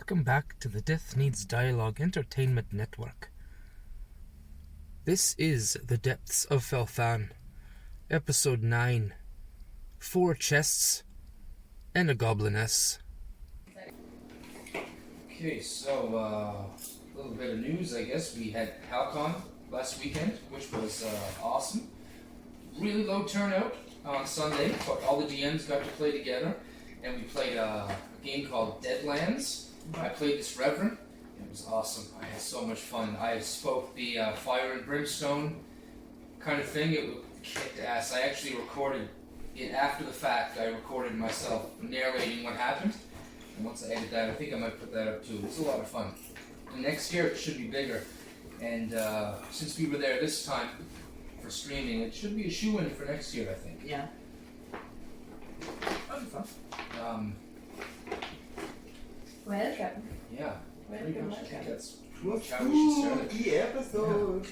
welcome back to the Death Needs Dialogue Entertainment Network. This is The Depths of Fel'Than, Episode 9, 4 Chests and a Gobliness. Okay, so a little bit of news, I guess. We had Halcon last weekend, which was awesome. Really low turnout on Sunday, but all the DMs got to play together, and we played a game called Deadlands. I played this Reverend. It was awesome. I had so much fun. I spoke the fire and brimstone kind of thing. It kicked ass. I actually recorded it after the fact. I recorded myself narrating what happened. And once I edit that, I think I might put that up too. It was a lot of fun. And next year it should be bigger. And since we were there this time for streaming, it should be a shoe-in for next year, I think. Yeah. That'll be fun. Welcome. Yeah. Welcome. That's how we should start it. Episode. Yeah.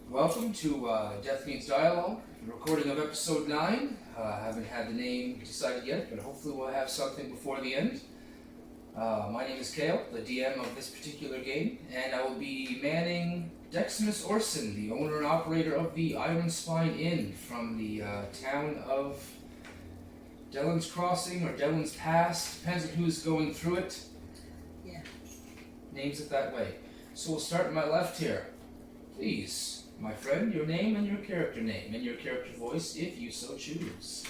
Welcome to Death Needs Dialogue, recording of episode 9. I haven't had the name decided yet, but hopefully we'll have something before the end. My name is Kale, the DM of this particular game, and I will be manning Deximus Orson, the owner and operator of the Iron Spine Inn from the town of Dellen's Crossing or Dellen's Pass, depends on who's going through it. Yeah. Names it that way. So we'll start on my left here. Please, my friend, your name and your character name and your character voice, if you so choose.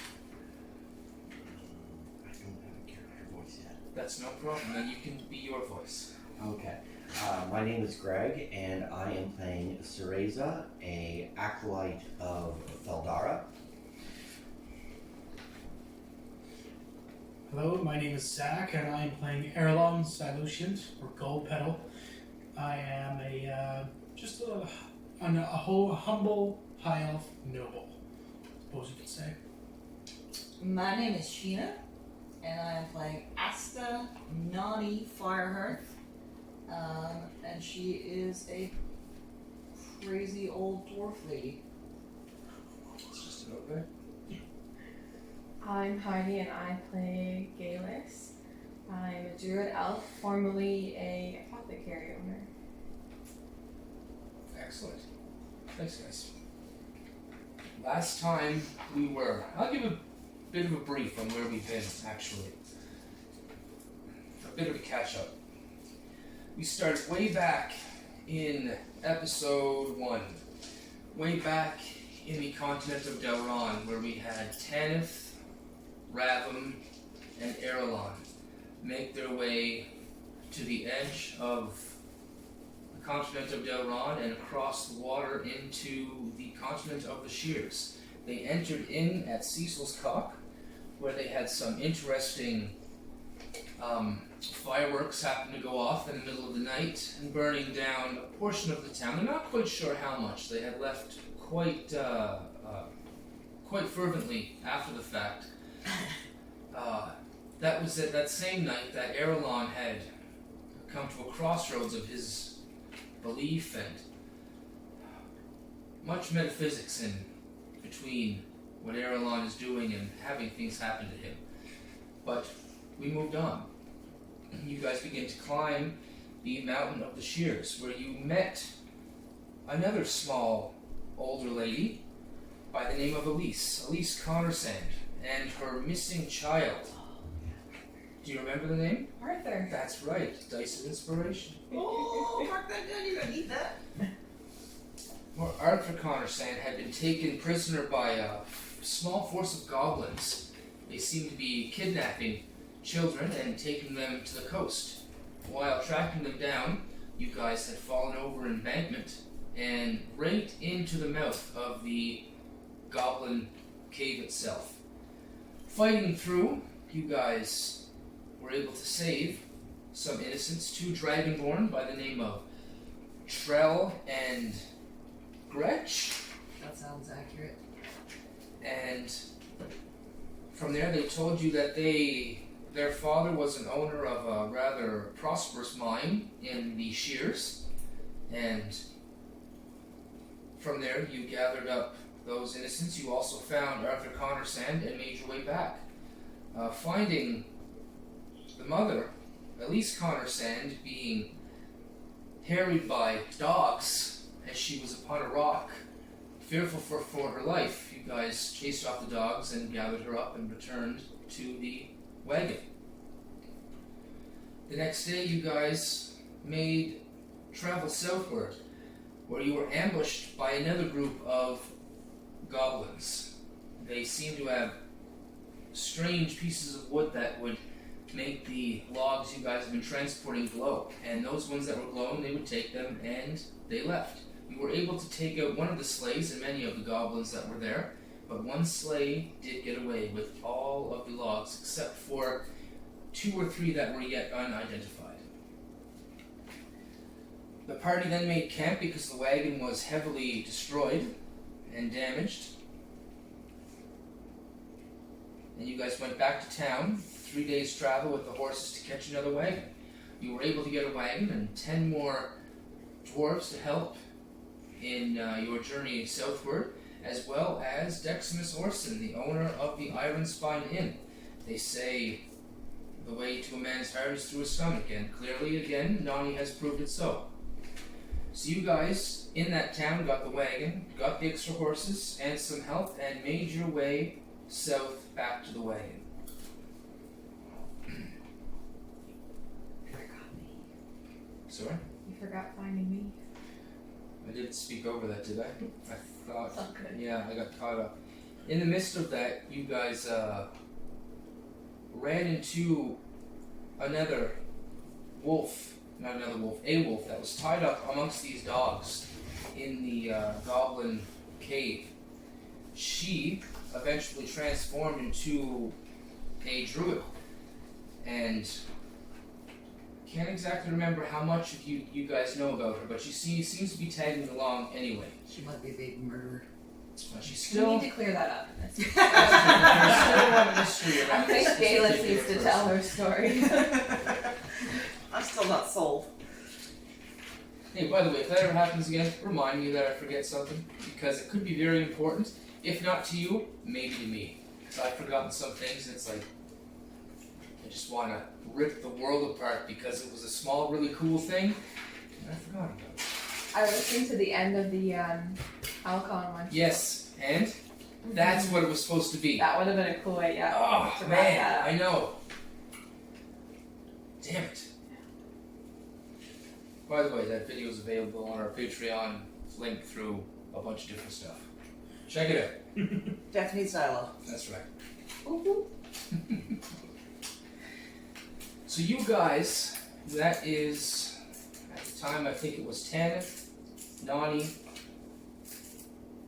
I don't have a character voice yet. That's no problem, then you can be your voice. Okay. My name is Greg, and I am playing Cereza, a acolyte of Feldara. Hello, my name is Zach, and I am playing Erlon Silucient, or Gold Petal. I am just a humble high elf noble, I suppose you could say. My name is Sheena, and I am playing Asta Nani Firehearth. And she is a crazy old dwarf lady. It's just about there. I'm Heidi and I play Galus. I'm a druid elf, formerly a apothecary owner. Excellent. Thanks, guys. Last time we were... I'll give a bit of a brief on where we've been, actually. A bit of a catch-up. We started way back in episode 1. Way back in the continent of Delron, where we had Tanith, Ravum, and Erelon make their way to the edge of the continent of Delron and across the water into the continent of the Shears. They entered in at Cecil's Cock, where they had some interesting fireworks happen to go off in the middle of the night and burning down a portion of the town. They're not quite sure how much. They had left quite fervently after the fact. That was at that same night that Erelon had come to a crossroads of his belief and much metaphysics in between what Erelon is doing and having things happen to him. But we moved on. You guys begin to climb the mountain of the Shears, where you met another small, older lady by the name of Elise Connersand, and her missing child. Do you remember the name? Arthur. That's right, Dice of Inspiration. Oh, mark that down, you don't need that. Well, Arthur Connersand had been taken prisoner by a small force of goblins. They seemed to be kidnapping children and taking them to the coast. While tracking them down, you guys had fallen over an embankment and right into the mouth of the goblin cave itself. Fighting through, you guys were able to save some innocents, 2 dragonborn by the name of Trell and Gretch. That sounds accurate. And from there they told you that their father was an owner of a rather prosperous mine in the Shears, and from there you gathered up those innocents. You also found Arthur Connersand and made your way back. Finding the mother Elise Connor Sand being harried by dogs as she was upon a rock, fearful for her life. You guys chased off the dogs and gathered her up and returned to the wagon. The next day you guys made travel southward, where you were ambushed by another group of goblins. They seem to have strange pieces of wood that would make the logs you guys have been transporting glow. And those ones that were glowing, they would take them and they left. You were able to take out one of the sleighs and many of the goblins that were there, but one sleigh did get away with all of the logs except for 2 or 3 that were yet unidentified. The party then made camp because the wagon was heavily destroyed and damaged. And you guys went back to town, 3 days travel with the horses to catch another wagon. You were able to get a wagon and 10 more dwarves to help in your journey southward, as well as Deximus Orson, the owner of the Iron Spine Inn. They say the way to a man's heart is through his stomach, and clearly again, Nani has proved it so. So you guys in that town got the wagon, got the extra horses and some help, and made your way south back to the wagon. Sorry? You forgot finding me. I didn't speak over that, did I? I thought. It's all good. Yeah, I got caught up. In the midst of that, you guys ran into another wolf. Not another wolf, a wolf that was tied up amongst these dogs in the goblin cave. She eventually transformed into a druid, and can't exactly remember how much of you guys know about her, but she seems to be tagging along anyway. She might be a baby murderer. She's We still need to clear that up. there's still a mystery I around think this Gayla particular needs to person. tell her story. I'm still not sold. Hey, by the way, if that ever happens again, remind me that I forget something, because it could be very important. If not to you, maybe to me. Because I've forgotten some things, and it's like, I just want to rip the world apart because it was a small, really cool thing, and I forgot about it. I listened to the end of the Alcon one. Yes, and that's what it was supposed to be. That would have been a cool way, yeah. Oh, to wrap man, that up. I know. Damn it. By the way, that video is available on our Patreon. It's linked through a bunch of different stuff. Check it out. Japanese dialogue. That's right. So you guys, that is, at the time I think it was Tanith, Nani,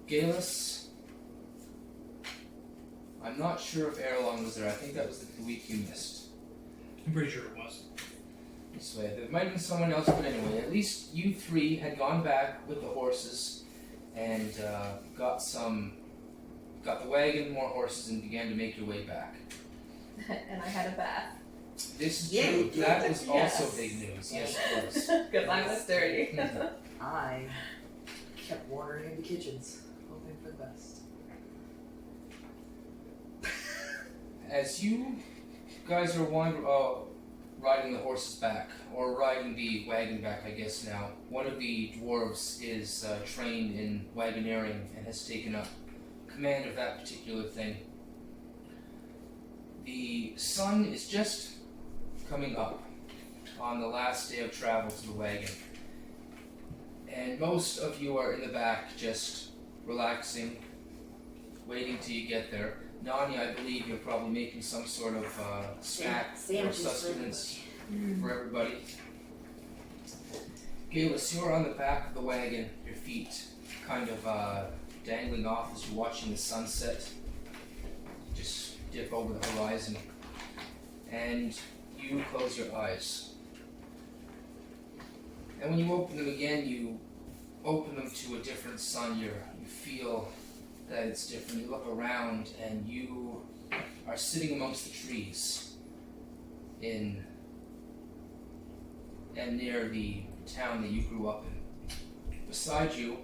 Galus. I'm not sure if Erlon was there. I think that was the week you missed. I'm pretty sure it was. This way. There might have been someone else, but anyway, at least you 3 had gone back with the horses and got the wagon, more horses, and began to make your way back. And I had a bath. This is Yeah, true. you did. That was Yes. also big news. Yes, it was. Because I was dirty. I kept wandering into kitchens, hoping for the best. As you guys are riding the horses back, or riding the wagon back, I guess now, one of the dwarves is trained in wagoneering and has taken up command of that particular thing. The sun is just coming up on the last day of travel to the wagon, and most of you are in the back just relaxing, waiting till you get there. Nani, I believe you're probably making some sort of snack or Sandwiches for sustenance for everybody. Galus, you're on the back of the wagon, your feet kind of dangling off as you're watching the sunset just dip over the horizon, and you close your eyes. And when you open them again, you open them to a different sun. You feel that it's different. You look around and you are sitting amongst the trees in and near the town that you grew up in. Beside you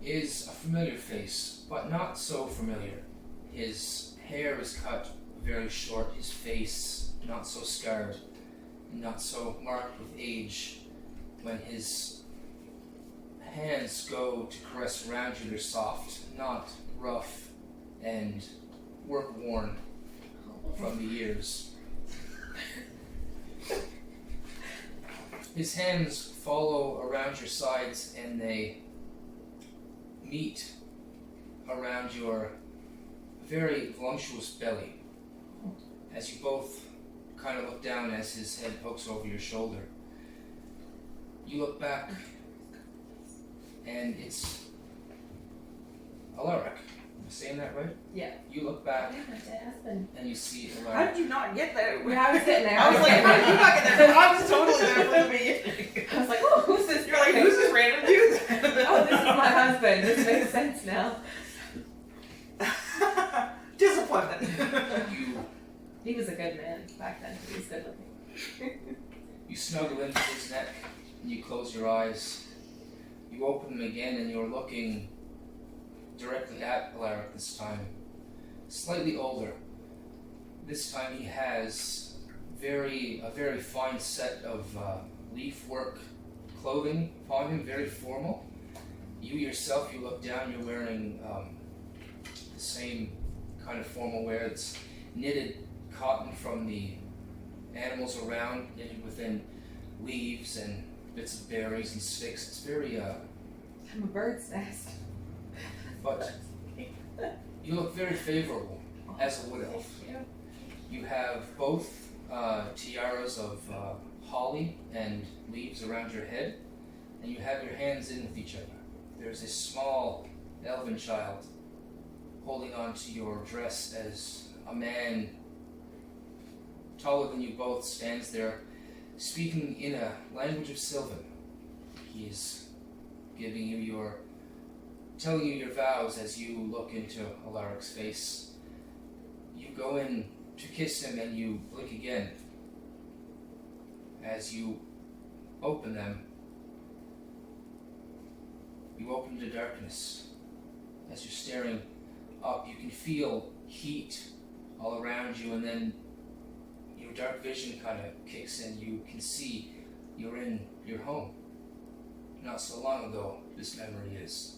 is a familiar face, but not so familiar. His hair is cut very short, his face not so scarred, not so marked with age, when his hands go to caress around you, they're soft, not rough and work-worn from the years. His hands follow around your sides and they meet around your very voluptuous belly as you both kind of look down as his head pokes over your shoulder. You look back and it's Alaric. Am I saying that right? Yeah. You look back My dead husband. and you see How Alaric. did you not get there? I was sitting there. I was like, how did you not get there? I was totally there from the beginning. I was like, oh, who's this? You're like, who's this random dude? Oh, this is my husband. This makes sense now. Disappointment. He was a good man back then. He was good looking. You snuggle into his neck and you close your eyes. You open them again and you're looking directly at Alaric this time. Slightly older. This time he has a very fine set of leaf work clothing upon him, very formal. You yourself, you look down, you're wearing the same kind of formal wear. It's knitted cotton from the animals around, knitted within leaves and bits of berries and sticks. It's very I'm a bird's nest. but you look very favorable as a wood elf. Thank you. You have both tiaras of holly and leaves around your head, and you have your hands in with each other. There's a small elven child holding on to your dress as a man taller than you both stands there speaking in a language of Sylvan. He's giving you telling you your vows as you look into Alaric's face. You go in to kiss him and you blink again. As you open them, you open to darkness. As you're staring up, you can feel heat all around you, and then your dark vision kind of kicks in. You can see you're in your home. Not so long ago, this memory is.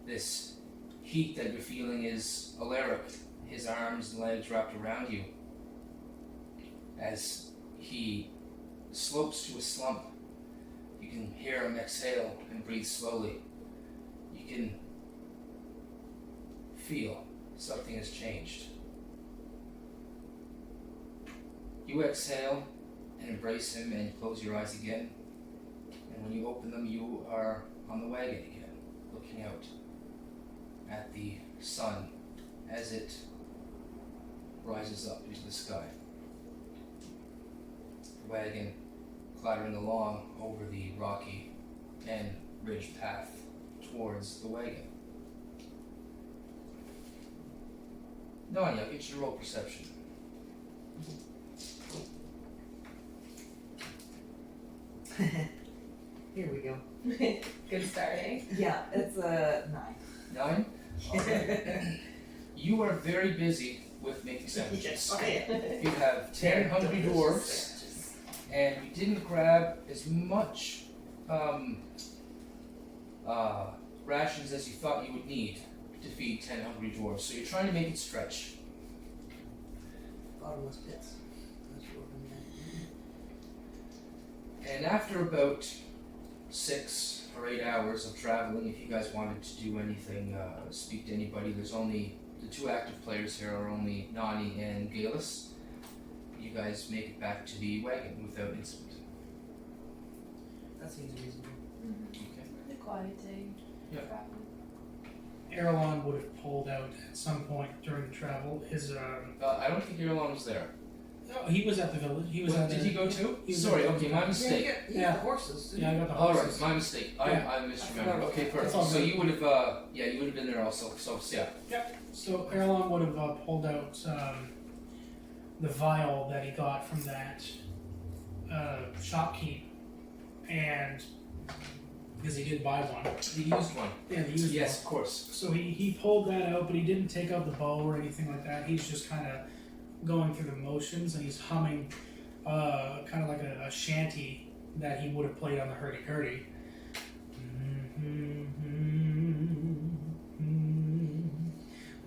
This heat that you're feeling is Alaric, his arms and legs wrapped around you. As he slopes to a slump, you can hear him exhale and breathe slowly. You can feel something has changed. You exhale and embrace him and close your eyes again. And when you open them, you are on the wagon again, looking out at the sun as it rises up into the sky. The wagon clattering along over the rocky and ridged path towards the wagon. Nanya, get your roll perception. Here we go. Good starting. Yeah, it's a 9. 9? Okay. You are very busy with making sandwiches. Yes, I am. You have 10 hungry dwarves, and you didn't grab as much rations as you thought you would need to feed 10 hungry dwarves. So you're trying to make it stretch. Bottomless pits. That's what we're And after about 6 or 8 hours of traveling, if you guys wanted to do anything, speak to anybody, there's only the 2 active players here are only Nani and Galus. You guys make it back to the wagon without incident. That seems reasonable. Okay. The quiet day. Yeah. Erlon would have pulled out at some point during the travel. His I don't think Irlon was there. no, he was at the village. He was Well, at did the, he go too? he was Sorry, at the- okay, my Yeah, mistake. you Yeah. got the horses. didn't Yeah, I you? got the All horses. right, my mistake. Yeah. I I misremembered. forgot Okay, about perfect. that. So you would have, you would have been there also. So yeah. So Erlon would have pulled out the vial that he got from that shopkeep, and because he did buy one. The used one. Yeah, the used Yes, one. of course. So he pulled that out, but he didn't take out the bow or anything like that. He's just kind of going through the motions, and he's humming kind of like a shanty that he would have played on the hurdy-gurdy.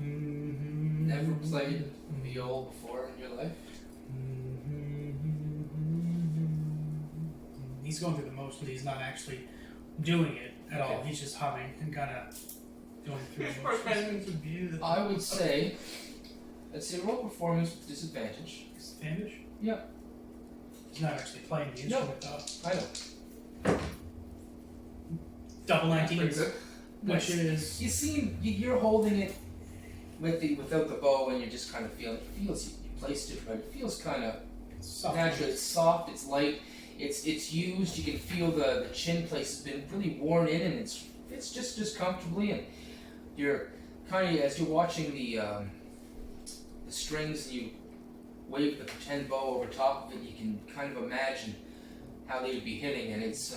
Never played viol before in your life? He's going through the motions. He's not actually doing it at all. Okay. He's just humming and kind of going through the motions. I would say, let's say roll performance with disadvantage. Disadvantage? Yeah. He's not actually playing the No. instrument though. I know. Double 19s, Pretty good. which Nice. is You seem you're holding it without the bow, and you're just kind of feeling. It feels you placed it right. It feels kind of soft. natural. It's soft. It's light. It's used. You can feel the chin place has been really worn in, and it's just comfortably. And you're kind of as you're watching the strings, and you wave the pretend bow over top of it. You can kind of imagine how they would be hitting, and it's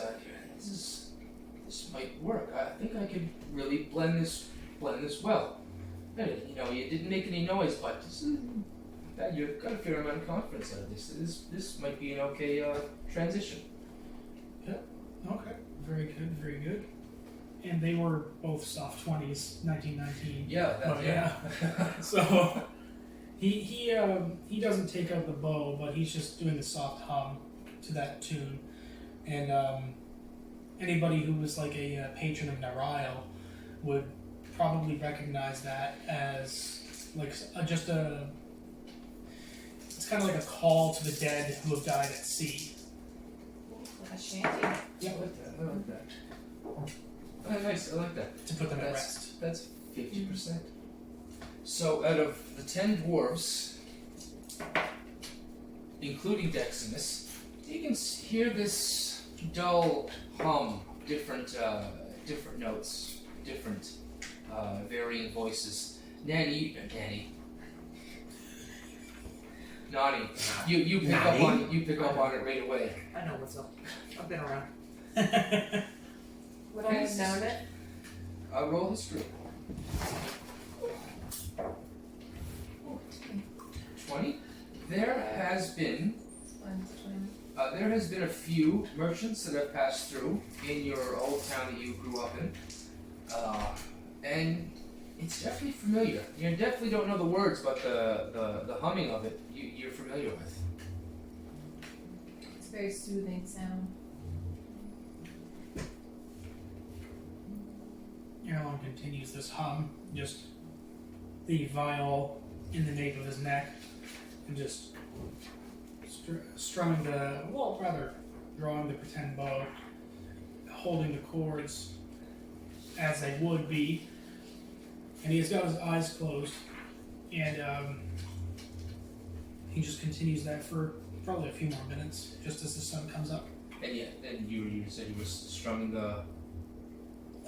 this might work. I think I could really blend this well. And, you didn't make any noise, but you've got a fair amount of confidence out of this. This might be an okay transition. Okay, very good, very good. And they were both soft 20s, 1919. Yeah, But yeah. So he doesn't take out the bow, but he's just doing the soft hum to that tune. And anybody who was like a patron of Narail would probably recognize that as like just a. It's kind of like a call to the dead who have died at sea. Like a shanty. I like that. Oh, nice. I like that. To put them at rest. That's 50%. So out of the 10 dwarves, including Deximus, you can hear this dull hum, different notes, different varying voices. Nani, you pick up on it. You pick up on it right away. I know what's up. I've been around. Would I have known it? Roll history. 20. There has been a few merchants that have passed through in your old town that you grew up in, and it's definitely familiar. You definitely don't know the words, but the humming of it you're familiar with. It's a very soothing sound. Erlon continues this hum, just the viol in the nape of his neck, and just strumming drawing the pretend bow, holding the chords as they would be, and he's got his eyes closed, and he just continues that for probably a few more minutes, just as the sun comes up. And you said you were strumming the.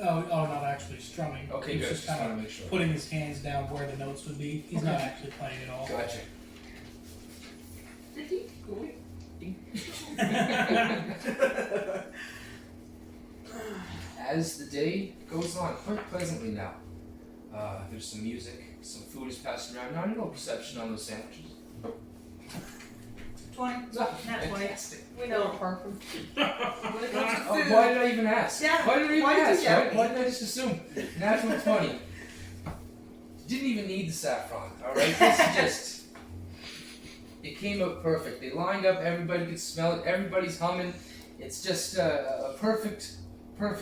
Oh, not actually strumming. Okay, He's good. just Just kind want of to make sure. putting his hands down where the notes would be. He's not actually playing at all. Gotcha. As the day goes on, quite pleasantly now, there's some music, some food is passing around. Now, no perception on those sandwiches. 20. Not 20. Fantastic. We know apart from When it comes to Oh, food. why did I even ask? Yeah, Why did I even why did ask? you ask? Why did I just assume? Natural 20. Didn't even need the saffron, alright? This is just. It came out perfect. They lined up, everybody could smell it, everybody's humming. It's just a perfect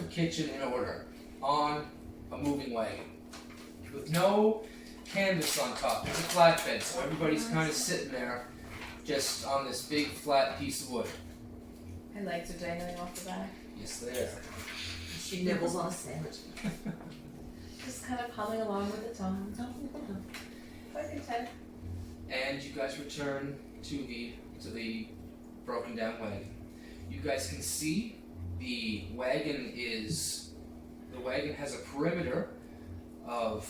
kitchen in order on a moving wagon. With no canvas on top. There's a flatbed, so everybody's kind of sitting there just on this big flat piece of wood. and legs are dangling off the back. Yes, they are. She nibbles on a sandwich. Just kind of humming along with the tongue. Quite content. And you guys return to the broken down wagon. You guys can see the wagon has a perimeter of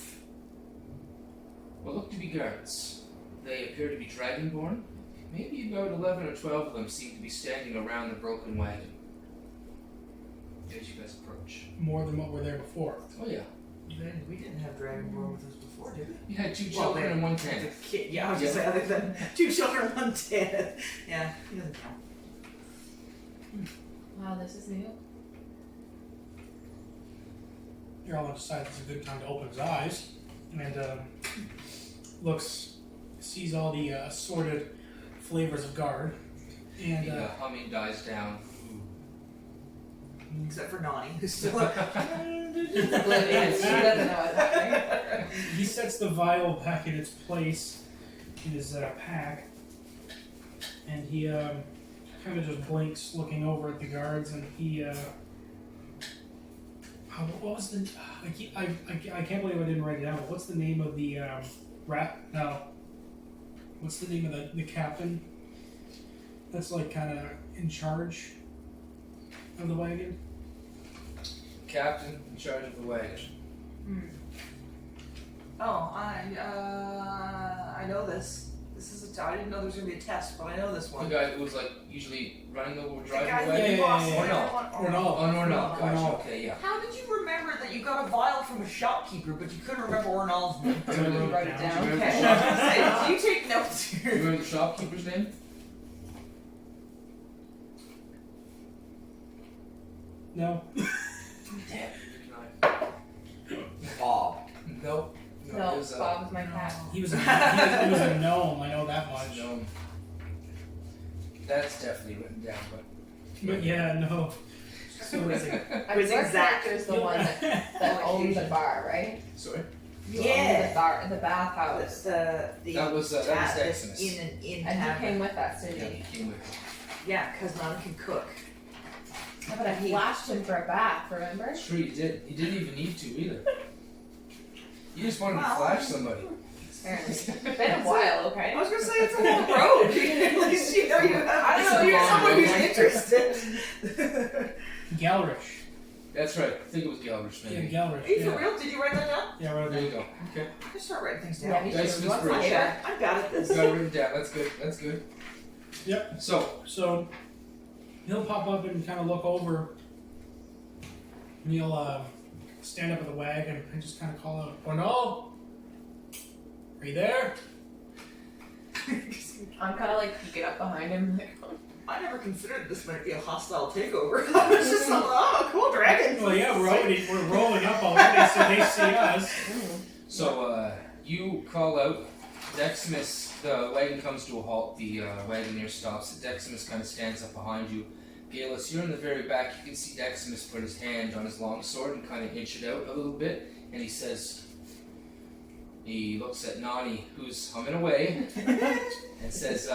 what look to be guards. They appear to be dragonborn. Maybe about 11 or 12 of them seem to be standing around the broken wagon as you guys approach. More than what were there before. Oh yeah. We didn't have Dragonborn with us before, did we? You had 2 children and 1 As a tan. kid, yeah, I was just saying, other than 2 children, 1 tan. Yeah, he doesn't count. Wow, this is new. Erlon decides it's a good time to open his eyes and sees all the assorted flavors of guard, and The humming dies down. Except for Nani, who's still Oblivious. She doesn't know what's happening. he sets the vial back in its place in his pack, and he kind of just blinks, looking over at the guards, and he. What was the? I can't believe I didn't write it down. What's the name of the rat? No. What's the name of the captain? That's like kind of in charge of the wagon. Captain in charge of the wagon. Oh, I know this. This is I didn't know there was gonna be a test, but I know this The one. guy who was like usually running the The driving guy the who wagon. lost yeah, everyone- Or no. Oh, no, no, Or gotcha. no. Okay, yeah. How did you remember that you got a vial from a shopkeeper, but you couldn't remember Ornall's name? So I wrote Wrote it it down. down. Okay, I was gonna say, do you take notes You here? remember the shopkeeper's name? No. Damn. Bob. Nope. No, it was, Bob was my cat. He was a gnome. I know that much. No. That's definitely written down, but But yeah, no. So was it? Your Was it Zach? character's the one that owns the bar, right? sorry. You Yeah. own the bar, the bathhouse. The That was Deximus. in And he tavern. came with us, Yeah, didn't he? he came with it. Yeah, because Nana can cook. Yeah, but I flashed him for a bath, remember? Sure, you did. You didn't even need to either. You just wanted to Wow. flash somebody. Apparently. It's been a while, I okay? was gonna say it's a long road. At least you know you have. I don't know, You're it's a someone long who's road. interested. Galrish. That's right. I think it was Galbridge, Yeah, maybe. Galrish. Are you for Yeah. real? Did you write that down? Yeah, right There you there. go. Okay. I can start writing things down. Yeah, me Dice too. of You want my inspiration. share? I'm bad at this. Got it written down. That's good. That's good. Yep. So, So he'll pop up and kind of look over, and he'll stand up at the wagon and just kind of call out, "Oh no! Are you there?" I'm kind of like peeking up behind him. I never considered this might be a hostile takeover. I was just like, oh, cool dragon. Well, yeah, we're rolling up already, so they see us. so you call out. Deximus, the wagon comes to a halt. The wagoneer stops. Deximus kind of stands up behind you. Galus, you're in the very back. You can see Deximus put his hand on his long sword and kind of inch it out a little bit. And he says, he looks at Nani, who's humming away, and says,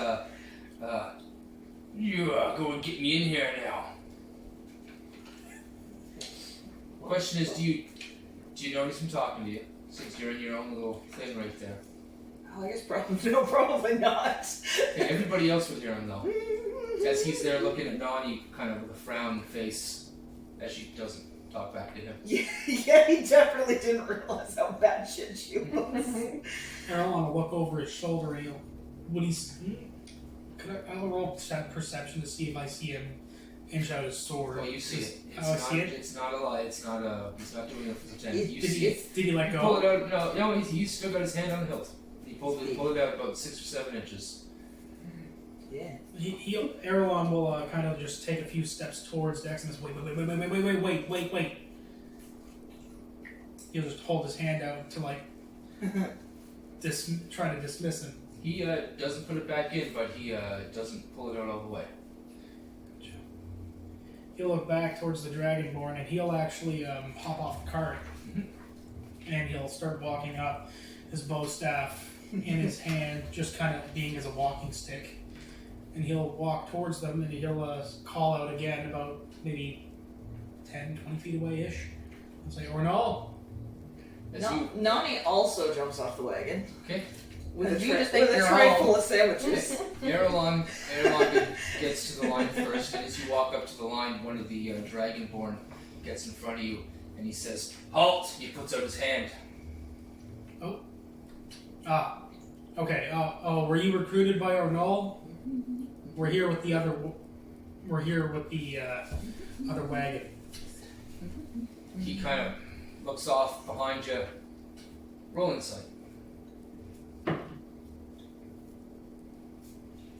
you go and get me in here now. Question is, do you notice him talking to you? Since you're in your own little thing right there. Oh, I guess probably not. Okay, everybody else would hear him though. As he's there looking at Nani, kind of with a frown face, as she doesn't talk back to him. Yeah, he definitely didn't realize how bad shit she was. Erlon will look over his shoulder and I'll roll perception to see if I see him inch out his sword. Well, you see it. I see it? It's not a lie. It's not a. He's not doing it for pretend. You Did see it. he let You pull go? it out. No. He's still got his hand on the hilt. He pulled it out about 6 or 7 inches. Yeah. Erlon will kind of just take a few steps towards Deximus. Wait. He'll just hold his hand out to like try to dismiss him. He doesn't put it back in, but he doesn't pull it out all the way. He'll look back towards the Dragonborn and he'll actually hop off the cart. And he'll start walking up, his bow staff in his hand, just kind of being as a walking stick. And he'll walk towards them and he'll call out again about maybe 10, 20 feet away-ish. He'll say, Ornal! Nani also jumps off the wagon. Okay. With a, You just think with a you're tray home. full of sandwiches. Erlon gets to the line first, and as you walk up to the line, one of the Dragonborn gets in front of you, and he says, "Halt!" He puts out his hand. Okay. Were you recruited by Ornal? We're here with the other other wagon. He kind of looks off behind you. Roll insight.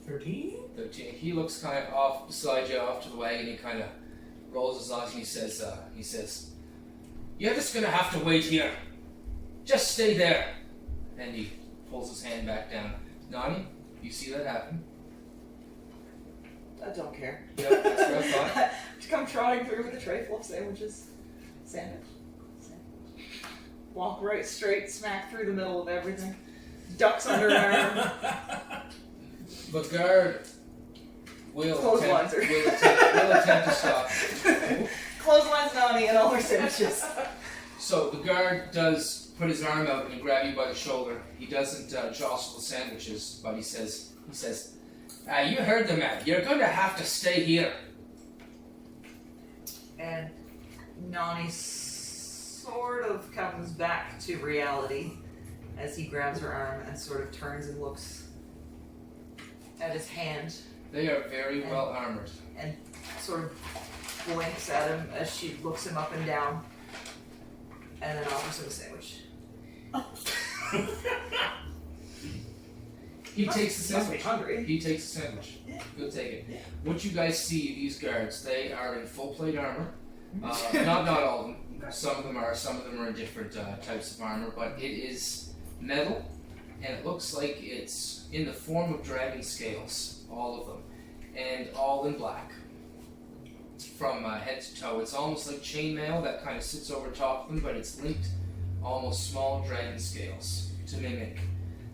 13? 13. He looks kind of off beside you, off to the wagon. He kind of rolls his eyes and he says, "You're just gonna have to wait here. Just stay there." And he pulls his hand back down. Nani, you see that happen? I don't care. Yeah, that's what I thought. To come trotting through with a tray full of sandwiches. Sandwich. Walk right straight, smack through the middle of everything. Ducks under an arm. The guard will Clotheslines attempt to stop. Clotheslines Nani and all her sandwiches. So the guard does put his arm out and grab you by the shoulder. He doesn't jostle the sandwiches, but he says, "You heard the man. You're going to have to stay here." And Nani sort of comes back to reality as he grabs her arm and sort of turns and looks at his hand They are very well armored. and sort of blinks at him as she looks him up and down and then offers him a sandwich. He takes the Must be sandwich. hungry. He takes the sandwich. He'll take it. What you guys see, these guards, they are in full plate armor. Not all of them. Some of them are in different types of armor, but it is metal, and it looks like it's in the form of dragon scales, all of them, and all in black. From head to toe. It's almost like chainmail that kind of sits over top of them, but it's linked almost small dragon scales to mimic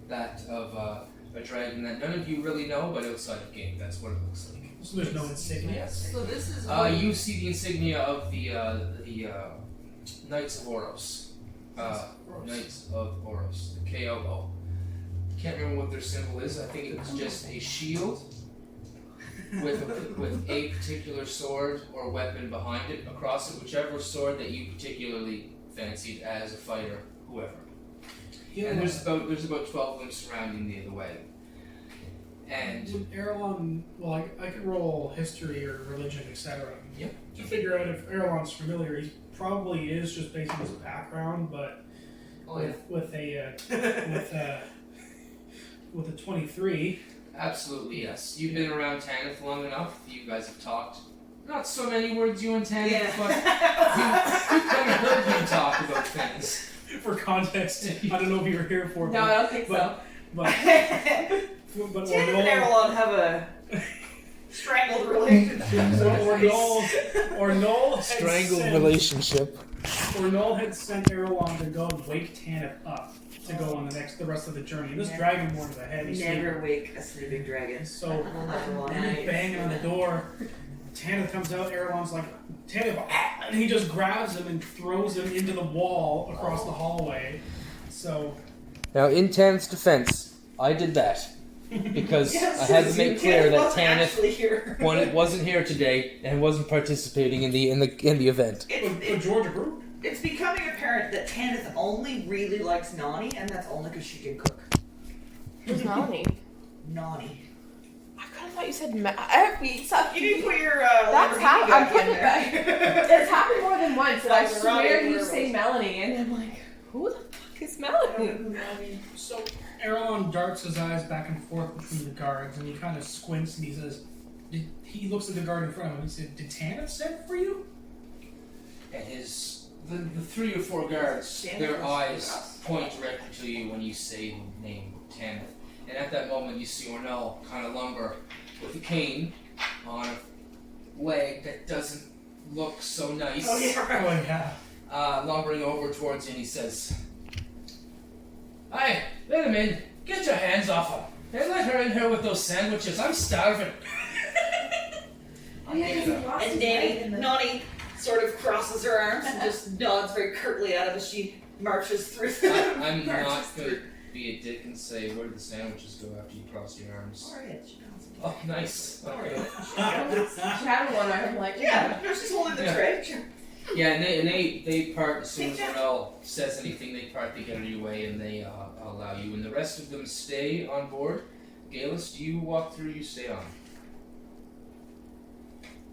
that of a dragon that none of you really know, but outside of game, that's what it looks like. So there's no insignia? Yes. So this is You see the insignia of the Knights of Oros. Knights of Oros, the KOO. Can't remember what their symbol is. I think it was just a shield with a particular sword or weapon behind it, across it, whichever sword that you particularly fancied as a fighter, whoever. Yeah. And there's about 12 of them surrounding the wagon. And Would Erlon, well, I could roll history or religion, etc. Yep. To figure out if Erlon's familiar. He probably is just based on his background, but with a 23. Absolutely, yes. You've been around Tanith long enough. You guys have talked. Not so many words, you and Tanith, but you've kind of heard him talk about things. For context, I don't know if you were here for it. No, I don't think so. But Tim and Erlon have a strangled relationship. or Noel had Strangled sent- relationship. Or Noel had sent Erlon to go and wake Tanith up to go on the rest of the journey. And this Dragonborn is a heavy sleeper. Never wake a sleeping dragon. So We'll never want he's banging on the door. Tanith comes out, Erlon's like, Tanith, and he just grabs him and throws him into the wall across the hallway. So Now, in Tanith's defense, I did that because I had to make clear that Tanith wasn't here today and wasn't participating in the event. but George approved. It's becoming apparent that Tanith only really likes Nani, and that's only because she can cook. Who's Melanie? Nani. I kind of thought you said every. You need to put your That's Lamborghini happened. I'm back in putting it there. back. It's happened more than once, and I That's swear right, you we're say right. Melanie, and I'm like, who the fuck is Melanie? So Erlon darts his eyes back and forth between the guards, and he kind of squints and he says, he looks at the guard in front of him and he said, "Did Tanith send for you?" And the 3 or 4 guards, their eyes point directly to you when you say the name Tanith. And at that moment, you see Ornell kind of lumber with a cane on a leg that doesn't look so nice. Oh, yeah. Oh yeah. Lumbering over towards you, and he says, "Hey, let him in. Get your hands off her. And let her in here with those sandwiches. I'm starving." Oh yeah, because he lost And his Danny, leg in the... Nani sort of crosses her arms and just nods very curtly at him as she marches through the I'm not going to be a dick and say, "Where did the sandwiches go after you cross your arms?" Alright, she knows. Oh, nice. Okay. She had one, I'm like, Yeah, no, she's holding the Yeah. tray. Sure. Yeah, and they part as soon as Ornell says anything. They part, they get out of your way, and they allow you. And the rest of them stay on board. Galus, do you walk through? You stay on.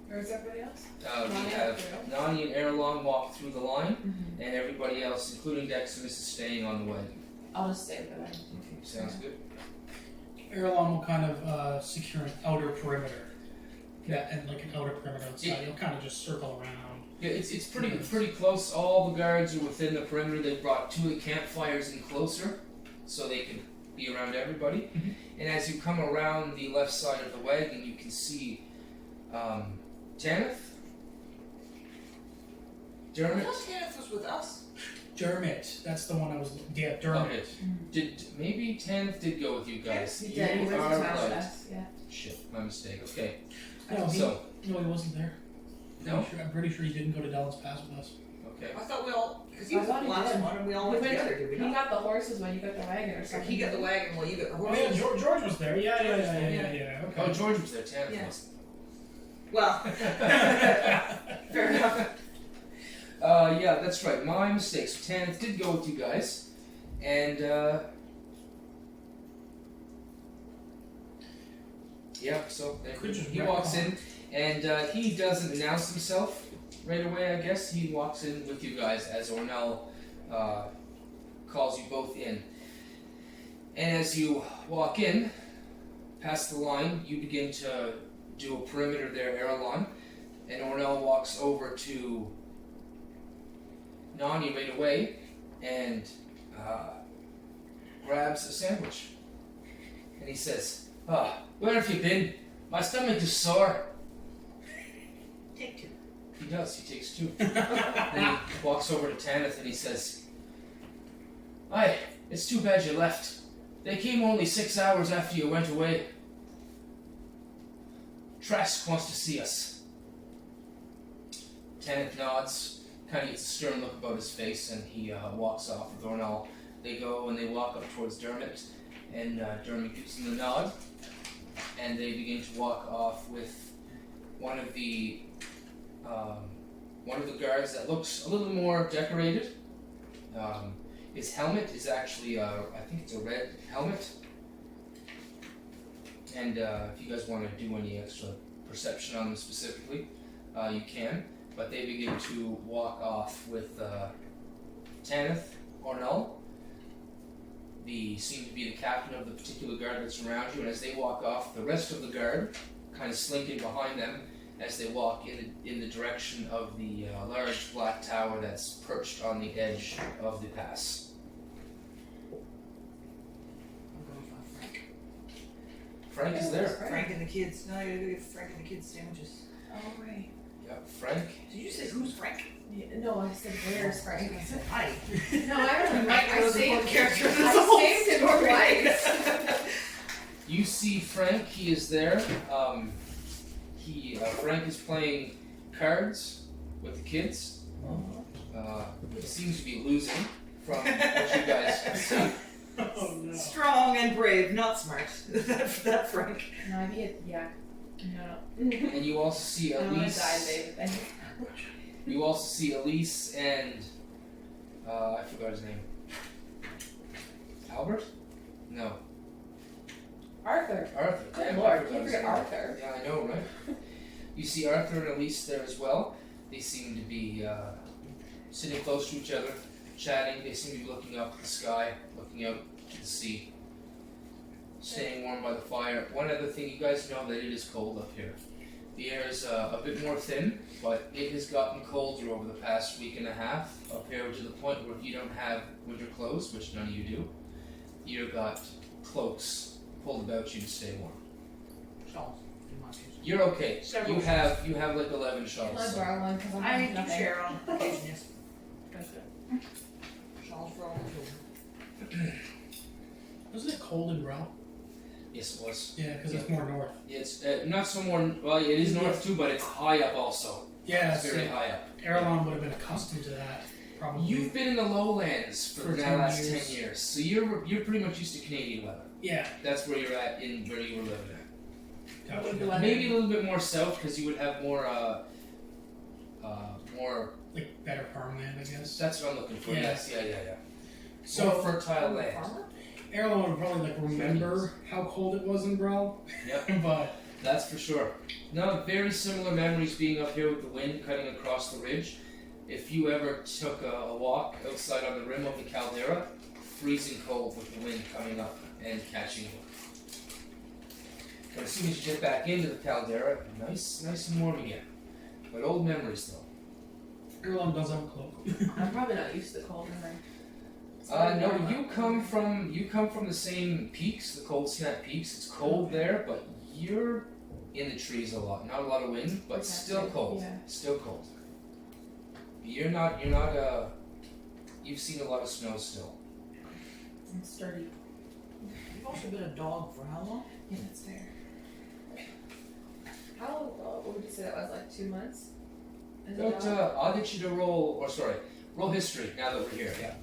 Where's everybody else? We Nani have and Nani and Erlong walk through the line, Mm-hmm. and everybody else, including Deximus, is staying on the wagon. I'll just stay with the wagon. Sounds good. Erlon will kind of secure an outer perimeter. Yeah, and like an outer perimeter outside. He'll kind of just circle around. Yeah, it's pretty close. All the guards are within the perimeter. They brought 2 of the campfires in closer, so they can be around everybody. Mhm. And as you come around the left side of the wagon, you can see Tanith, I Dermot. thought Tanith was with us. Dermot, that's the one I was. Yeah, Dermot. Okay. Did maybe Tanith did go with you guys? He did. He You went are to smash right. us. Yeah. Shit, my mistake. Okay. No, So he wasn't there. no. I'm pretty sure he didn't go to Dallas Pass with us. Okay. I thought we all, because he I was the thought he last did. one and we all went together, did we He not? got the horses when you got the wagon or Or something. he got the wagon while you got the Oh horses. yeah, George was there. Yeah. Yeah. Oh, Okay. George was there. Tanith Yeah. wasn't. Well, fair enough. Yeah, that's right. My mistake. So Tanith did go with you guys, and yeah. So then Could just he wreck walks on. in, and he doesn't announce himself right away. I guess he walks in with you guys as Ornell calls you both in, and as you walk in, past the line, you begin to do a perimeter there, Erlon, and Ornell walks over to Nani right away and grabs a sandwich. And he says, where have you been? My stomach is sore. Take 2. He does, he takes 2. Then he walks over to Tanith and he says, Aye, it's too bad you left. They came only 6 hours after you went away. Trask wants to see us. Tanith nods, kind of gets a stern look about his face, and he walks off with Ornell. They go and they walk up towards Dermot, and Dermot gives him the nod, and they begin to walk off with one of the guards that looks a little more decorated. His helmet is actually, I think it's a red helmet. And if you guys want to do any extra perception on them specifically, you can. But they begin to walk off with Tanith, Ornell. Seem to be the captain of the particular guard that's around you. And as they walk off, the rest of the guard kind of slinking behind them as they walk in the direction of the large black tower that's perched on the edge of the pass. I'm going to find Frank. Frank is there. Frank and the kids. No, I gotta go get Frank and the kids sandwiches. Oh, right. Yeah, Frank. Did you say who's Frank? Yeah, no, I said where's Frank? I said hi. No, I remember. Frank I was a saved book character. I saved him twice. You see Frank, he is there. Frank is playing cards with the kids. He seems to be losing from what you guys can see. Oh no. Strong and brave, not smart. that Frank. No, he had, yeah. No. And you also see I don't want to Elise. die, babe. You also see Elise and I forgot his name. Albert? No. Arthur. Arthur. Good Damn, I lord, forgot you his forget name. Arthur. Yeah, I know, right? You see Arthur and Elise there as well. They seem to be sitting close to each other, chatting. They seem to be looking up at the sky, looking out to the sea, staying warm by the fire. One other thing, you guys know that it is cold up here. The air is a bit more thin, but it has gotten colder over the past week and a half up here to the point where if you don't have winter clothes, which none of you do, you've got cloaks pulled about you to stay warm. Shawls, in my case. You're okay. Several You have like 11 Can shawls. I So. borrow one? Because I I'm do share on occasion, yes. Shawls for all the children. Wasn't it cold in Rel? Yes, it was. Yeah, because it's more north. It's not so more. Well, it is north too, but it's high up also. Yeah, It's very high up. Erlon would have been accustomed to that, probably. You've been in the lowlands for For the 10 last years. 10 years, so you're pretty much used to Canadian weather. Yeah. That's where you're at in where you were living at. What would the Gotcha. weather Maybe a little bit more south because you would have more. Like better farmland, I guess. That's what I'm looking for. Yeah. Yes, yeah. So More fertile land. Erlon would probably like remember how cold it was in Brel. Yep. But That's for sure. No, very similar memories being up here with the wind cutting across the ridge. If you ever took a walk outside on the rim of the caldera, freezing cold with the wind coming up and catching you. But as soon as you get back into the caldera, nice and warm again. But old memories though. Erlon does have a cloak. I'm probably not used to the cold anyway. No, you come from the same peaks, the cold snap peaks. It's cold there, but you're in the trees a lot. Not a lot of wind, but still cold. Yeah. Still cold. You're not you've seen a lot of snow still. I'm sturdy. You've also been a dog for how long? Yeah, that's fair. How what would you say that was, like 2 months? As a But dog? I'll get you to roll history now that we're here. Yeah.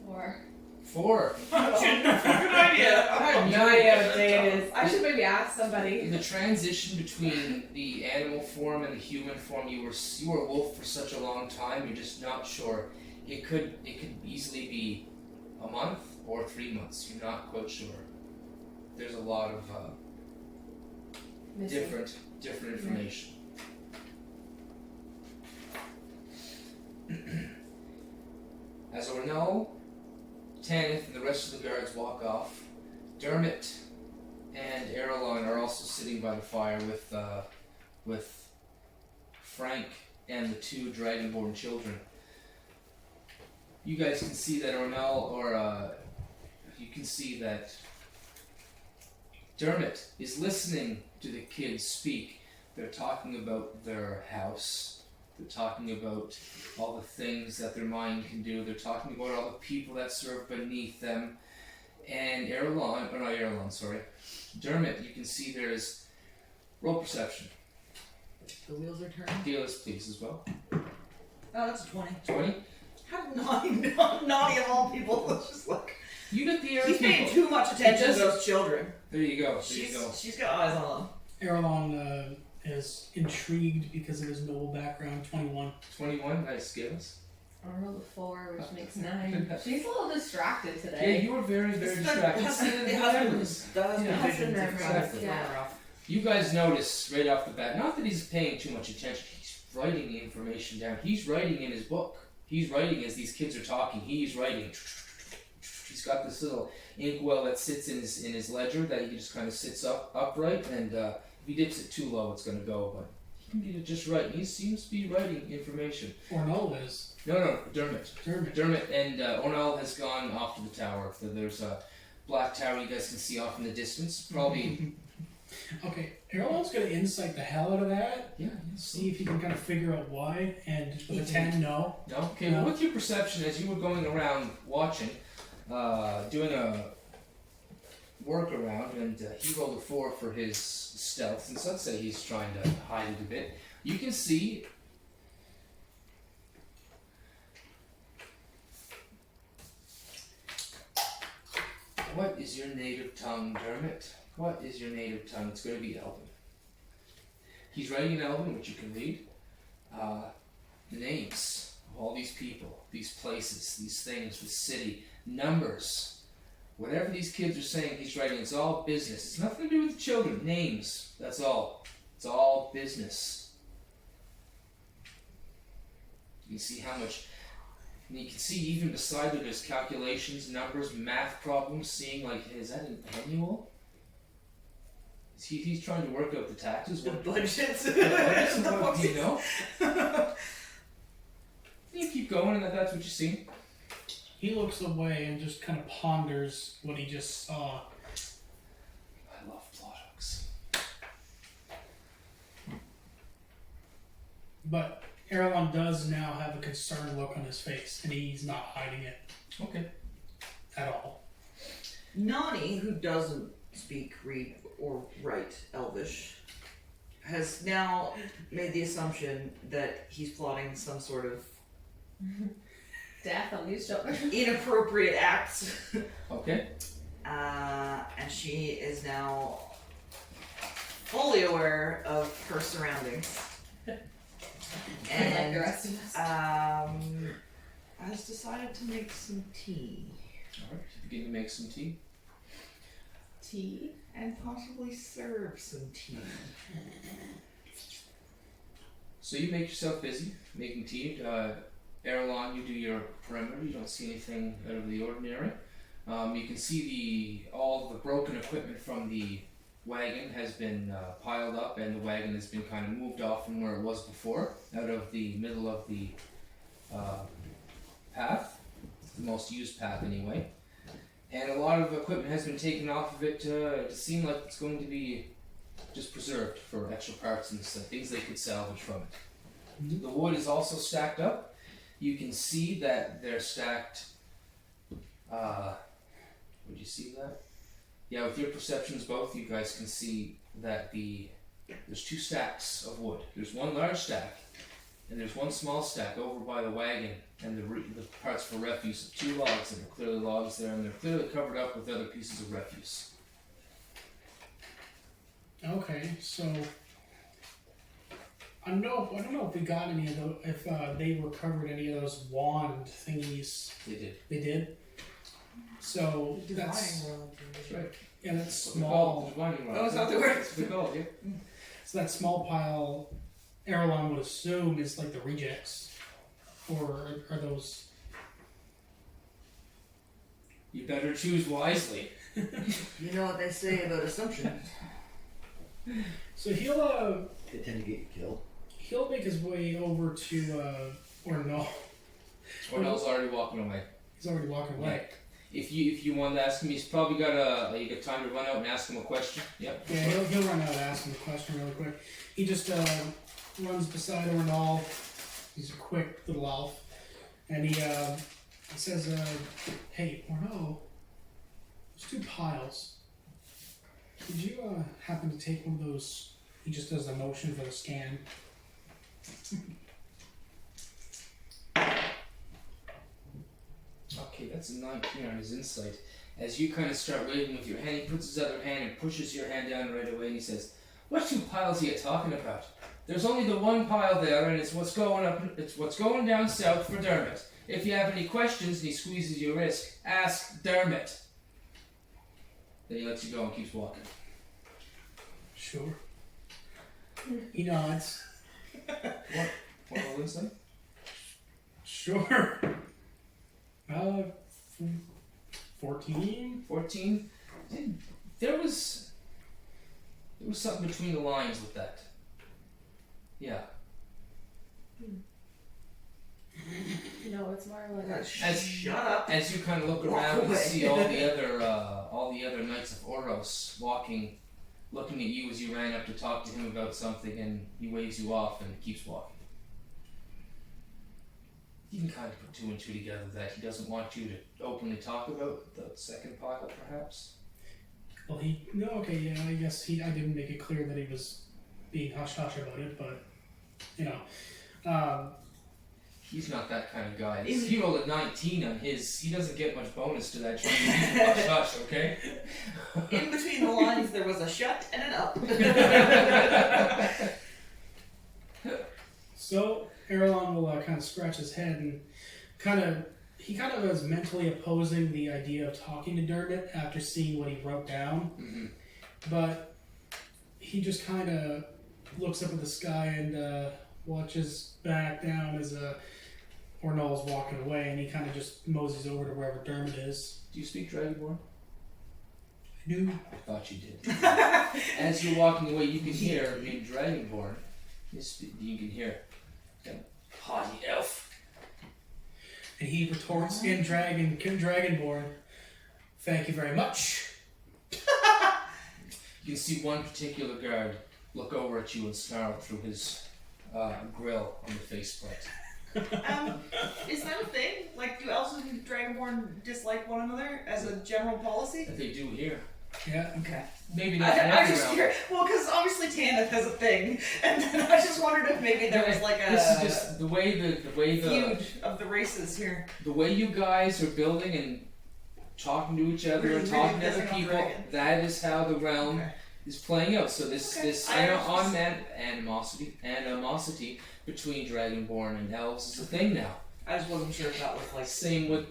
4. 4. Fucking idea. I have no idea what day it is. I should maybe ask somebody. The transition between the animal form and the human form, you were a wolf for such a long time, you're just not sure. It could easily be a month or 3 months. You're not quite sure. There's a lot of Missing. different information. As Ornell, Tanith, and the rest of the guards walk off, Dermot and Erlon are also sitting by the fire with Frank and the 2 dragonborn children. You guys can see that you can see that Dermot is listening to the kids speak. They're talking about their house. They're talking about all the things that their mind can do. They're talking about all the people that serve beneath them. And Dermot, you can see there's roll perception. The wheels are turning. Dealers, please, as well. Oh, that's a 20. 20. How naughty of all people. Let's just look. You get the air He's people. paying too much attention to those children. There you go. She's got eyes on them. Erlon is intrigued because of his noble background. 21. 21. Nice. Give us. I rolled a 4, which makes 9. She's a little distracted Yeah, today. you were very distracted. The husband Yeah, husband memories, exactly. yeah. You guys notice right off the bat, not that he's paying too much attention, he's writing the information down. He's writing in his book. He's writing as these kids are talking. He's writing. He's got this little inkwell that sits in his ledger that he just kind of sits upright, and if he dips it too low, it's going to go. But he can get it just right. He seems to be writing information. Ornell is. No, Dermot. Dermot. And Ornell has gone off to the tower. So there's a black tower you guys can see off in the distance. Probably. Okay, Erlon's going to insight the hell out of that. Yeah. See if he can kind of figure out why. And with a 10, no. No? Okay, well, with your perception, as you were going around watching, doing a workaround, and he rolled a 4 for his stealth, since let's say he's trying to hide it a bit, you can see what is your native tongue, Dermot? What is your native tongue? It's going to be Elven. He's writing in Elven, which you can read. The names of all these people, these places, these things, this city, numbers. Whatever these kids are saying, he's writing. It's all business. It's nothing to do with the children. Names. That's all. It's all business. You can see how much. And you can see even beside it, there's calculations, numbers, math problems. Seeing like, is that an annual? He's trying to work out the taxes. The budgets. What do you know? You keep going, and that's what you see. He looks away and just kind of ponders what he just saw. I love plot hooks. But Erlon does now have a concerned look on his face, and he's not hiding it Okay. at all. Nani, who doesn't speak, read, or write Elvish, has now made the assumption that he's plotting some sort of Death on these children. inappropriate acts. Okay. And she is now fully aware of her surroundings. Like And the rest of us. has decided to make some tea. Alright. You begin to make some tea. tea. And possibly serve some tea. So you make yourself busy making tea. Erlon, you do your perimeter. You don't see anything out of the ordinary. You can see all the broken equipment from the wagon has been piled up, and the wagon has been kind of moved off from where it was before, out of the middle of the path, the most used path anyway. And a lot of equipment has been taken off of it to seem like it's going to be just preserved for extra parts and things they could salvage from it. Mhm. The wood is also stacked up. You can see that they're stacked. Would you see that? Yeah, with your perceptions, both you guys can see that there's two stacks of wood. There's one large stack, and there's one small stack over by the wagon, and the parts for refuse of two logs, and they're clearly logs there, and they're clearly covered up with other pieces of refuse. Okay, so I don't know if we got any of those, if they recovered any of those wand thingies. They did. They did. So that's Divining rod. right. Yeah, that's That's small. what they call it, the divining rod. Oh, is that what they were? That's what they call it, yeah. So that small pile, Erlon would assume is like the rejects, or are those? You better choose wisely. You know what they say about assumptions. So he'll They tend to get you killed. he'll make his way over to Ornal. Ornell's already walking away. He's already walking away. If you want to ask him, he's probably got you got time to run out and ask him a question. Yep. Yeah, he'll run out and ask him a question really quick. He just runs beside Ornal. He's a quick little elf, and he says, "Hey, Ornal, there's two piles. Did you happen to take one of those?" He just does the motion for the scan. Okay, that's a 19 on his insight. As you kind of start waving with your hand, he puts his other hand and pushes your hand down right away, and he says, "What two piles are you talking about? There's only the one pile there, and it's what's going up. It's what's going down south for Dermot. If you have any questions," and he squeezes your wrist, "ask Dermot." Then he lets you go and keeps walking. Sure. He nods. What roll insight? Sure. 14. 14. There was something between the lines with that. Yeah. No, it's more like Shut up. As you kind of look Walk around and away. see all the other knights of Oros looking at you as you ran up to talk to him about something, and he waves you off and keeps walking. You can kind of put two and two together that he doesn't want you to openly talk about the second pile, perhaps. Well, I guess I didn't make it clear that he was being hush-hush about it, but, He's not that kind of guy. Is He rolled a 19 on his. He doesn't get much bonus to that. Hush, hush, okay? In between the lines, there was a shut and an up. So Erlon will kind of scratch his head and he kind of is mentally opposing the idea of talking to Dermot after seeing what he wrote down, Mm-hmm. but he just kind of looks up at the sky and watches back down as Ornal's walking away, and he kind of just moseys over to wherever Dermot is. Do you speak Dragonborn? I do. I thought you did. As you're walking away, you can hear in Dragonborn. You can hear, "Haughty elf." And he retorts in Dragonborn, "Thank you very much." You can see one particular guard look over at you and snarl through his grill on the faceplate. Is that a thing? Like, do elves and Dragonborn dislike one another as a general policy? That they do here. Yeah. Okay. Maybe not in I'm every just realm. curious. Well, because obviously Tanith has a thing, and then I just wondered if maybe there was like a This is just the way the feud of the races here. the way you guys are building and talking to each other and Really talking to other pissing off people. Dragon. That is how the realm Okay. is playing out. So this Okay. this I was animosity between Dragonborn and elves is a thing now. I just wasn't sure if that was like. Same with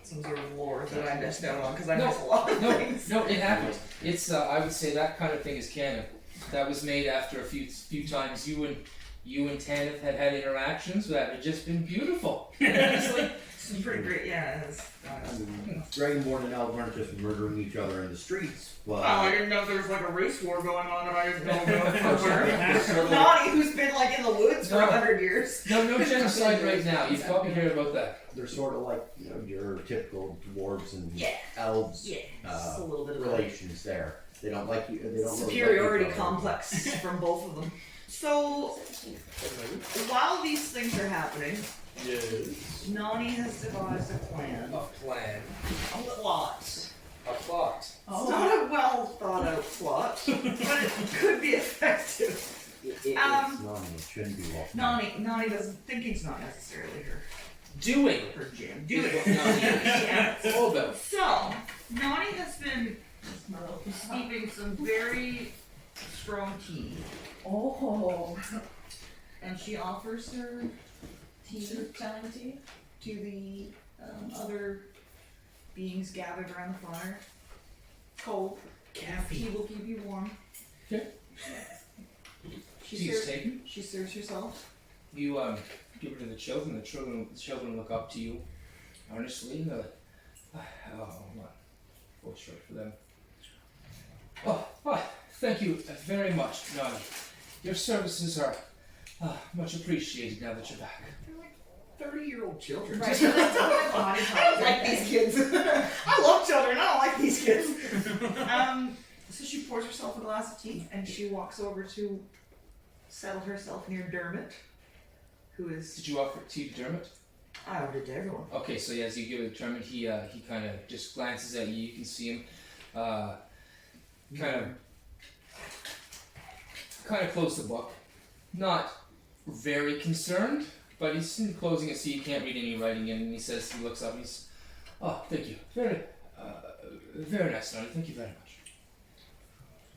Some sort of lore that I missed out on because I missed a lot of No, things. no, it happened. It's I would say that kind of thing is canon. That was made after a few times you and Tanith had interactions that had just been beautiful. Honestly. It's pretty great, yeah. Dragonborn and elves aren't just murdering each other in the streets, but I didn't know there was like a race war going on and I didn't know about Naughty, who's been like in the woods for 100 years. No genocide right now. You've probably heard about that. they're sort of like your typical dwarves and Yeah. elves Yeah, just a little bit of relations there. They don't like you. They don't superiority really like each other. complex from both of them. So, while these things are happening, Yes. Nani has devised a plan. A plan. A plot. A plot. It's not a well thought out plot, but it could be effective. It's Nani. It shouldn't be well. Nani doesn't. Thinking's not necessarily Doing. her jam. Is Doing. what Nani is. Yeah. It's all about. So, Nani has been steeping some very strong tea, Oh. and she offers her tea Challenge tea? to the other beings gathered around the fire. Cold. Tea will keep you warm. Okay. She's taken. She serves herself. You give her to the children. The children look up to you earnestly, and they're like, "Oh, hold on, voice short for them." Oh, thank you very much, Nani. Your services are much appreciated now that you're back. 30-year-old children. Right, so let's talk about body I don't like these kids. I love children. I don't like these kids. So she pours herself a glass of tea, and she walks over to settle herself near Dermot, who is. Did you offer tea to Dermot? I offered it to everyone. Okay, so as you give it to Dermot, he kind of just glances at you. You can see him kind of close the book. Not very concerned, but he's closing it so you can't read any writing in. And he says, he looks up and he's, "Oh, thank you. Very nice, Nani. Thank you very much."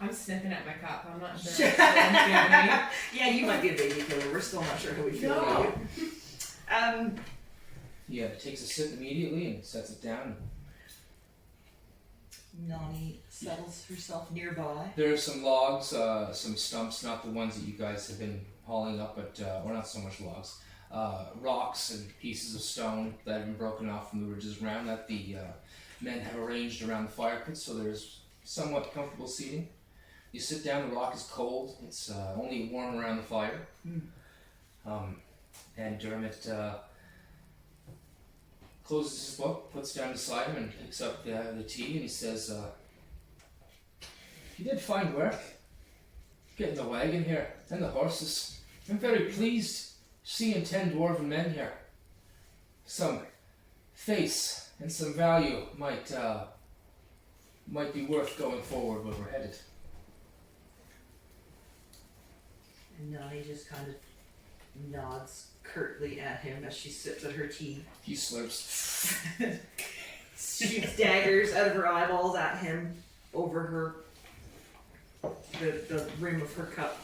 I'm sniffing at my cup. I'm not sure. It's Yeah, you might be a baby killer. We're still not sure how we feel about you. Yeah, takes a sip immediately and sets it down. Nani settles herself nearby. There are some logs, some stumps, not the ones that you guys have been hauling up, but or not so much logs, rocks and pieces of stone that have been broken off from the ridges around that the men have arranged around the fire pit, so there's somewhat comfortable seating. You sit down, the rock is cold, it's only warm around the fire. And Dermot closes his book, puts down beside him, and picks up the tea, and he says, "You did fine work. Getting the wagon here, and the horses. I'm very pleased seeing 10 dwarven men here. Some face and some value might be worth going forward where we're headed." And Nani just kind of nods curtly at him as she sips at her tea. He slurps. Shoots daggers out of her eyeballs at him over her the rim of her cup.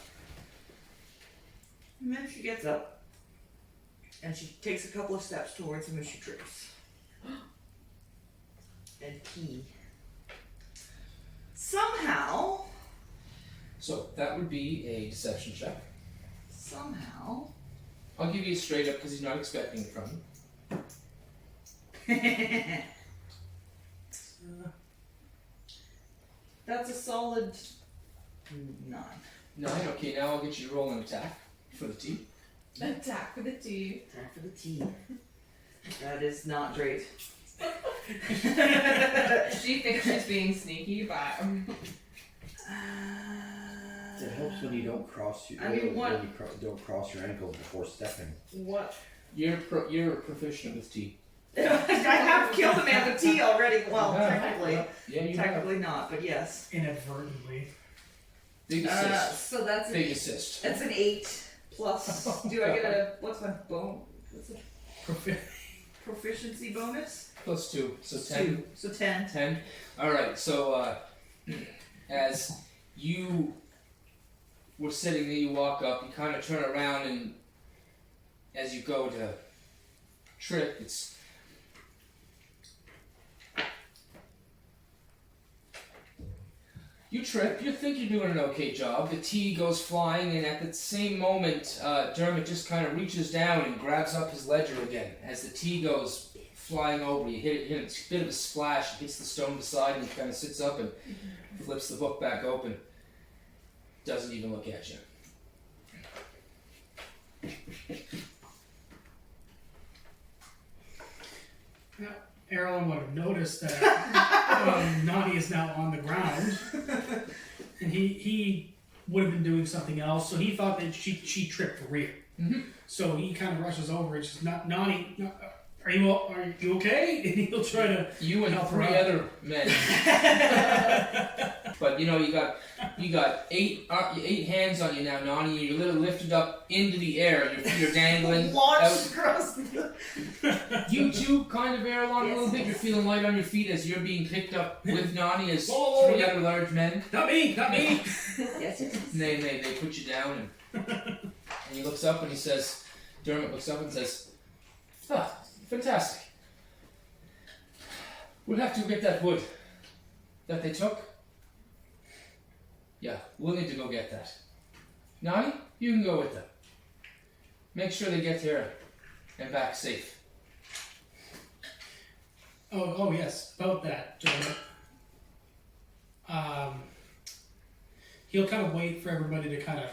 And then she gets up and she takes a couple of steps towards him and she trips. And he somehow So that would be a deception check. I'll give you a straight up because he's not expecting it from you. That's a solid 9. 9. Okay, now I'll get you to roll an attack for the tea. Attack for the tea. Time for the tea. That is not great. She thinks she's being sneaky, but It helps when you don't cross your. I mean, what- When you don't cross your ankles before stepping. What? You're proficient with tea. I have killed a man with tea already. Well, technically. Yeah, you have. Technically not, but yes. Inadvertently. Big assist. So that's Big assist. that's an 8 plus. Do I get a what's my what's a proficiency bonus? Plus 2, so 10. 2. So 10. 10. Alright, so as you were sitting there, you walk up, you kind of turn around, and as you go to trip, it's You trip, you think you're doing an okay job, the tea goes flying, and at the same moment, Dermot just kind of reaches down and grabs up his ledger again. As the tea goes flying over, you hit a bit of a splash, hits the stone beside, and he kind of sits up and flips the book back open. Doesn't even look at you. Erlen would have noticed that Nani is now on the ground, and he would have been doing something else. So he thought that she tripped for real. Mm-hmm. So he kind of rushes over and says, "Nani, are you okay?" And he'll try to You and help her 3 out. other men. But you know you got 8 hands on you now, Nani. You're a little lifted up into the air. Your feet are dangling. Launched across the... You too, kind of air along a Yes, little bit. yes. You're feeling light on your feet as you're being picked up with Nani as Whoa. 3 other large men. Not me. Yes. And they put you down, and he looks up and he says, Dermot looks up and says, "Ah, fantastic. We'll have to get that wood that they took. Yeah, we'll need to go get that. Nani, you can go with them. Make sure they get here and back safe." Oh yes, about that, Dermot. He'll kind of wait for everybody to kind of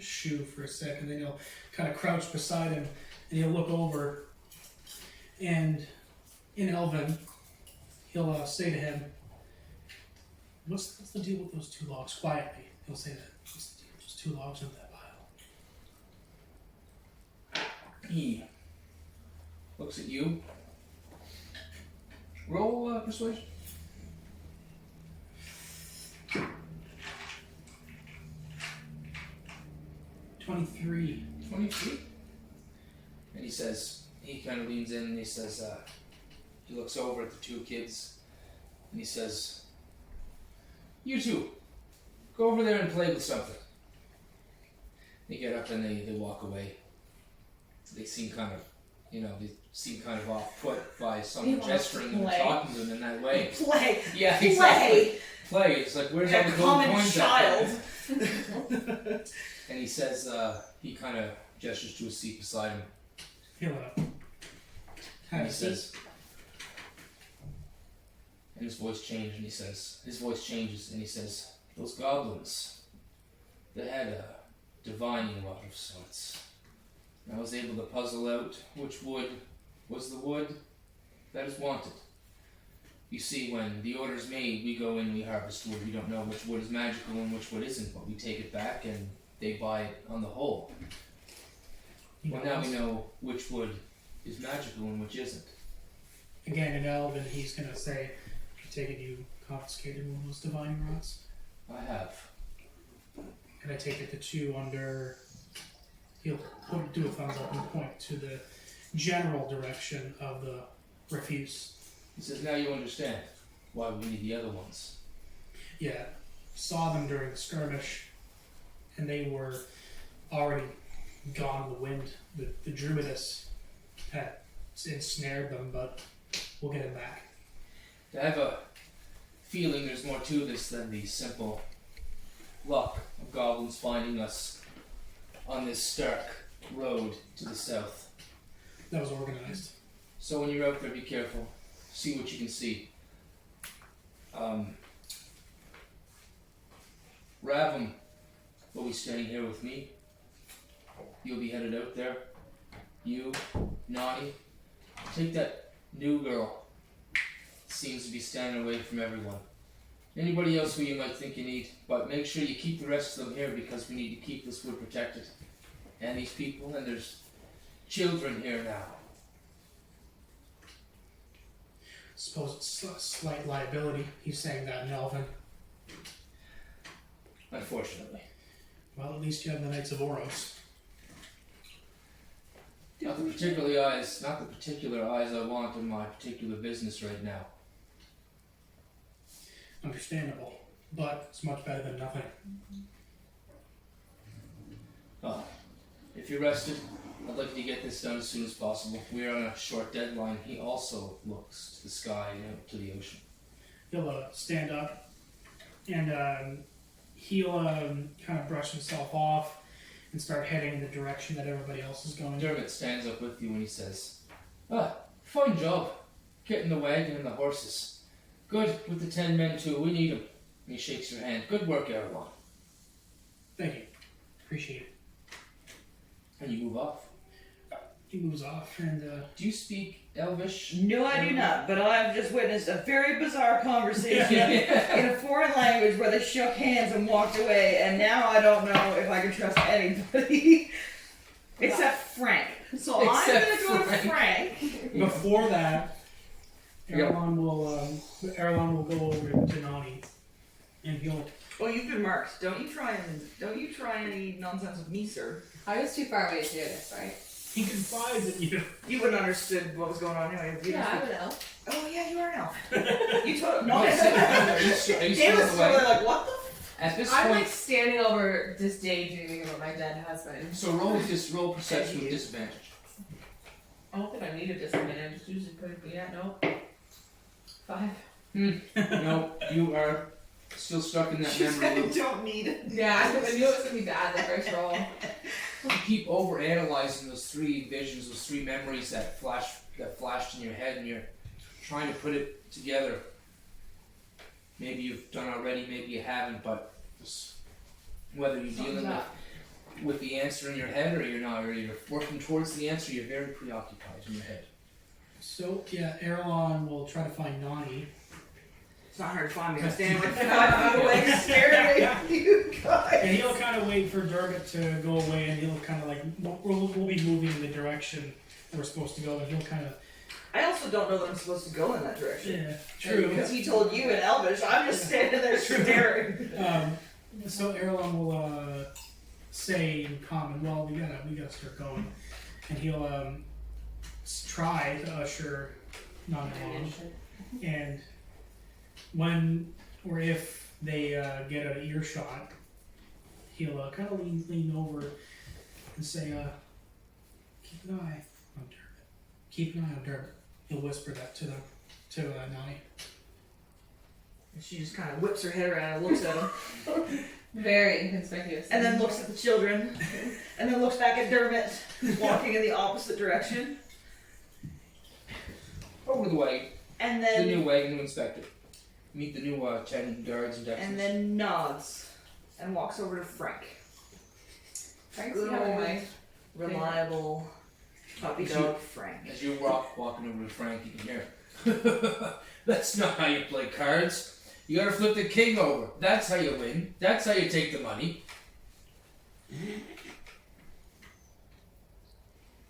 shoo for a second, then he'll kind of crouch beside him, and he'll look over, and in Elven, he'll say to him, what's the deal with those 2 logs? Quietly, he'll say that. What's the deal with those 2 logs in that pile? He looks at you. Roll persuasion. 23. 23. And he says, he kind of leans in and he says, he looks over at the 2 kids and he says, "You 2, go over there and play with something." They get up and they walk away. They seem kind of, off put by someone He wants gesturing to and play. talking to them in that way. Play. Yeah, Play. exactly. Play. It's like, where's all A the gold common coins child. at? And he says, he kind of gestures to a seat beside him. He'll And have he a seat. says, and his voice changes and he says, "Those goblins, they had a divining rod of sorts. And I was able to puzzle out which wood was the wood that is wanted. You see, when the order's made, we go in, we harvest wood. We don't know which wood is magical and which wood isn't, but we take it back and they buy it on the whole. Well, now we know which wood is magical and which isn't." Again, in Elven, he's going to say, "I take it you confiscated one of those divine rods?" I have. And I take it the 2 under... He'll do a thumbs up and point to the general direction of the refuse. He says, "Now you understand why we need the other ones." Yeah, saw them during the skirmish, and they were already gone with the wind. The Druidess had ensnared them, but we'll get them back. I have a feeling there's more to this than the simple luck of goblins finding us on this stark road to the south. That was organized. So when you're out there, be careful. See what you can see. Ravum will be staying here with me. You'll be headed out there. You, Nani, take that new girl. Seems to be standing away from everyone. Anybody else who you might think you need, but make sure you keep the rest of them here because we need to keep this wood protected. And these people, and there's children here now. Suppose it's a slight liability. He's saying that in Elven. Unfortunately. Well, at least you have the Knights of Oros. Not the particular eyes I want in my particular business right now. Understandable, but it's much better than nothing. If you're rested, I'd like to get this done as soon as possible. We're on a short deadline. He also looks to the sky and out to the ocean. He'll stand up, and he'll kind of brush himself off and start heading in the direction that everybody else is going. Dermot stands up with you when he says, fine job. Getting the wagon and the horses. Good with the 10 men too. We need them. And he shakes your hand. Good work, Erlon. Thank you. Appreciate it. And you move off. He moves off and Do you speak Elvish? No, I do not, but I've just witnessed a very bizarre conversation in a foreign language where they shook hands and walked away, and now I don't know if I can trust anybody except Frank. So Except I'm going to go to Frank. before that, Yep. Erlon will go over to Nani, and he'll. Well, you've been marked. Don't you try any nonsense with me, sir. I was too far away to do this, right? He confides in you. You wouldn't have understood what was going on anyway. You Yeah, I just- would know. Oh yeah, you are an elf. You told no. Are you Dave still was on the way? totally like, what the? At this I'm point, like standing over just daydreaming about my dead husband. so roll perception with disadvantage. I don't think I need a disadvantage. It's usually pretty good. Yeah, no. 5. No, you are still stuck in that She memory said loop. you don't need it. Yeah, I knew it was gonna be bad the first roll. You keep over-analyzing those 3 visions, those 3 memories that flashed in your head, and you're trying to put it together. Maybe you've done already, maybe you haven't, but just whether you're dealing with the answer in your head or you're not, or you're working towards the answer, you're very preoccupied in your head. So yeah, Erlon will try to find Nani. It's not hard to find me. I'm standing like 5 feet away, staring at you guys. And he'll kind of wait for Dermot to go away, and he'll kind of like we'll be moving in the direction that we're supposed to go, and he'll kind of. I also don't know that I'm supposed to go in that direction. Yeah, true. Because he told you in Elvish, I'm just standing there staring. So Erlon will say in common, "Well, we gotta start going," and he'll try to usher Nani along, and when or if they get an earshot, he'll kind of lean over and say, "Keep an eye on Dermot. Keep an eye on Dermot." He'll whisper that to Nani. And she just kind of whips her head around and looks at him. Very inconspicuous. And then looks at the children. And then looks back at Dermot, walking in the opposite direction. Over the way, And the new then wagon to inspect it. Meet the new 10 guards and Dexters. and then nods and walks over to Frank. Frank's Good having old, my reliable puppy As dog Frank. As you walking over to Frank, you can hear, "That's not how you play cards. You gotta flip the king over. That's how you win. That's how you take the money."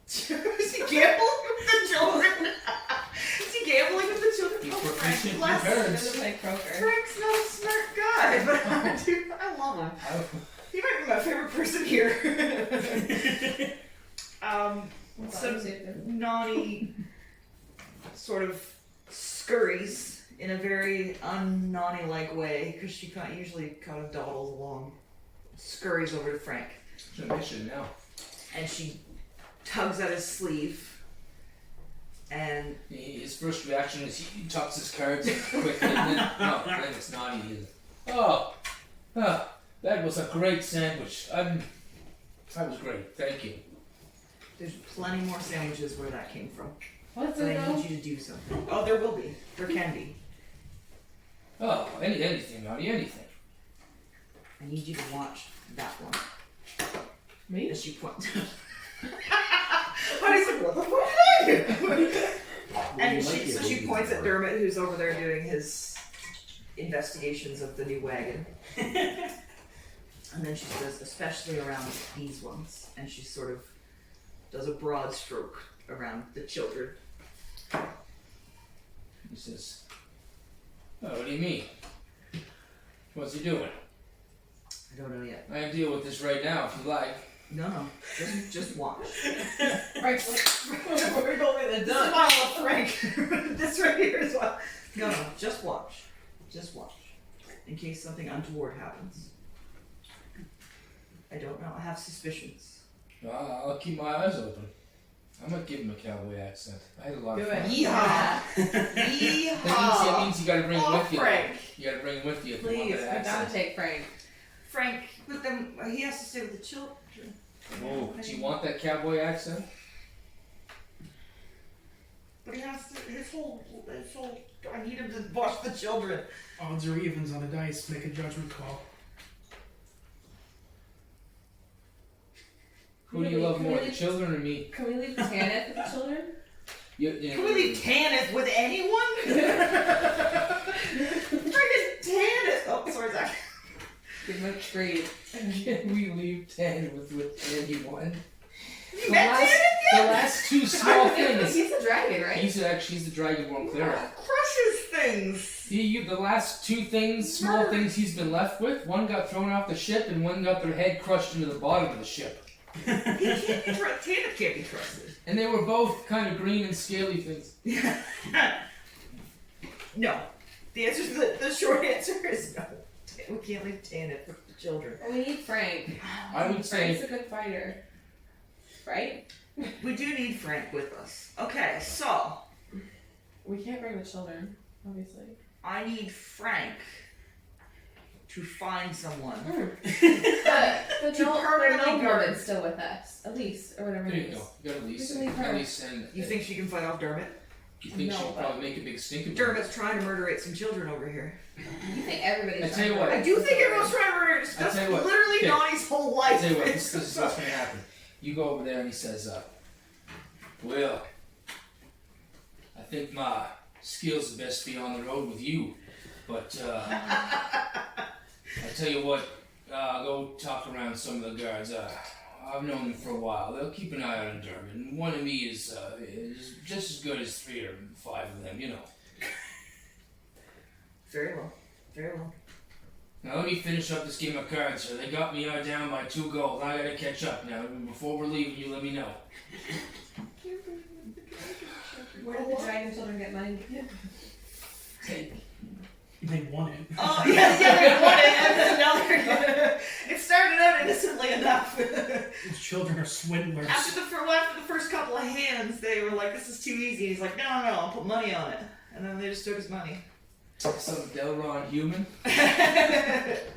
Is he gambling with the children? Is he gambling with the children? He's Oh, proficient Frank, in bless him. cards. doesn't play croaker. Frank's not a smart guy, but I love him. He might be my favorite person here. So Nani sort of scurries in a very un-Nani-like way, because she usually kind of dawdles along. Scurries over to Frank, It's a mission now. and she tugs at his sleeve, and His first reaction is he tucks his cards quickly, and then it's naughty. He's, oh, that was a great sandwich. That was great. Thank you. there's plenty more sandwiches where that came from. What's But it I though? need you to do something. Oh, there will be. There can be. Oh, anything, naughty, anything. I need you to watch that one. Me? As she points. Honey's like, what the fuck did I do? And she points at Dermot, who's over there doing his investigations of the new wagon. And then she says, especially around these ones. And she sort of does a broad stroke around the children. He says, "Oh, what do you mean? What's he doing? I don't know yet. I can deal with this right now if you like." No. Just watch. Frank's like, we're going to the This is done. why I love Frank. This right here is why. No, just watch. Just watch. In case something untoward happens. I don't know. I have suspicions. I'll keep my eyes open. I might give him a cowboy accent. I had a lot Do of it. fun. Yeehaw! That means you gotta bring him with you. Frank. You gotta bring him with you if you want Please, that we gotta accent. take Frank. Frank, but then he has to stay with the children. Oh, do you want that cowboy accent? But he has to, his whole, I need him to watch the children. Odds or evens on the dice. Make a judgment call. Who do you love more, the children or me? Can we leave Tanith with the children? Can we leave Tanith with anyone? Friggin' Tanith! Oh, sorry, Zach. Give him a treat. Can we leave 10 with anyone? You met Tanith The yet? last two small things. He's the dragon, right? He's the Dragonborn cleric. Crushes things. The last two things, small things he's been left with, one got thrown off the ship and one got their head crushed into the bottom of the ship. Tanith can't be trusted. And they were both kind of green and scaly things. No. The short answer is no. We can't leave Tanith with the children. We need Frank. I would say Frank's a good fighter. Right? We do need Frank with us. Okay, so We can't bring the children, obviously. I need Frank to find someone. The To permanently no guard. woman's still with us. Elise, or whatever there it you is. go. You got Elise. We can leave her. Elise and You think she can fight off Dermot? you think No, she'll but- probably make a big stink of it? Dermot's trying to murderate some children over here. You think everybody's I tell you what. I do think everyone's trying to murder. I That's tell you what. literally Okay. Nani's whole life. I'll tell you what, this is what's going to happen. You go over there and he says, well, I think my skills are best be on the road with you, but I tell you what, go talk around some of the guards. I've known them for a while. They'll keep an eye out on Dermot, and one of me is just as good as 3 or 5 of them, you know. Very well. Very well. Now let me finish up this game of cards here. They got me down by 2 gold. I gotta catch up now. Before we're leaving, you let me know. Where did the dragon children get money? They won it. Oh, yeah, they won it, and then now they're gonna... It started out innocently enough. Those children are swindlers. After the first couple of hands, they were like, this is too easy. He's like, no, I'll put money on it. And then they just took his money. Some Delron human.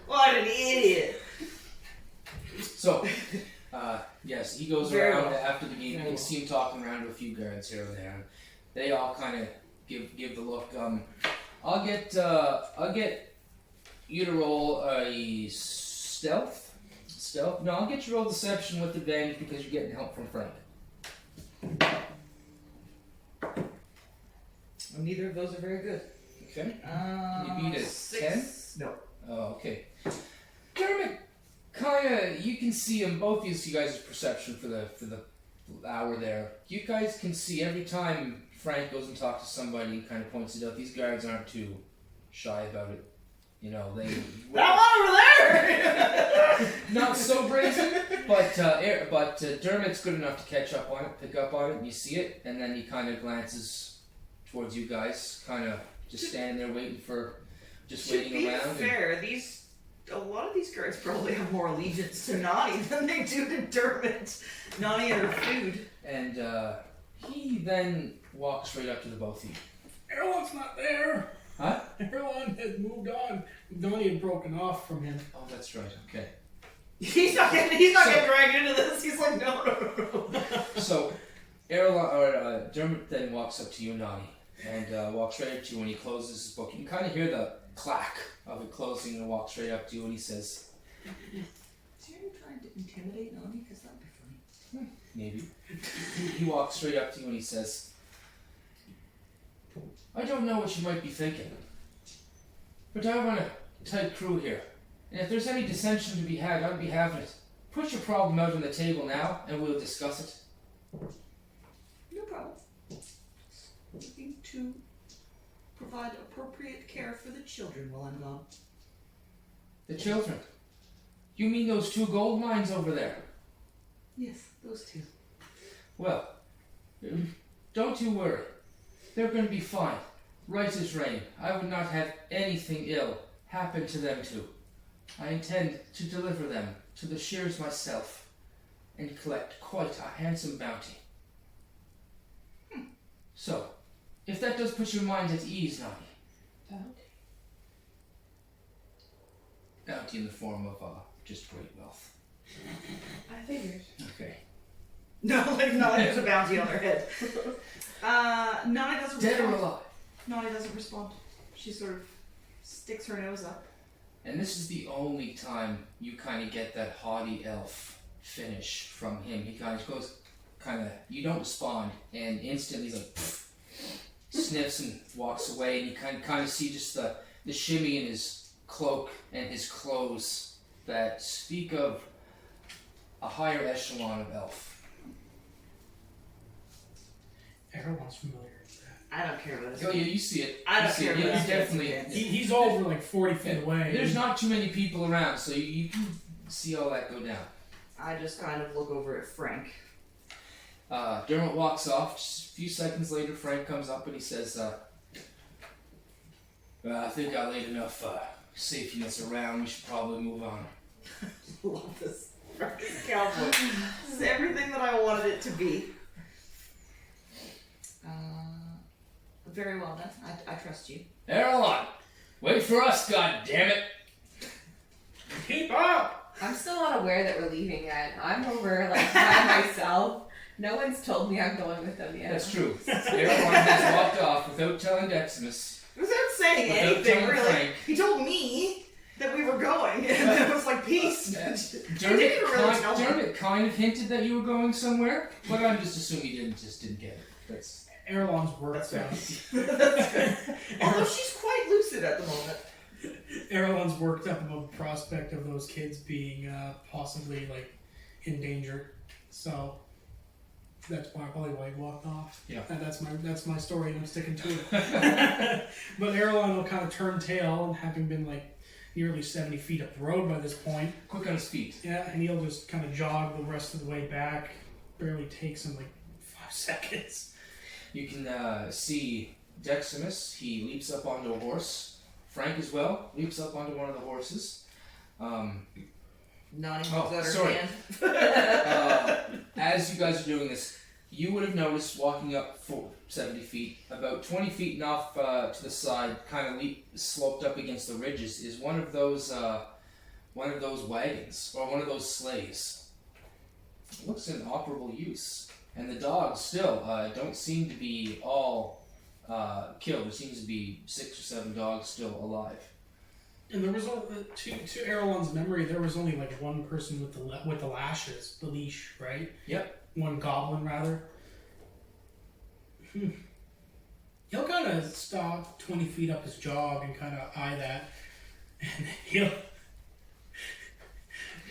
What an idiot. So, yes, he goes Very around well. after the game. You Very can well. see him talking around to a few guards here and there. They all kind of give the look. I'll get you to roll a stealth. No, I'll get you to roll deception with advantage because you're getting help from Frank. Well, neither of those are very good. Okay. You beat a 6. No. Oh, okay. Dermot, kinda, you can see him. Both of you guys' perception for the hour there. You guys can see every time Frank goes and talks to somebody, he kind of points it out. These guards aren't too shy about it. You know, they That one over there! not so brazen, but Dermot's good enough to catch up on it, pick up on it, and you see it, and then he kind of glances towards you guys, kind of just standing there waiting To be around. fair, a lot of these guards probably have more allegiance to Nani than they do to Dermot. Nani and her food. And he then walks right up to the both of you. Erlon's not there. Huh? Erlon had moved on. Donnie had broken off from him. Oh, that's right. Okay. He's not getting dragged into this. He's like, no. So, Dermot then walks up to you, Nani, and walks right up to you. When he closes his book, you can kind of hear the clack of it closing, and walks right up to you, and he says, Is he trying to intimidate Nani? Because that'd be funny. maybe. He walks straight up to you and he says, I don't know what you might be thinking, but I run a tight crew here, and if there's any dissension to be had, I'd be having it. Put your problem out on the table now, and we'll discuss it. No problem. Looking to provide appropriate care for the children while I'm gone. The children. You mean those 2 gold mines over there? Yes, those 2. Well, don't you worry. They're going to be fine. Right as rain. I would not have anything ill happen to them too. I intend to deliver them to the shears myself and collect quite a handsome bounty. So, if that does put your mind at ease, Nani. Bounty in the form of just great wealth. I figured. Okay. No, like Nani has a bounty on her head. Nani doesn't Dead or respond. alive. Nani doesn't respond. She sort of sticks her nose up. And this is the only time you kind of get that haughty elf finish from him. He kind of goes, you don't respond, and instantly he's like, pfft, sniffs and walks away, and you kind of see just the shimmy in his cloak and his clothes that speak of a higher echelon of elf. Everyone's familiar with that. I don't care about this. Oh yeah, you see it. I don't You see care it. about Yeah, this. definitely. He's over like 40 feet away. There's not too many people around, so you can see all that go down. I just kind of look over at Frank. Dermot walks off. Just a few seconds later, Frank comes up and he says, I think I laid enough safety nets around. We should probably move on. Love this. Frank is a cowboy. This is everything that I wanted it to be. Very well done. I trust you. Erlon, wait for us, goddammit! Keep up! I'm still not aware that we're leaving yet. I'm over like by myself. No one's told me I'm going with them yet. That's true. Erlon has walked off without telling Deximus. Without saying Without anything, telling really. Frank. He told me that we were going, and then it was like, peace. Dermot kind of hinted that you were going somewhere, but I'm just assuming he didn't get it. That's Erlon's worked out. That's good. Although she's quite lucid at the moment. Erlon's worked up about the prospect of those kids being possibly like in danger. So that's probably why he walked off. Yeah. And that's my story, and I'm sticking to it. But Erlon will kind of turn tail, and having been like nearly 70 feet up the road by this point. quick on his feet. Yeah, and he'll just kind of jog the rest of the way back. Barely takes him like 5 seconds. You can see Deximus. He leaps up onto a horse. Frank as well leaps up onto one of the horses. Nani moves Oh, out her sorry. hand. As you guys are doing this, you would have noticed walking up 70 feet, about 20 feet and off to the side, kind of sloped up against the ridges, is one of those wagons or one of those sleighs. It looks in operable use. And the dogs still don't seem to be all killed. There seems to be 6 or 7 dogs still alive. And there was to Erlon's memory, there was only like one person with the lashes, the leash, right? Yep. One goblin rather. He'll kind of stop 20 feet up his jog and kind of eye that, and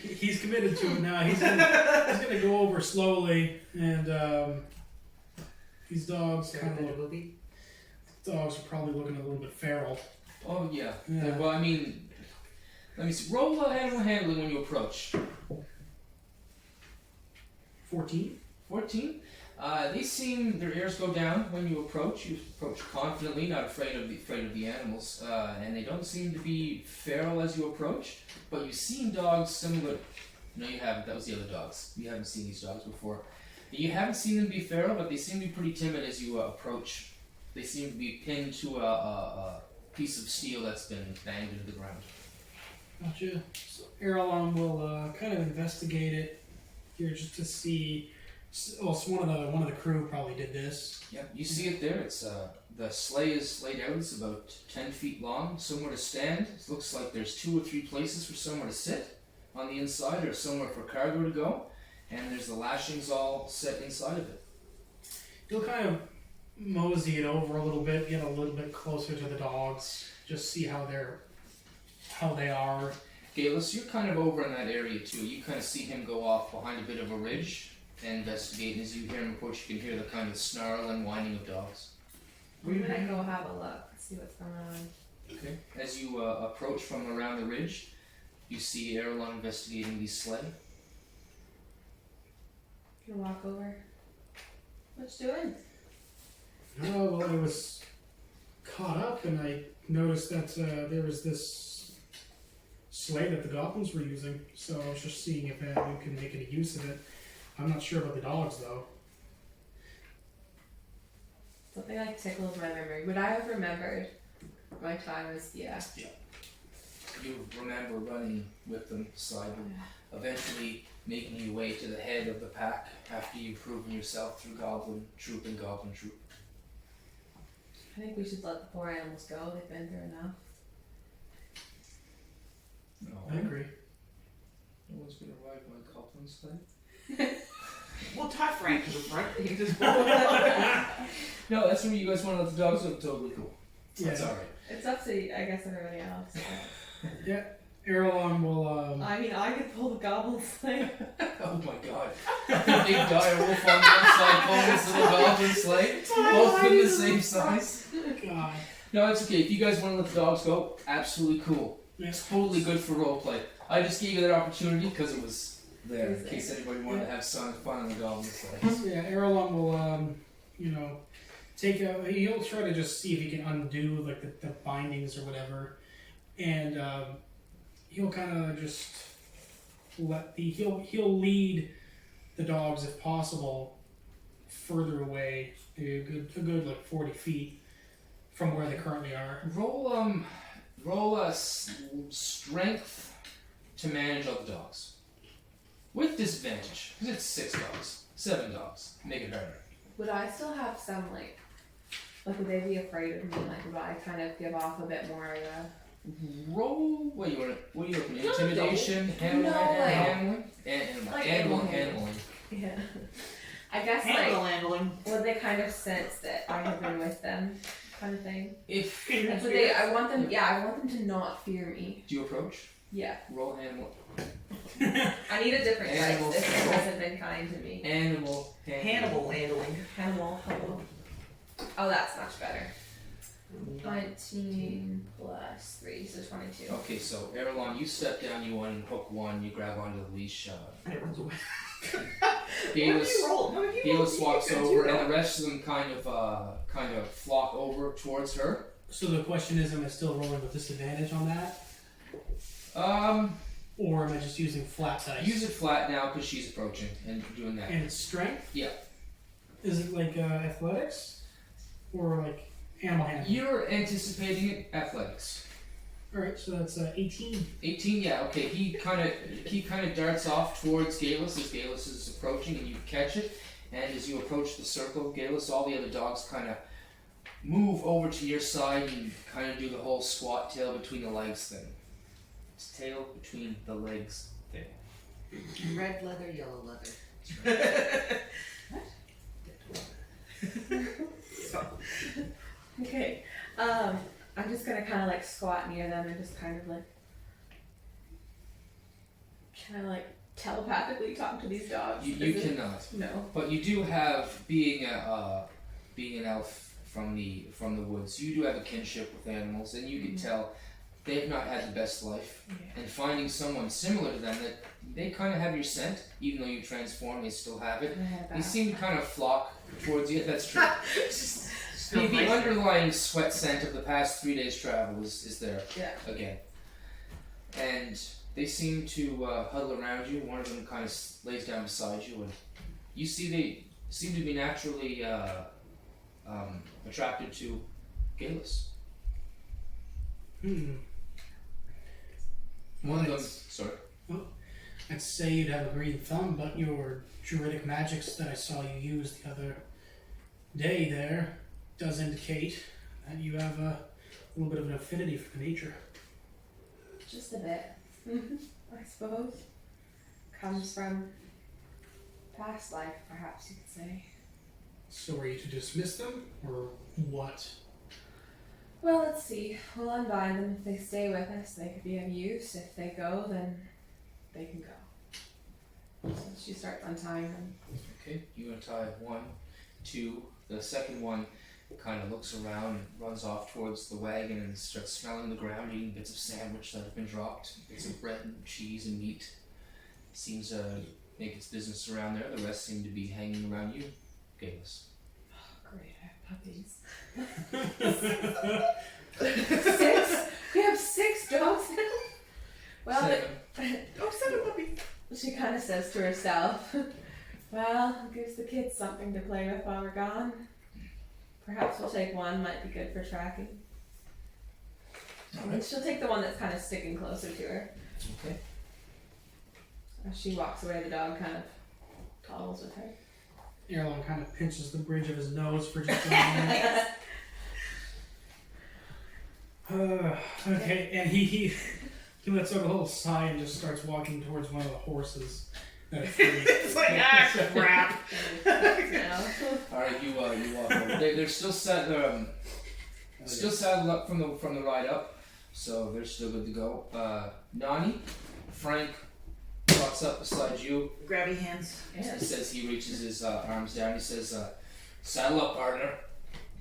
he's committed to it now. He's gonna go over slowly, and these dogs kind of dogs are probably looking a little bit feral. Oh yeah. Yeah. Well, I mean, let me see. Roll animal handling when you approach. 14. 14. They seem their ears go down when you approach. You approach confidently, not afraid of the animals, and they don't seem to be feral as you approach. But you've seen dogs similar. No, you haven't. That was the other dogs. You haven't seen these dogs before. You haven't seen them be feral, but they seem to be pretty timid as you approach. They seem to be pinned to a piece of steel that's been banged into the ground. Gotcha. So Erlon will kind of investigate it here just to see. Well, it's one of the crew probably did this. Yeah, you see it there. It's the sleigh is laid out. It's about 10 feet long. Somewhere to stand. It looks like there's 2 or 3 places for somewhere to sit on the inside, or somewhere for cargo to go. And there's the lashings all set inside of it. He'll kind of mosey it over a little bit, get a little bit closer to the dogs, just see how they are. Galus, you're kind of over in that area too. You kind of see him go off behind a bit of a ridge and investigate. And as you hear him approach, you can hear the kind of snarl and whining of dogs. We're gonna go have a look, see what's going on. Okay. As you approach from around the ridge, you see Erlon investigating the sleigh. Gonna walk over. What's doing? Oh, well, I was caught up and I noticed that there was this sleigh that the goblins were using. So I was just seeing if we can make any use of it. I'm not sure about the dogs, though. Something like tickles my memory. Would I have remembered my time as You remember running with them slightly, eventually making your way to the head of the pack after you've proven yourself through goblin troop and goblin troop. I think we should let the poor animals go. They've been through enough. No, I agree. no one's gonna ride my goblin sled. We'll tie Frank to the front. He can just No, that's when you guys want to let the dogs go. Totally cool. Yeah. That's alright. It's up to, I guess, everybody else. Yeah. Erlon will. I mean, I could pull the goblin sleigh. Oh my god. The big dire wolf on one side, pulling this little goblin sleigh. Both in the same size. God. No, it's okay. If you guys want to let the dogs go, absolutely cool. Yeah. Totally good for roleplay. I just gave you that opportunity because it was there in case anybody wanted to have fun on the goblin sleigh. Yeah, Erlon will, he'll try to just see if he can undo like the bindings or whatever, and he'll kind of just he'll lead the dogs if possible further away, maybe a good like 40 feet from where they currently are. Roll a strength to manage all the dogs. With disadvantage, because it's 6 dogs, 7 dogs. Make it harder. Would I still have some, like, would they be afraid of me? Like, would I kind of give off a bit more of a... Roll. What are you looking at? Intimidation, handling. Yeah. I guess, handling. would they kind of sense that I have been with them, kind of thing? If Like, would they, I want them to not fear me. do you approach? Yeah. Roll animal. I need a different Animal. dice. This one hasn't been kind to me. Animal. Hannibal handling. Animal. Oh, that's much better. 19 plus 3, so 22. Okay, so Erlon, you step down, you unhook one, you grab onto the leash. And it runs away. Galus walks over, and the rest of them kind of flock over towards her. So the question is, am I still rolling with disadvantage on that, or am I just using flat dice? Use it flat now because she's approaching and doing that. And it's strength? Yeah. Is it like athletics? Or like animal handling? You're anticipating it, athletics. Alright, so that's 18. 18, yeah, okay. He kind of darts off towards Galus as Galus is approaching, and you catch it. And as you approach the circle, Galus, all the other dogs kind of move over to your side and kind of do the whole squat tail between the legs thing. It's tail between the legs thing. Red leather, yellow leather. Okay. I'm just gonna kind of like squat near them and just kind of like telepathically talk to these dogs. You cannot. No. But you do have, being an elf from the woods, you do have a kinship with animals, and you can tell they've not had the best life. Yeah. And finding someone similar to them that they kind of have your scent, even though you transform, they still have it. They seem to kind of flock towards you. That's true. The underlying sweat scent of the past 3 days' travel is there again. And they seem to huddle around you. One of them kind of lays down beside you, and you see they seem to be naturally attracted to Galus. One of them, sorry. I'd say you'd have a green thumb, but your druidic magics that I saw you use the other day there does indicate that you have a little bit of an affinity for nature. Just a bit, I suppose. Comes from past life, perhaps you could say. So are you to dismiss them, or what? Well, let's see. We'll unbind them. If they stay with us, they could be of use. If they go, then they can go. So she starts untying them. Okay, you untie 1, 2. The second one kind of looks around and runs off towards the wagon and starts smelling the ground, eating bits of sandwich that have been dropped, bits of bread and cheese and meat. Seems to make its business around there. The rest seem to be hanging around you, Galus. Oh, great. I have puppies. 6? We have 6 dogs now? Well, 7. Oh, 7 puppies. she kind of says to herself, well, it gives the kids something to play with while we're gone. Perhaps we'll take one. Might be good for tracking. Alright. She'll take the one that's kind of sticking closer to her. Okay. As she walks away, the dog kind of toddles with her. Erlon kind of pinches the bridge of his nose for just a moment. Okay, and he lets out a little sigh and just starts walking towards one of the horses. It's like, ah, crap. Now. Alright, you walk over. They're still saddled up from the ride up, so they're still good to go. Nani, Frank walks up beside you. Grabby hands. He says he reaches his arms down. He says, "Saddle up, partner."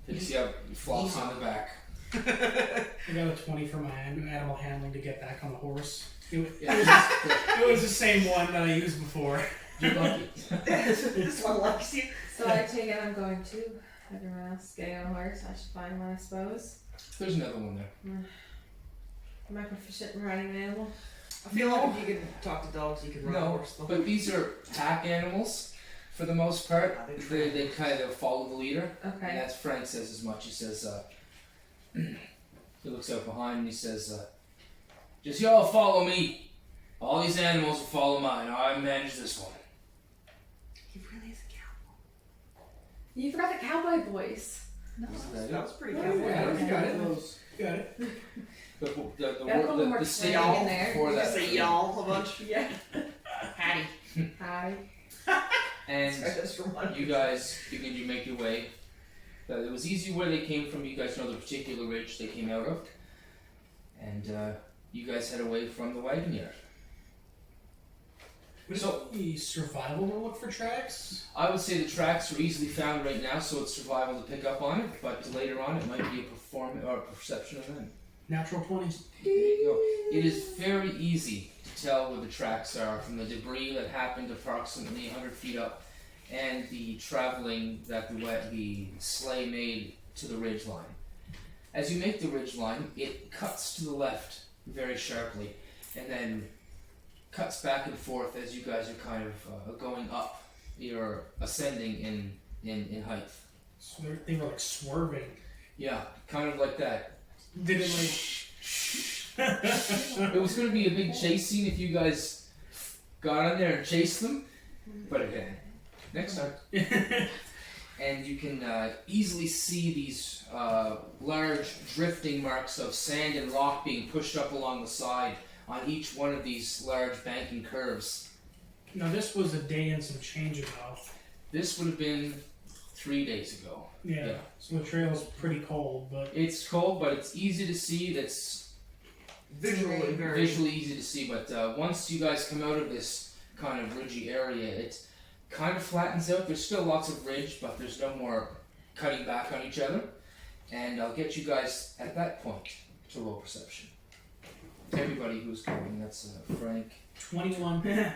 Picks you up, flops you on the back. I got a 20 for my animal handling to get back on the horse. It was the same one that I used before. You're lucky. This one likes you. So I take it I'm going too. Everyone else getting on a horse. I should find one, I suppose. There's another one there. Am I proficient in riding an animal? I feel like if you can talk to dogs, you can ride a No, horse. Though. but these are pack animals for the most part. Yeah, they're They kind of follow the leader. And Okay. that's Frank says as much. He says, he looks out behind and he says, "Just y'all follow me. All these animals will follow mine. I manage this one." He really is a cowboy. You forgot the cowboy voice. No, that that was pretty Oh, cowboy. yeah, you got it. Got it. The Got a couple more the twang statement in there. for You that. say y'all a bunch. Yeah. Hattie. Hi. And Sorry, that's from one. you guys begin to make your way. It was easy where they came from. You guys know the particular ridge they came out of. And you guys head away from the wagon yard. Would So- it be survival to look for tracks? I would say the tracks are easily found right now, so it's survival to pick up on it. But later on, it might be a perception event. Natural 20s. There you go. It is very easy to tell where the tracks are from the debris that happened approximately 100 feet up, and the traveling that the sleigh made to the ridge line. As you make the ridge line, it cuts to the left very sharply, and then cuts back and forth as you guys are kind of going up. You're ascending in height. So they were like swerving. Yeah, kind of like that. Did it like. It was going to be a big chase scene if you guys got on there and chased them, but again, next time. And you can easily see these large drifting marks of sand and rock being pushed up along the side on each one of these large banking curves. Now, this was a day and some change ago. This would have been 3 days ago. Yeah. Yeah. So the trail's pretty cold, but. It's cold, but it's easy to see. That's Visually very. visually easy to see, but once you guys come out of this kind of ridgy area, it kind of flattens out. There's still lots of ridge, but there's no more cutting back on each other. And I'll get you guys at that point to roll perception. Everybody who's going, that's Frank. 21.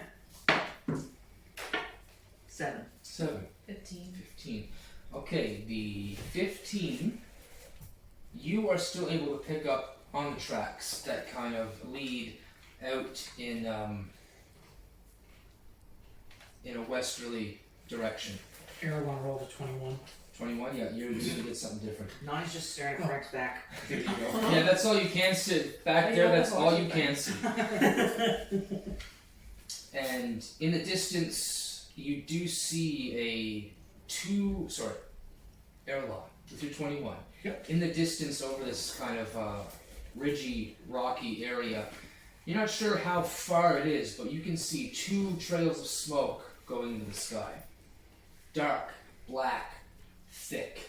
7. 7. 15. 15. Okay, the 15, you are still able to pick up on the tracks that kind of lead out in a westerly direction. Erlon rolled a 21. 21, yeah, you're going to get something different. Nani's just staring at Frank's back. There you go. Yeah, that's all you can see. Back there, that's all you can see. And in the distance, you do see airlock with your 21. Yep. In the distance over this kind of ridgy, rocky area, you're not sure how far it is, but you can see 2 trails of smoke going into the sky. Dark, black, thick,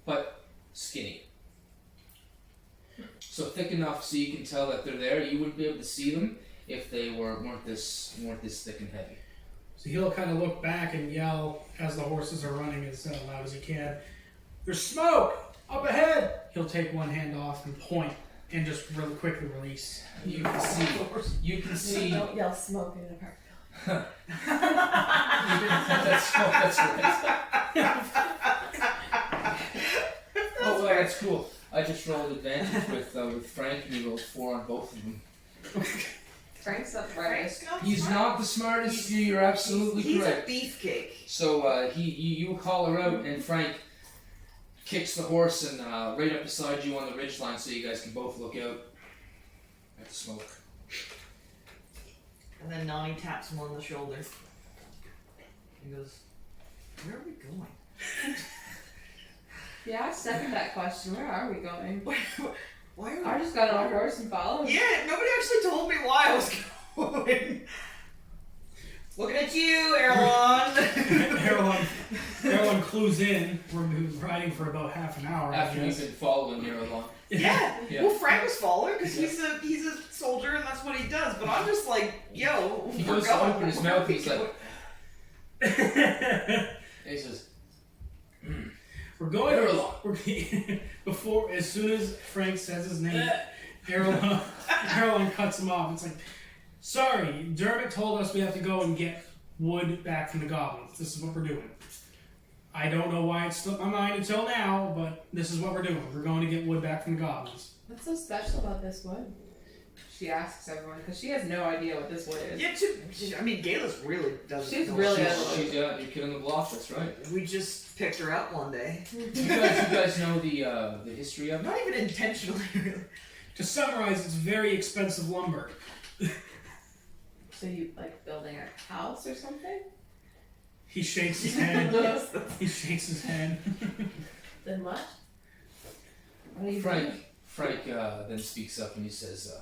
but skinny. So thick enough so you can tell that they're there. You wouldn't be able to see them if they weren't this thick and heavy. So he'll kind of look back and yell as the horses are running as loud as he can. There's smoke! Up ahead! He'll take one hand off and point and just really quickly release. You can see. Don't yell smoke in the park. that's right. Oh, well, that's cool. I just rolled advantage with Frank, and he rolled 4 on both of them. Frank's not right. He's not the smartest. You're absolutely He's correct. a beefcake. So you call her out, and Frank kicks the horse and right up beside you on the ridgeline so you guys can both look out at the smoke. And then Nani taps him on the shoulder. He goes, "Where are we going?" Yeah, I second that question. Where are we going? Why are we? I just got on a horse and followed. Yeah, nobody actually told me why I was going. Looking at you, Erlon. Erlon clues in. We've been riding for about half an hour. After you've been following Miralon. Yeah. Yeah. Well, Frank was following because he's a soldier and that's what he does. But I'm just like, yo, He we're goes to going. open his mouth and he's like, he says, We're going. Erlon. Before, as soon as Frank says his name, Erlon cuts him off. It's like, sorry, Dermot told us we have to go and get wood back from the goblins. This is what we're doing. I don't know why it slipped my mind until now, but this is what we're doing. We're going to get wood back from the goblins. What's so special about this wood? She asks everyone because she has no idea what this wood is. Yeah, I mean, Galis really doesn't. She's know. really she's you're killing the block, that's right. We just picked her up one day. You guys know the history of it? Not even intentionally, really. To summarize, it's very expensive lumber. So you like building a house or something? He shakes his head. He shakes his head. Then what? What are you doing? Frank then speaks up and he says,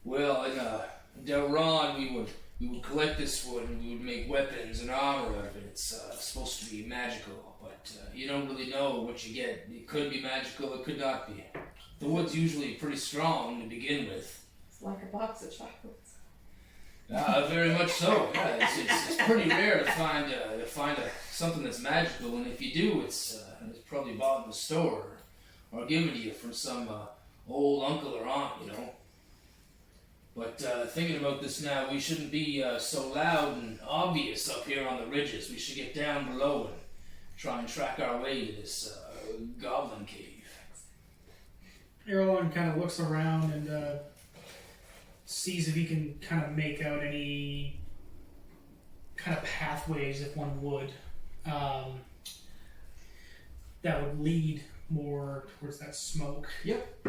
well, in Delron we would collect this wood and we would make weapons and armor out of it. It's supposed to be magical, but you don't really know what you get. It could be magical, it could not be. The wood's usually pretty strong to begin with. It's like a box of chocolates. Very much so. Yeah, it's pretty rare to find something that's magical, and if you do, it's probably bought in the store or given to you from some old uncle or aunt, you know. But thinking about this now, we shouldn't be so loud and obvious up here on the ridges. We should get down below and try and track our way to this goblin cave. Erlon kind of looks around and sees if he can kind of make out any kind of pathways, if one would, that would lead more towards that smoke. Yep.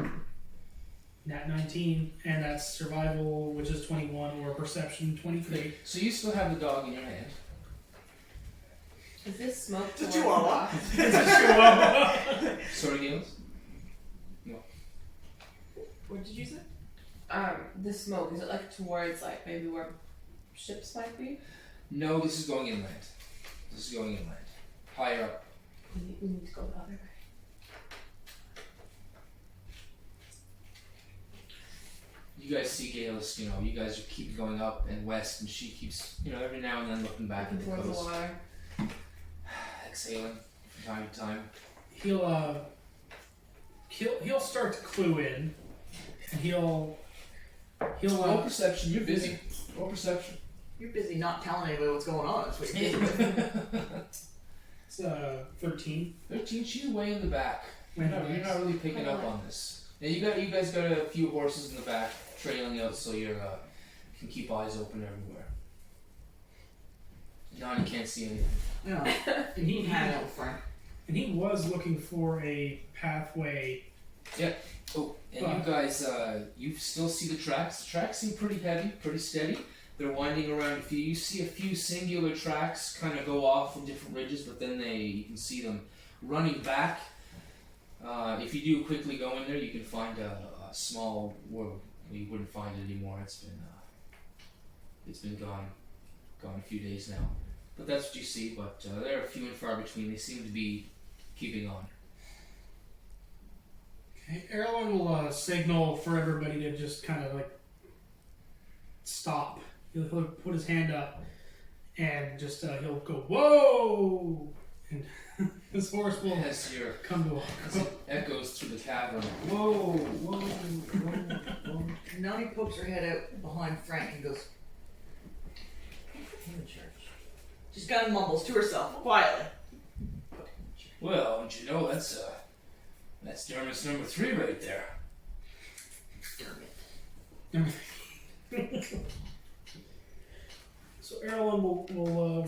Nat 19, and that's survival, which is 21, or perception, 23. So you still have the dog in your hand. Is this smoke? It's a towards chihuahua. the Sorry, Gales? What did you say? the smoke, is it like towards like maybe where ships might be? No, this is going inland. This is going inland. Higher up. We need to go the other way. You guys see Gales, you know, you guys are keep going up and west, and she keeps, you know, every now and then looking back at the Towards the coast, water. exhaling from time to time. He'll start to clue in, and he'll Roll perception, you're busy. Roll perception. You're busy not telling anybody what's going on. That's what you're busy. it's 13. 13, she's way in the back. You're not really picking up on this. Yeah, you guys got a few horses in the back trailing out, so you can keep eyes open everywhere. Nani can't see anything. No. And he had out front. And he was looking for a pathway. Yeah. Oh, and you guys, you still see the tracks. The tracks seem pretty heavy, pretty steady. They're winding around a few. You see a few singular tracks kind of go off in different ridges, but then you can see them running back. If you do quickly go in there, you can find a small world. You wouldn't find it anymore. It's been gone a few days now. But that's what you see. But they're few and far between. They seem to be keeping on. Okay, Erlen will signal for everybody to just kind of like stop. He'll put his hand up and just he'll go, "Whoa!" and his horse will come to a as it echoes through the cavern. Whoa, whoa, whoa, whoa. And now he pokes her head out behind Frank and goes, "Put him in church." She's kind of mumbles to herself quietly. "Put him in church." Well, don't you know that's Dermot's number 3 right there. Dermot. So Erlen will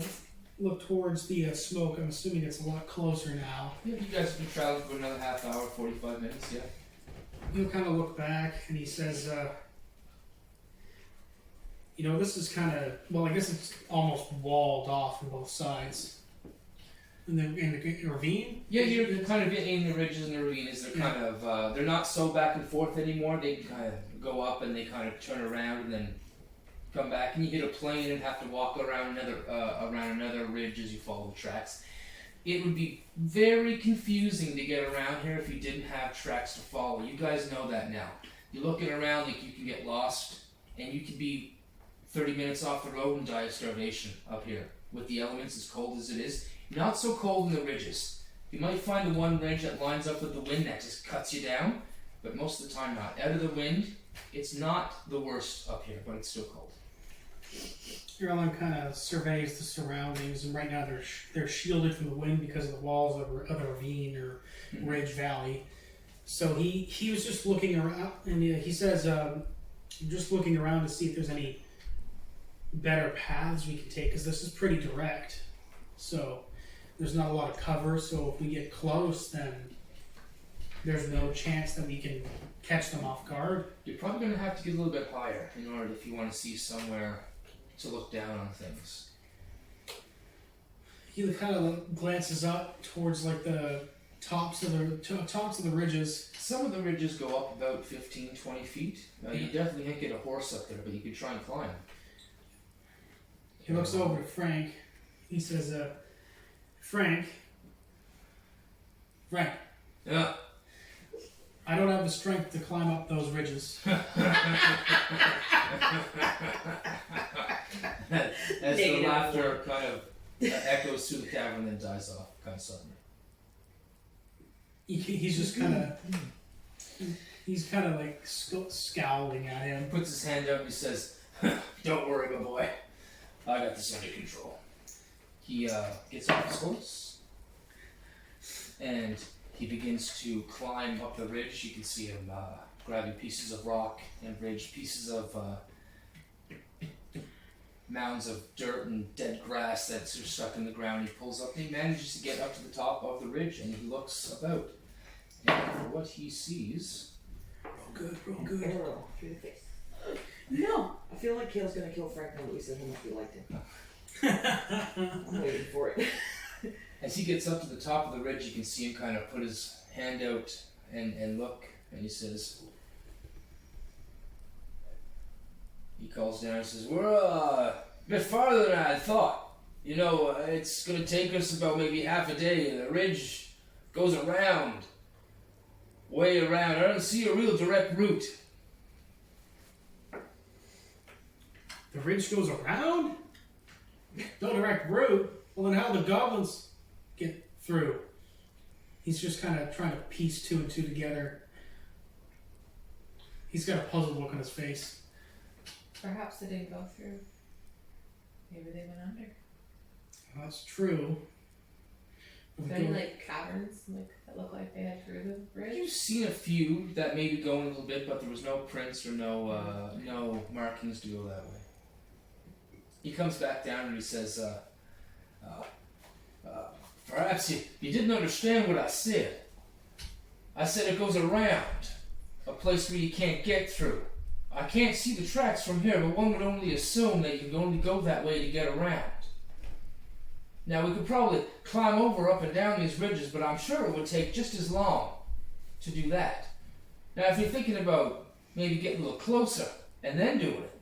look towards the smoke. I'm assuming it's a lot closer now. Yeah, you guys have been traveling for another half hour, 45 minutes, yeah. He'll kind of look back and he says, this is kind of, well, I guess it's almost walled off from both sides. In the ravine? Yeah, you're kind of in the ridges and the ravines. They're kind of, they're not so back and forth anymore. They can kind of go up and they kind of turn around and then come back. And you hit a plane and have to walk around another ridge as you follow the tracks. It would be very confusing to get around here if you didn't have tracks to follow. You guys know that now. You're looking around like you can get lost and you can be 30 minutes off the road and die of starvation up here. With the elements as cold as it is. Not so cold in the ridges. You might find the one ridge that lines up with the wind that just cuts you down, but most of the time not. Out of the wind, it's not the worst up here, but it's still cold. Erlen kind of surveys the surroundings, and right now they're shielded from the wind because of the walls of a ravine or ridge valley. So he was just looking around, and he says, just looking around to see if there's any better paths we can take, because this is pretty direct. So there's not a lot of cover, so if we get close, then there's no chance that we can catch them off guard. You're probably going to have to get a little bit higher in order if you want to see somewhere to look down on things. He kind of glances up towards like the tops of the ridges. Some of the ridges go up about 15, 20 feet. You definitely can't get a horse up there, but you could try and climb. He looks over to Frank. He says, Frank. Yeah. I don't have the strength to climb up those ridges. As the laughter kind of echoes through the cavern and then dies off kind of suddenly. He's just kind of like scowling at him. Puts his hand up and he says, "Don't worry, my boy. I got this under control." He gets off his horse and he begins to climb up the ridge. You can see him grabbing pieces of rock and ridge, pieces of mounds of dirt and dead grass that's sort of stuck in the ground. He pulls up and he manages to get up to the top of the ridge and he looks about. And for what he sees... Real good. Arrow through the face. No! I feel like Kale's gonna kill Frank now that we said how much we liked him. I'm waiting for it. As he gets up to the top of the ridge, you can see him kind of put his hand out and look, and he says, he calls down and says, "We're a bit farther than I had thought. You know, it's going to take us about maybe half a day. The ridge goes around, way around. I don't see a real direct route." The ridge goes around? No direct route? Well, then how do the goblins get through? He's just kind of trying to piece two and two together. He's got a puzzled look on his face. Perhaps they didn't go through. Maybe they went under. Well, that's true. Are there any like caverns that look like they had through the bridge? You've seen a few that maybe go in a little bit, but there was no prints or no markings to go that way. He comes back down and he says, "Perhaps you didn't understand what I said. I said it goes around, a place where you can't get through. I can't see the tracks from here, but one would only assume that you can only go that way to get around. Now, we could probably climb over up and down these ridges, but I'm sure it would take just as long to do that. Now, if you're thinking about maybe getting a little closer and then doing it,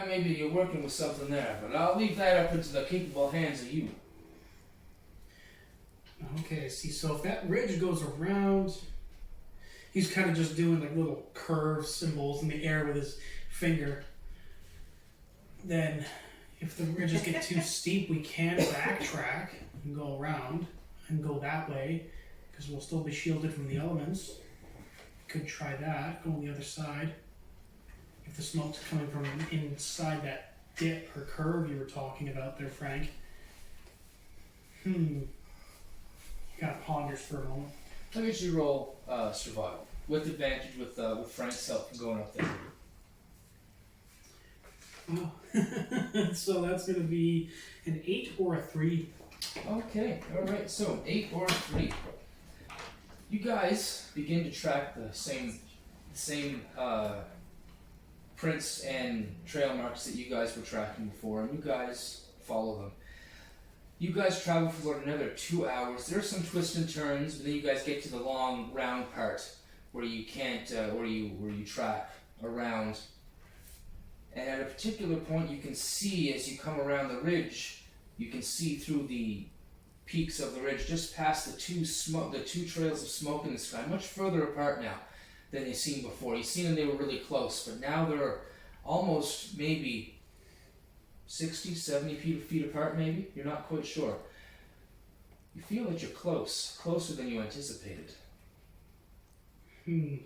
maybe you're working with something there, but I'll leave that up into the capable hands of you." Okay, see, so if that ridge goes around, he's kind of just doing like little curve symbols in the air with his finger. Then, if the ridges get too steep, we can backtrack and go around and go that way, because we'll still be shielded from the elements. Could try that, go on the other side. If the smoke's coming from inside that dip or curve you were talking about there, Frank. He kind of ponders for a moment. How did you roll survival? With advantage with Frank's help from going up there. Oh. So that's going to be an 8 or a 3. Okay, alright, so 8 or 3. You guys begin to track the same prints and trail marks that you guys were tracking before, and you guys follow them. You guys travel for about another 2 hours. There are some twists and turns, but then you guys get to the long round part where you can't, where you track around. And at a particular point, you can see as you come around the ridge, you can see through the peaks of the ridge, just past the two trails of smoke in the sky, much further apart now than you've seen before. You've seen them, they were really close, but now they're almost maybe 60, 70 feet apart maybe? You're not quite sure. You feel that you're closer than you anticipated. And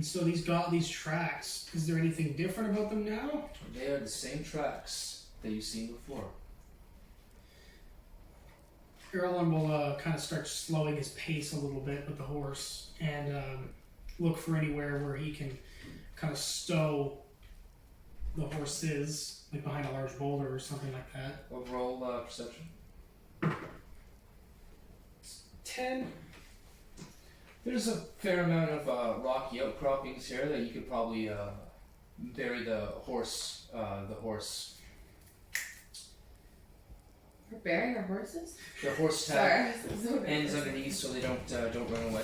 so these tracks, is there anything different about them now? They are the same tracks that you've seen before. Erlen will kind of start slowing his pace a little bit with the horse and look for anywhere where he can kind of stow the horses, like behind a large boulder or something like that. Overall perception? 10. There's a fair amount of rocky outcroppings here that you could probably bury the horse. We're burying our horses? The horse Sorry, tag I was so ends nervous. underneath so they don't run away.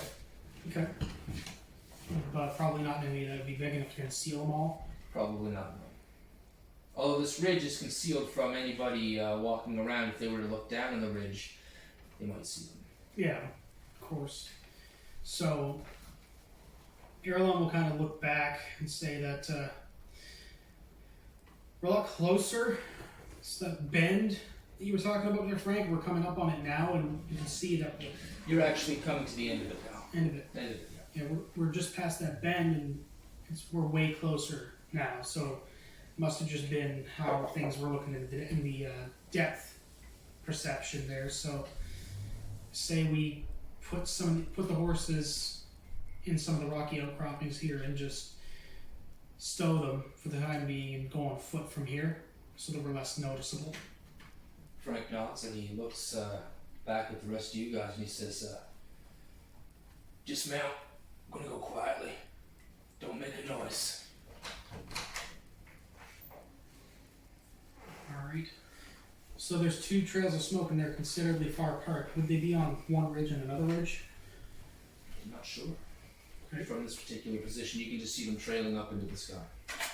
Okay. But probably not any that would be big enough to conceal them all. Probably not. No. Although this ridge is concealed from anybody walking around, if they were to look down on the ridge, they might see them. Yeah, of course. So, Erlen will kind of look back and say that we're a lot closer. It's that bend that you were talking about there, Frank. We're coming up on it now, and you can see that You're actually coming to the end of it now. end of it. End of it, yeah. Yeah, we're just past that bend, and we're way closer now. So, it must have just been how things were looking in the depth perception there. So, say we put the horses in some of the rocky outcroppings here and just stow them for the time being and go on foot from here so that we're less noticeable. Frank nods and he looks back at the rest of you guys and he says, dismount. I'm gonna go quietly. Don't make a noise. Alright. So there's 2 trails of smoke and they're considerably far apart. Would they be on one ridge and another ridge? I'm not sure. Okay. From this particular position, you can just see them trailing up into the sky.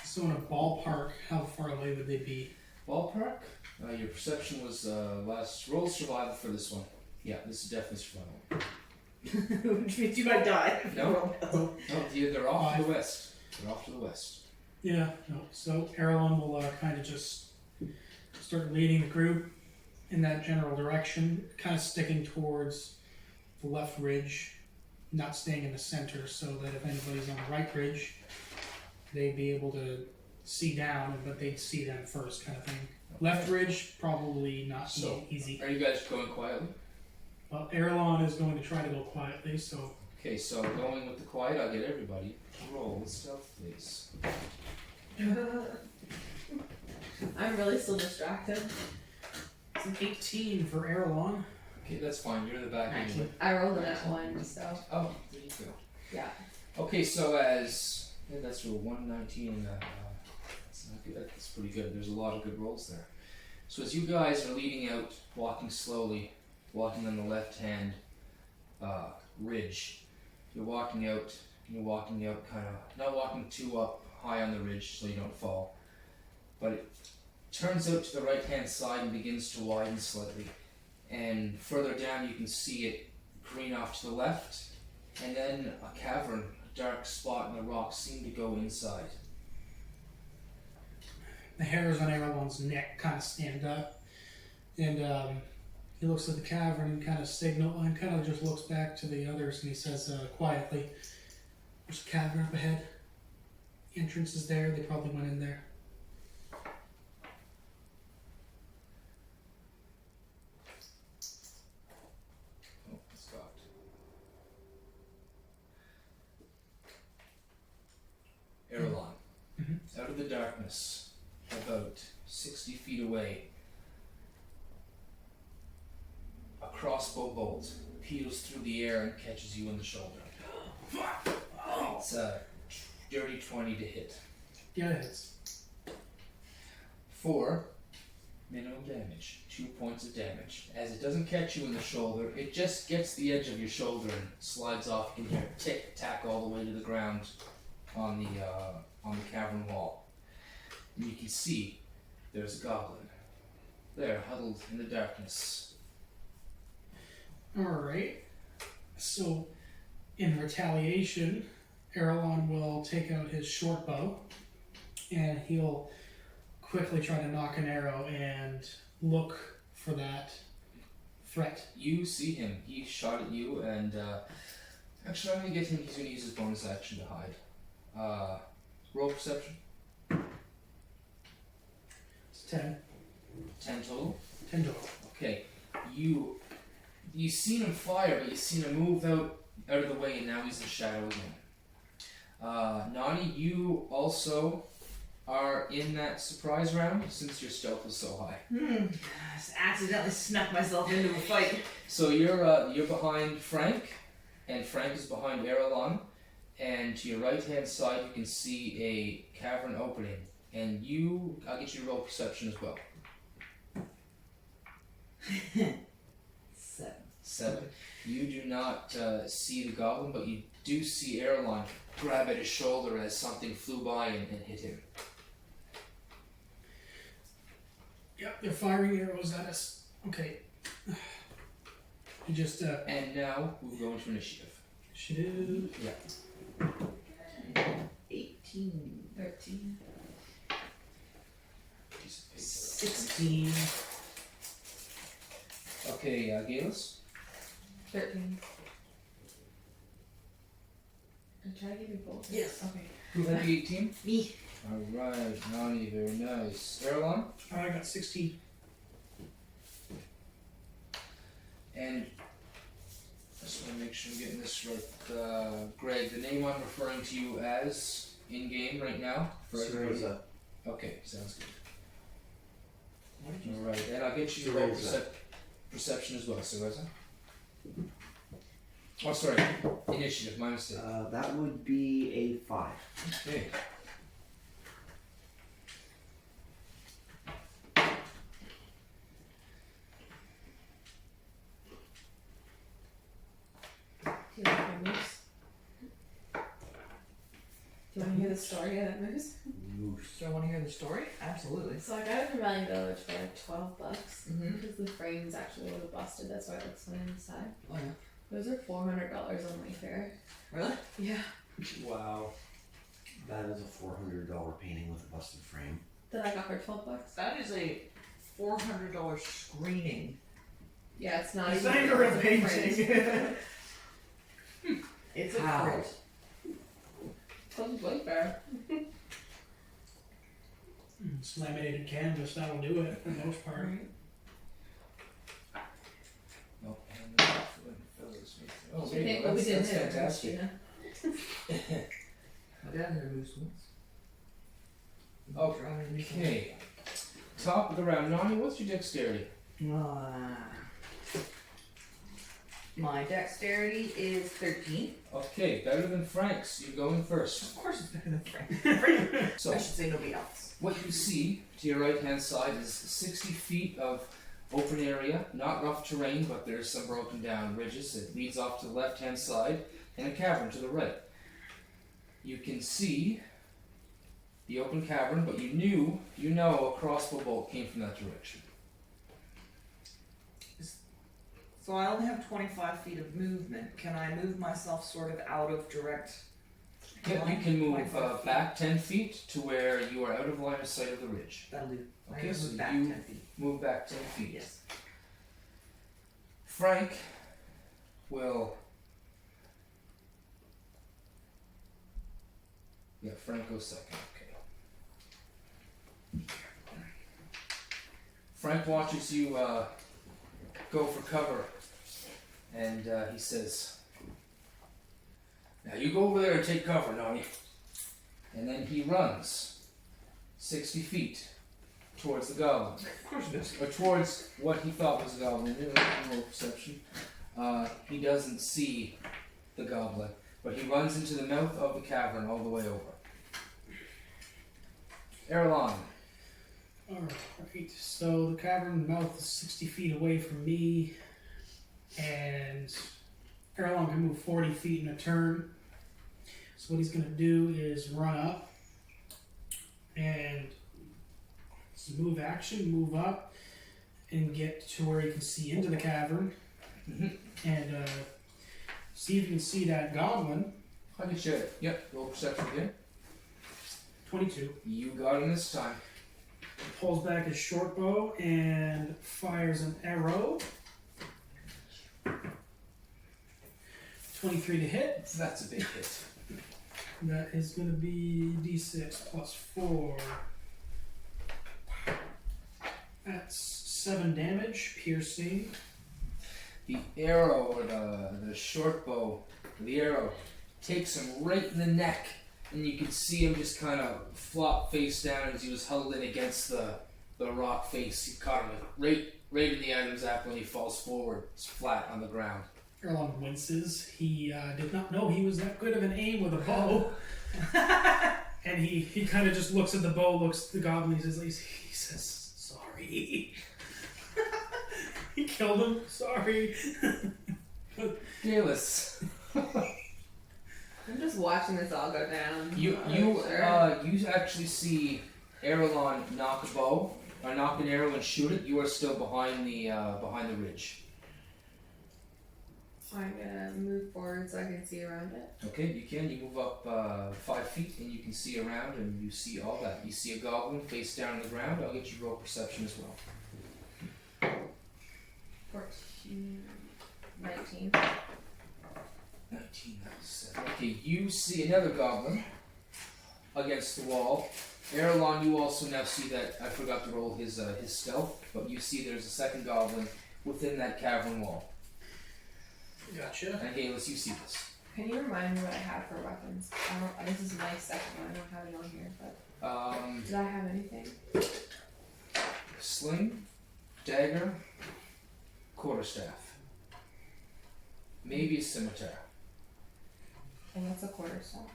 So in a ballpark, how far away would they be? Ballpark? Your perception was roll survival for this one. Yeah, this is definitely survival. Which means you might die. if you No. roll well. No, they're off to the west. They're off to the west. Yeah, no. So Erlen will kind of just start leading the group in that general direction, kind of sticking towards the left ridge, not staying in the center, so that if anybody's on the right ridge, they'd be able to see down, but they'd see them first, kind of thing. Left ridge, probably not So- easy. Are you guys going quietly? Well, Erlen is going to try to go quietly, so Okay, so going with the quiet, I'll get everybody to roll with stealth, please. I'm really still distracted. it's an 18 for Erlen. Okay, that's fine. You're in the back anyway. I rolled it at 1, so Oh, there you go. yeah. Okay, so that's a 119. That's not good. That's pretty good. There's a lot of good rolls there. So as you guys are leading out, walking slowly, walking on the left-hand ridge, you're walking out. You're walking out, kind of not walking too up high on the ridge so you don't fall, but it turns out to the right-hand side and begins to widen slightly. And further down, you can see it green off to the left, and then a cavern, a dark spot in the rocks seem to go inside. The hairs on Erlen's neck kind of stand up, and he looks at the cavern and kind of just looks back to the others, and he says quietly, "There's a cavern up ahead. The entrance is there. They probably went in there." Oh, it's locked. Erlon, Mhm. out of the darkness, about 60 feet away, a crossbow bolt peels through the air and catches you in the shoulder. It's a dirty 20 to hit. Yeah, it hits. 4 minimum damage, 2 points of damage. As it doesn't catch you in the shoulder, it just gets the edge of your shoulder and slides off. You can hear tick tack all the way to the ground on the cavern wall. And you can see there's a goblin there, huddled in the darkness. Alright. So, in retaliation, Erlon will take out his short bow and he'll quickly try to knock an arrow and look for that threat. You see him. He shot at you, and actually, I'm gonna get him. He's gonna use his bonus action to hide. Roll perception. It's 10. 10 total. 10 total. Okay. You seen him fire, but you seen him move out of the way, and now he's in shadow again. Nani, you also are in that surprise round since your stealth was so high. Just accidentally snuck myself into a fight. So you're behind Frank, and Frank is behind Erlon, and to your right hand side you can see a cavern opening, and I'll get you to roll perception as well. 7. You do not see the goblin, but you do see Erlon grab at his shoulder as something flew by and hit him. Yep, they're firing arrows at us. Okay. You just, And now we'll go into initiative. Initiative. Yeah. 18. 13. 16. Okay, Galus. 13. I'm trying to give you both. Yes. Okay. Who had the 18? Me. Alright, Nani, very nice. Erlon? I got 16. And I just want to make sure I'm getting this right. Greg, the name I'm referring to you as in-game right now? For everybody? Cereza. Okay, sounds good. What did you Alright, and I'll get you to roll Cereza. perception as well, Cereza. Oh, sorry. Initiative, my mistake. That would be a 5. Okay. Do you like my moose? Do you want to hear the story of that moose? Moose. Do I want to hear the story? Absolutely. So I got it from Valley Village for like $12 Mm-hmm. because the frame's actually a little busted. That's why it looks funny inside. Oh, yeah. Those are $400 on Wayfair. Really? Yeah. Wow. That is a $400 painting with a busted frame. That I got for $12. That is a $400 screening. Yeah, it's not Designer even of it's a print. painting. It's a How? print. From Wayfair. It's laminated canvas, that'll do it for the most part. Oh, and fellas. Oh, I there you think go. what we That's did here, fantastic. you know? My dad had a moose once. Okay. Top of the round. Nani, what's your dexterity? My dexterity is 13. Okay, better than Frank's. You're going first. Of course it's better than Frank. So, I should say nobody else. what you see to your right hand side is 60 feet of open area, not rough terrain, but there's some broken down ridges. It leads off to the left hand side and a cavern to the right. You can see the open cavern, but you know a crossbow bolt came from that direction. So I only have 25 feet of movement. Can I move myself sort of out of direct Yep, you line? can move 25 feet. back 10 feet to where you are out of line of sight of the ridge. That'll do. I Okay, can so move back you 10 feet. move back 10 feet. Yes. Frank will. Yeah, Frank goes second. Okay. Frank watches you go for cover, and he says, "Now you go over there and take cover, Nani." And then he runs 60 feet towards the goblin. Of course it is. Or towards what he thought was a goblin. Roll perception. He doesn't see the goblin, but he runs into the mouth of the cavern all the way over. Erlon. Alright, so the cavern mouth is 60 feet away from me, and Erlon can move 40 feet in a turn. So what he's going to do is run up, and it's a move action, move up, and get to where he can see into the cavern, and see if you can see that goblin. I can share it. Yep, roll perception again. 22. You got him this time. Pulls back his short bow and fires an arrow. 23 to hit. That's a big hit. That is going to be d6 plus 4. That's 7 damage, piercing. The arrow, or the short bow, the arrow takes him right in the neck, and you can see him just kind of flop face down as he was huddled in against the rock face. He caught him right in the Adam's apple, and he falls forward. It's flat on the ground. Erlon winces. He did not know he was that good of an aim with a bow. And he kind of just looks at the bow, looks at the goblin, he says, sorry. He killed him, sorry. Galus. I'm just watching this all go down. You actually see Erlon knock a bow, or knock an arrow and shoot it. You are still behind the ridge. I'm gonna move forward so I can see around it. Okay, you can. You move up 5 feet and you can see around, and you see all that. You see a goblin face down on the ground. I'll get you to roll perception as well. 14, 19. 19, that's 7. Okay, you see another goblin against the wall. Erlon, you also now see that, I forgot to roll his stealth, but you see there's a second goblin within that cavern wall. Gotcha. And Galus, you see this. Can you remind me what I have for weapons? This is my second one. I don't have it on here, but did I have anything? Sling, dagger, quarterstaff. Maybe a scimitar. And what's a quarterstaff?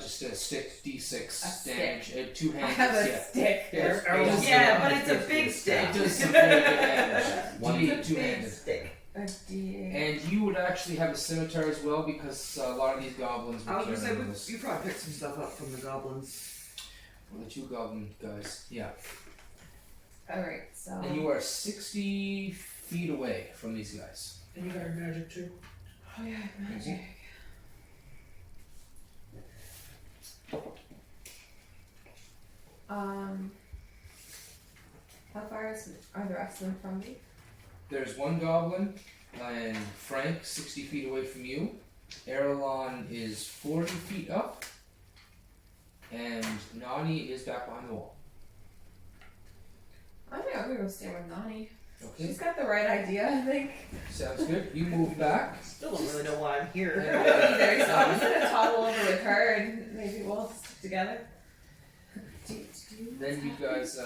Just a stick, D6 A damage, stick. Two I handles, have a yeah. stick. Yeah, but it's a big stick. It does some very good damage. One It's a big two-handed. stick. A D8. And you would actually have a scimitar as well, because a lot of these goblins I was would gonna carry say, those. you probably picked some stuff up from the goblins. Well, the two goblin guys, yeah. Alright, so. And you are 60 feet away from these guys. And you got your magic too. Oh yeah, magic. How far are the rest of them from me? There's one goblin, and Frank 60 feet away from you. Erlon is 40 feet up, and Nani is back behind the wall. I think I'm gonna go stay with Nani. Okay, She's got the right idea, I think. sounds good. You move back. Still don't really know why I'm here. Either, so I'm just gonna toddle over with her and maybe we'll stick together. Do you know Then you guys, do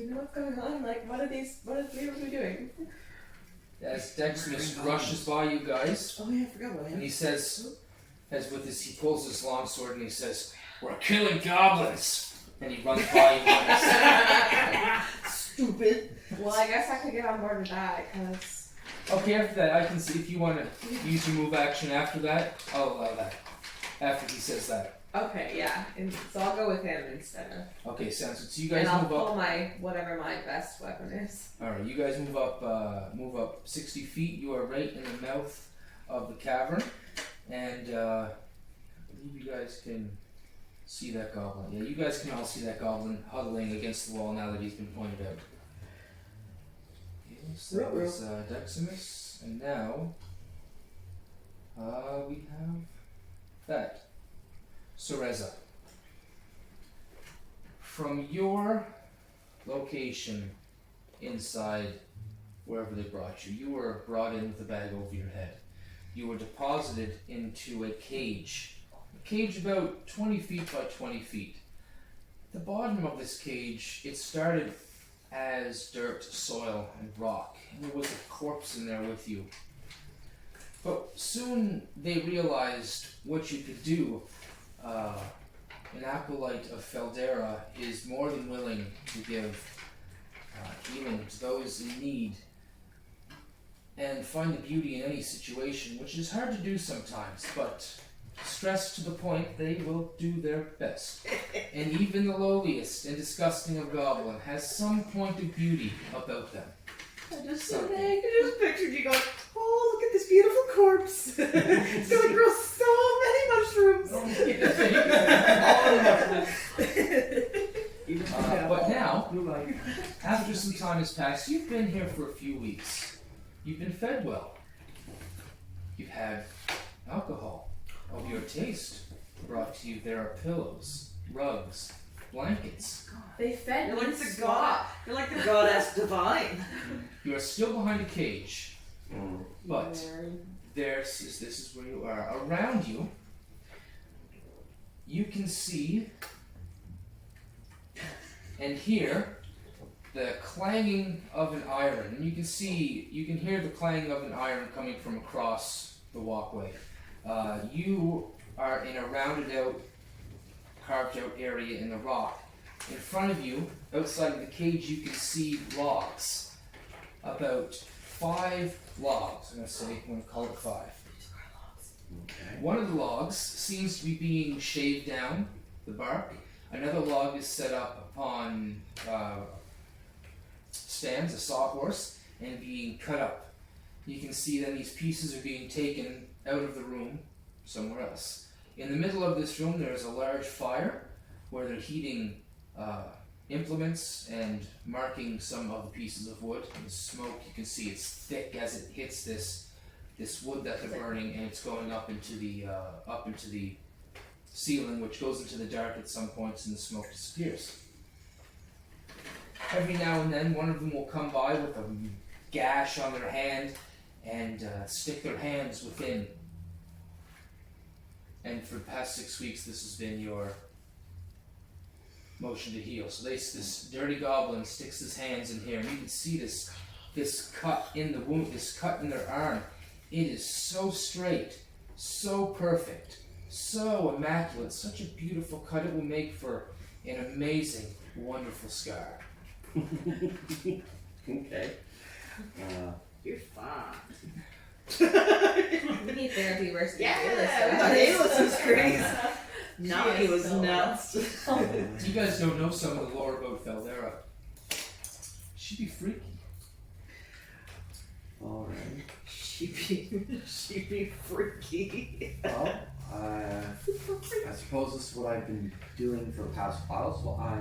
you know what's going on? Like, what are we doing? as Deximus rushes by you guys, Oh yeah, I forgot about and him. he says, he pulls his long sword and he says, "We're killing goblins!" And he runs by you guys. Stupid. Well, I guess I could get on board with that, because... Okay, after that, I can see if you want to use your move action after that, I'll allow that. After he says that. Okay, yeah. And so I'll go with him instead of... Okay, sounds good. So you guys and I'll move pull up. whatever my best weapon is. Alright, you guys move up 60 feet. You are right in the mouth of the cavern. And I believe you guys can see that goblin. Yeah, you guys can all see that goblin huddling against the wall now that he's been pointed out. Yes, that was Deximus. And now we have that. Cereza. From your location inside wherever they brought you, you were brought in with a bag over your head. You were deposited into a cage about 20 feet by 20 feet. the bottom of this cage, it started as dirt, soil, and rock, and there was a corpse in there with you. But soon they realized what you could do. An acolyte of Feldera is more than willing to give healing to those in need and find the beauty in any situation, which is hard to do sometimes, but stressed to the point, they will do their best. And even the lowliest and disgusting of goblin has some point of beauty about them. I just Something. I just pictured you going, oh, look at this beautiful corpse. It's gonna grow so many mushrooms. But now, after some time has passed, you've been here for a few weeks. You've been fed well. You've had alcohol of your taste brought to you. There are pillows, rugs, blankets. They fed You're me like the Scott. god. You're like the goddess divine. You are still behind a cage, but this is where you are. Around you, you can see and hear the clanging of an iron. And you can hear the clanging of an iron coming from across the walkway. You are in a rounded out, carved out area in the rock. In front of you, outside of the cage, you can see logs. About 5 logs. I'm going to call it 5. Okay. One of the logs seems to be being shaved down, the bark. Another log is set up upon stands, a sawhorse, and being cut up. You can see then these pieces are being taken out of the room somewhere else. In the middle of this room there is a large fire where they're heating implements and marking some of the pieces of wood. And the smoke, you can see it's thick as it hits this wood that they're burning, and it's going up into the ceiling, which goes into the dark at some points, and the smoke disappears. Every now and then one of them will come by with a gash on their hand and stick their hands within. And for the past 6 weeks this has been your motion to heal. So this dirty goblin sticks his hands in here, and you can see this cut in the wound, this cut in their arm. It is so straight, so perfect, so immaculate, such a beautiful cut. It will make for an amazing, wonderful scar. Okay. You're fine. We need therapy versus Yeah, Ayla's was crazy. Nani is was so nuts. You guys don't know some of the lore about Feldera. She'd be freaky. Alright. She'd be freaky. Well, I suppose this is what I've been doing for the past while, so I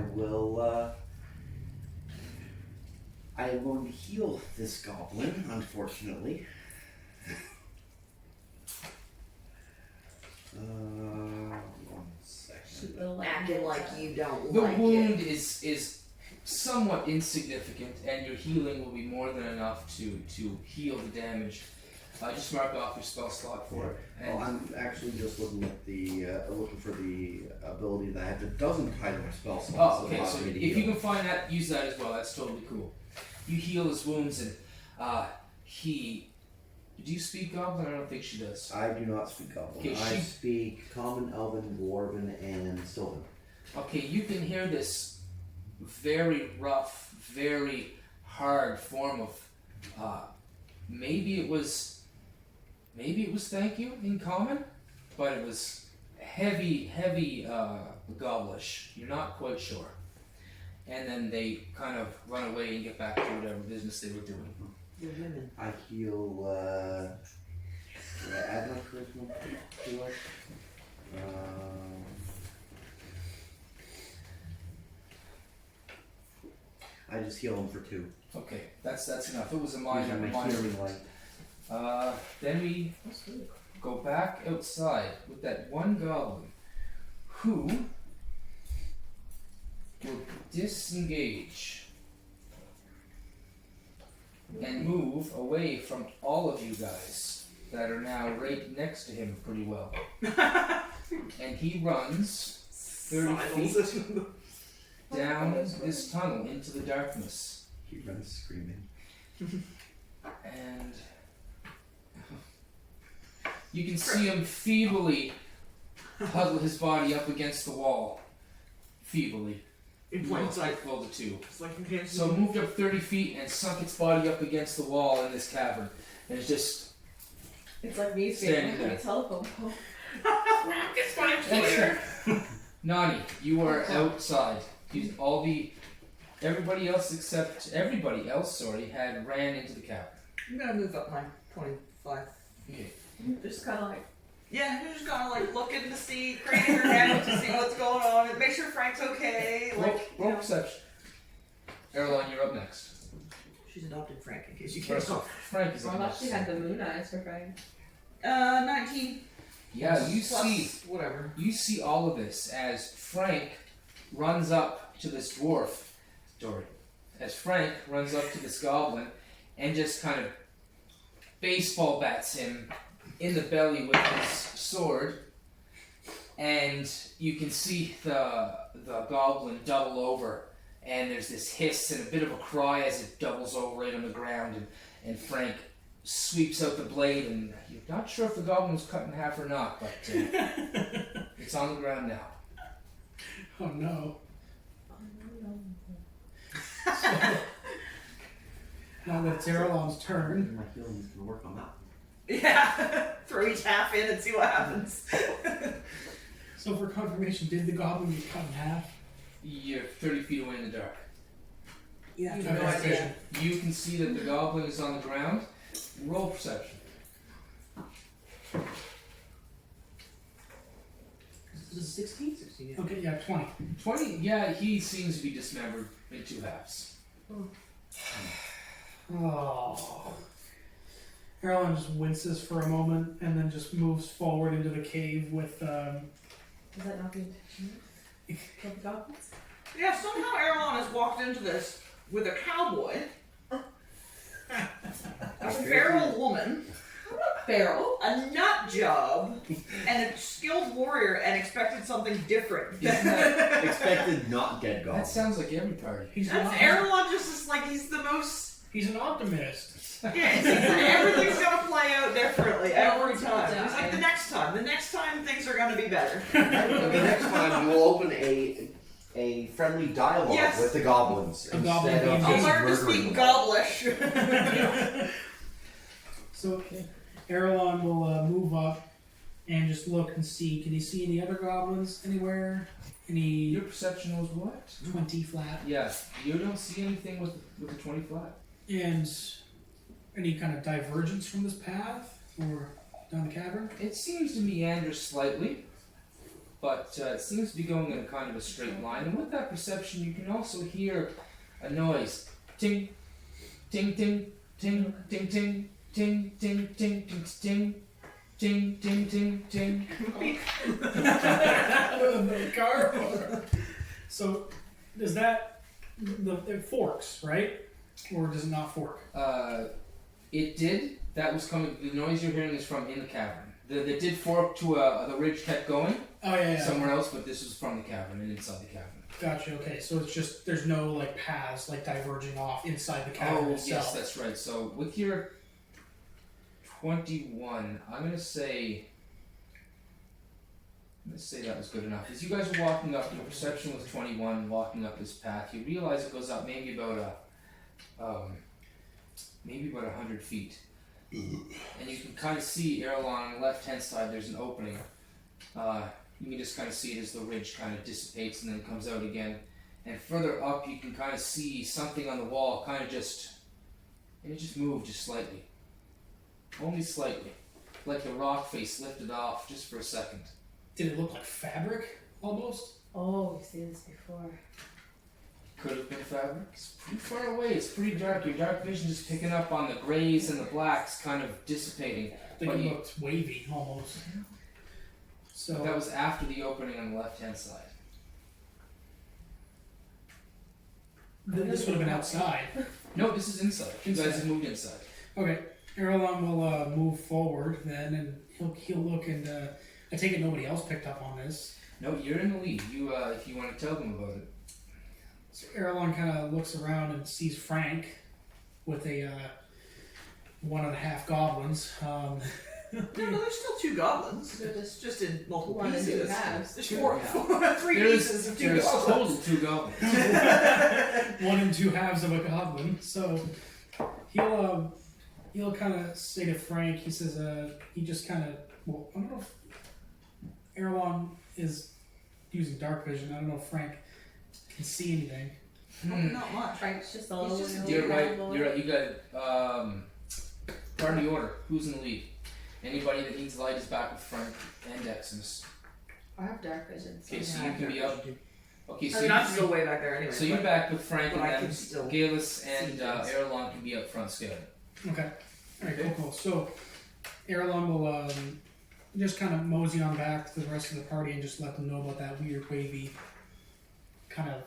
am going to heal this goblin, unfortunately. One second. Acting like you don't The like wound it. is somewhat insignificant, and your healing will be more than enough to heal the damage. Just mark off your spell slot for it. Well, I'm actually just looking at looking for the ability that doesn't tie to my spell slots. Oh, okay. So if you can find that, use that as well. That's totally cool. You heal his wounds, and he. Do you speak Goblin? I don't think she does. I do not speak Goblin. Okay, I speak Common, Elven, Dwarven, and Sylvan. Okay, you can hear this very rough, very hard form of maybe it was thank you in Common, but it was heavy Goblish. You're not quite sure. And then they kind of run away and get back to whatever business they were doing. You're women. I heal. Did I add my charisma to it? I just heal him for 2. Okay, that's enough. It was a Using minor. my healing light. Then we go back outside with that one goblin who will disengage and move away from all of you guys that are now right next to him pretty well. And he runs 30 feet down this tunnel into the darkness. He runs screaming. And you can see him feebly huddle his body up against the wall. Feebly. In plain sight. Full to two. It's like you can't see. So it moved up 30 feet and sunk its body up against the wall in this cavern. And it's just It's like me Standing speaking there. a telephone pole. It's my clear. Nani, you are outside. Everybody else had ran into the cavern. I'm gonna move up my 25. Okay. Just kind of like, Yeah, you're just gonna like looking to see, craning your head to see what's going on, and make sure Frank's okay. Like, Roll perception. Erlon, you're up next. she's adopted Frank in case you can't First, tell. Frank is well, up I next. thought she had the moon eyes for Frank. 19. Yeah, you Plus see whatever. You see all of this as Frank runs up to this dwarf. As Frank runs up to this goblin and just kind of baseball bats him in the belly with his sword. And you can see the goblin double over. And there's this hiss and a bit of a cry as it doubles over right on the ground. And Frank sweeps out the blade, and you're not sure if the goblin was cut in half or not, but it's on the ground now. Oh no. Now that it's Erlon's turn. My healing's gonna work on that. Yeah. Throw each half in and see what happens. So for confirmation, did the goblin get cut in half? You're 30 feet away in the dark. Yeah, Okay, no idea. vision. You can see that the goblin is on the ground. Roll perception. Is it 16? 16, yeah. Okay, yeah, 20. 20, yeah, he seems to be dismembered in two halves. Oh. Erlon just winces for a moment and then just moves forward into the cave with Is that not the intention? Kill the goblins? Yeah, somehow Erlon has walked into this with a cowboy, a feral woman, Feral? a nut job, and a skilled warrior, and expected something different. Expected not dead That goblin. sounds like every party. he's That's Erlon just is like he's the most. He's an optimist. Yeah, it's like everything's gonna play out differently every Everyone's gonna time. It's like die. the next time things are gonna be better. And the next time you will open a friendly dialogue Yes. with the goblins A goblin instead of being- I'll just learn to murdering speak them. Goblish. So Erlon will move up and just look and see. Can he see any other goblins anywhere? Any Your perception was what? 20 flat? Yeah, you don't see anything with the 20 flat. And any kind of divergence from this path or down the cavern? It seems to meander slightly, but it seems to be going in a kind of a straight line. And with that perception, you can also hear a noise. Ting, ting, ting, ting, ting, ting, ting, ting, ting, ting, ting, ting, ting, ting, ting. The car. So does that it forks, right? Or does it not fork? It did. That was coming. The noise you're hearing is from in the cavern. They did fork to the ridge kept going Oh yeah. somewhere else, but this was from the cavern and inside the cavern. Gotcha. Okay, so it's just there's no like paths like diverging off inside the cavern Oh, itself. yes, that's right. So with your 21, I'm gonna say that was good enough. As you guys are walking up, your perception was 21. Walking up this path, you realize it goes up maybe about 100 feet, and you can kind of see Erlon on the left-hand side. There's an opening. You can just kind of see it as the ridge kind of dissipates and then comes out again. And further up, you can kind of see something on the wall, kind of just moved just slightly. Only slightly. Like the rock face lifted off just for a second. Did it look like fabric almost? Oh, we've seen this before. Could have been fabric. It's pretty far away. It's pretty dark. Your dark vision just picking up on the grays and the blacks kind of dissipating. I think But it you- looked wavy almost. So But that was after the opening on the left-hand side. this would have been outside. No, this is inside. You guys have moved inside. Okay, Erlon will move forward then, and he'll look and I take it nobody else picked up on this. No, you're in the lead. You, if you want to tell them about it. So Erlon kind of looks around and sees Frank with a 1.5 goblins. No, there's still 2 goblins. So just in multiple 1 and 2 pieces. halves. There's Two 4, and a half. 3 pieces of 2 There's goblins. total 2 goblins. 1 and 2 halves of a goblin. So he'll kind of say to Frank, he says, he just kind of, well, I don't know if Erlon is using dark vision. I don't know if Frank can see anything. Not much. Frank's just a He's little. just- You're right. You're right. You got party order. Who's in the lead? Anybody that needs light is back with Frank and Deximus. I have dark vision. Okay, so Yeah, you can be up. Okay, so I mean, I'm still way back there anyway. so you're back with Frank but I and can then still Galus and see things. Erlon can be up front scouting. Okay. Alright, cool. So Erlon will just kind of mosey on back to the rest of the party and just let them know about that weird wavy kind of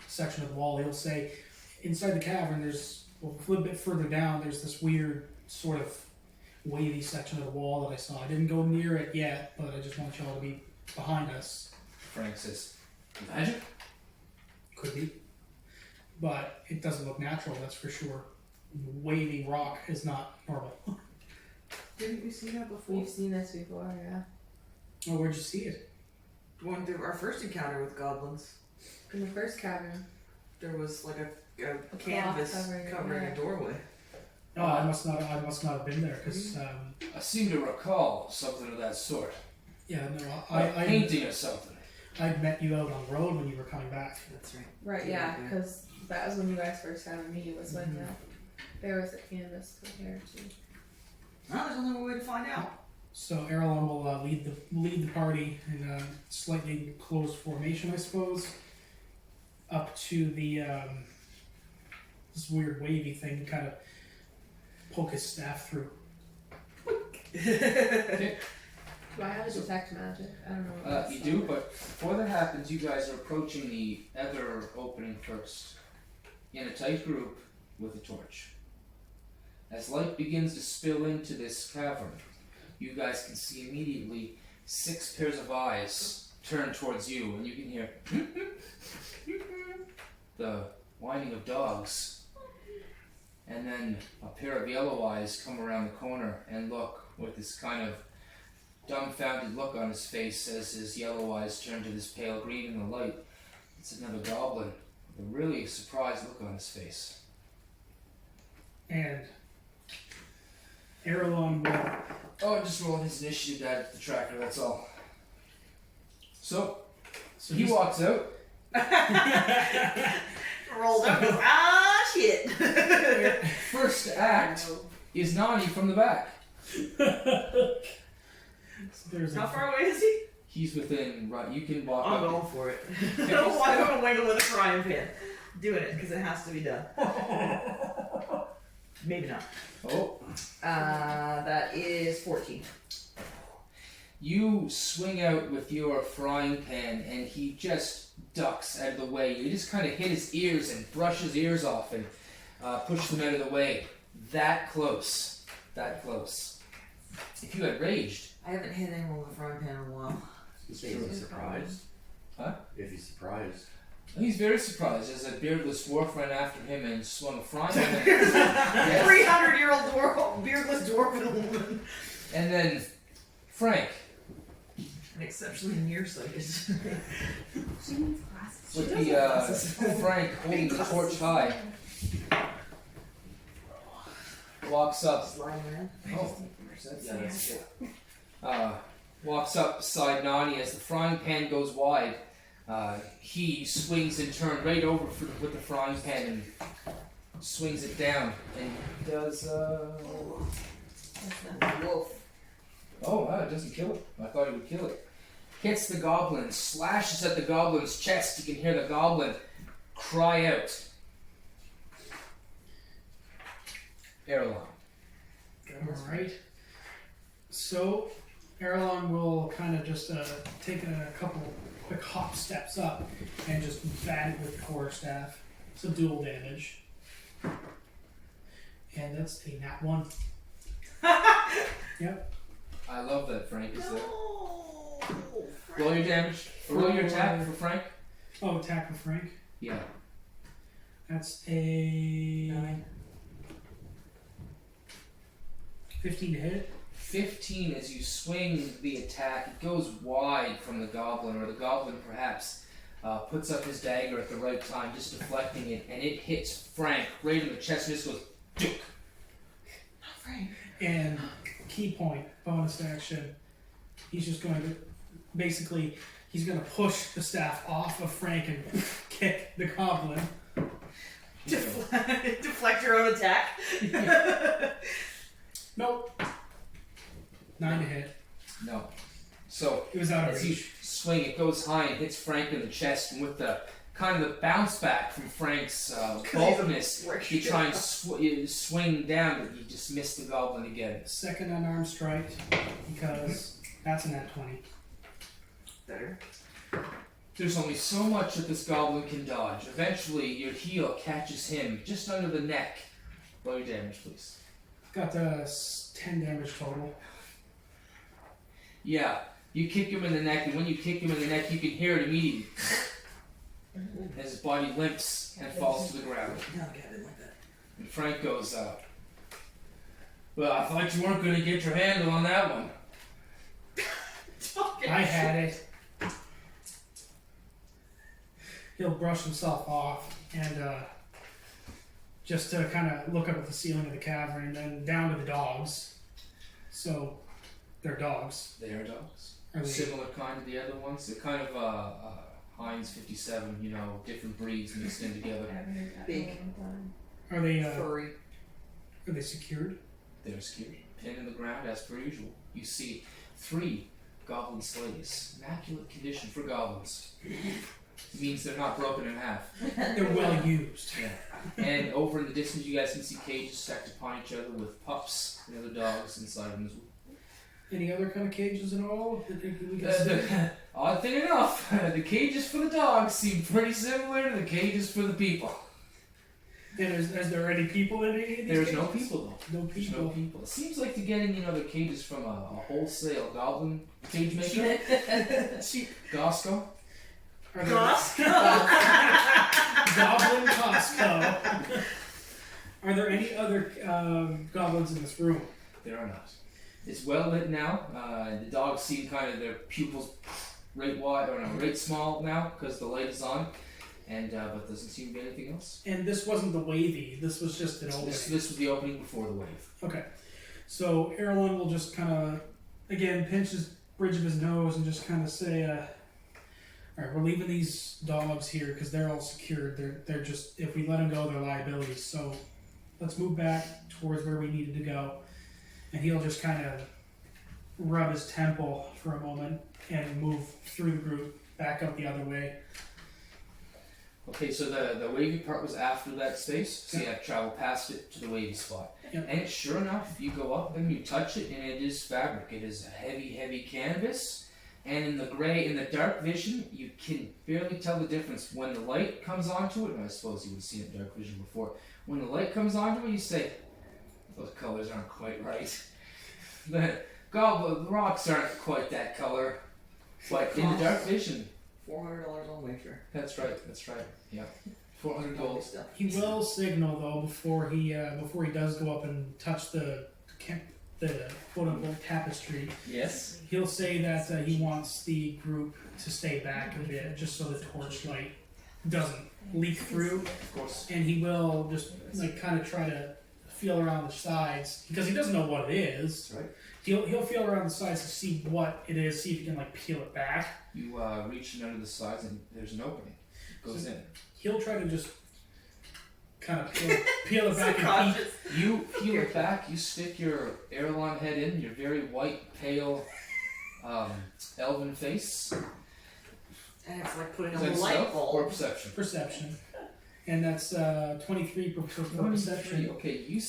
section of the wall. He'll say, inside the cavern, there's, well, a little bit further down, there's this weird sort of wavy section of the wall that I saw. I didn't go near it yet, but I just want y'all to be behind us. Frank says, "Magic." Could be. But it doesn't look natural, that's for sure. Wavy rock is not normal. Didn't we see that before? We've seen this before, yeah. Oh, where'd you see it? When our first encounter with goblins, In the first cavern. there was like a canvas covering a doorway. Oh, I must not have been there, because, I seem to recall something of that sort. yeah, no, Like I painting or something. I'd met you out on the road when you were coming back. That's right. Right, Yeah, yeah, yeah. because that was when you guys first found me. Was when there was a canvas compared to. Well, there's only one way to find out. So Erlon will lead the party in a slightly closed formation, I suppose, up to the this weird wavy thing to kind of poke his staff through. Okay. Do I have a detect magic? I don't know. What that's You do, but before that happens, you guys are approaching the other opening first, in a tight group with a torch. As light begins to spill into this cavern, you guys can see immediately 6 pairs of eyes turn towards you, and you can hear the whining of dogs. And then a pair of yellow eyes come around the corner and look with this kind of dumbfounded look on his face as his yellow eyes turn to this pale green in the light. It's another goblin with a really surprised look on his face. And Erlon will Oh, just rolling his initiative to add to the tracker, that's all. So he just- walks out. Rolled up. Shit. First act is Nani from the back. There's How a, far away is he? He's within, right, you can walk I'm up. going for it. I'm gonna wiggle with a frying pan. Doing it because it has to be done. Maybe not. Oh, That is 14. you swing out with your frying pan and he just ducks out of the way. You just kind of hit his ears and brush his ears off and push them out of the way. That close. That close. If you had raged, I haven't hit anyone with a frying pan in a while. Is he surprised? Huh? If he's surprised. he's very surprised as a beardless dwarf ran after him and swung a frying pan. Yes. 300-year-old dwarf, beardless dwarven woman. And then Frank, And exceptionally nearsighted. She needs glasses. with does the have glasses. Frank holding the torch high, walks up. Sliding around. Oh, yeah, that's good. Walks up beside Nani as the frying pan goes wide. He swings and turns right over with the frying pan and swings it down and does. Wolf. Oh, wow, it doesn't kill it. I thought it would kill it. Hits the goblin, slashes at the goblin's chest. You can hear the goblin cry out. Erlon. Alright. So, Erlon will kind of just take a couple quick hop steps up and just bat it with the quarterstaff. It's a dual damage. And that's a nat 1. Yep. I love that Frank is there. No. Roll your damage. Roll your attack for Frank. Oh, attack with Frank. Yeah. That's a 9. 15 to hit. 15 as you swing the attack. It goes wide from the goblin, or the goblin perhaps puts up his dagger at the right time, just deflecting it, and it hits Frank right in the chest and just goes, Duke. Not Frank. And key point, bonus action. He's just going to basically, he's going to push the staff off of Frank and kick the goblin. Deflect your own attack. Nope. 9 to hit. No. So It was out of as you reach. swing, it goes high and hits Frank in the chest, and with the kind of the bounce back from Frank's bulkiness, you try and swing down, but you just miss the goblin again. Second unarmed strike, because that's an at 20. Better. There's only so much that this goblin can dodge. Eventually, your heel catches him just under the neck. Roll your damage, please. Got 10 damage total. Yeah, you kick him in the neck, and when you kick him in the neck, you can hear it immediately as his body limps and falls to the ground. No, I didn't like that. And Frank goes, well, I thought you weren't going to get your handle on that one. I had it. He'll brush himself off and just to kind of look up at the ceiling of the cavern and then down to the dogs. So, they're dogs. They are dogs. Are they, Similar kind to the other ones. They're kind of Heinz 57, you know, different breeds mixed in together. Big. are they Furry. are they secured? They're secured, pinned in the ground as per usual. You see 3 goblin sleighs. Immaculate condition for goblins. Means they're not broken in half. They're well used. Yeah. And over in the distance, you guys can see cages stacked upon each other with pups and other dogs inside them as well. Any other kind of cages at all that we can see? Odd thing enough, the cages for the dogs seem pretty similar to the cages for the people. And is there any people in any of these There's cages? no people though. No There's people. no people. It seems like they're getting, you know, the cages from a wholesale goblin cage maker. Costco. Are there Costco. Goblin Costco? Are there any other goblins in this room? There are not. It's well lit now. The dogs seem kind of their pupils right wide, or no, right small now because the light is on, and but doesn't seem to be anything else. And this wasn't the wavy. This was just an opening. This was the opening before the wave. Okay. So Erlen will just kind of, again, pinch his bridge of his nose and just kind of say, all right, we're leaving these dogs here because they're all secured. They're just, if we let them go, they're liabilities. So let's move back towards where we needed to go. And he'll just kind of rub his temple for a moment and move through the group back up the other way. Okay, so the wavy part was after that space, so you have to travel past it to the wavy spot. Yep. And sure enough, you go up and you touch it, and it is fabric. It is a heavy, heavy canvas. And in the dark vision, you can barely tell the difference. When the light comes onto it, and I suppose you would see it in dark vision before, when the light comes onto it, you say, those colors aren't quite right. The rocks aren't quite that color. But in the dark vision, $400 on wager. that's right. Yeah, 400 gold. He will signal though before he does go up and touch the quote unquote tapestry. Yes. He'll say that he wants the group to stay back a bit just so the torchlight doesn't leak through, Of course. and he will just like kind of try to feel around the sides because he doesn't know what it is. That's right. He'll feel around the sides to see what it is, see if he can like peel it back. You reach in under the sides, and there's an opening. It goes in. He'll try to just kind of peel it back and Cautious. You peel it back. You stick your airline head in. Your very white, pale, elven face. And it's like putting Is on that a light stealth or bulb. perception? perception. And that's 23 for perception. Okay, you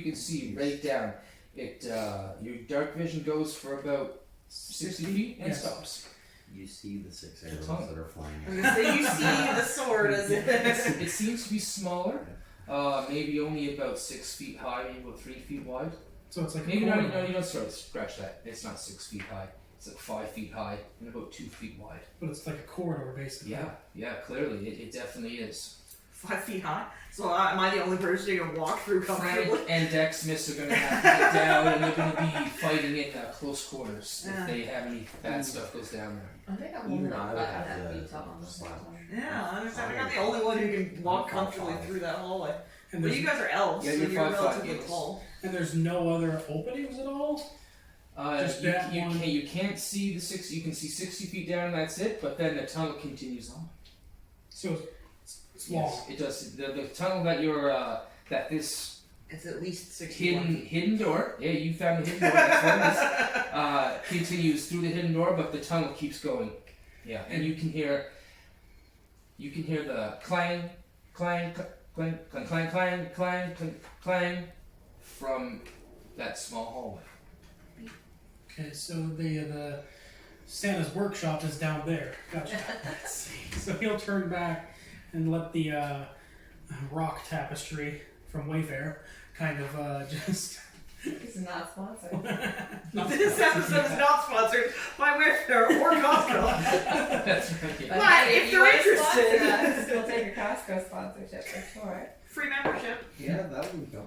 can see right down. It your dark vision goes for about 60 feet and Yes. stops. You see the 6 arrows Ton. that are flying I was out. gonna say, you see the sword as it. It seems to be smaller, maybe only about 6 feet high, maybe about 3 feet wide. So it's like Maybe a not. corner, No, you don't scratch that. It's not 6 feet high. It's like 5 feet high and about 2 feet wide. but it's like a corridor basically. Yeah, clearly it definitely is. 5 feet high. So am I the only person who can walk through comfortably? Frank and Deximus are going to have to get down, and they're going to be fighting in close quarters if they have any bad stuff goes down there. I think I'm Even holding I up would by have that to beat up on the slouch. Yeah, I understand. I'm not the only one who can walk comfortably through that hallway. And But there's, you guys are elves, Yeah, so you're you're 5'5", relatively yes. tall. and there's no other openings at all? Just that one. You can't see the 60. You can see 60 feet down, and that's it. But then the tunnel continues on. So it's long. Yes, it does. The tunnel that you're this It's at least 61 feet. hidden door. Yeah, you found the hidden door. That's what it is. Continues through the hidden door, but the tunnel keeps going. Yeah, and you can hear the clang, clang, clang, clang, clang, clang, clang, clang, clang from that small hallway. Okay, so the Santa's workshop is down there. Gotcha. So he'll turn back and let the rock tapestry from Wayfair kind of just. This is not sponsored. This episode is not sponsored by Wayfair or Costco. That's right. But But hey, if you you're want to sponsor interested- us, we'll take a Costco sponsorship for sure. Free membership. Yeah, that would go.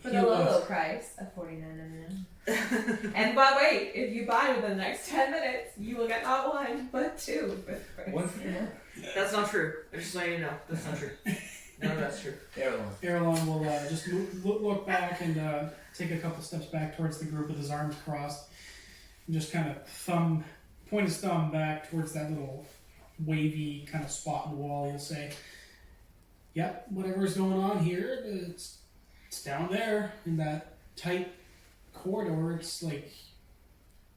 For the low, low price of $49.99. And but wait, if you buy within the next 10 minutes, you will get not one, but two. One for your mom. That's not true. I just want you to know. That's not true. None of that's true. Heirloom. Erlon will just look back and take a couple steps back towards the group with his arms crossed, and just kind of point his thumb back towards that little wavy kind of spot in the wall. He'll say, "Yep, whatever's going on here, it's down there in that tight corridor. It's like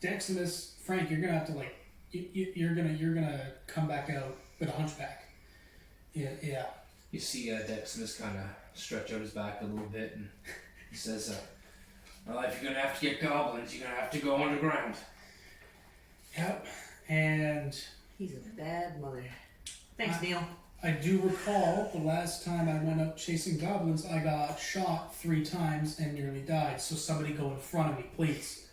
Deximus, Frank. You're gonna have to you're gonna come back out with a hunchback. Yeah." You see Deximus kind of stretch out his back a little bit, and he says, well, if you're going to have to get goblins, you're going to have to go underground. Yep, and He's a bad mother. Thanks, Neil. I do recall the last time I went out chasing goblins, I got shot 3 times and nearly died. So somebody go in front of me, please.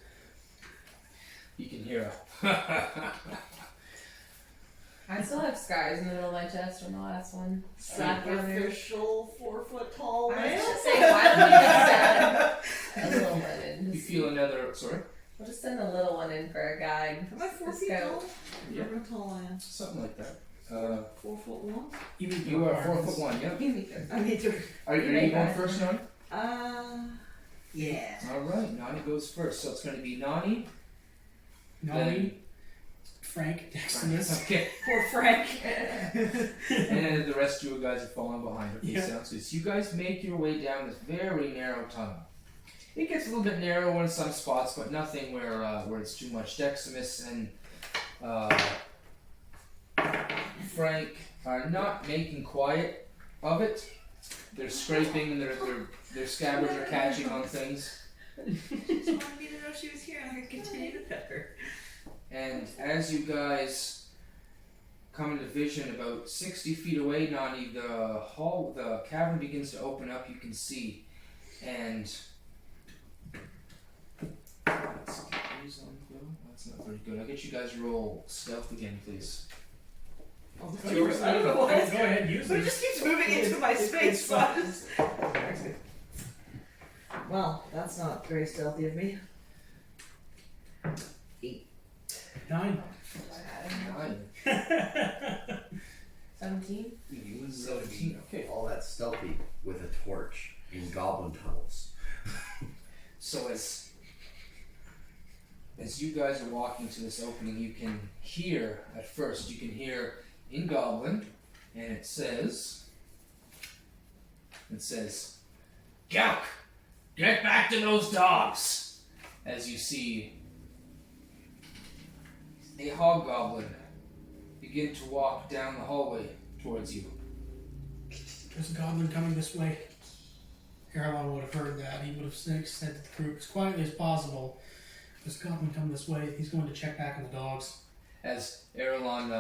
You can hear a I still have scars in the middle of my chest from the last one. Sacrificial 4-foot tall I was man. just saying, why don't we just send a little one in? You feel another. Sorry? We'll just send a little one in for a guide. Am I 4 The feet scout. tall? Yeah. How tall I am? Something like that. 4'1"? You are 4'1", yeah. You meet them. I need to. Are you going first, Nani? Yeah. Alright, Nani goes first. So it's going to be Nani. Nani, Frank, Deximus. Okay. Poor Frank. And then the rest of you guys are falling behind. Okay, Yeah. sounds good. So you guys make your way down this very narrow tunnel. It gets a little bit narrower in some spots, but nothing where it's too much. Deximus and Frank are not making quiet of it. They're scraping and their scabbards are catching on things. She just wanted me to know she was here and I could continue to pet her. And as you guys come into vision about 60 feet away, Nani, the cavern begins to open up, you can see. And that's not very good. I'll get you guys to roll stealth again, please. Oh, I don't know. Go ahead and use But it it. just keeps moving into my space, so I just... Well, that's not very stealthy of me. 9. 17? You would 17, okay. all that stealthy with a torch in goblin tunnels. So as you guys are walking to this opening, you can hear, at first, you can hear in Goblin, and it says, Gauk, get back to those dogs! As you see a hobgoblin begin to walk down the hallway towards you. There's a goblin coming this way. Erlon would have heard that. He would have said to the group as quietly as possible, "There's a goblin coming this way. He's going to check back on the dogs." As Erlon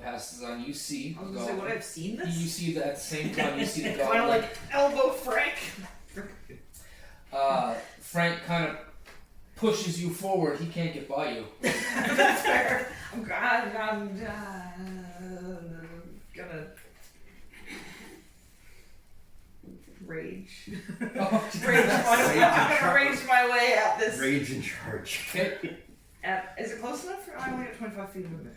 passes on, you see I was gonna say, would I have seen this? You see that at the same time you see the Kind goblin. of like elbow Frank. Frank kind of pushes you forward. He can't get by you. That's fair. I'm gonna rage. Oh, I'm gonna rage my way at this. Rage in charge. Okay. Is it close enough? I only got 25 feet of movement.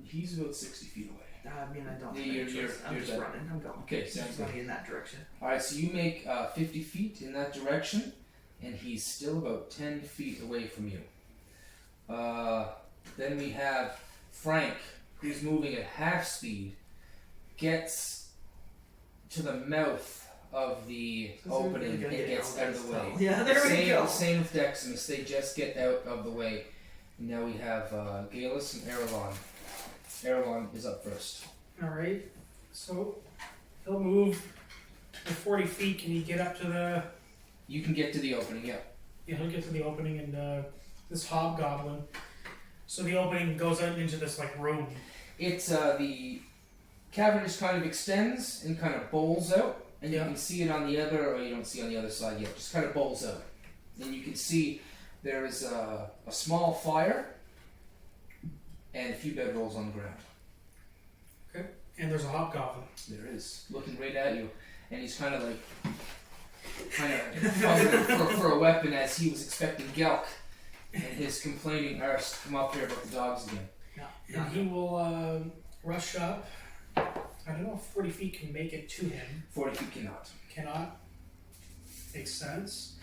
He's about 60 feet away. I mean, I don't. Yeah, have any you're choice. I'm just dead. running. I'm going. Okay, I'm sounds just good. going in that direction. Alright, so you make 50 feet in that direction, and he's still about 10 feet away from you. Then we have Frank, who's moving at half speed, gets to the mouth of the opening and gets out of the way. Yeah, there we go. Same with Deximus, they just get out of the way. And now we have Galus and Erelon. Erelon is up first. Alright, so he'll move to 40 feet. Can he get up to the... You can get to the opening, yeah. Yeah, he'll get to the opening and this hobgoblin. So the opening goes out into this like room. It's the cavern just kind of extends and kind of bowls out, and you Yeah. can see it on the other, or you don't see on the other side yet. Just kind of bowls out, and you can see there is a small fire and a few bedrolls on the ground. And there's a hobgoblin. There is, looking right at you, and he's kind of fumbling for a weapon as he was expecting Gelk and his complaining arse to come up here about the dogs again. And he will rush up. I don't know if 40 feet can make it to him. 40 feet cannot. Cannot. Makes sense.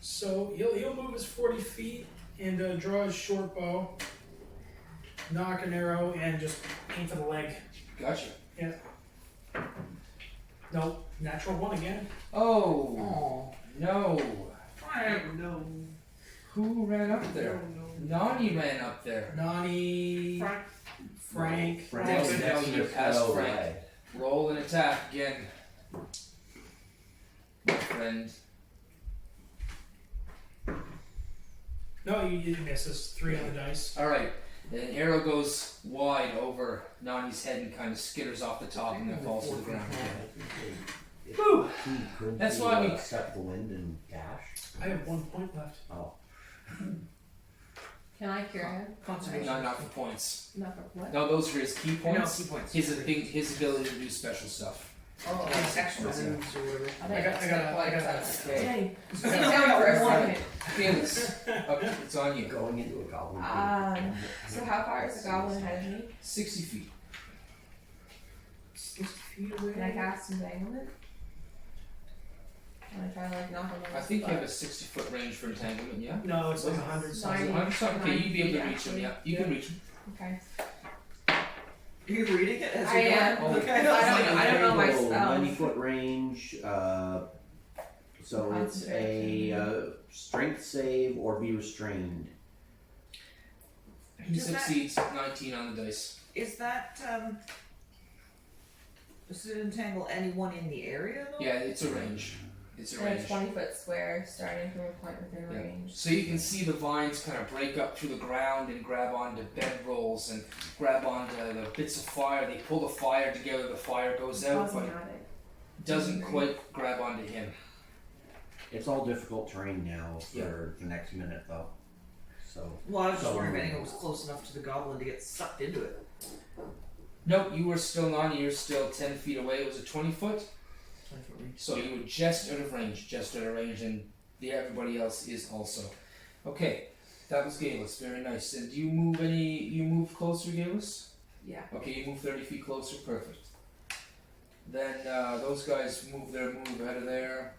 So he'll move his 40 feet and draw his short bow, knock an arrow, and just aim for the leg. Gotcha. Yeah. No, natural one again. Oh, Oh. no. No. Who ran up there? Nani ran up there. Nani, Frank. Next, now you're past Frank. Roll an attack again, my friend. No, you misses 3 on the dice. Alright, the arrow goes wide over Nani's head and kind of skitters off the top and then falls to the ground again. Whew. That's why we- accept the wind and dash. I have 1 point left. Oh, Can I cure him? Conservation. Not for points. Not for what? No, those are his key points. No, key points. His ability to do special stuff. Oh, extra moves or whatever. I I got Okay. Dang. So Sit now down for a one. second. Felix, it's on you. going into a goblin. So how far is the goblin ahead of me? 60 feet. 60 feet away. Can I cast entanglement? Can I try to like knock him I think you have a 60-foot range for entanglement, yeah? No, it's like 100 something. 100 okay, you'd be able to Yeah. reach him, yeah. You can reach him. Okay. Are you reading it as I you're am. going? Okay. I don't know my Very low, spells. 90-foot range. So it's a strength save or be restrained. He Does that- succeeds 19 on the dice. Is that does it entangle anyone in the area though? Yeah, it's a range. It's a And a range. 20-foot square starting from a point within Yeah. range. So you can see the vines kind of break up through the ground and grab onto bedrolls and grab onto the bits of fire. They pull the fire together, the fire goes out, but it doesn't quite grab onto him. It's all difficult terrain now for Yeah. the next minute, though. So Well, I was just wondering if anyone was close enough to the goblin to get sucked into it. Nope, you were still on. You're still 10 feet away. It was a 20-foot. 20-foot range. So you were just out of range, and everybody else is also. Okay, that was Galus. Very nice. And do you move you move closer, Galus? Yeah. Okay, you move 30 feet closer. Perfect. Then those guys move their move out of there,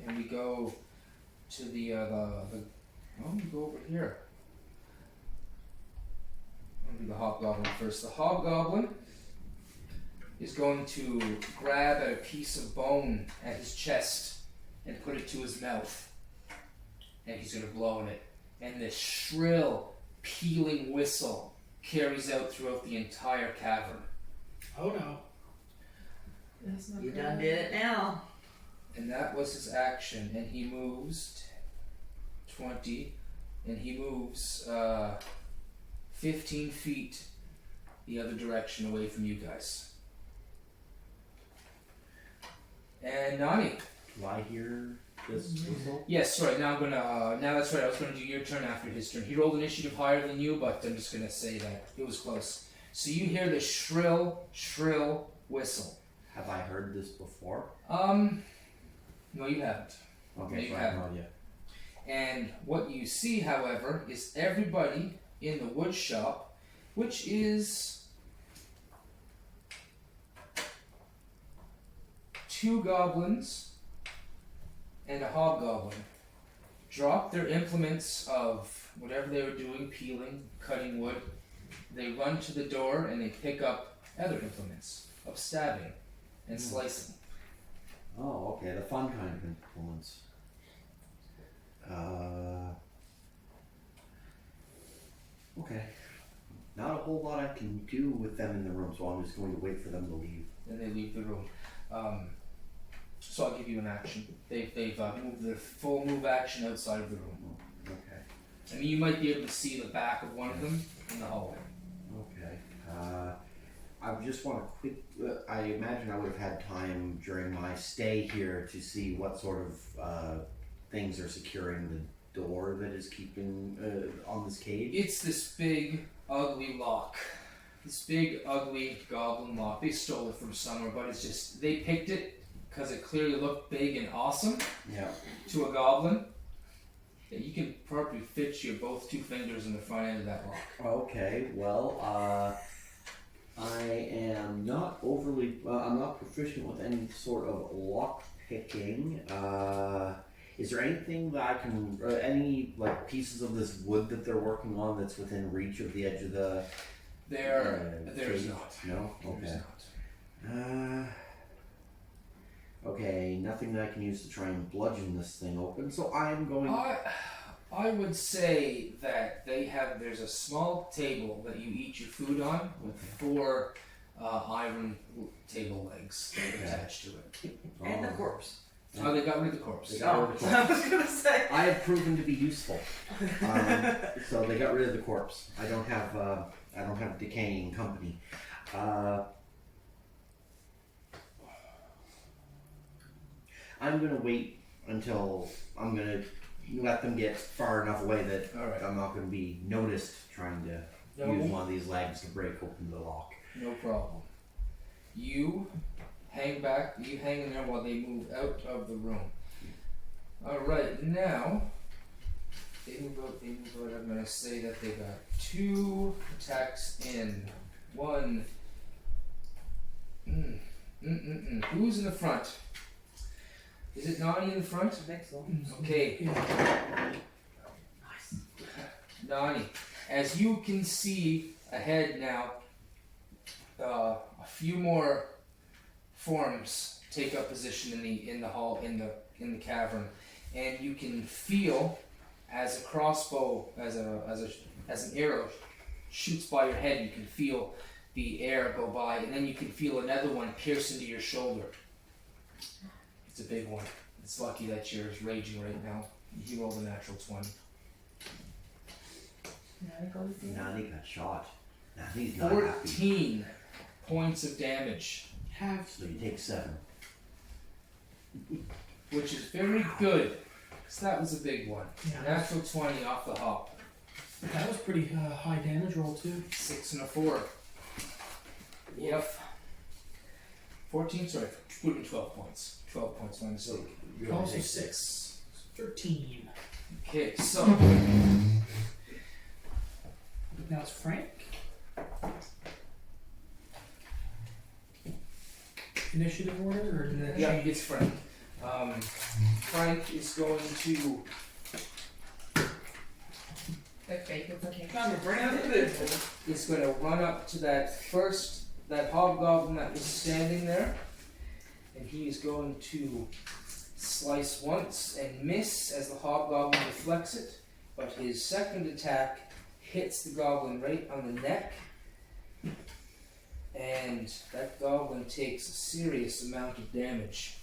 and we go to the we go over here. I'll do the hobgoblin first. The hobgoblin is going to grab at a piece of bone at his chest and put it to his mouth, and he's going to blow on it. And this shrill, pealing whistle carries out throughout the entire cavern. Oh no. That's not You good. done did it now. And that was his action, and he moves 20, and he moves 15 feet the other direction away from you guys. And Nani. do I hear this whistle? Yes, sorry, now I'm gonna, now that's right, I was gonna do your turn after his turn. He rolled initiative higher than you, but I'm just gonna say that it was close. So you hear the shrill, shrill whistle. Have I heard this before? No, you haven't. Okay, You so I haven't. have no idea. And what you see, however, is everybody in the wood shop, which is 2 goblins and a hobgoblin, drop their implements of whatever they were doing, peeling, cutting wood. They run to the door and they pick up other implements of stabbing and slicing. Oh, okay, the fun kind of influence. Okay. Not a whole lot I can do with them in the room, so I'm just going to wait for them to leave. And they leave the room. So I'll give you an action. They've moved their full move action outside of the room. Okay. I mean, you might be able to see the back of one of them in the hallway. Okay. I just want to quick. I imagine I would have had time during my stay here to see what sort of things are securing the door that is keeping on this cage. It's this big, ugly lock. This big, ugly goblin lock. They stole it from somewhere, but it's just, they picked it because it clearly looked big and awesome Yeah. to a goblin. Yeah, you can probably fit your both 2 fingers in the front end of that lock. Okay. Well, I am not overly. I'm not proficient with any sort of lock picking. Is there anything that I can, any like pieces of this wood that they're working on that's within reach of the edge of the? There's cage? not. No. There's Okay. not. Okay. Nothing that I can use to try and bludgeon this thing open. So I'm going. I would say that there's a small table that you eat your food on with 4 iron table legs attached to it. And the corpse. Oh, they got rid of the corpse. They got rid of the I corpse. was gonna say. I have proven to be useful. So they got rid of the corpse. I don't have decaying company. I'm gonna wait until I'm gonna let them get far enough away that All right. I'm not gonna be noticed trying to use one of these legs to break open the lock. No problem. You hang back. You hang in there while they move out of the room. All right. Now they move out. I'm gonna say that they got 2 attacks in. 1. Who's in the front? Is it Nani in the front? I think so. Okay. Nice. Nani, as you can see ahead now, a few more forms take up position in the hall in the cavern, and you can feel as a crossbow as an arrow shoots by your head. You can feel the air go by, and then you can feel another one pierce into your shoulder. It's a big one. It's lucky that yours raging right now. He rolled a natural 20. Nani got shot. Nani's not happy. 14 points of damage, So you take 7. which is very good, because that was a big one. Yeah. Natural 20 off the hop. That was pretty high damage roll too. 6 and a 4. Yep. 14, sorry, would have been 12 points. 12 points, my mistake. You only Also take 6. 13. Okay, so Now it's Frank. Initiative order, or did that yeah, change? it's Frank. Frank is going to Okay, it's okay. is going to run up to that hobgoblin that was standing there, and he is going to slice once and miss as the hobgoblin deflects it, but his second attack hits the goblin right on the neck, and that goblin takes a serious amount of damage.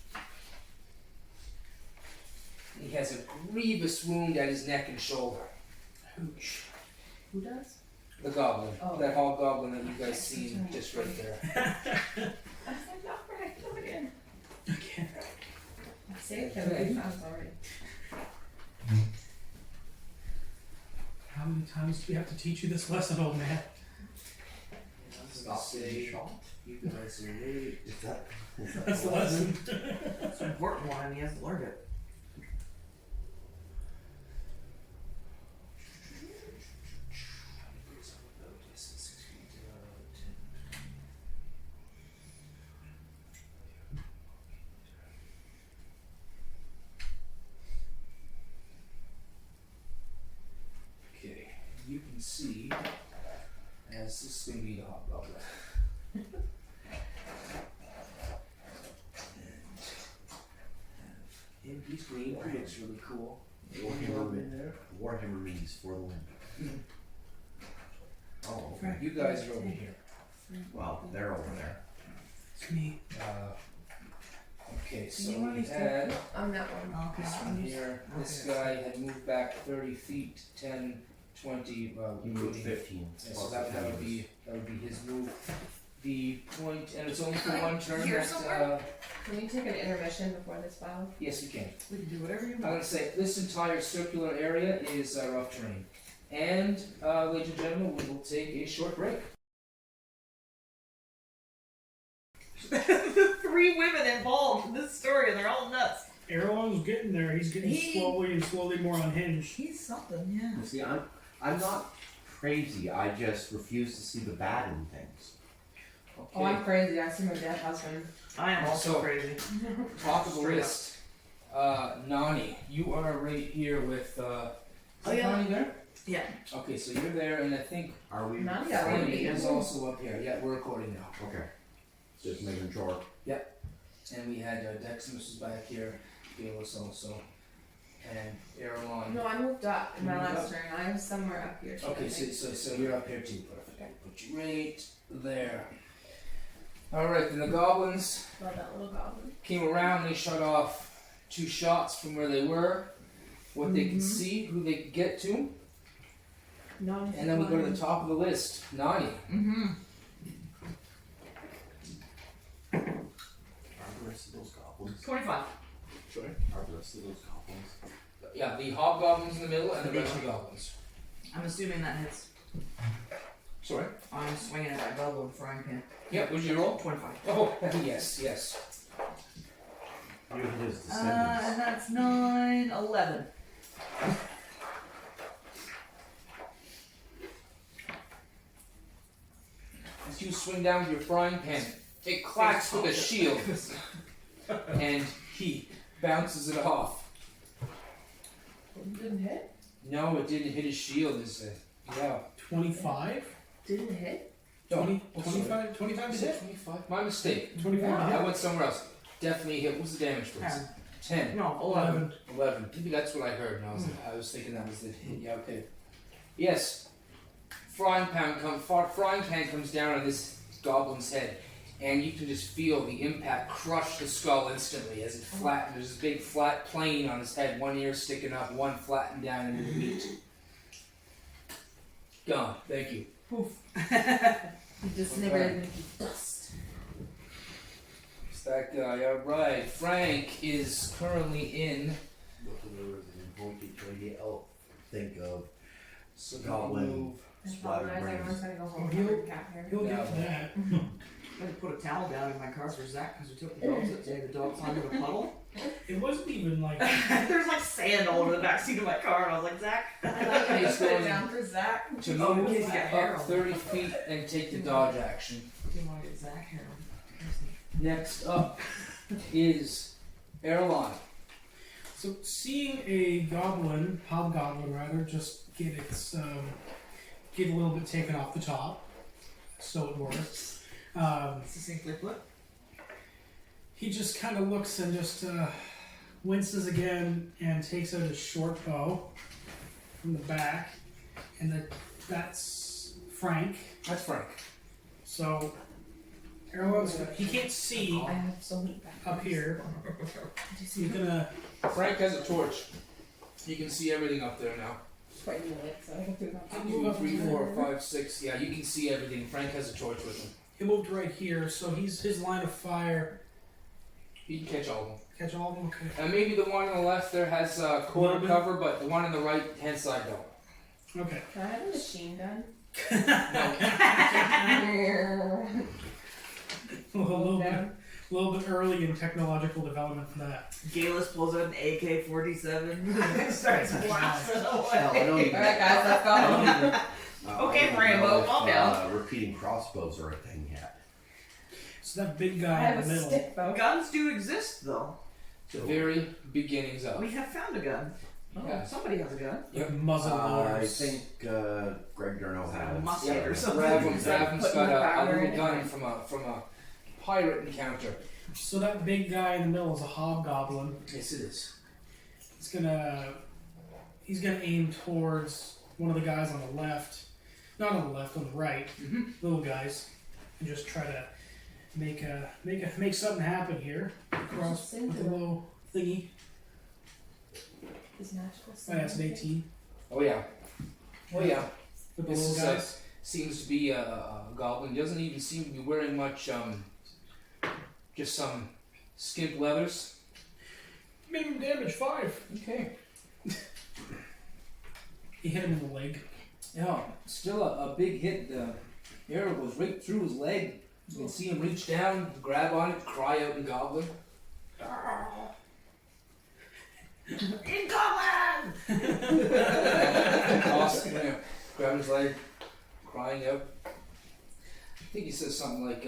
He has a grievous wound at his neck and shoulder. Hooch. Who does? The goblin, Oh. that hobgoblin that you guys seen just right there. I said not right. Come again. Okay. I saved him. I'm sorry. How many times do we have to teach you this lesson, old man? Stop getting shot. You guys are really. Is that That's the lesson. It's an important one, and he hasn't learned it. Okay, you can see as this is going to be the hobgoblin. And he's green, which looks really cool. Warhammer means for the win. Oh, okay. You guys are over here. Well, they're over there. It's me. Okay, so You want we me to- had I'm that one. Okay. this one here. This guy had moved back 30 feet, 10, 20, well, He moved including 15. yeah, so that would be his move. The point, and it's only for one turn. Here That, somewhere? Can we take an intermission before this battle? yes, we can. We can do whatever you I'm want. gonna say this entire circular area is rough terrain, and ladies and gentlemen, we will take a short break. The 3 women involved in this story, and they're all nuts. Erlon's getting there. He's getting slowly more unhinged. He's something, yeah. See, I'm not crazy. I just refuse to see the bad in things. Okay. Oh, I'm crazy. I see my dead husband. I am also Also- crazy. Top of the Straight list. Nani, you are right here with. Oh, yeah. Nani there? Yeah. Okay, so you're there, and I think Are we? Nani got Franny one. is also up here. Yeah, we're recording now. Okay. Just making sure. And we had Deximus was back here, Galus also, and Erlon. No, I moved up in You my moved last up? turn. I was somewhere up here. Too, Okay, I think. so you're up here too. Perfect. Put you right there. All right, then the goblins Love that little goblin. came around. They shut off 2 shots from where they were, what they could Mhm. see, who they could get to, No, and then we go to the top of the list. Nani. Mm-hmm. Are the rest of those goblins? 25. Sorry. Are the rest of those goblins? Yeah, the hobgoblins in the middle and the rest of the goblins. I'm assuming that hits. Sorry. I'm swinging at that goblin frying pan. Yeah, what'd you roll? 25. Oh, yes. You and his And descendants. that's 9, 11. As you swing down with your frying pan, it clacks with a shield, and he bounces it off. Didn't hit. No, it didn't hit his shield. Yeah. 25? Didn't hit. 20, Oh, sorry. 25? 25 Is to it hit? 25? My mistake. 25 I hit. went somewhere else. Definitely hit. What's the damage, please? 10. No, 11. 11. Maybe that's what I heard, and I was thinking that was the hit. Yeah, okay. Yes. Frying pan comes down on this goblin's head, and you can just feel the impact crush the skull instantly as it flattens. There's this big flat plane on his head, one ear sticking up, one flattened down into the meat. Gone. Thank you. He disintegrated into dust. It's that guy. Alright. Frank is currently in. Think of So Goblin. move. I apologize. Splattered Everyone's gonna go home. He'll- with a cat hair. He'll get to that. I had to put a towel down in my car for Zach because we took the dogs that day. The dog climbed in a puddle. It wasn't even like. There's like sand all over the back seat of my car, and I was like, Zach. I like how you He's put it going down for Zach. To Oh, in move case you get hair up on 30 feet and take the dodge action. Didn't want to get Zach hair. Next up is Erlon. So seeing a hobgoblin rather, just get get a little bit taken off the top, so it works. Succinctly put. He just kind of looks and just winces again and takes out a short bow from the back, and that's Frank. That's Frank. So he can't see I have so many back. up here. He's gonna. Frank has a torch. You can see everything up there now. Quite lit, so I can do that. 2, 3, 4, 5, 6. Yeah, you can see everything. Frank has a torch with him. He moved right here, so his line of fire. He can catch all of them. Catch all of them. Okay. And maybe the one on the left there has quarter Little bit. cover, but the one on the right hand side don't. Okay. Can I have a machine gun? No. Well, a little Down. A little bit early in technological development for that. Galus pulls out an AK-47 and starts blasting Hell, I away. don't even. Alright, guys, let's I don't go. even. Okay, I don't even Rambo, know if, calm down. repeating crossbows are a thing yet. So that big I guy have in a the middle. stick though. Guns do exist, though. The very beginnings of. We have found a gun. Oh, Yeah. somebody has a gun. With muzzle I loaders. think Greg Durno has. A musket or something. Ravens Putting got the a powder little in it. gun from a pirate encounter. So that big guy in the middle is a hobgoblin. Yes, it is. He's gonna aim towards one of the guys on the left. Not on the left, on the right. Mhm. Little guys. And just try to make something happen here. Across Just with the little thingy. These magical Oh, yeah, it's an 18. Oh yeah. Oh yeah. With the This little is, guys. seems to be a goblin. Doesn't even seem to be wearing much. Just some skimp leathers. Minimum damage 5. Okay. He hit him in the leg. Yeah, still a big hit. The arrow goes right through his leg. You can see him reach down, grab on it, cry out in goblin. Incoming! Awesome. Yeah. Grabbing his leg, crying out. I think he says something like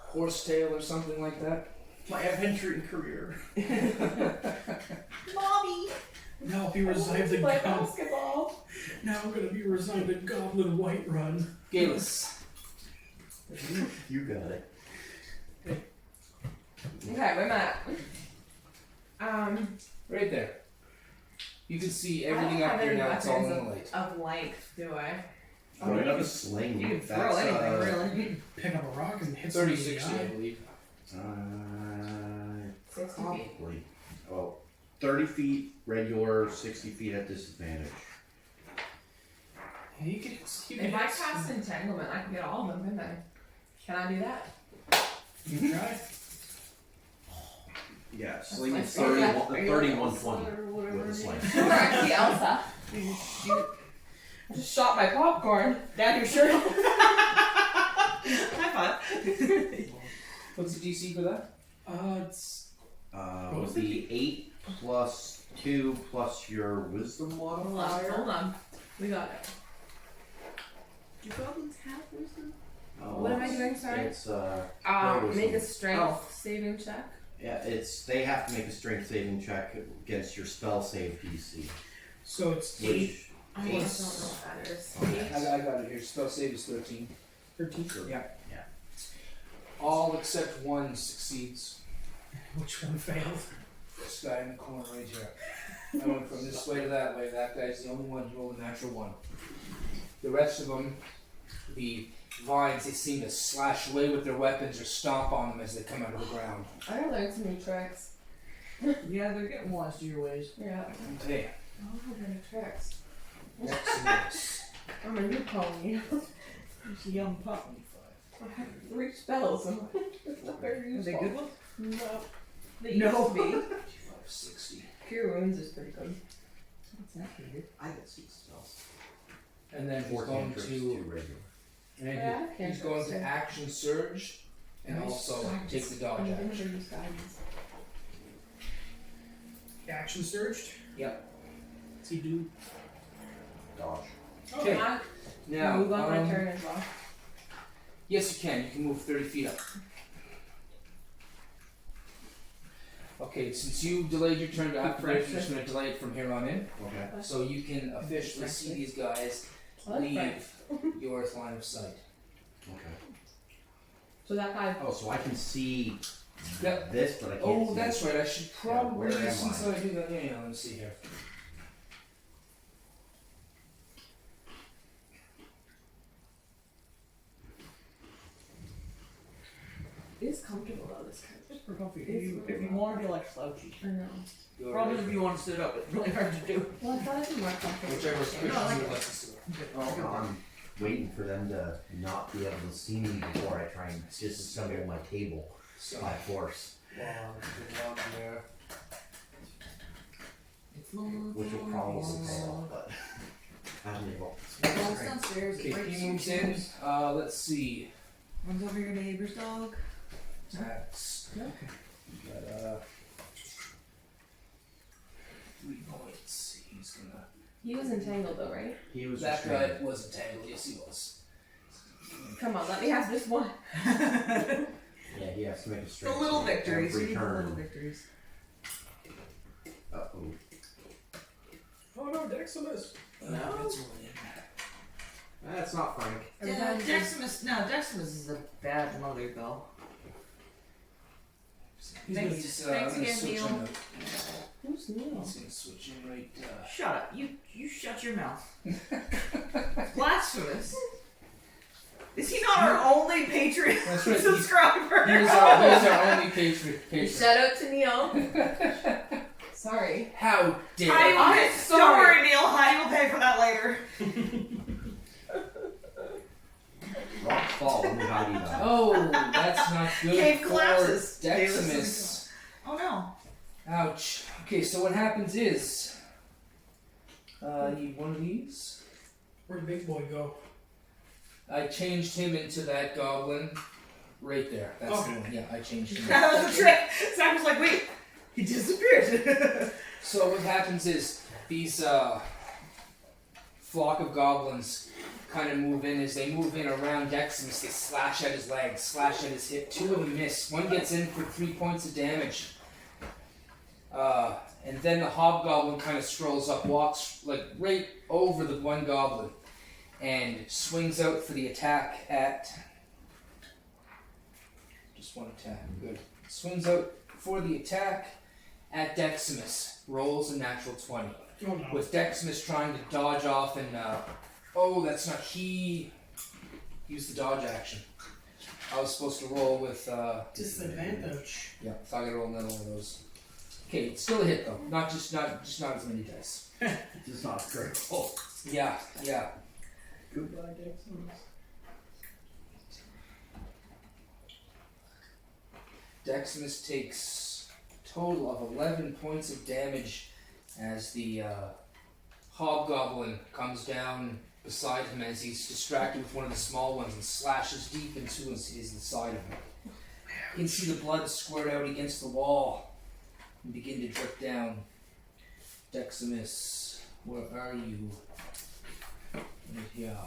horsetail or something like that. My adventuring career. Mommy! Now I'll be resigned to Play goblin. basketball. Now I'm gonna be resigned to Goblin White Run. Galus. You got it. Okay, where am I at? Right there. You can see I everything don't up have here any now. It's all in the weapons light. of length, do I? Oh, you have a sling. You can That's, throw anything, really. Pick up a rock and hit 30, somebody in 60, the I eye. believe. 60 feet. Probably. Oh, 30 feet regular, 60 feet at disadvantage. Yeah, you can If I cast entanglement, I can get all of them, couldn't I? Can I do that? You can try. Yeah, sling my is favorite. 3120 with a sling. Or I can be Elsa. I just shot my popcorn down your shirt. High five. What's the DC for that? It's Would be 8 plus 2 plus your wisdom modifier. Hold on. We got it. Do goblins have wisdom? What am I doing, sorry? It's Make a wisdom. strength saving check. Yeah, they have to make a strength saving check against your spell save DC. so it's 8, Which I don't know what that is. I got it here. Spell save is 13. 13. Yeah. Yeah. All except one succeeds. Which one failed? This guy in the corner right here. I went from this way to that way. That guy's the only one who rolled a natural 1. The rest of them, the vines, they seem to slash away with their weapons or stomp on them as they come out of the ground. I gotta learn some new tricks. Yeah, they're getting wise to your ways. Yeah. Okay. I don't have any tricks. Next. I'm a new pony. It's a young pup. I have 3 spells. And they're Are useful. they good ones? No. They No. used to be. 60. Cure wounds is pretty good. What's that for you? I got 6 spells. And then he's 4 going cantrips, to 2 regular. and Yeah, he's going to action surge and Nice. also take the dodge I'm gonna action. use guidance. Action surged. Yep. What's he do? Dodge. Okay. Can I Now, move on my turn as well? yes, you can. You can move 30 feet up. Okay, since you delayed your turn to activate, I'm just going to delay it from here on in. Okay. So you can officially see these guys Oh, that's leave fine. your line of sight. Okay. So that guy. Oh, so I can see Yep. this, but I can't Oh, see that's right. I should probably, where am since I? I do that, yeah, let me see here. It is comfortable though, this couch. Super comfy. If you want to be like slouchy. I know. Go Probably right. if you want to sit up, it's really hard to do. Well, I thought it'd be more comfortable. Whichever position No, I like you it. would like to see. Oh, I'm waiting for them to not be able to see me before I try and disassemble my table So, by force, good luck there. which will probably pay off, but I don't know. One's downstairs. Okay, breaks he moves in. chairs. Let's see. Runs over your neighbor's dog. attacks. Okay. But 3 points. He's gonna. He was entangled though, right? He was That restrained. guy was entangled. Yes, he was. Come on, let me have this one. Yeah, he has to make a The strength. little save victories. every You need the little turn. victories. Uh-oh. Oh no, Deximus! No, it's William. That's not Frank. Deximus. No, Deximus is a bad mother, though. Thanks again, switch Neil. him out. Who's Neil? He's gonna switch him right. Shut up. You shut your mouth. Blasphemous. Is he not our only Patreon That's right, subscriber? He's our only patron. Shout out to Neil. Sorry. How dare Heidi will I'm pay. sorry. Don't worry, Neil. Heidi will pay for that later. Rock fall and Heidi die. Oh, that's not good Cave for collapses. Deximus. Oh no. Ouch. Okay, so what happens is, I need one of these. Where'd Big Boy go? I changed him into that goblin right there. That's Okay. the one. Yeah, I changed him. That was the trick. Sam was like, wait, he disappeared. So what happens is these flock of goblins kind of move in. As they move in around Deximus, they slash at his legs, slash at his hip. 2 of them miss. One gets in for 3 points of damage. And then the hobgoblin kind of strolls up, walks like right over the one goblin, and swings out for the attack at. Just one attack. Good. Swings out for the attack at Deximus. Rolls a natural 20. Oh no. With Deximus trying to dodge off and oh, that's not he used the dodge action. I was supposed to roll with Disadvantage. yeah, so I gotta roll another one of those. Okay, it's still a hit though. Not as many dice. Just not critical. Yeah. Goodbye, Deximus. Deximus takes a total of 11 points of damage as the hobgoblin comes down beside him as he's distracted with one of the small ones and slashes deep into the side of him. You can see the blood squirt out against the wall and begin to drip down. Deximus, where are you? Right here.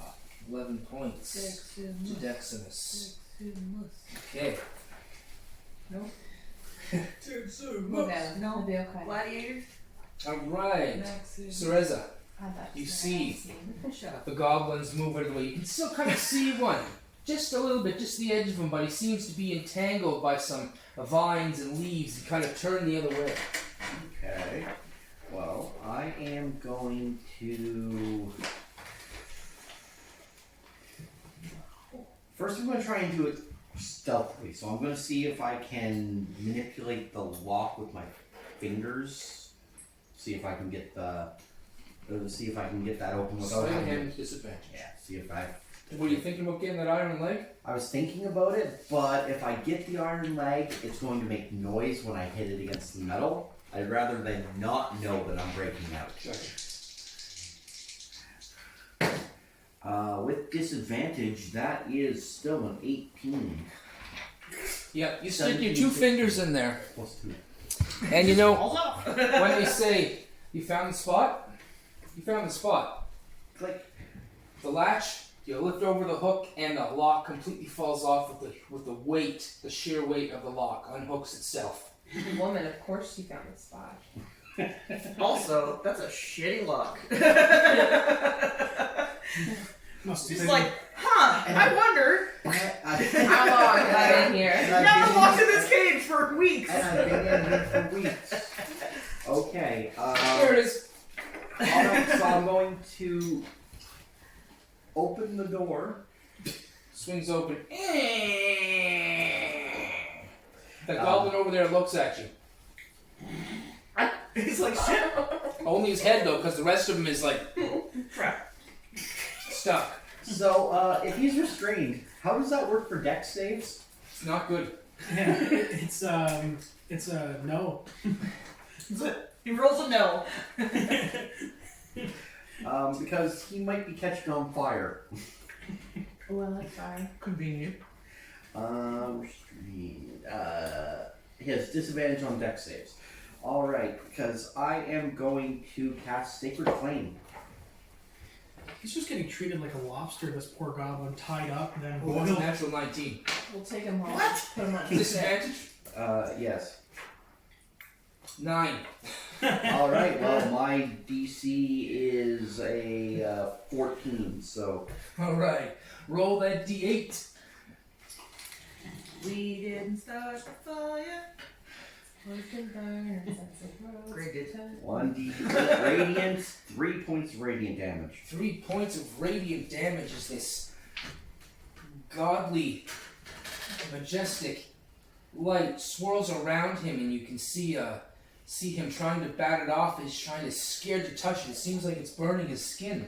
11 points to Deximus. Okay. Nope. Deximus! No. It'll be okay. Gladiator. Alright. Cereza, you see Shut up. the goblins move out of the way. You can still kind of see one. Just a little bit, just the edge of him, but he seems to be entangled by some vines and leaves and kind of turn the other way. Okay. Well, I am going to. First, I'm going to try and do it stealthily. So I'm going to see if I can manipulate the lock with my fingers. See if I can get that open without Sleight of having. hand disadvantage. Yeah. See if I. Were you thinking about getting that iron leg? I was thinking about it, but if I get the iron leg, it's going to make noise when I hit it against the metal. I'd rather than not know that I'm breaking out. With disadvantage, that is still an 18. Yeah, you stick your 2 fingers in there. Plus 2. And you know, Also. when they say, you found the spot? You found the spot. Click. The latch, you lift over the hook, and the lock completely falls off with the weight, the sheer weight of the lock, unhooks itself. Woman, of course she found the spot. Also, that's a shitty lock. Must She's have like, I wonder. How long have I been here? Never walked in this cage for weeks. And I've been in here for weeks. Okay. There it is. Alright, so I'm going to open the door. Swings open. The goblin over there looks at you. He's like, shit. Only his head though, because the rest of him is like Crap. stuck. So, if he's restrained, how does that work for dex saves? It's not good. Yeah, it's a no. He rolls a no. Because he might be catching on fire. Well, that's fine. Convenient. He has disadvantage on dex saves. Alright, because I am going to cast Sacred Flame. He's just getting treated like a lobster, this poor goblin, tied up and then Oh, that's a boiled. natural 19. We'll take him home. What? Put him on Disadvantage? Yes. 9. Alright, well, my DC is a 14, so. Alright. Roll that d8. We didn't start the fire. Great, dude. 1d8 radiant, 3 points of radiant damage. 3 points of radiant damage as this godly, majestic light swirls around him, and you can see him trying to bat it off. He's trying to scared to touch it. It seems like it's burning his skin.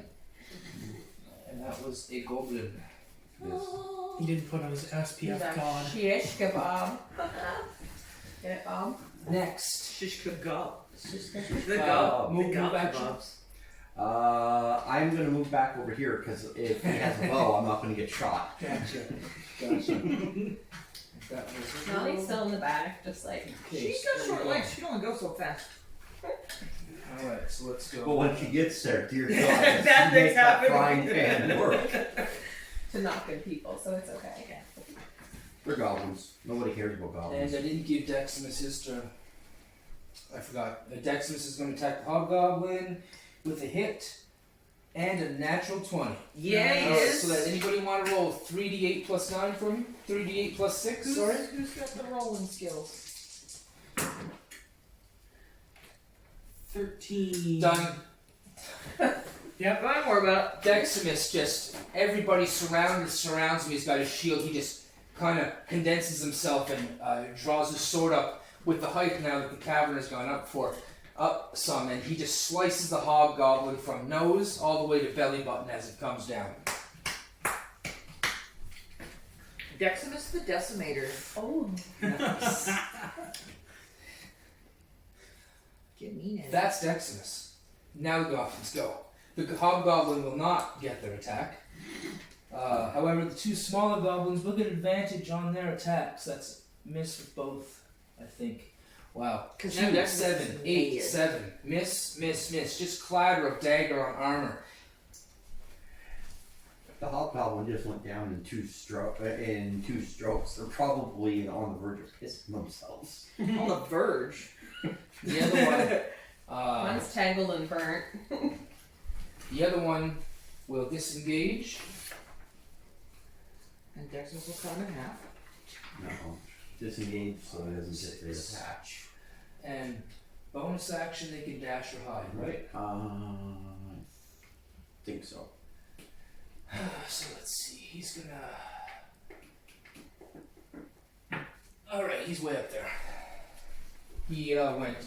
And that was a goblin. Yes. He didn't put on his SPF god. Shish kebab. Get it, Bob? Next. Shish kebab. Shish kebab. The gob. Move The gob action. kebabs. I'm gonna move back over here because if he has a bow, I'm not gonna get shot. Gotcha. That was Nolly's still in the back, just like. Okay, She's got short legs. She can only go so fast. Alright, so let's go. But when she gets there, dear God, Bad she things makes that happen. frying pan work. To not good people, so it's okay. They're goblins. Nobody cares about And goblins. I didn't give Deximus his turn. I forgot. Deximus is going to attack the hobgoblin with a hit and a natural 20. Yes. Alright, so that anybody want to roll 3d8 plus 9 for me? 3d8 plus 6, sorry? Who's got the rolling skills? 13. Done. Yep. Don't worry about Deximus just, everybody surrounds him. He's got his shield. He just kind of condenses himself and draws his sword up with the height now that the cavern has gone up some, and he just slices the hobgoblin from nose all the way to belly button as it comes down. it. Deximus the Decimator. Oh. Nice. Get mean at it. That's Deximus. Now the goblins go. The hobgoblin will not get their attack. However, the two smaller goblins will get advantage on their attacks. That's miss with both, I think. Wow. 'Cause 2, now Deximus 7, is 8, weird. 7. Miss. Just clatter of dagger on armor. The hobgoblin just went down in two strokes. They're probably on the verge of pissing themselves. On the verge. The other one, One's tangled and burnt. the other one will disengage. And Deximus will cut him in half. No. Disengage so it doesn't get the attach. And bonus action, they can dash or hide, right? I think so. So let's see, he's gonna... Alright, he's way up there. He went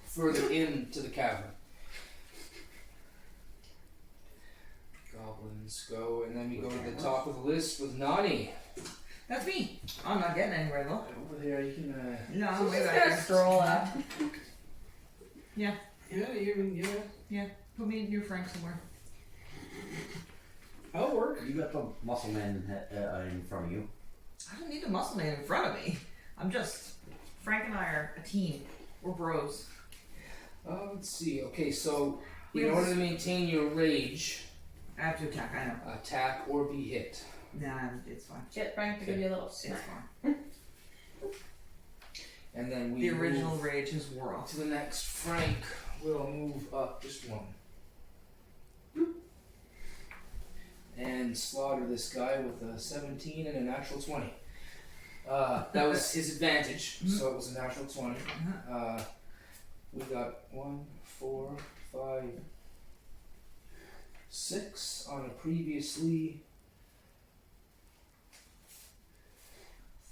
further into the cavern. Goblins go, and then we go to the top of the list with Nani. That's me. I'm not getting anywhere though. Over there, you can... No, I'm She's way just back gonna there. stroll up. Yeah, yeah. Put me in your Frank somewhere. That'll work. You got the muscle man in front of you. I don't need a muscle man in front of me. I'm just... Frank and I are a team. We're bros. let's see, okay, so in Yes. order to maintain your rage, I have to attack, I know. attack or be hit. Nah, it's fine. Get Frank to give you a little It's smack. fine. And then we The original move rage has wore off. to the next. Frank will move up just one. And slaughter this guy with a 17 and a natural 20. That was his advantage, so it was a natural 20. We got 1, 4, 5, 6 on a previously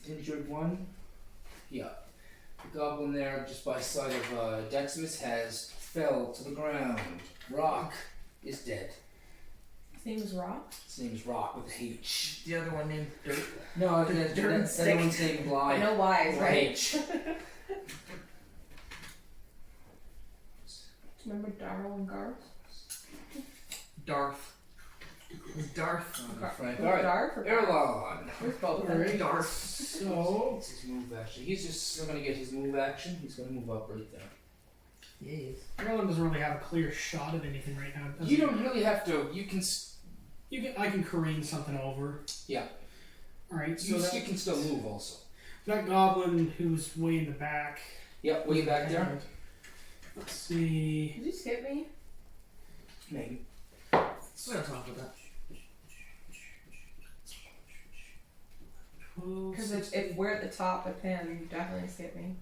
injured one. Yeah. The goblin there, just by side of Deximus, has fell to the ground. Rock is dead. His name is Rock. His name is Rock with a H. The other one named Dirt. No, The that dirt that stick. one's named Bly. I know why, With a right? H. Remember Darl and Garth? Darth. Darth. Frank. Alright. Dark or Erlon. There's both. Alright. Darth. So, It's his move action. He's just still gonna get his move action. He's gonna move up right there. Yes. Erlen doesn't really have a clear shot at anything right now. does You he? don't really have to. You can. I can careen something over. Yeah. Alright, so You can still move also. that goblin who's way in the back. Yep, way back there. And let's see. Did you skip me? Maybe. We're gonna talk about that. Because if we're at the top with him, you definitely skip me.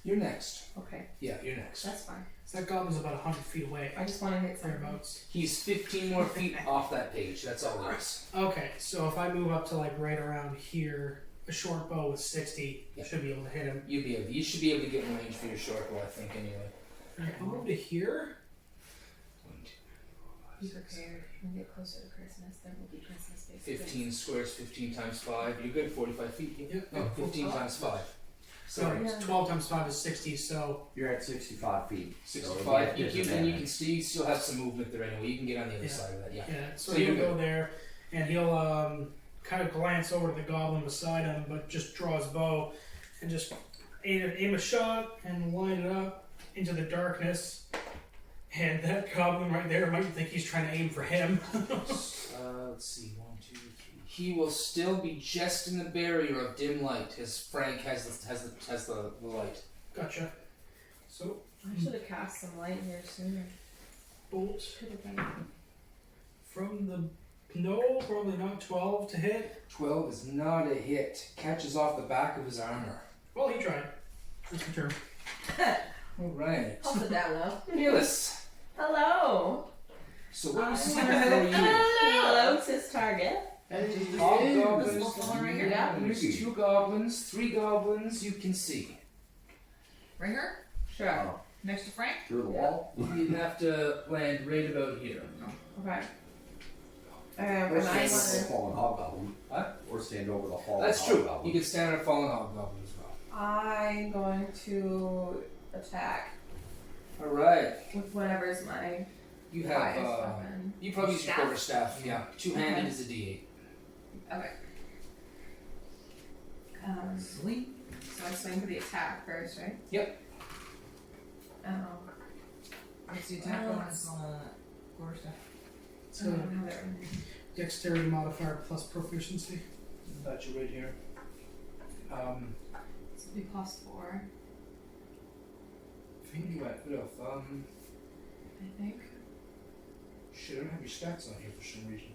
You're next. Okay, Yeah, you're next. that's fine. That goblin's about 100 feet away. I just want to hit something. Thereabouts. He's 15 more feet off that page. That's all it is. Okay, so if I move up to like right around here, a short bow with 60 Yeah. should be able to hit him. You should be able to get in range for your short bow, I think, anyway. Alright, I'll move to here. 1, 2, Be 4, 5, 6, prepared. When we get closer to Christmas, there will be Christmas basically. 15 squares, 15 times 5. You're good, 45 feet. Yep. No, 15 times 5. Sorry, Yeah. 12 times 5 is 60, so You're at 65 feet. so 65. you have You can still have some movement there anyway. You can get on the other Yeah. side of that, yeah. yeah. So So he'll you're go there, and he'll kind of glance over to the goblin beside him, but just draw his bow and just aim a shot and line it up into the darkness. And that goblin right there might think he's trying to aim for him. Let's see. 1, 2, 3. He will still be just in the barrier of dim light, as Frank has the light. Gotcha. So I should have cast some light here sooner. bolt Could have been. from the no, probably not 12 to hit. 12 is not a hit. Catches off the back of his armor. Well, he tried. That's the turn. All right. I'll sit down now. Fearless. Hello. So what do you see Hello. before you? Hello, sis target. Goblins. This little one right here? Yeah. There's 2 goblins, 3 goblins you can see. Ringer? Sure. Next to Frank? Through the wall. You'd have to land right about here. Okay. Or And I stand over the want fallen hobgoblin. What? Or stand over the fallen That's true. hobgoblin. You can stand on a fallen hobgoblin as well. I'm going to attack All right. with whatever's my You highest have. weapon. You probably use your Staff? quarterstaff. Yeah. 2-handed Okay. is a D8. Okay. Sweet. So I swing for the attack first, right? Yep. What's the attack bonus on a quarterstaff? I don't have it written. Dexterity modifier plus proficiency. Got you right here. So it'll be +4, I think you went. What else? I think. Shit, I don't have your stats on here for some reason.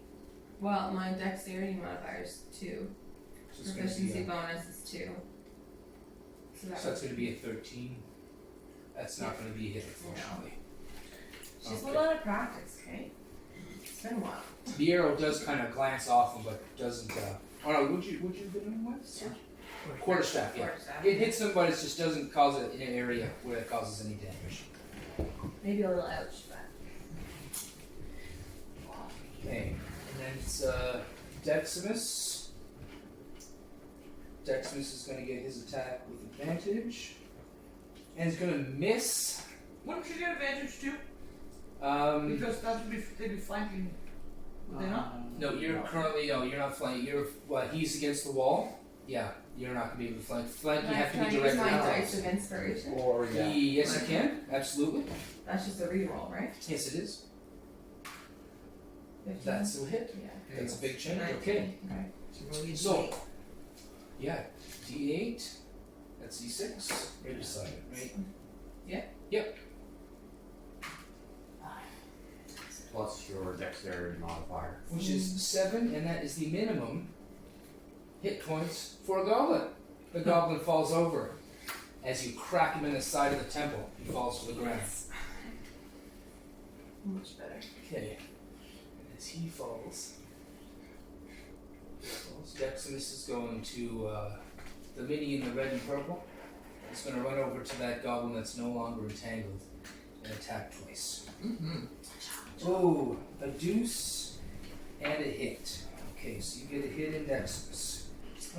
Well, my dexterity modifier is 2. So it's Proficiency gonna bonus is 2. So be, that so that's would going to be a 13. That's not going to be a hit, unfortunately. She's Okay. a lot of practice, okay? It's been a while. The arrow does kind of glance off him, but doesn't. Oh no, would you have been in what? Yeah. Quarterstaff, yeah. Quarterstaff. It hits him, but it just doesn't cause it in an area where it causes any damage. Maybe a little ouch, but. Okay, and then it's Deximus. Deximus is going to get his attack with advantage, and he's going to miss. Wouldn't you get advantage too? Because Because they'd be flanking. Would they not? no, you're currently you're not flanking. You're he's against the wall. Yeah, you're not going to be able to flank. Flank, you have to be Can I use directly my on dice of inspiration? Or, yeah. Yes, you can. Absolutely. That's just a reroll, right? Yes, it is. 15? That's a hit. Yeah. That's a big change. 19. Okay. Okay. So roll your So, D8. yeah, D8. That's D6. Right beside it, right? Plus your dexterity modifier. Which is 7, and that is the minimum hit points for a goblin. The goblin falls over. As you crack him in the side of the temple, he falls to the ground. Much better. Okay. And as he falls, Deximus is going to the mini in the red and purple. He's going to run over to that goblin that's no longer entangled and attack twice. Mm-hmm. Oh, a deuce and a hit. Okay, so you get a hit in Deximus.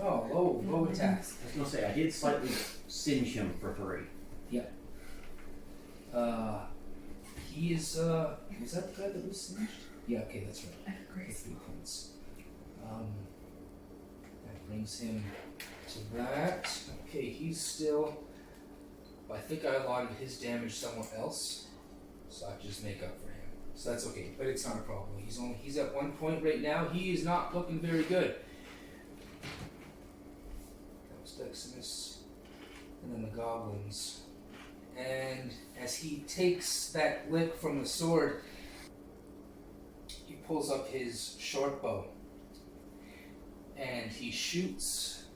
Oh, low attack. I was going to say, I did slightly singe him for 3. He is, was that the guy that was singed? Yeah, okay, that's right. Great. 3 points. That brings him to that. Okay, he's still. I think I allotted his damage somewhere else, so I just make up for him. So that's okay, but it's not a problem. He's at 1 point right now. He is not looking very good. That was Deximus, and then the goblins. And as he takes that lick from the sword, he pulls up his short bow and he shoots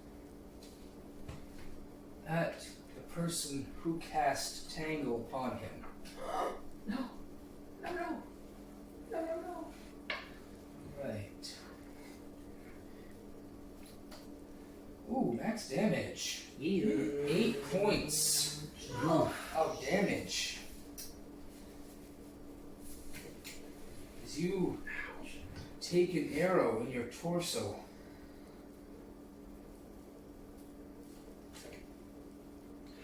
at the person who cast Tangle upon him. No. No, no. No, no, no. Right. Ooh, max damage. 8 points of damage. As you take an arrow in your torso.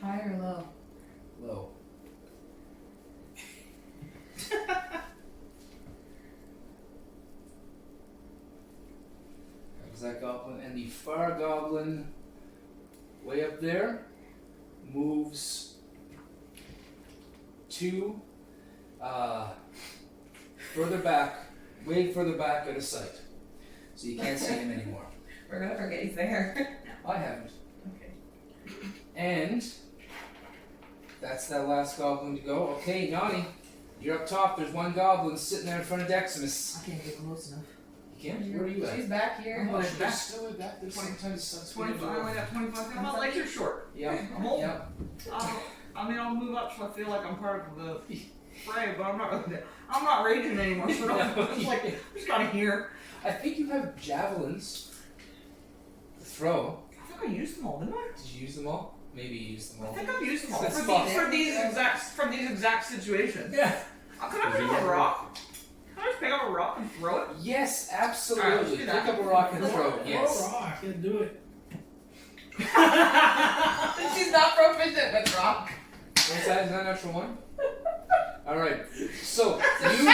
High or low? Low. That was that goblin. And the fire goblin, way up there, moves to further back, way further back out of sight. So you can't see him anymore. We're gonna forget he's there. I haven't. Okay. And that's that last goblin to go. Okay, Nani, you're up top. There's one goblin sitting there in front of Deximus. I can't get close enough. You can't? Where are you at? She's back here. Oh, She's still at that. There's sometimes 25. I only got 25. My legs are short. Yeah. I'm old. Yeah. I'll move up so I feel like I'm part of the fray, but I'm not raging anymore. So I'm just kind of here. I think you have javelins to throw. I think I used them all, didn't I? Did you use them all? Maybe you used them all. I think I've used them all That's for these exact situations. Yeah. Can I pick up a rock? Can I just pick up a rock and throw it? Yes, Alright, absolutely. let's do Pick that. up a rock and throw it. Yes. Oh, rock. Yeah, do it. She's not proficient with rock. What's that? Is that an extra one? Alright. So, you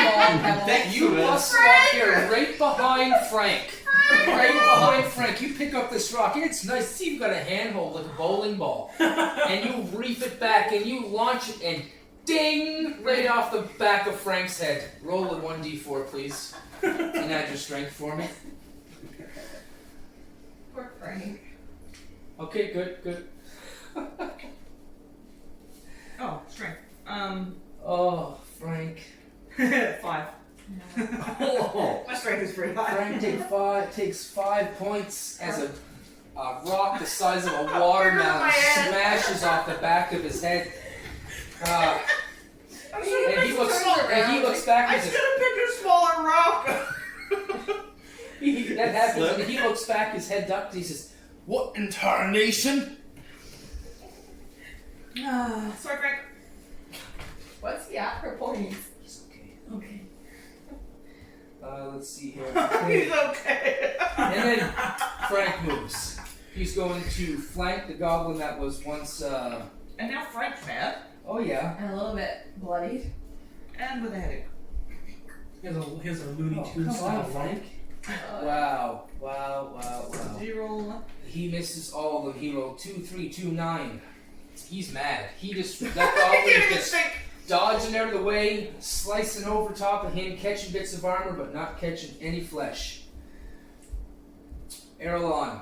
must walk here right behind Frank. Right behind Frank. You pick up this rock, and it's nice. See, you've got a handhold like a bowling ball. And you reef it back, and you launch it, and ding! Right off the back of Frank's head. Roll a 1d4, please. And add your strength for me. Poor Frank. Okay, good. Oh, strength. Oh, Frank. 5. Oh, My strength is pretty high. Frank takes 5 points as a rock the size of a watermelon smashes off the back of his head. And he looks back I and should says, have picked a smaller rock. that happens, and he looks back, his head ducked, and he says, "What in tarnation?" Sorry, Frank. What's the at for points? He's okay. Okay. Let's see here. He's okay. And then Frank moves. He's going to flank the goblin that was once, And now Frank's mad. oh yeah. And a little bit bloodied. And with a headache. Here's a Looney Oh, Tunes come style on, Frank. Wow. Zero. He misses all of them. He rolled 2, 3, 2, 9. He's mad. That goblin just dodging out of the way, slicing over top of him, catching bits of armor, but not catching any flesh. Erlon.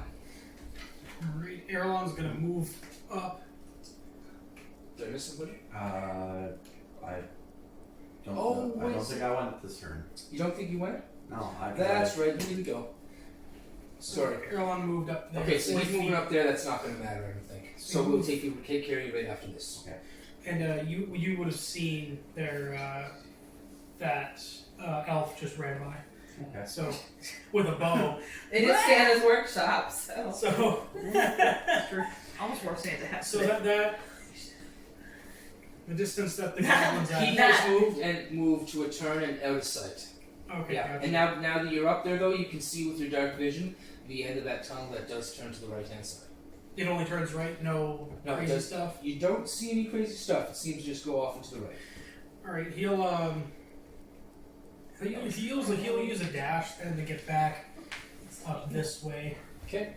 Alright, Erlon's gonna move up. Did I miss somebody? I don't. Oh, I wait. don't think I went this turn. You don't think you went? No, I. That's right. You need to go. Sorry. Erlon moved up there. Okay, so 4 he's moving feet. up there. That's not going to matter, I don't think. So we'll take care of you right after this. Okay. And you would have seen there that elf just ran by. Okay. So with a bow. It is Santa's workshop, so. So Almost worth saying that. so that the distance that the goblin's He at. has moved to a turn and out of sight. Okay, Yeah. gotcha. And now that you're up there, though, you can see with your dark vision the end of that tunnel that does turn to the right hand side. It only turns right, no No, it crazy does. stuff. You don't see any crazy stuff. It seems to just go off into the right. Alright, he'll He'll use a dash and to get back up this way. Okay.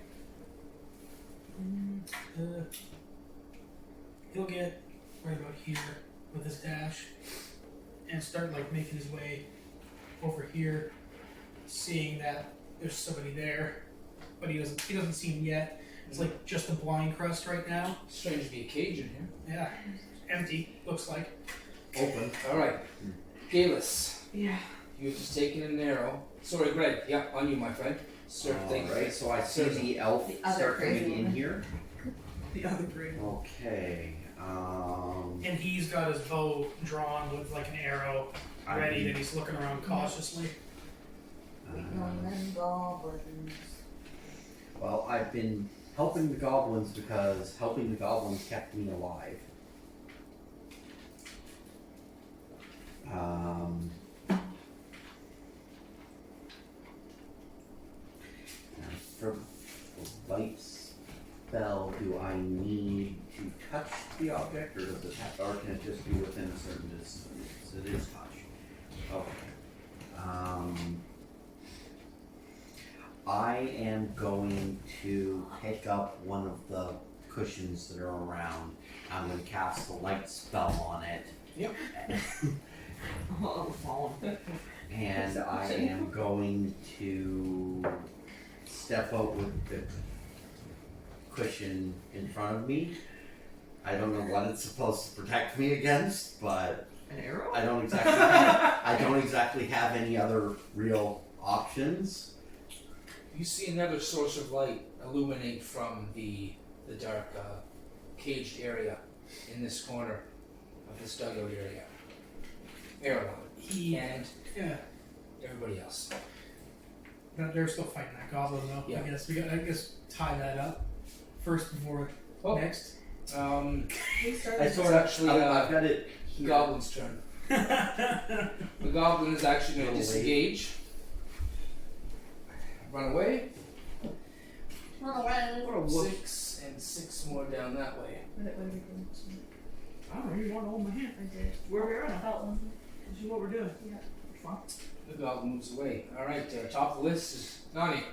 He'll get right about here with his dash and start like making his way over here, seeing that there's somebody there, but he doesn't see him yet. It's like just a blind crust right now. Strange to be a cage in here. Yeah, empty looks like. Open. All right, Galus, Yeah. you've just taken an arrow. Sorry, Greg. Yeah, on you, my friend. Sir, thank you. Alright, so I see the elf The other start crazy coming in woman. here. The other grade. Okay. And he's got his bow drawn with like an arrow ready, and he's looking around cautiously. Goblins. Well, I've been helping the goblins because helping the goblins kept me alive. Now for the light spell, do I need to touch the object, or does it have, or can it just be within a certain distance? It is touch. Okay. I am going to pick up one of the cushions that are around. I'm going to cast the light spell on it. Yep. Oh, fallen. And I am going to step out with the cushion in front of me. I don't know what it's supposed to protect me against, but An arrow? I don't exactly have any other real options. You see another source of light illuminate from the dark caged area in this corner of this dugout area. Erlon and Yeah, everybody else. they're still fighting that goblin though. Yeah. I guess tie that up first before Oh. next. We I started. sort of actually, I've got it here. Goblin's turn. The goblin is actually going to disengage. Run away. Run away. What a whoop. 6 and 6 more down that way. I don't know, you want to hold my hand. I did. Where we are now. Fel'Than. This is what we're doing. Yeah. It's fun. The goblin moves away. Alright, top of the list is Nani.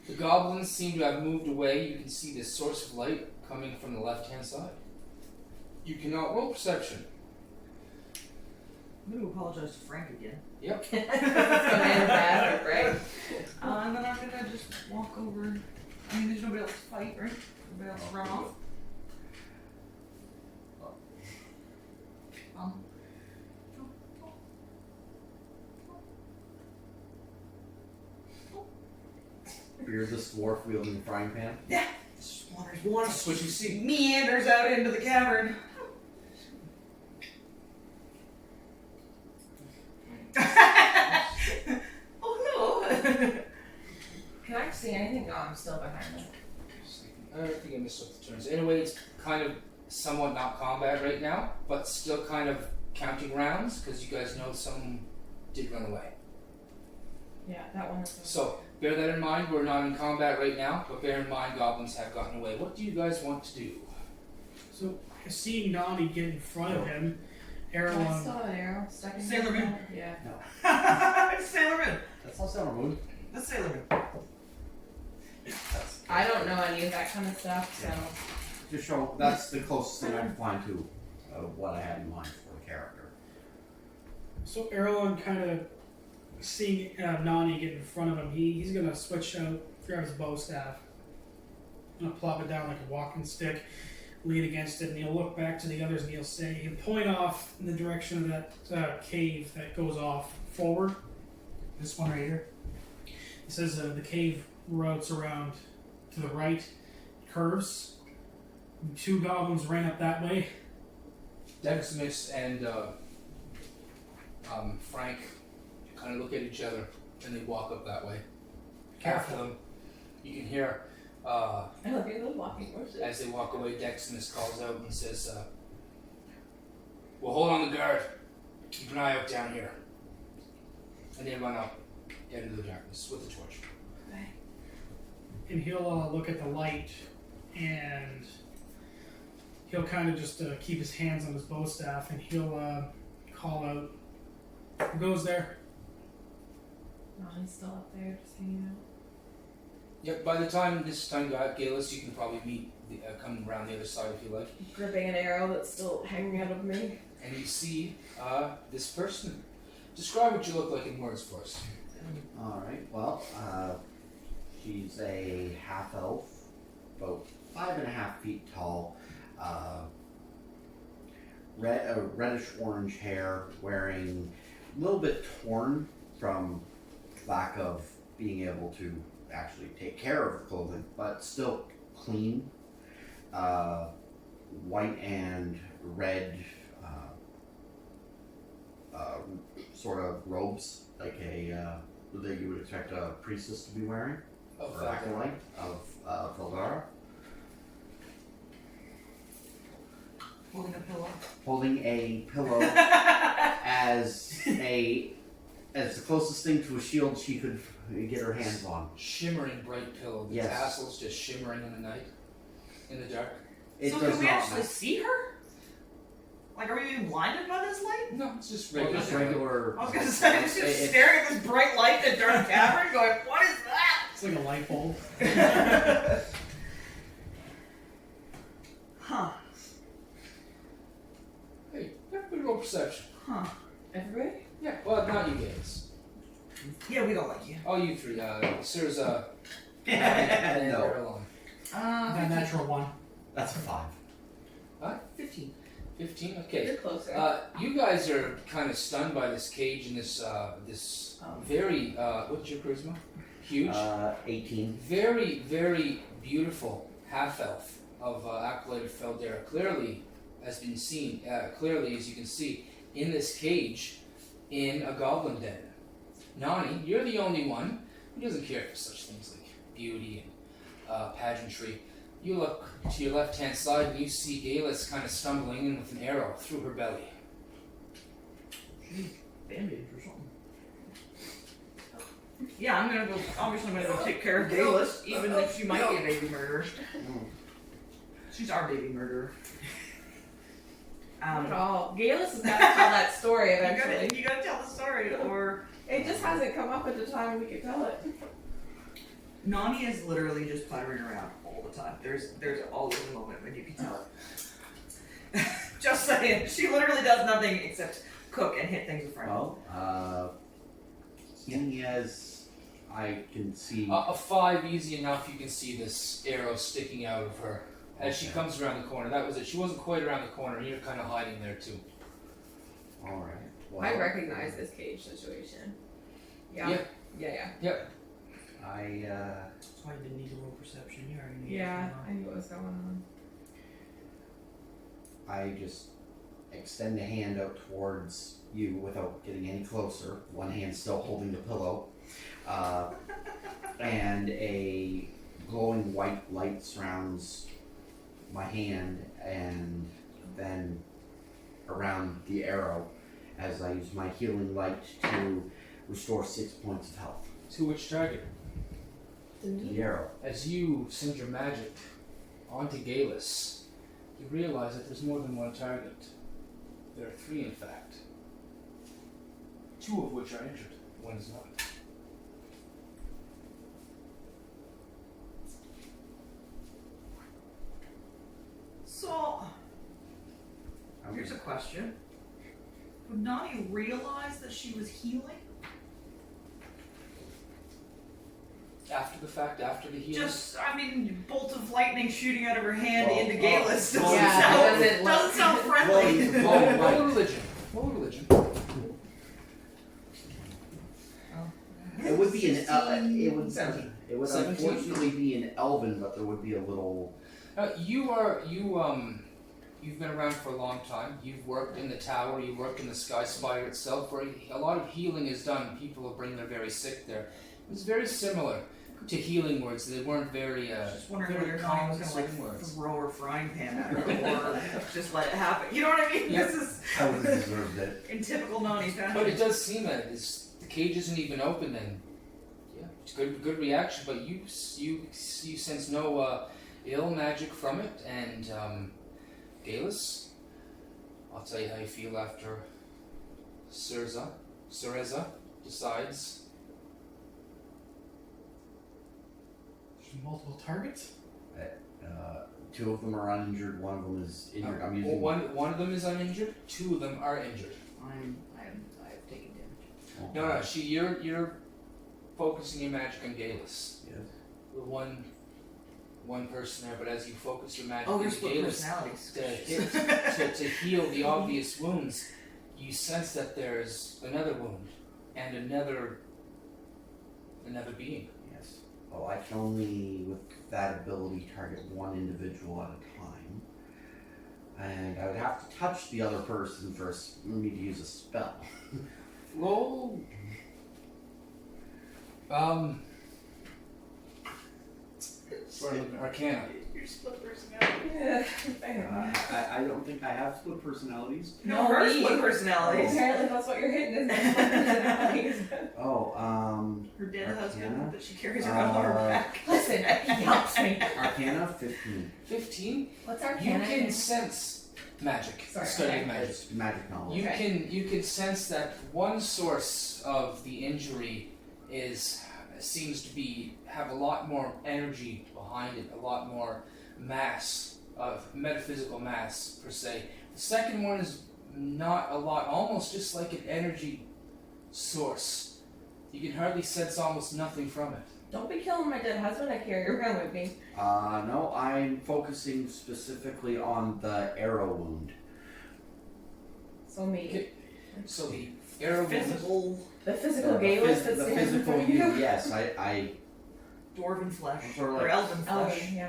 The goblins seem to have moved away. You can see this source of light coming from the left-hand side. You cannot roll perception. I'm going to apologize to Frank again. Yep. Bad, right? And then I'm going to just walk over. I mean, there's nobody else to fight, right? Nobody else to run off. You're the dwarf wielding the frying pan. Just wanders That's what you see. meanders out into the cavern. Oh no! Can I see anything? Oh, I'm still behind them. I think I missed up the turns. Anyway, it's kind of somewhat not combat right now, but still kind of counting rounds because you guys know someone did run away. Yeah, that one is. So bear that in mind. We're not in combat right now, but bear in mind goblins have gotten away. What do you guys want to do? So seeing Nani get in front of him, I Erlon. still have an arrow stuck in Sailor my Man. head. Yeah. Sailorman! That's not Sailor Moon. That's Sailorman. I don't know any of that kind of stuff, so. Just show that's the closest thing I can find to what I had in mind for the character. So Erlon kind of seeing Nani get in front of him, he's gonna switch out, grab his bow staff, gonna plop it down like a walking stick, lean against it, and he'll look back to the others and he'll say, he'll point off in the direction of that cave that goes off forward. This one right here. He says the cave routes around to the right, curves. 2 goblins ran up that way. Deximus and Frank kind of look at each other and they walk up that way. After them, you can hear I love your little walking horses. as they walk away, Deximus calls out and says, "Well, hold on the guard. Keep an eye out down here." And they run up into the darkness with the torch. And he'll look at the light, and he'll kind of just keep his hands on his bow staff, and he'll call out, "Who goes there?" Nani's still up there, just hanging out. Yep, by the time this time you got Galus, you can probably meet, come around the other side if you like. Gripping an arrow that's still hanging out of me. And you see this person. Describe what you look like in words for us. Alright, well, she's a half elf, about 5.5 feet tall, reddish orange hair, wearing a little bit torn from lack of being able to actually take care of her clothing, but still clean, white and red sort of robes, like that you would expect a priestess to be wearing, or acolyte of Fel'Than. Holding a pillow. Holding a pillow as the closest thing to a shield she could get her hands on. Shimmering bright pillow. The tassels just shimmering in the night, in the dark. So can we actually see her? Like, are we being blinded by this light? No, it's just regular. Regular. I was gonna say, I'm just staring at this bright light in the dark cavern, going, "What is that?" It's like a light bulb. Huh? Hey, everybody roll perception. Huh? Everybody? Yeah, well, not you guys. Yeah, we don't like you. All you three. Sir's and No. Erlon. That natural one. That's a 5. 15. 15? Okay. You're closer. You guys are kind of stunned by this cage and this very, what's your charisma? Huge? 18. Very, very beautiful half-elf of acolyte of Fel'Than. Clearly has been seen, clearly as you can see, in this cage in a goblin den. Nani, you're the only one who doesn't care for such things like beauty and pageantry. You look to your left-hand side and you see Galus kind of stumbling in with an arrow through her belly. She's bandaged or something. Yeah, I'm gonna go. Obviously, I'm gonna go take care of Galus, even if she might be a baby murderer. She's our baby murderer. Not at all. Galus has got to tell that story eventually. You gotta tell the story, or It just hasn't come up at the time we could tell it. Nani is literally just puttering around all the time. There's always a moment when you can tell it. Just saying, she literally does nothing except cook and hit things with friends. Well, seeing as I can see... A 5, easy enough, you can see this arrow sticking out of her as she comes around the corner. That was it. She wasn't quite around the corner, and you're kind of hiding there too. Alright. Well, I recognize this cage situation. Yeah. Yeah. Yep. That's why you didn't need to roll perception. You already knew. Yeah, I knew what was going on. I just extend a hand out towards you without getting any closer. One hand still holding the pillow. And a glowing white light surrounds my hand and then around the arrow as I use my healing light to restore 6 points of health. To which target? To the arrow. As you send your magic onto Galus, you realize that there's more than one target. There are 3, in fact. 2 of which are injured. 1 is not. So, here's a question. Would Nani realize that she was healing? After the fact, after the healing? Bolt of lightning shooting out of her hand into Oh, Galus oh, doesn't sound friendly. Roll religion. Roll religion. It would be an 17. It would 17? unfortunately be an elven, but there would be a little. You've been around for a long time. You've worked in the tower. You worked in the Sky Spire itself, where a lot of healing is done. People will bring their very sick there. It was very similar to healing words. They weren't very Just wondering very whether Nani was calm gonna swing words. throw her frying pan at her or just let it happen. You know what I mean? Yep. This is I would have deserved it. in typical Nani fashion. But it does seem that the cage isn't even open. Then, yeah, it's good reaction. But you sense no ill magic from it. And Galus, I'll tell you how you feel after Cereza decides Multiple targets? Two of them are uninjured. One of them is injured. I'm using one of them is uninjured. Two of them are injured. I've taken damage. No. You're focusing your magic on Galus. Yes. The one person there, but as you focus your magic Oh, on you're split Galus personalities. to heal the obvious wounds, you sense that there's another wound and another being. Yes. Well, I can only, with that ability, target one individual at a time. And I would have to touch the other person for me to use a spell. Roll. For an Arcana. Your split personality. Yeah. I don't think I have split personalities. No, her me. split personalities. Apparently that's what you're hitting is my personalities. Oh, Her dead Arcana? husband that she carries around on her back. Listen, he helps me. Arcana 15. 15. What's our You can sense magic. Sorry, Study okay. of magic. It's magic knowledge. You can sense that one source of the injury seems to have a lot more energy behind it, a lot more mass of metaphysical mass per se. The second one is not a lot, almost just like an energy source. You can hardly sense almost nothing from it. Don't be killing my dead husband I carry around with me. No, I'm focusing specifically on the arrow wound. So me. Okay. So the arrow wound. The physical Galus that's the standing in physical front of you. yes, I Dwarven flesh. For like- or elven Oh, flesh. yeah,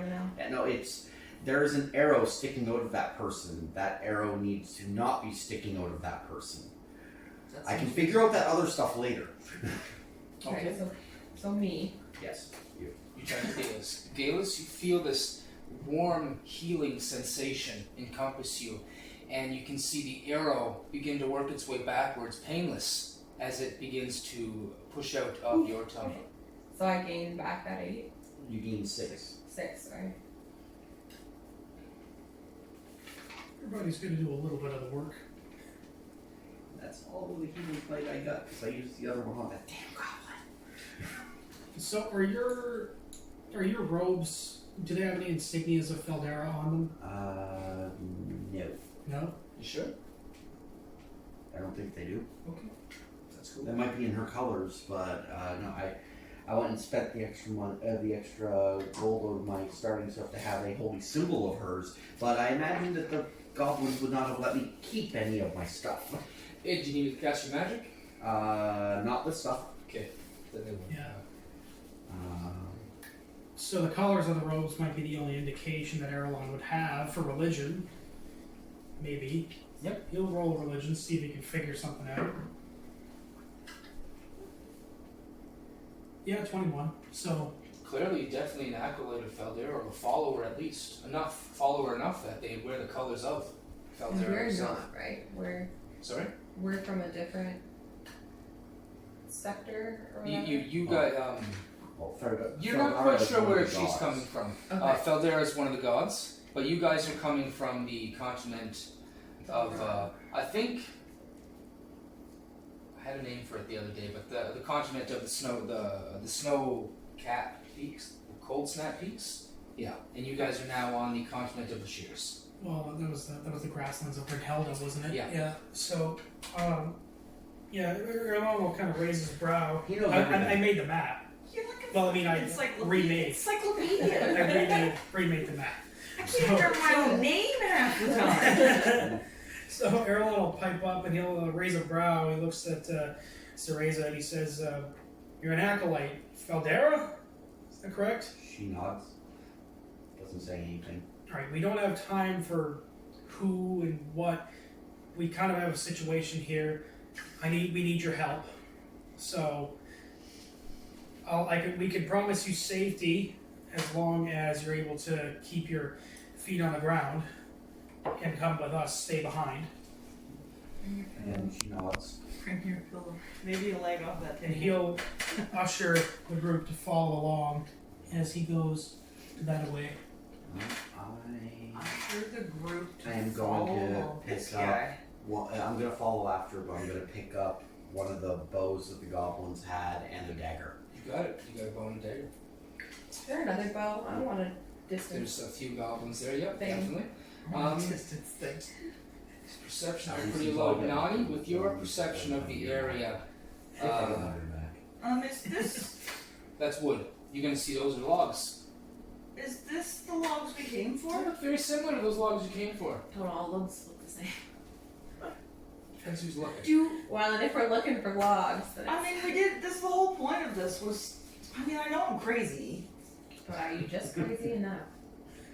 no. no, there is an arrow sticking out of that person. That arrow needs to not be sticking out of that person. I can figure out that other stuff later. Okay. Right, so me. Yes, you. You turn to Galus. Galus, you feel this warm, healing sensation encompass you, and you can see the arrow begin to work its way backwards, painless, as it begins to push out of your tummy. So I gained back that 8. You gain 6. 6, sorry. Everybody's going to do a little bit of the work. That's all the healing plate I got because I used the other one on that damn goblin. So are your robes, do they have any insignias of Feldera on them? No. No? You sure? I don't think they do. Okay. That's cool. That might be in her colors, but no. I went and spent the extra gold of my starting stuff to have a holy symbol of hers, but I imagine that the goblins would not have let me keep any of my stuff. Hey, do you need to cast your magic? Not this stuff. Okay. Then they won't. Yeah. So the colors of the robes might be the only indication that Erlon would have for religion. Maybe. Yep. He'll roll religion, see if he can figure something out. Yeah, 21. So Clearly, definitely an acolyte of Feldera, or a follower at least. Follower enough that they wear the colors of Feldera We're himself. not, right? Sorry? We're from a different sector or whatever. You got, Well, fair, you're not quite sure where she's coming from. Okay. Feldera is one of the gods, but you guys are coming from the continent of, I think, I had a name for it the other day, but the continent of the snow-capped peaks, the cold snap peaks. Yeah, and you guys are now on the continent of the shears. well, that was the grasslands of Brynhelda, wasn't it? Yeah. Yeah. So Erlon will kind of raise his brow. He knows I everything. made the map. You're like a Well, I mean, I remade. encyclopedia. I remade the map. I can't remember my own name half the time. So Erlon will pipe up and he'll raise a brow. He looks at Cereza and he says, "You're an acolyte, Feldera? Is that correct?" She nods. Doesn't say anything. All right. We don't have time for who and what. We kind of have a situation here. We need your help. So we can promise you safety as long as you're able to keep your feet on the ground and come with us. Stay behind. And she nods. Bring your pillow. Maybe a leg off that And table. he'll usher the group to follow along as he goes that way. I'm sure the group to I am follow going to along pick this up. guy. Well, I'm gonna follow after, but I'm gonna pick up one of the bows that the goblins had and a dagger. You got it. You got a bow and dagger. Is there another bow? I don't want a distance. There's a few goblins there. Yep, Thing. definitely. Distance thing. Perception are pretty low. Nani, with your perception of the area, Is this that's wood. You're gonna see those are logs. the logs we came They for? look very similar to those logs you came for. Don't all logs look the same. Depends who's looking. Well, and if we're looking for logs, then I mean, we did. This the whole point of this was. I mean, I know I'm crazy. but are you just crazy enough?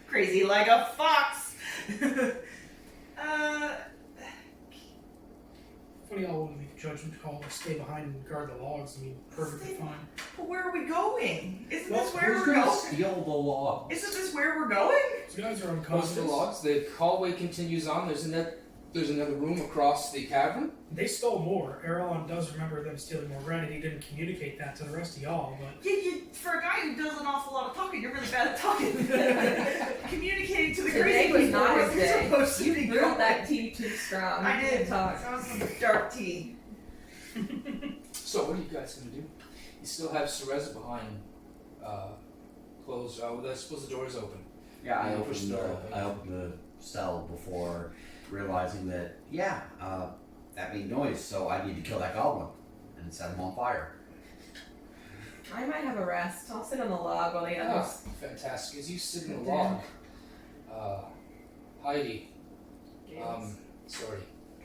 Crazy like a fox. Funny all would make a judgment call to stay behind and guard the logs. I mean, perfectly fine. But where are we going? Isn't Well, this where Who's we're gonna going? steal the log? Isn't this where we're going? These guys are Close unconscious. to the logs. The hallway continues on. There's another room across the cavern. They stole more. Erlon does remember them stealing more. Granted, he didn't communicate that to the rest of y'all, but For a guy who does an awful lot of talking, you're really bad at talking. Communicating to the Today crazy was people not where his we're day. supposed to You be brewed going. that tea too strong. I You did. can't talk. That was some dark tea. So what are you guys gonna do? You still have Cereza behind, closed. I suppose the door is open. Yeah, I You push opened the the door open. I opened the cell before realizing that that made noise, so I need to kill that goblin and set him on fire. I might have a rest. I'll sit on the log while the Ah, others. fantastic. As you sit in the Go log, down. Heidi,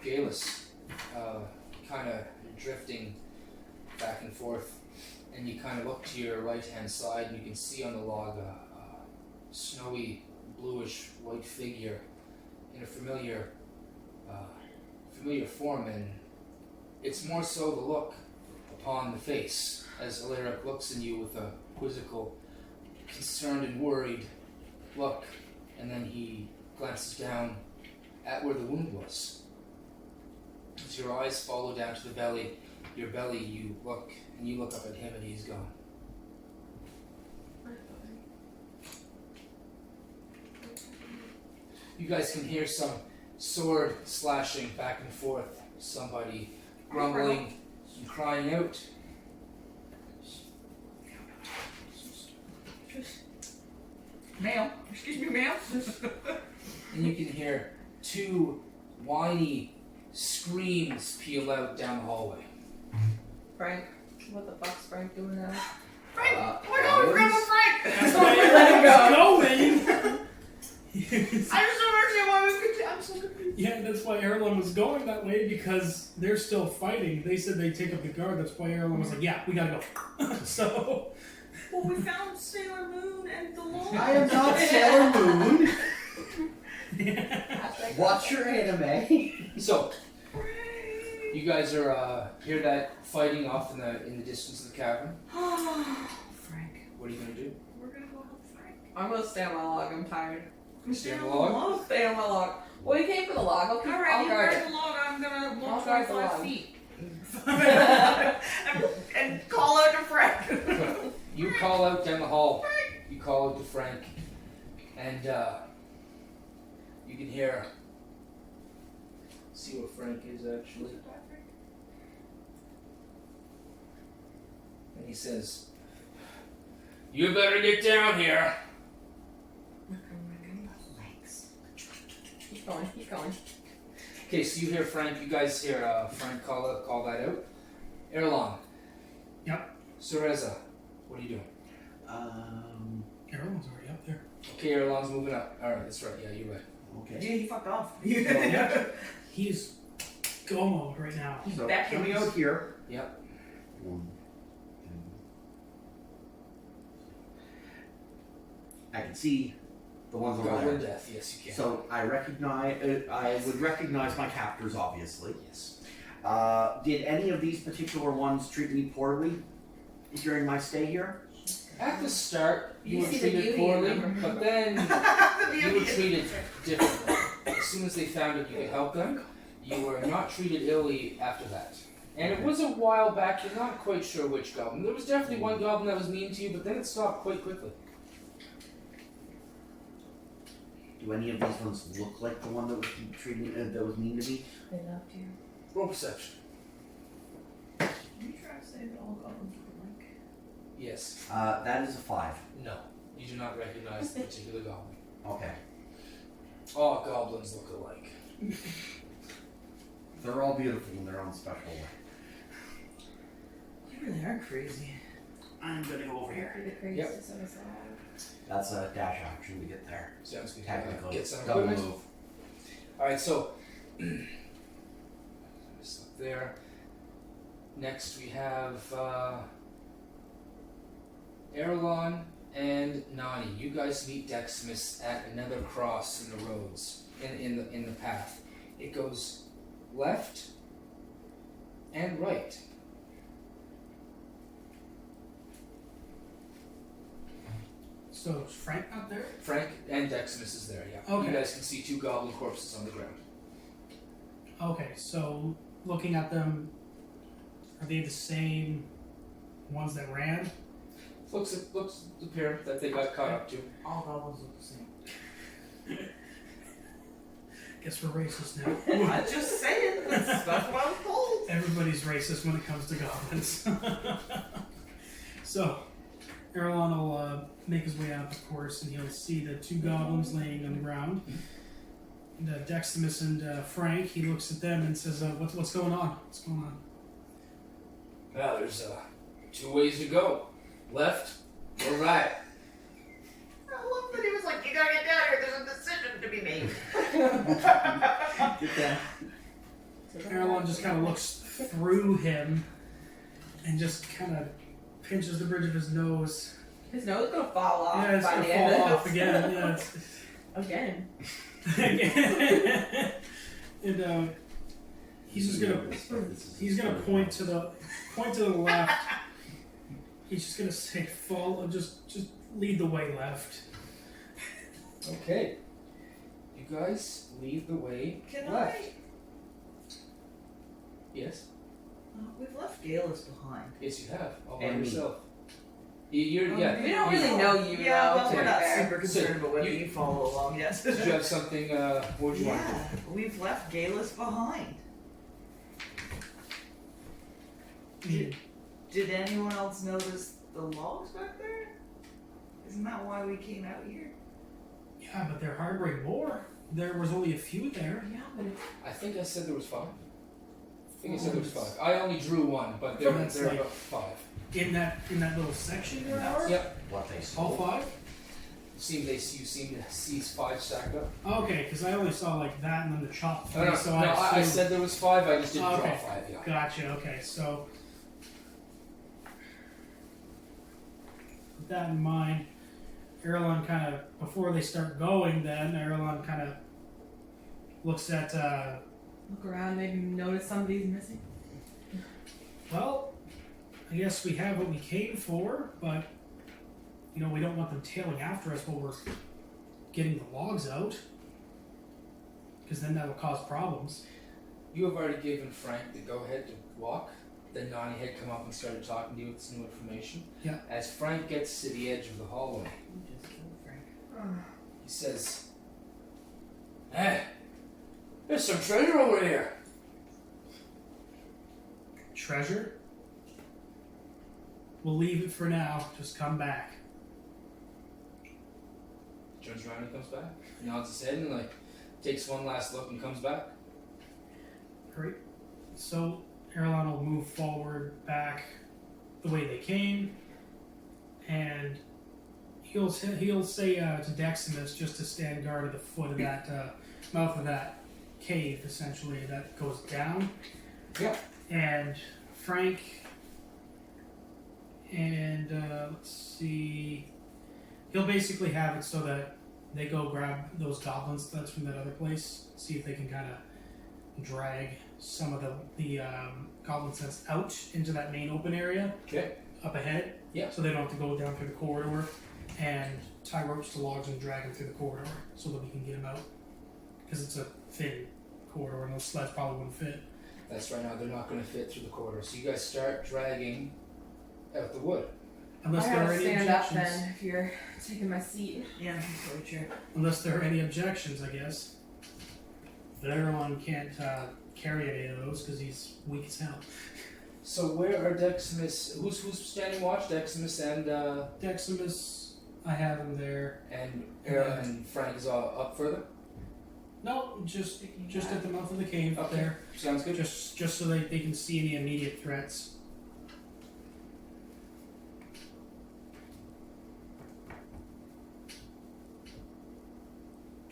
Galus, kind of drifting back and forth, and you kind of look to your right-hand side, and you can see on the log a snowy, bluish white figure in a familiar form, and it's more so the look upon the face as Alaric looks at you with a quizzical, concerned and worried look, and then he glances down at where the wound was. As your eyes follow down to the belly, you look, and you look up at him, and he's gone. You guys can hear some sword slashing back and forth, somebody grumbling and crying out. Ma'am. Excuse me, ma'am. And you can hear two whiny screams peal out down the hallway. Frank, what the fuck's Frank doing now? Frank! We're going, Grandma Frank! that's why everyone's going. I just don't understand why we could. I'm so confused. Yeah, that's why Erlon was going that way, because they're still fighting. They said they'd take up the guard. That's why Erlon was like, yeah, we gotta go. So. Well, we found Sailor Moon and the Lord. I am not Sailor Moon. Hashtag Watch your anime. So, you guys are hear that fighting off in the distance of the cavern. Frank. What are you gonna do? We're gonna go help Frank. I'm gonna stay on my log. I'm tired. Stay on the log? Stay on my log. Well, you came for the log. I'll Alright, you guard guard it. the log. I'm gonna I'll walk guard the 25 log. feet. and call out to Frank. You call out down the hall. You call out to Frank, and you can hear. See where Frank is actually. And he says, "You better get down here." Keep going. Keep going. Okay, so you hear Frank. You guys hear Frank call that out. Erlon. Yep. Cereza, what are you doing? Erlon's already up there. Okay, Erlon's moving up. All right, that's right. Yeah, you're right. Yeah, Okay. he fucked off. He's go mode right now. So back coming in. out here. Yep. 1, 2. I can see the ones over Goblin there. death. Yes, you can. So I would recognize my captors, obviously. Yes. Did any of these particular ones treat me poorly during my stay here? At the start, you You were see the treated beauty in poorly, them. but then The you were beauty. treated differently. As soon as they found out you could help them, you were not treated illy after that. And it was a while back, you're not quite sure which goblin. There was definitely one goblin that was mean to you, but then it stopped quite quickly. Do any of these ones look like the one that was that was mean to me? They loved you. Roll perception. You try to say that all goblins were like. Yes. That is a 5. No. You do not recognize the particular goblin. Okay. All goblins look alike. They're all beautiful in their own special way. You really are crazy. I'm gonna go over here. The craziest of us all. That's a dash action to get there. Sounds good. Technically. Get some Double equipment. move. Alright, so just up there. Next we have Erlon and Nani. You guys meet Deximus at another cross in the roads, in the path. It goes left and right. So is Frank not there? Frank and Deximus is there, yeah. Okay. You guys can see 2 goblin corpses on the ground. Okay, so looking at them, are they the same ones that ran? Looks appear that they got caught up to. All goblins look the same. Guess we're racist now. I'm just saying. That's what I was told. Everybody's racist when it comes to goblins. So, Erlon will make his way out the course, and he'll see the 2 goblins laying on the ground. And Deximus and Frank, he looks at them and says, what's going on? What's going on? Well, there's 2 ways to go. Left or right. I love that he was like, you gotta get down here, there's a decision to be made. Get down. Erlon just kind of looks through him and just kind of pinches the bridge of his nose. His nose is gonna fall off Yeah, it's by gonna the end fall of off this. again. Yeah, Again. And he's gonna point to the left. He's just gonna say, "Follow, just lead the way left." Okay. You guys lead the way Can left. I? Yes? We've left Galus behind. Yes, you have. All by And me. yourself. You're, Oh, yeah. We don't really know you Yeah, though. well, to we're be not fair. super concerned about whether you- you follow along yet. Did you have something, what would you want to do? Yeah, we've left Galus behind. Did anyone else notice the logs back there? Isn't that why we came out here? Yeah, but they're harboring more. There was only a few there. Yeah, but it's I think I said there was 5. I think I said there was 5. I only drew 1, but there That's are like- about 5. In that little section you are? Yep. What they see. All 5? You seem to see 5 stacked up. Okay, because I only saw like that and then the chop. No, no, so no, I assumed- said there was 5, I just didn't draw Okay. 5, yeah. Gotcha. Okay, so with that in mind, Erlon kind of before they start going, then Erlon kind of looks at. look around, maybe notice somebody's missing. Well, I guess we have what we came for, but we don't want them tailing after us while we're getting the logs out, because then that will cause problems. You have already given Frank the go-ahead to walk. Then Nani had come up and started talking to you with some new information. Yeah. As Frank gets to the edge of the hallway, You just killed Frank. he says, "Hey, there's some treasure over here." Treasure? We'll leave it for now. Just come back. Turns around and comes back, nods his head, and takes one last look and comes back. Great. So Erlon will move forward back the way they came, and he'll say to Deximus just to stand guard at the foot of that mouth of that cave, essentially that goes down. Yeah. And Frank and let's see, he'll basically have it so that they go grab those goblins that's from that other place, see if they can kind of drag some of the goblin sense out into that main open area Okay. up ahead. Yeah. So they don't have to go down through the corridor, and tie ropes to logs and drag them through the corridor so that we can get them out. Because it's a thin corridor and those sleds probably wouldn't fit. That's right now. They're not going to fit through the corridor. So you guys start dragging out the wood. Unless I there are gotta any stand up objections. then if you're taking my seat. Yeah, that's really true. Unless there are any objections, I guess. But everyone can't carry any of those because he's weak as hell. So where are Deximus? Who's standing watch? Deximus and Deximus, I have him there. Aaron and Frank is all up further. No, just at the mouth of the cave up Okay. there. Sounds good. Just so they can see any immediate threats.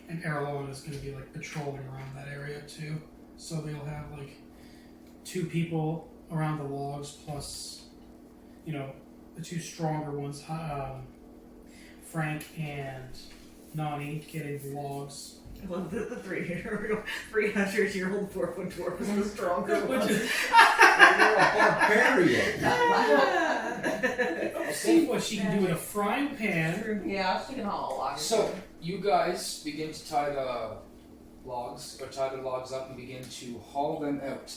And Erlon is going to be like patrolling around that area too. So they'll have like 2 people around the logs plus, the 2 stronger ones, Frank and Nani getting the logs. I love that the 300-year-old 4-foot dwarf is the stronger one. You're a barbarian. I'll see what she can do with a frying pan. Yeah, she can haul a log. So you guys begin to tie the logs up and begin to haul them out.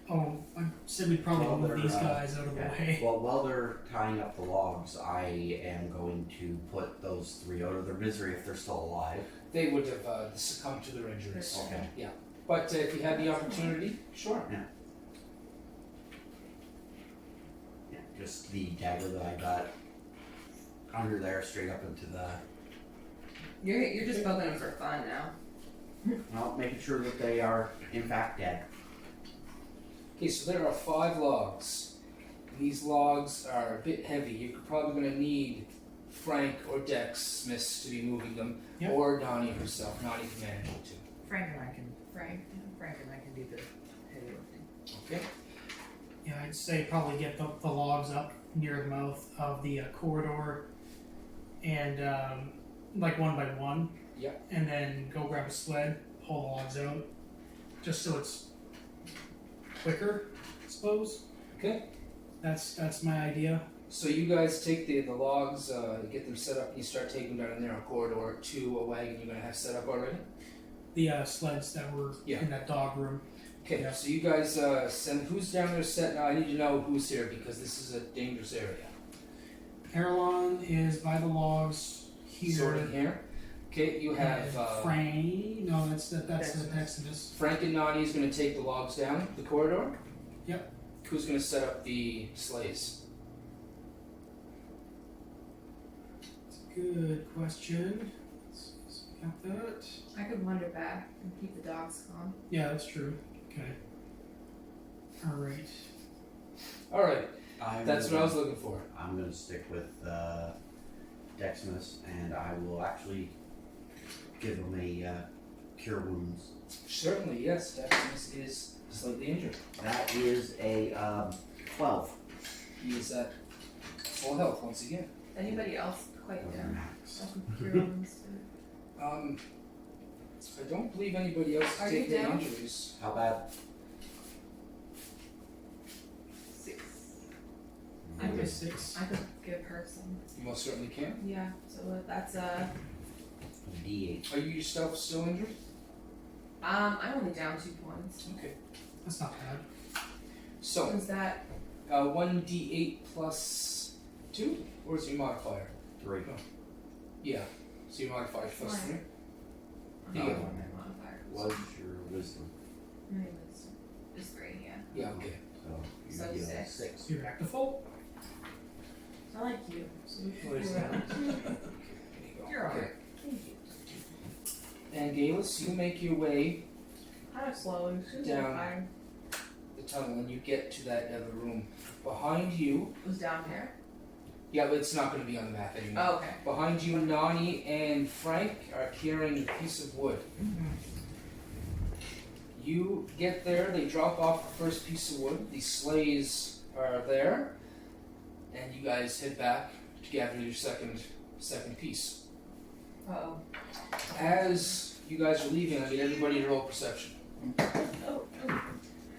Oh, I said we'd probably Well, move they're, these guys out of the way. Well, while they're tying up the logs, I am going to put those 3 out of their misery if they're still alive. They would have succumbed to their injuries. Okay. Yeah. But if you had the opportunity, sure. Yeah, just the dagger that I got under there, straight up into the. You're just building them for fun now. Well, making sure that they are in fact dead. Okay, so there are 5 logs. These logs are a bit heavy. You're probably going to need Frank or Dex Smiths to be moving them, Yep. or Donnie herself. Donnie can manage it too. Frank and I can do the heavy lifting. Okay. Yeah, I'd say probably get the logs up near the mouth of the corridor, and like 1 by 1. Yep. And then go grab a sled, pull the logs out, just so it's quicker, I suppose. Okay. That's my idea. So you guys take the logs, get them set up, and you start taking them down a narrow corridor to a wagon you're going to have set up already? The sleds that were in that dog room. Okay, Yeah. so you guys send, who's down there set now? I need to know who's here because this is a dangerous area. Erlon is by the logs here. Sorting here. Okay, you have Frank. No, that's the Exodus. Frank and Nani is going to take the logs down the corridor. Yep. Who's going to set up the sleighs? That's a good question. Let's got that. I could wander back and keep the dogs calm. Yeah, that's true. Okay. Alright. Alright, that's what I was looking for. I'm going to stick with Deximus, and I will actually give him a cure wounds. Certainly, yes, Deximus is slightly injured. That is a 12. He is at full health once again. Anybody else quite Of down? max. I can cure wounds too. I don't believe anybody else Are is you taking down? injuries. How bad? 6. I was 6. I could give her some. You most certainly can. Yeah, so that's D8. Are you yourself still injured? I'm only down 2 points. Okay. That's not bad. So, Was that 1d8 plus 2? Or is your modifier? 3. Yeah. So your modifier is plus Why? 3. I Yeah. don't know what my modifier Was your wisdom? was. It's 3, yeah. Yeah, okay. So So you get 6. 6. You're back to full. I like you. So we can What is do that? that. There you go. You're Okay. alright. Thank you. And Galus, you make your way Kind of slow. Down. Fire. the tunnel and you get to that other room. Behind you, It was down here. yeah, but it's not going to be on the map anymore. Oh, okay. Behind you, Nani and Frank are carrying a piece of wood. You get there, they drop off the first piece of wood, the sleighs are there, and you guys head back to gather your second piece. Uh-oh. As you guys are leaving, I need everybody to roll perception. Oh.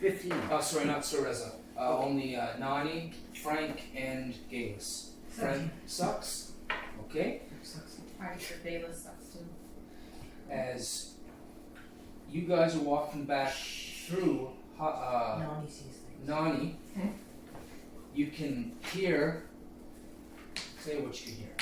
15. Sorry, not Soreza. Only Nani, Frank, and Galus. Frank sucks. Okay. Alright, sure. Davis sucks too. As you guys are walking back through Nani sees things. Nani, you can hear. Say what you can hear.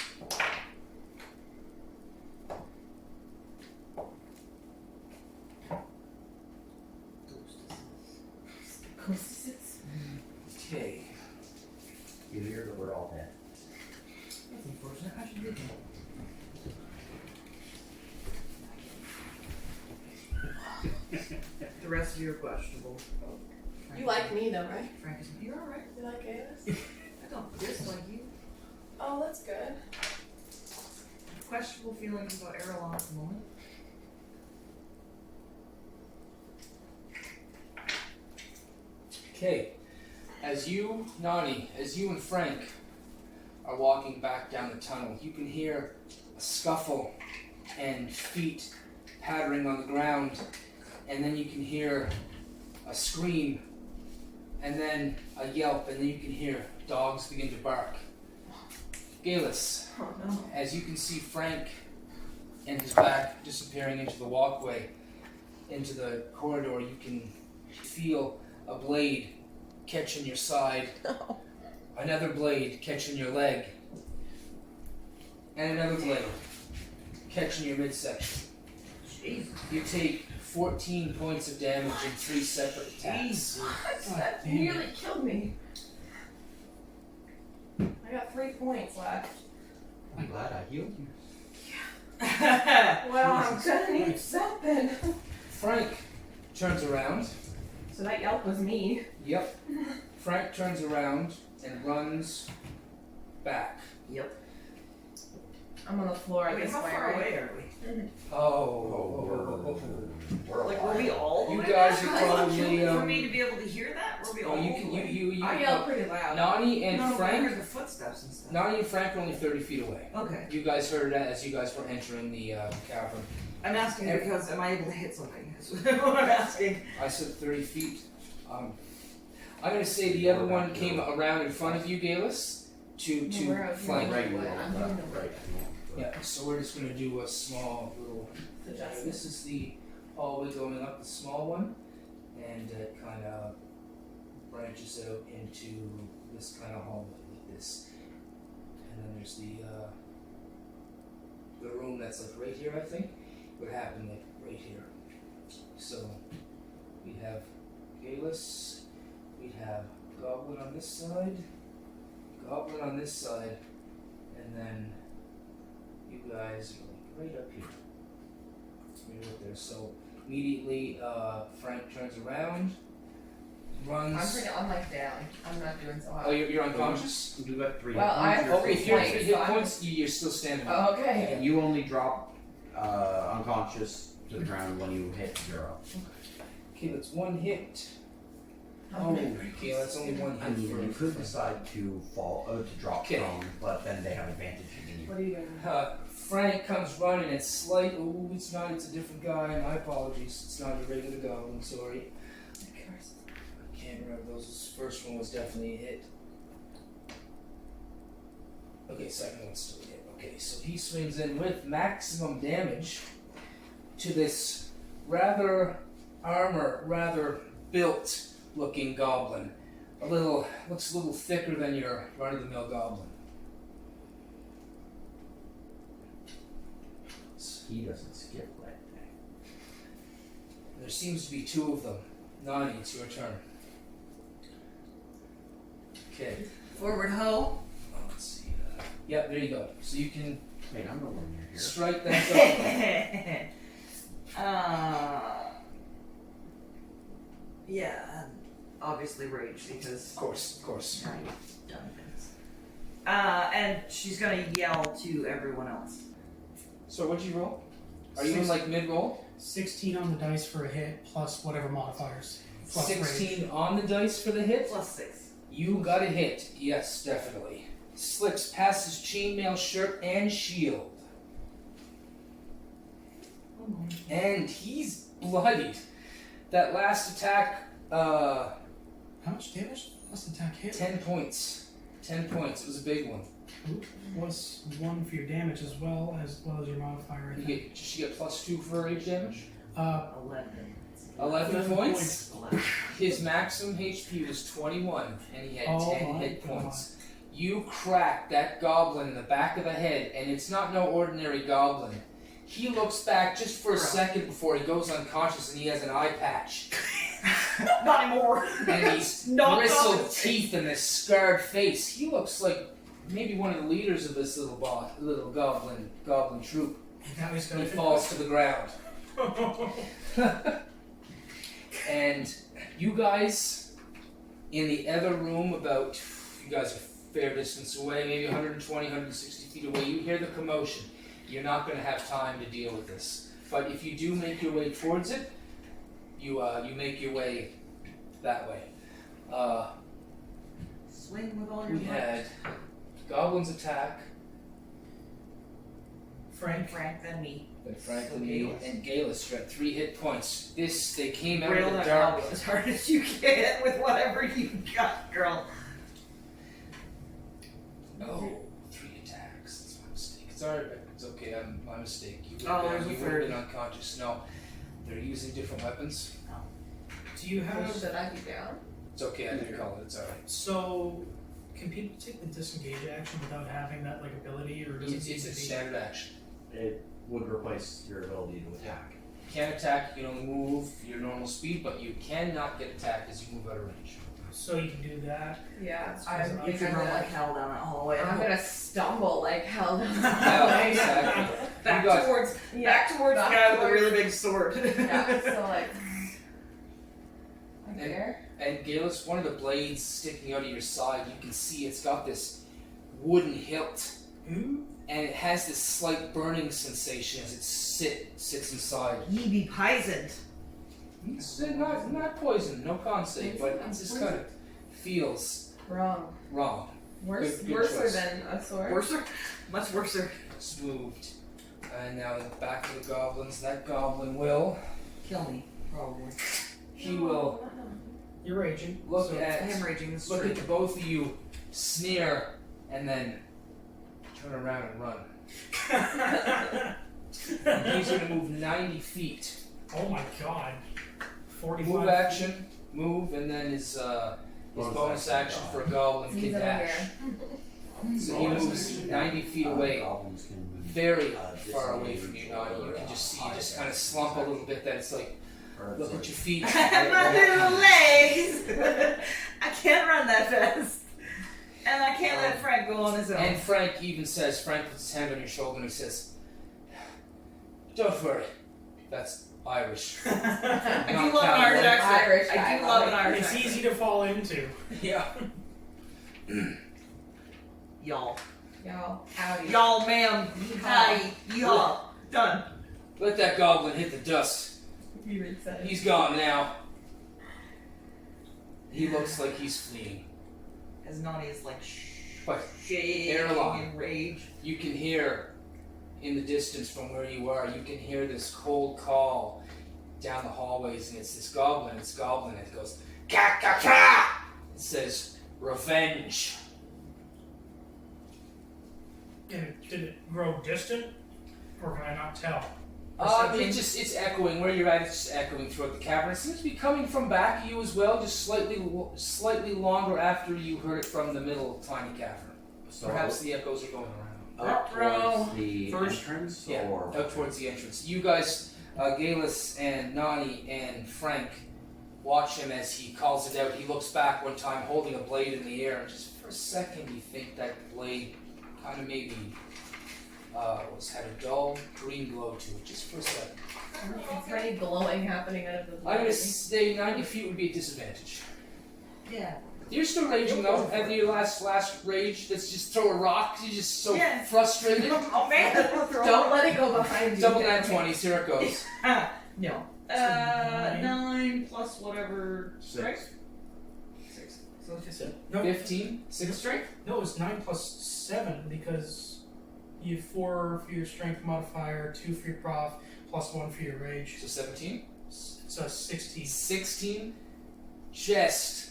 The rest of you are questionable. You like me though, right? Frank is. You're alright. You like Gaius? I don't dislike you. Oh, that's good. Questionable feelings about Errol at the moment. Okay, as you, Nani, as you and Frank are walking back down the tunnel, you can hear a scuffle and feet pattering on the ground, and then you can hear a scream, and then a yelp, and then you can hear dogs begin to bark. Galus, Oh no. as you can see Frank and his back disappearing into the walkway, into the corridor, you can feel a blade catching your side, another blade catching your leg, and another blade catching your midsection. Jesus. You take 14 points of damage in 3 separate attacks. That damn it. nearly killed me. I got 3 points left. I'm glad I healed you. Well, I'm Jesus gonna need Christ. something. Frank turns around. So that yelp was me. Yep. Frank turns around and runs back. Yep. I'm on the floor. Wait, This how way, far right? away are we? Like, were we all the You way guys back? are I thought probably, for me to be able to hear that? Were we all Oh, you the can, way? you I yelled pretty loud. Nani and No, I Frank, heard the footsteps and stuff. Nani and Frank are only 30 feet away. Okay. You guys heard it as you guys were entering the cavern. I'm asking because am I able to hit something? That's what I'm asking. I said 30 feet. I'm going to say the other one came around in front of you, Galus, to We're out here. flank. Right, Well, right, I'm right, doing the- right. Yeah, so we're just going to do a small little. Adjustment. This is the hallway going up, the small one, and it kind of branches out into this kind of hallway like this. And then there's the room that's like right here, I think. Would happen like right here. So we have Galus, we have Goblin on this side, Goblin on this side, and then you guys are like right up here. Right up there. So immediately Frank turns around, runs. I'm like down. I'm not doing so hot. Oh, you're unconscious? You got 3 Well, I have Oh, three if you're points, 3 so hit I'm- points, you're still standing up. Oh, okay. And you only drop unconscious to the ground when you hit 0. Okay, that's 1 hit. Oh, okay, that's only 1 I hit mean, for you could decide to drop Okay. prone, but then they have advantage against you. What are you doing? Frank comes running, it's slight. Oh, it's not, it's a different guy. My apologies. It's not a regular goblin, sorry. I can't remember those. His first one was definitely a hit. Okay, second one's still a hit. Okay, so he swings in with maximum damage to this rather built looking goblin. Looks a little thicker than your run-of-the-mill goblin. He doesn't skip that thing. There seems to be 2 of them. Nani, it's your turn. Okay. Forward ho. Let's see. Yep, there you go. So you can Wait, I'm nowhere near here. strike that goblin. Yeah, obviously rage because Of course. I've done things. And she's gonna yell to everyone else. So what'd you roll? Are you in like mid-roll? 16 on the dice for a hit, plus whatever modifiers. Plus 16 rage. on the dice for the hit? Plus 6. You got a hit. Yes, definitely. Slips past his chainmail shirt and shield. Oh my. And he's bloodied. That last attack, How much damage? Last attack hit? 10 points. 10 points. It was a big one. Plus 1 for your damage as well as your modifier. I You think. get +2 for rage damage. 11. 11 points. 11. His maximum HP was 21, and he had Oh 10 my hit God. points. You crack that goblin in the back of the head, and it's not no ordinary goblin. He looks back just for a second before he goes unconscious, and he has an eye patch. Not anymore. And these Knocked off bristled his teeth and this scarred face. He looks like maybe one of the leaders of this little goblin troop. Now he's He going falls to the ground. And you guys in the other room, about, you guys are a fair distance away, maybe 120, 160 feet away, you hear the commotion. You're not going to have time to deal with this. But if you do make your way towards it, you make your way that way. Swing with all your We might. had goblins attack, Frank. Then me. but Frank So and me, Galus. and Galus got 3 hit points. They came out Rail of the that dark. goblin as hard as you can with whatever you got, girl. Oh, 3 attacks. That's my mistake. It's alright, Rebecca. It's okay. My mistake. You would Oh, have there's a been third. unconscious. No, they're using different weapons. Do you have... Should I be down? It's okay. I didn't call it. It's alright. So, can people take the disengage action without having that like ability, or does It's it need a to be... standard action. It would replace your ability to attack. You can't attack. You can only move your normal speed, but you cannot get attacked as you move out of range. So you can do that. Yeah, I'm You can run like hell down that hallway. I'm gonna stumble like hell down the Yeah, hallway. exactly. back You got- towards Yeah, the back guy with a towards- really big sword. Yeah, so like there. And Galus, one of the blades sticking out of your side, you can see it's got this wooden hilt, Ooh. and it has this slight burning sensation as it sits inside. Ye be poisoned. It's not poison, no con save, but it just kind of feels Wrong. wrong. Worse, Good worser choice. than a sword. Worser? Much worser. It's moved. And now back to the goblins. That goblin will. Kill me, probably. He will You're raging. look so I at am raging this look tree. at the both of you, sneer, and then turn around and run. And he's going to move 90 feet. Oh my god. 45. Move action, move, and then his bonus action for a goblin He's can over dash. here. So he moves 90 feet away, Goblins can move, very disengage far away from you, Nani. You can just see, you just kind of slump a little bit. That it's like, look at your feet. My little legs! I can't run that fast. And I can't let Frank go on his own. And Frank even says, Frank puts his hand on your shoulder and he says, "Don't worry, that's Irish." I do love an Irish accent. Irish I guy, do love an like, Irish It's accent. easy to fall into. Yeah. Y'all. Y'all, howdy. Y'all, ma'am. Hi. Y'all. Done. Let that goblin hit the dust. You would say. He's gone now. He looks like he's fleeing. As Nani is like But shaking Airlock. in rage. You can hear in the distance from where you are, you can hear this cold call down the hallways, and it's this goblin. It's goblin. It goes, "Ka ka ka!" It says, "Revenge." And did it grow distant? Or can I not tell? It's echoing where you're at. It's just echoing throughout the cavern. It seems to be coming from back of you as well, just slightly longer after you heard it from the middle tiny cavern. So Perhaps the echoes are going around. up towards the First- entrance, Yeah, or out towards the entrance. You guys, Galus and Nani and Frank, watch him as he calls it out. He looks back one time, holding a blade in the air, and just for a second, you think that blade kind of maybe had a dull green glow to it, just for a second. Is there any glowing happening out of the I'm gonna say 90 feet would be a disadvantage. Yeah. You're still raging though. After your last rage, that's just throw a rock. You're just so Yeah. frustrated. Oh man. Don't let it go behind you. Double that 20s. Here it goes. No. 9 plus whatever strength. 6. So it's just No, 15. 6 strength. no, it's 9 plus 7 because you have 4 for your strength modifier, 2 for your prof, plus 1 for your rage. So 17. It's a 16. 16. Just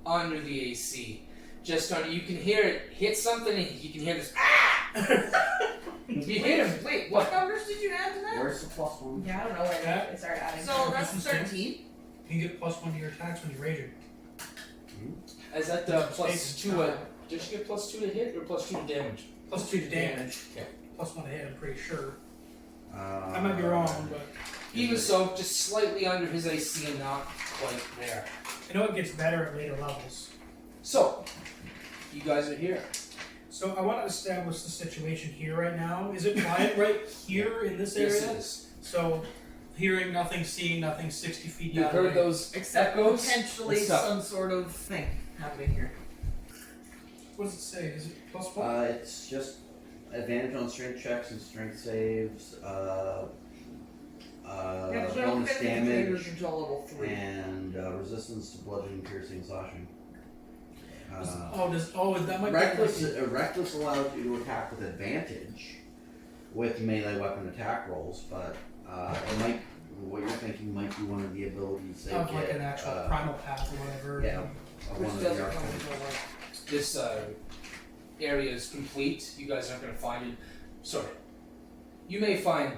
under the AC. Just under. You can hear it hit something, and you can hear this. Ah! You hit him. Wait, what what? numbers did you add to that? where's the +1? Yeah, I don't know where Yeah. they start adding. So that's 13. You can get plus 1 to your attacks when you're raging. Is that plus 2? Did you get plus 2 to hit or plus 2 to damage? Plus 2 to damage. Okay. Plus 1 to hit, I'm pretty sure. I I might be wrong, but Even so, just slightly under his AC and not quite there. I know it gets better at later levels. So, you guys are here. So I want to establish the situation here right now. Is it quiet right here in this area? Yes, it is. So, hearing nothing, seeing nothing, 60 feet You down. heard those Except echoes? potentially and stuff. some sort of thing happening here. What does it say? Is it +1? It's just advantage on strength checks and strength saves, Yeah, because I don't bonus think anything triggers damage, until level 3. and resistance to bludgeoning, piercing, slashing. That might Reckless allows you to attack with advantage with melee weapon attack rolls, but it might. What you're thinking might be one of the abilities they of get. like an actual primal path or whatever. Yeah. Which One of doesn't the come archetypes. until like. This area is complete. You guys aren't going to find it. Sorry. You may find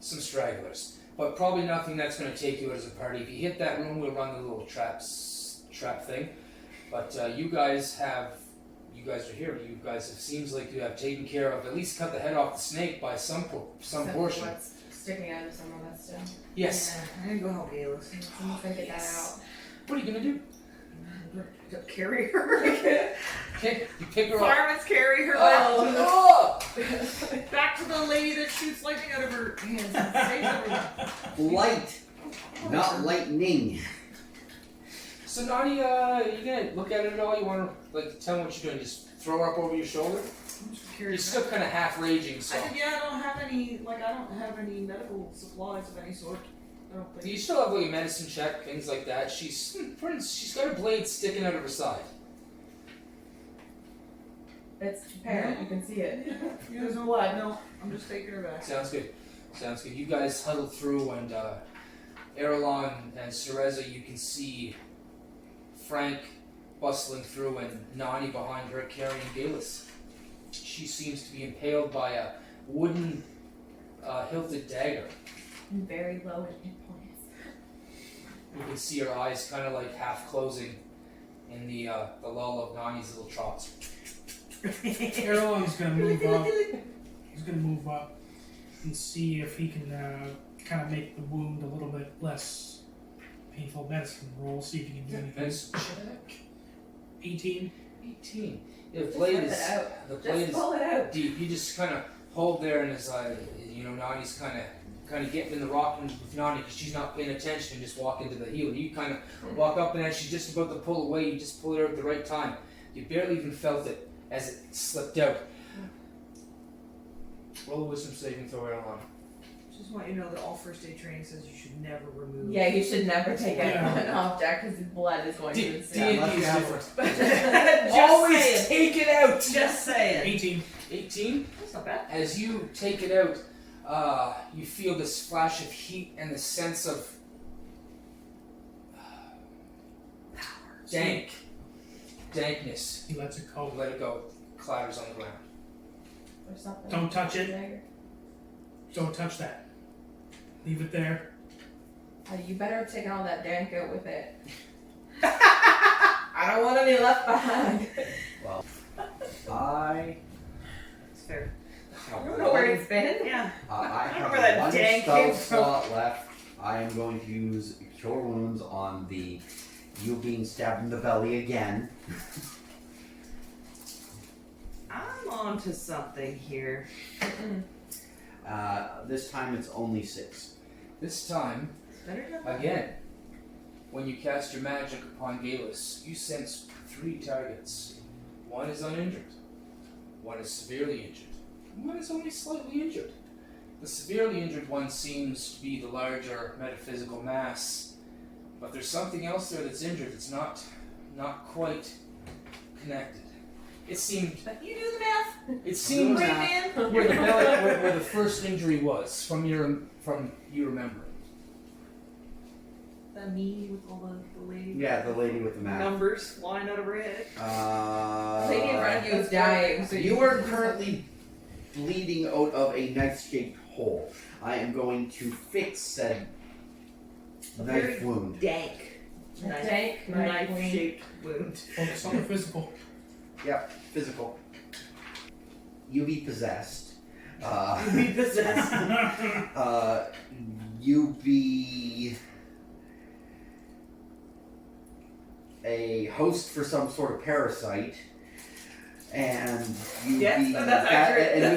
some stragglers, but probably nothing that's going to take you out as a party. If you hit that room, we'll run the little trap thing. But you guys are here. You guys, it seems like you have taken care of, at least cut the head off the snake by some portion. What's sticking out of some of us still. Yes. Yeah, I'm gonna go help Galus. Someone figure that out. What are you going to do? Carry her. Okay, you pick her up. Fireman's carry her Oh! back to the lady that shoots lightning out of her hands and saves everyone. Light, not lightning. So Nani, you gonna look at it at all? You want to tell me what you're doing? Just throw her up over your shoulder. You're still kind of half raging, so I said, I don't have any medical supplies of any sort. I don't think. you still have like a medicine check, things like that. She's got a blade sticking out of her side. It's apparent. You can see it. There's no blood. No, I'm just taking her back. Sounds good. You guys huddle through, and Erlon and Cereza, you can see Frank bustling through, and Nani behind her carrying Galus. She seems to be impaled by a wooden hilted dagger. I'm very low in hit points. You can see her eyes kind of like half closing in the lull of Nani's little trots. Erlon's gonna move up. He's gonna move up and see if he can kind of make the wound a little bit less painful. Medicine roll. See if he can do anything. Medicine check. 18. 18. The Just blade rip is it out. the blade Just pull it out. is deep. You just kind of hold there, and as Nani's kind of getting in the rock with Nani because she's not paying attention and just walk into the heel. You kind of walk up, and as she's just about to pull away, you just pull her at the right time. You barely even felt it as it slipped out. Roll a wisdom saving throw, Erlon. Just want you to know that all first aid training says you should never remove. Yeah, you should never take Yeah. an object because the blood is going to D&D ensue. is different. Just Always saying. take it out. Just saying. 18. 18. That's not bad. As you take it out, you feel this flash of heat and the sense of dankness. He lets it go. Let it go. Clatters on the ground. Or something. Don't touch it. Dagger. Don't touch that. Leave it there. You better have taken all that dank out with it. I don't want any left behind. It's fair. I don't know where it's been. Yeah. I don't know have where that one dang spell came from. slot left. I am going to use Cure Wounds on you being stabbed in the belly again. I'm on to something here. This time it's only 6. This time, Better than that. again, when you cast your magic upon Galus, you sense 3 targets. One is uninjured. One is severely injured. One is only slightly injured. The severely injured one seems to be the larger metaphysical mass, but there's something else there that's injured that's not quite connected. It seemed. You do the math. It seemed Brain man. where the belly, where the first injury was from you remembering. The me with all the lady. Yeah, the lady with the map. Numbers flying out of her head. The lady in front of you is dying. So You are currently bleeding out of a knife-shaped hole. I am going to fix said knife Very wound. Dank. Dank Knife-shaped wound. Focus on the physical. Yep, physical. You be possessed. Be possessed. You be a host for some sort of parasite, and you'd Yes, be that's accurate. and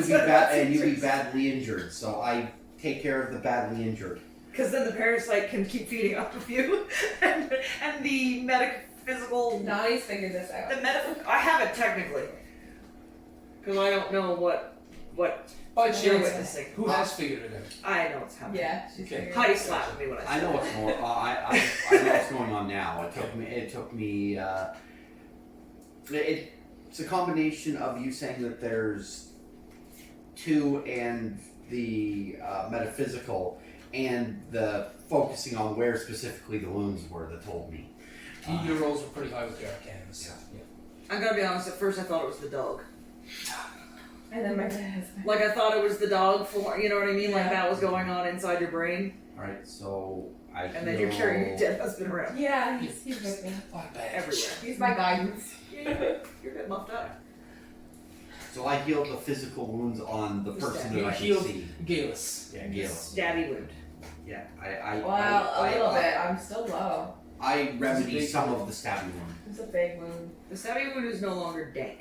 you'd be That's badly injured. So I take care of the badly injured. Because then the parasite can keep feeding off of you, and the metaphysical. Nani's figured this out. I have it technically, because I don't know what By you're chance, witnessing. who has figured it out? I know what's happening. Yeah, she's Okay. figured it Heidi out. slapped me when I said I know what's going. I know what's going on now. It took me. It's a combination of you saying that there's two and the metaphysical, and the focusing on where specifically the wounds were that told me. Your rolls were pretty high with your arcanas. Yeah. I'm gonna be honest. At first, I thought it was the dog. And then my dad has Like I thought it was the dog for you know what I mean. Like Yeah. that was going on inside your brain, All right, so I and then you're carrying your dead husband around Yeah, he's with me. Not bad. everywhere. He's my guidance. You're getting muffed up. So I healed the physical wounds on the person that I could healed see. Galus. Yeah, Gale. Stabby wound. Yeah, I Well, a little I, bit. I'm still low. I remedy big some wound. of the stabby wound. It's a big wound. The stabby wound is no longer dank.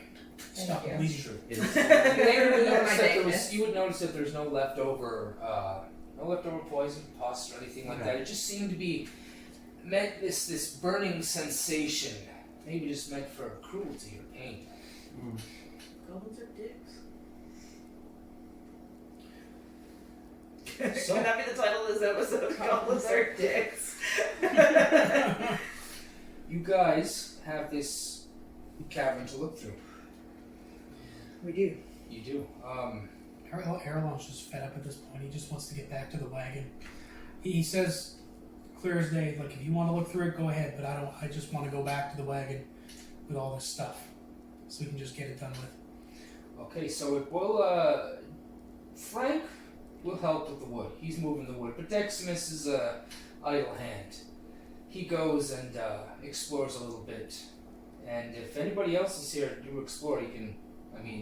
Stop you. bleeding. True. It's, You Later would we notice my that dankness. you would notice that there's no leftover poison, pus, or anything like Okay. that. It just seemed to be meant this burning sensation, maybe just meant for cruelty or pain. Goblins are dicks. So- Can that be the title of this episode? Goblins are dicks. You guys have this cavern to look through. We do. You do. Erlon's just fed up at this point. He just wants to get back to the wagon. He says, clear as day, like, if you want to look through it, go ahead, but I just want to go back to the wagon with all this stuff so we can just get it done with. Okay, so it will. Frank will help with the wood. He's moving the wood, but Deximus is a idle hand. He goes and explores a little bit, and if anybody else is here to explore, he can,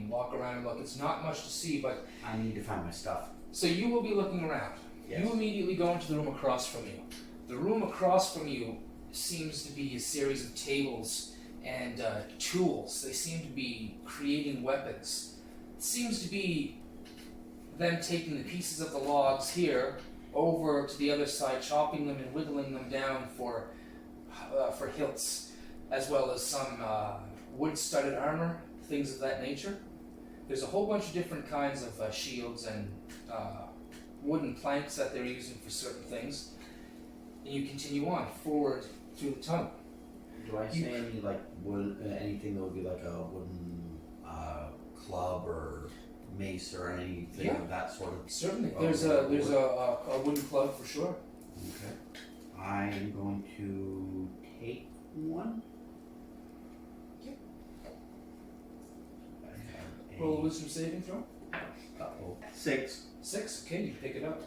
walk around and look. It's not much to see, but I need to find my stuff. so you will be looking around. Yes. You immediately go into the room across from you. The room across from you seems to be a series of tables and tools. They seem to be creating weapons. It seems to be them taking the pieces of the logs here over to the other side, chopping them and whittling them down for hilts, as well as some wood-studded armor, things of that nature. There's a whole bunch of different kinds of shields and wooden planks that they're using for certain things. And you continue on forward through the tunnel. Do I say any anything that would be like a wooden club or mace or anything of that sort of? Certainly, Oh, there's a wooden club for sure. Okay. I am going to take one. Okay. I have Roll a wisdom saving throw. 6. 6. Okay, you pick it up.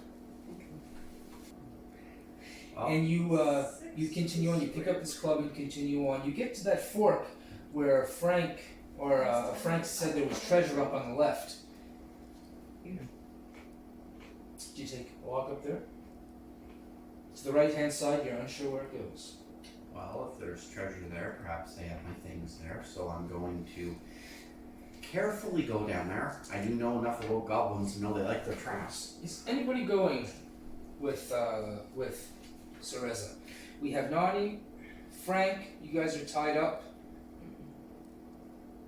Oh. And you continue on. You pick up this club and continue on. You get to that fork where Frank said there was treasure up on the left. Did you take a walk up there? To the right hand side, you're unsure where it goes. Well, if there's treasure there, perhaps they have my things there. So I'm going to carefully go down there. I do know enough about goblins to know they like their traps. Is anybody going with Cereza? We have Nani, Frank, you guys are tied up.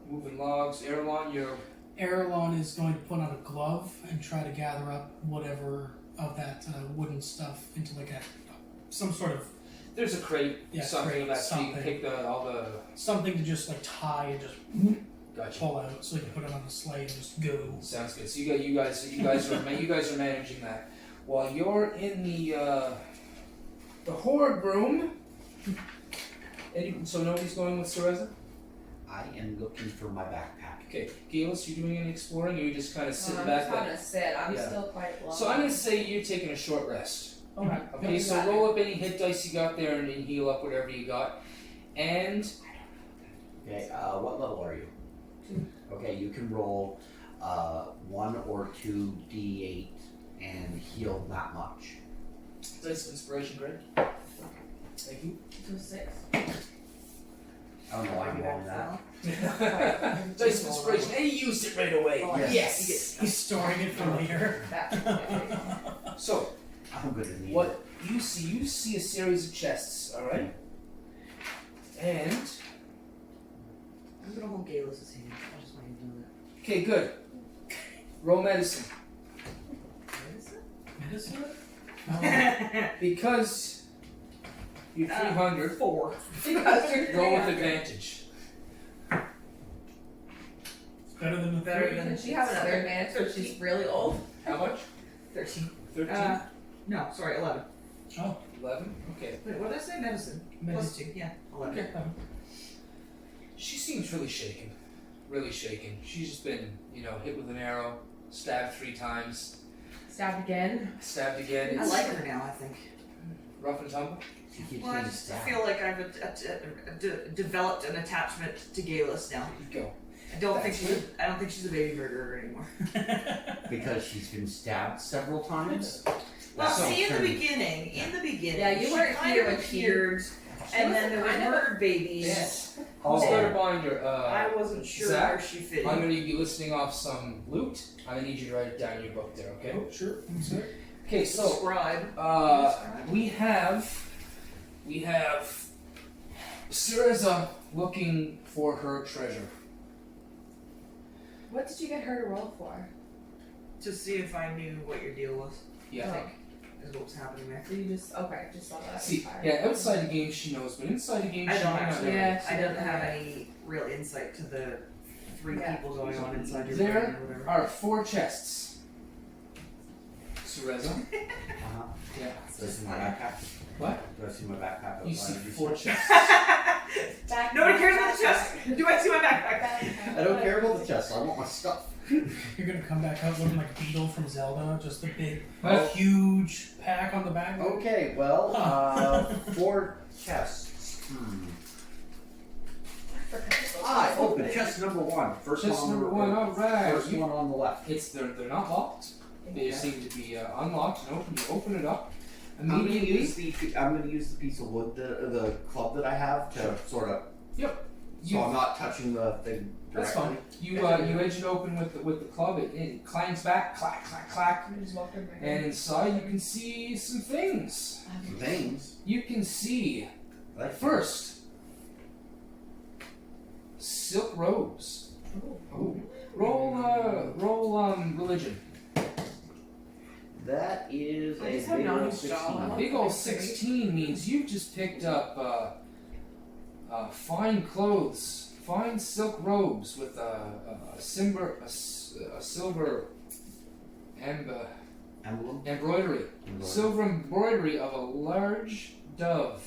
Moving logs. Erlon, you're... Erlon is going to put on a glove and try to gather up whatever of that wooden stuff into like some sort of There's a crate, Yeah, something crate, of that, so you can something. pick all the... something to just like tie and just Gotcha. pull out so you can put it on the sleigh and just go. Sounds good. So you guys are managing that. While you're in the horde room, so nobody's going with Cereza? I am looking for my backpack. Okay, Galus, you doing any exploring, or you just kind of sitting I'm back just there? having to sit. I'm Yeah. still quite low. So I'm gonna say you're taking a short rest. Okay. Okay, so roll up any hit dice you got there and heal up whatever you got. And Okay, what level are you? 2. Okay, you can roll 1 or 2 d8 and heal that much. dice of inspiration, Greg. Thank you. So 6. I don't know why you wanted that. Dice of inspiration, and he used it right away. Oh, Yes. He's storing it for later. So, I'm good at what you see a series of chests, all right, and I'm gonna hold Galus's hand. I just want you to know that. okay, good. Roll medicine Medicine? because you're 300. 4. Roll with advantage. It's better than the Better 3. than- Does she have another advantage or she's really old? How much? 13. 13. No, sorry, 11. Oh, 11. Okay. Wait, what did I say? Medicine. Plus 2. Yeah, 11. Okay. She seems really shaken. Really shaken. She's just been, hit with an arrow, stabbed 3 times, Stabbed again. stabbed again. I It's like her now, I think. rough and tumble. She keeps Well, I getting just stabbed. feel like I've developed an attachment to Galus now. Go. I don't think she's a baby murderer anymore. Because she's been stabbed several times. Well, So- see, in the beginning, Yeah, you she weren't kind here of when she- appeared, and then there were kind of murdered babies. Yes. Oh. Who's got a binder? I wasn't sure Zach, where she fit I'm in. going to be listing off some loot. I'm going to need you to write it down in your book there, okay? oh, sure. I'm sorry. Okay, so Scribe. we have Syriza looking for her treasure. What did you get her to roll for? To see if I knew what your deal was. Yeah. I think is what was happening there. So you just saw that. See, fire. yeah, outside the game she knows, but inside the game I she don't might not actually. know. Yeah. I don't have any real insight to the 3 Yeah. people going on inside your There brain or whatever. are 4 chests. Syriza. Uh-huh. Yeah. Do I see my backpack? What? Do I see my backpack? You see outside of 4 your- chests. Nobody cares about the chest. Do I see my backpack? I don't care about the chest. I want my stuff. You're gonna come back out looking like Beetle from Zelda, just a big, Oh. huge pack on the back. Okay, well, 4 chests. I open chest number 1. First Chest one on the number 1, alright. First one on the left. They're not locked. They seem to be unlocked and open. You open it up. I'm gonna Immediately. I'm gonna use the piece of wood, the club that I have, to sort of. Yep. So I'm not touching the thing. That's directly. fine. You edge it open with the club. It clangs back, clack, clack, clack. And inside you can see some things. Things. You can see Like first silk robes. Oh. Roll religion. That is I a just have big old non-stop. 16. Big old 16 means you've just picked up fine clothes, fine silk robes with a silver Emblem. embroidery. Silver embroidery of a large dove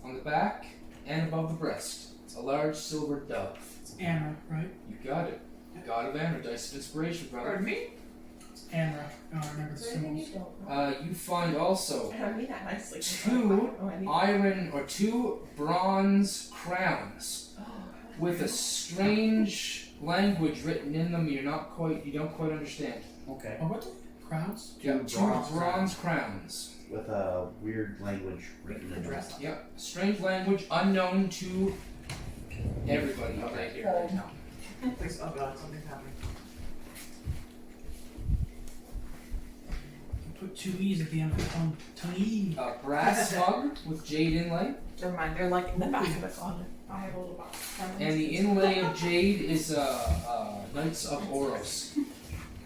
on the back and above the breast. It's a large silver dove. It's Anna, right? You got it. God of Anna, dice of inspiration, brother. Pardon me? It's Anna. Oh, I remember the symbols. You find also I mean that nicely. 2 iron or 2 bronze crowns with a strange language written in them. You don't quite understand. Okay. Oh, what? Crowns? Yeah, 2 bronze bronze crowns. With a weird language written in it. Address. Yep, strange language unknown to everybody right here right now. Please, oh god, something's happening. You put 2 E's at the end of the tongue. Tongue. A brass mug with jade inlay, Never mind, they're like in the back of the closet. I have a little box. and the inlay of jade is Knights of Oros.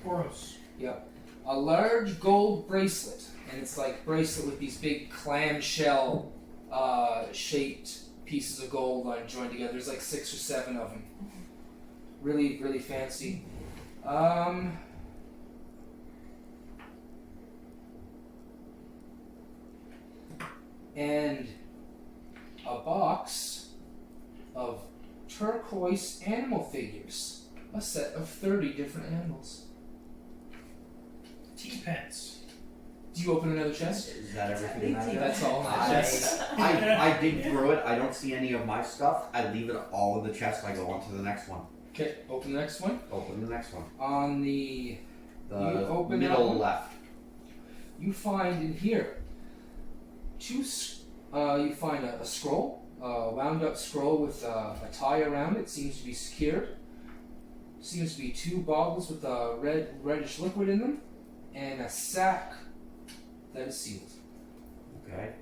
Oros. Yep. A large gold bracelet, and it's like bracelet with these big clamshell shaped pieces of gold joined together. There's like 6 or 7 of them. Really, really fancy. And a box of turquoise animal figures. A set of 30 different animals. T-pets. Do you open another chest? Is that everything in that chest? That's all in that chest. I dig through it. I don't see any of my stuff. I leave it all in the chest. I go on to the next one. Okay, open the next one. Open the next one. On the The You open that middle one? left. you find in here 2 you find a scroll, a wound up scroll with a tie around it. Seems to be secured. Seems to be 2 bottles with a reddish liquid in them, and a sack that is sealed. Okay.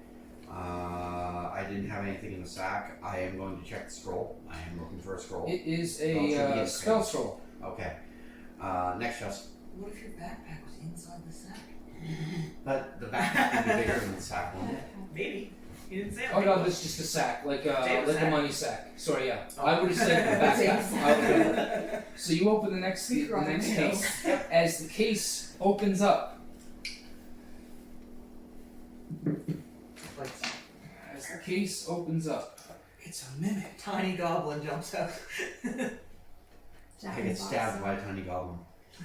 I didn't have anything in the sack. I am going to check the scroll. I am looking for a scroll. It is Oh, it should be a in spell space. scroll. Okay. Next chest. What if your backpack was inside the sack? But the backpack would be bigger than the sack one. Maybe. You didn't say it. Oh no, this is just a sack, like Jail a sack. money sack. Sorry, yeah. Oh. I would have said the Jail backpack. So you open the next case. As the case opens up, it's It's a mimic. Tiny goblin jumps out. Jack I in get the stabbed box. by a tiny goblin.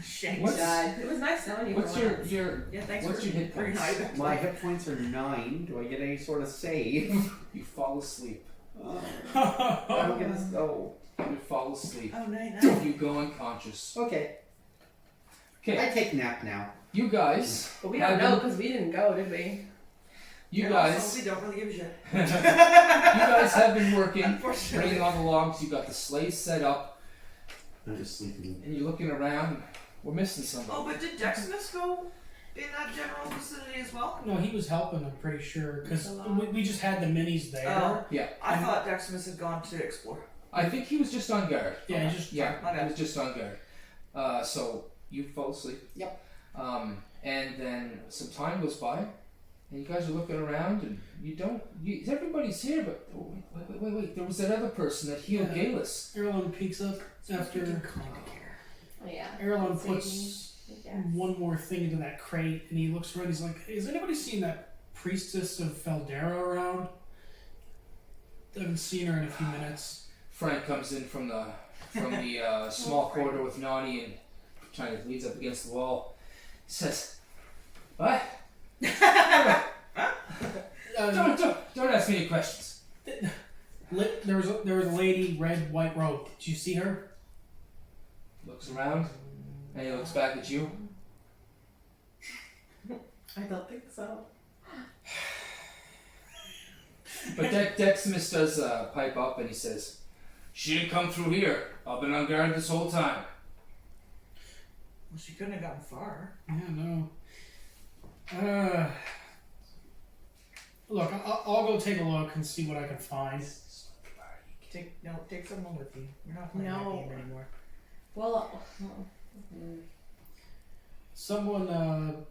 Shanks. What's- God, it was nice knowing you. what's for your once. Yeah, thanks what's for your hit bringing points? out. My hit points are 9. Do I get any sort of save? You fall asleep. I'm gonna go. You fall asleep. Oh, night. You go unconscious. Okay. Okay, I take nap now. you guys. But we have don't know been- because we didn't go, did we? You And guys. also, we don't really give a shit. You guys have been working, Unfortunately. bringing on the logs. You got the sleigh set up, I'm just sleeping. and you're looking around. We're missing somebody. Oh, but did Deximus go in that general vicinity as well? No, he was helping, I'm pretty sure, because we just had the minis there. Oh. Yeah. I thought Deximus had gone to explore. I think he was just on guard. Yeah, he just Yeah, my bad. he was just on guard. So you fall asleep. Yep. And then some time goes by, and you guys are looking around, and you don't. Everybody's here, but wait. There was that other person that healed Yeah. Galus. Erlon peeks up after Oh yeah. Erlon Save puts me, I guess. one more thing into that crate, and he looks around. He's like, "Hey, has anybody seen that priestess of Feldera around? I haven't seen her in a few minutes." Frank comes in from the small corridor with Nani and kind of leans up against the wall. He says, "What? Don't ask me any questions." There was a lady, red, white robe. Did you see her? Looks around, and he looks back at you. I don't think so. But Deximus does pipe up, and he says, "She didn't come through here. I've been on guard this whole time." Well, she couldn't have gotten far. Yeah, no. Look, I'll go take a look and see what I can find. Take someone with you. We're not playing No. that game anymore. Well, Someone,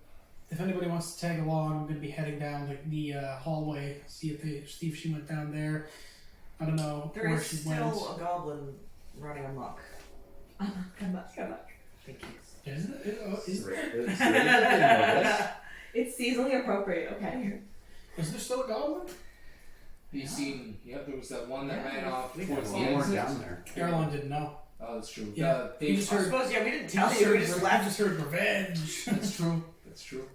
if anybody wants to tag along, I'm gonna be heading down the hallway. See if she went down there. I don't know There where is she still went. a goblin running amok. come back. Thank you. Is there? It's seasonally appropriate. Okay. Is there still a goblin? You seen? Yep, there was that one that ran off We towards the one more exit. down there. Erlon didn't know. Oh, that's true. Yeah, They he just I heard. suppose, yeah, we didn't He tell just you. We heard, just he left. just heard revenge. That's true. That's true.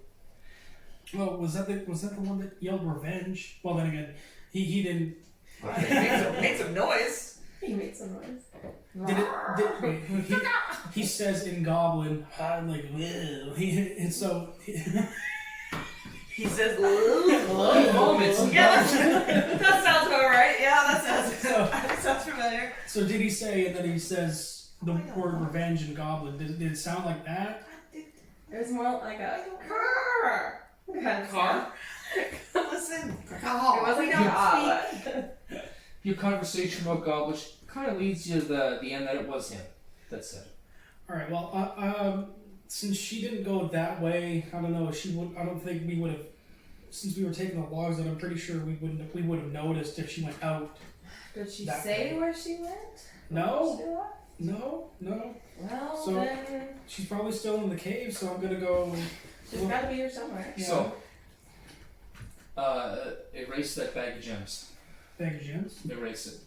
Well, was that the one that yelled revenge? Well, then again, he didn't. Made some noise. He made some noise. Wait, he says in Goblin, like, "Ew." And so He says, Vomits. yeah, that sounds about right. Yeah, that sounds familiar. So did he say, and then he says the Oh my God. word revenge in Goblin? Did it sound like that? It was more like a Car. kind of Car. Listen. It wasn't We a don't car, speak. but Your conversation about goblins kind of leads you to the end that it was him that said it. All right. Well, since she didn't go that way, I don't know. I don't think we would have. Since we were taking the logs, and I'm pretty sure we would have noticed if she went out. did she That say way. where she went? No. She left? No. Well, So- then She's probably still in the cave, so I'm gonna go. she's got to be here somewhere. Yeah. So, erase that bag of gems. Bag of gems. Erase it.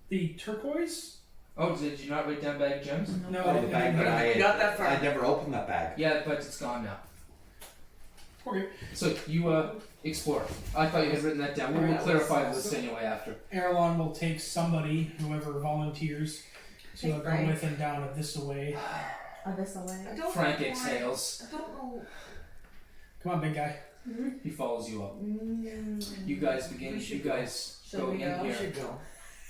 The turquoise. Oh, did you not write down bag of gems? No, Oh, the bag that We got that far. I never opened that bag. Yeah, but it's gone now. Okay. So you explore. I thought you had written that down. We'll Yeah, clarify so- this anyway after. Erlon will take somebody, whoever volunteers, to Take go Frank. with him down this way. This away. I don't Frank know why- exhales. I don't know. Come on, big guy. He follows you up. You guys begin. You guys Shall go we in go? We here. should go.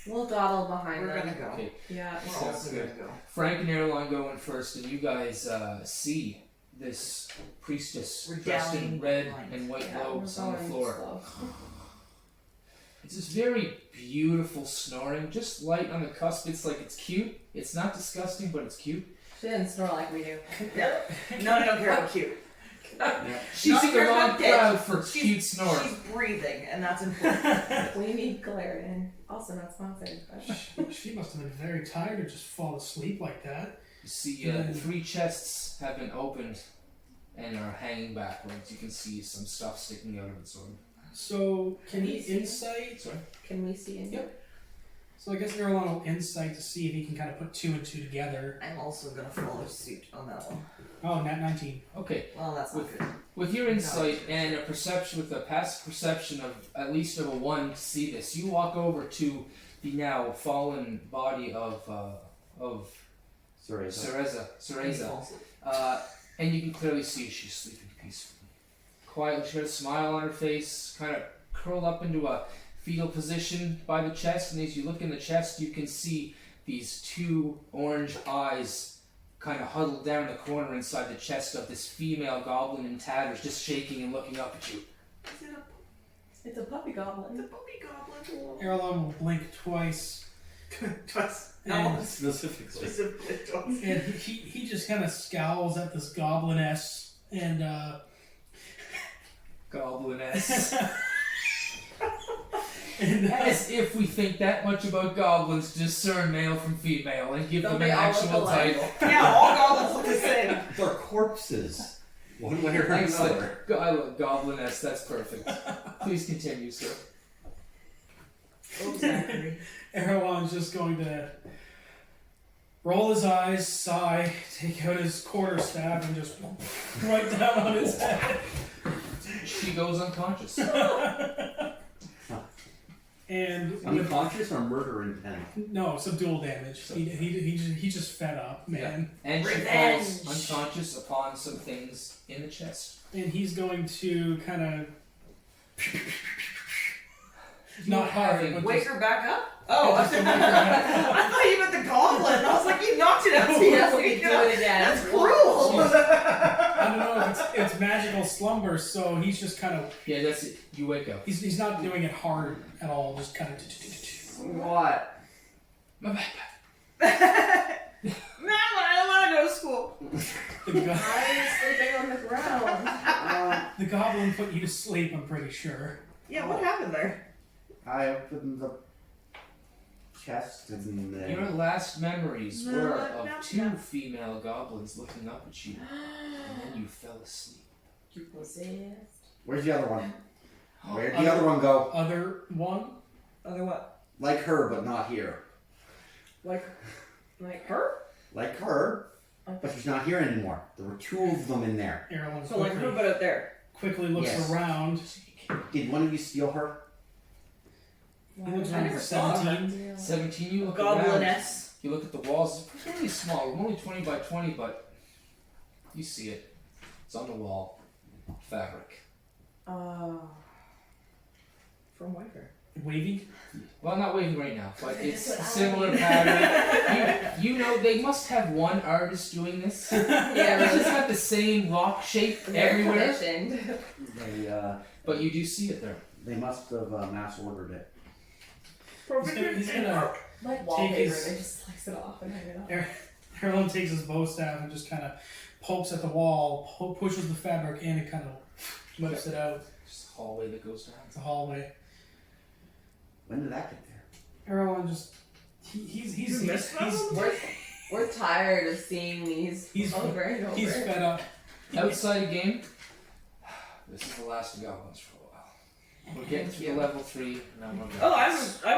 We'll dawdle behind We're them. gonna go. Okay. Yeah. We're Sounds also good. gonna go. Frank and Airline go in first, and you guys see this priestess dressed in Regaling red light. and white Yeah, robes we're on the going floor. slow. It's this very beautiful snoring, just light on the cusp. It's like it's cute. It's not disgusting, but it's cute. She didn't snore like we do. No, I don't care how cute. She's Not in the her wrong not dead. crowd for She's- cute snore. She's breathing, and that's important. We need Claritin. Also not sponsored. But She must have been very tired to just fall asleep like that. You see, the 3 chests have been opened and are hanging backwards. You can see some stuff sticking out of it, sort of. So, can Can he you see? insight? Sorry? can we see in here? So I guess Erlon will insight to see if he can kind of put 2 and 2 together. I'm also gonna follow suit on that one. Oh, nat 19. Okay, Well, that's not good. with your insight and a perception, with a passive perception of at least of a 1 to see this, you walk over to the now fallen body of Sorry. Cereza, and you can clearly see she's sleeping peacefully. Quietly, she has a smile on her face, kind of curled up into a fetal position by the chest, and as you look in the chest, you can see these 2 orange eyes kind of huddled down the corner inside the chest of this female goblin in tatters, just shaking and looking up at you. Is it It's a puppy a goblin. puppy goblin? Erlon will blink twice. Twice. And, No, Specifically. specifically twice. and he just kind of scowls at this gobliness and Gobliness. and As if we think that much about goblins to discern male from female and give Don't them an they all look actual alike? title. Yeah, all goblins look the same. They're corpses. One way or Excellent. another. I love Gobliness, that's perfect. Please continue, sir. Oh, Zachary. Erlon's just going to roll his eyes, sigh, take out his quarterstaff, and just right down on his head. She goes unconscious. And with, Unconscious or murder intent? no, some dual damage. He just fed up, man. And she Revenge. falls unconscious upon some things in the chest. And he's going to kind of not having- hard, but Wake just, her back up? Oh, I just to wake her back thought you meant the goblin. I was like, you knocked it out. He has to do it again. That's cruel. I don't know if it's magical slumber, so he's just kind of Yeah, that's it. You wake up. he's not doing it hard at all, just kind of. What? My backpack. Mama, I don't want to go to school. I'm sleeping on the ground. The goblin put you to sleep, I'm pretty sure. Yeah, what happened there? I opened the chest and then. Your last memories No, were no, of 2 no. female goblins looking up at you, and then you fell asleep. You possessed. Where's the other one? Where'd the other one go? Other one? Other what? Like her, but not here. Like her? Like her, but she's not here anymore. There were 2 of them in there. Erlen So like her, but out there. quickly looks Yes. around. Did one of you steal her? He looks I around never for saw 17. 17, you look around. Gobliness. You look at the walls. It's really small. Only 20 by 20, but you see it. It's on the wall. Fabric. Oh. From Wicker. Wavy. Well, not waving right now, but it's a similar pattern. You know, they must have one artist doing this. Yeah, It's just really. got the same rock shape They're everywhere. commissioned. But you do see it there. They must have mass ordered it. He's gonna Like wallpaper, his- they just slice it off and hang it up. Erlen takes his bow staff and just kind of pokes at the wall, pushes the fabric in, and kind of whips it out. Just a hallway that goes down. It's a hallway. When did that get there? Erlen just he's We're tired of seeing these He's- over and over. he's fed up. Outside again, this is the last of goblins for a while. We're getting through the level 3. Now we're Oh, I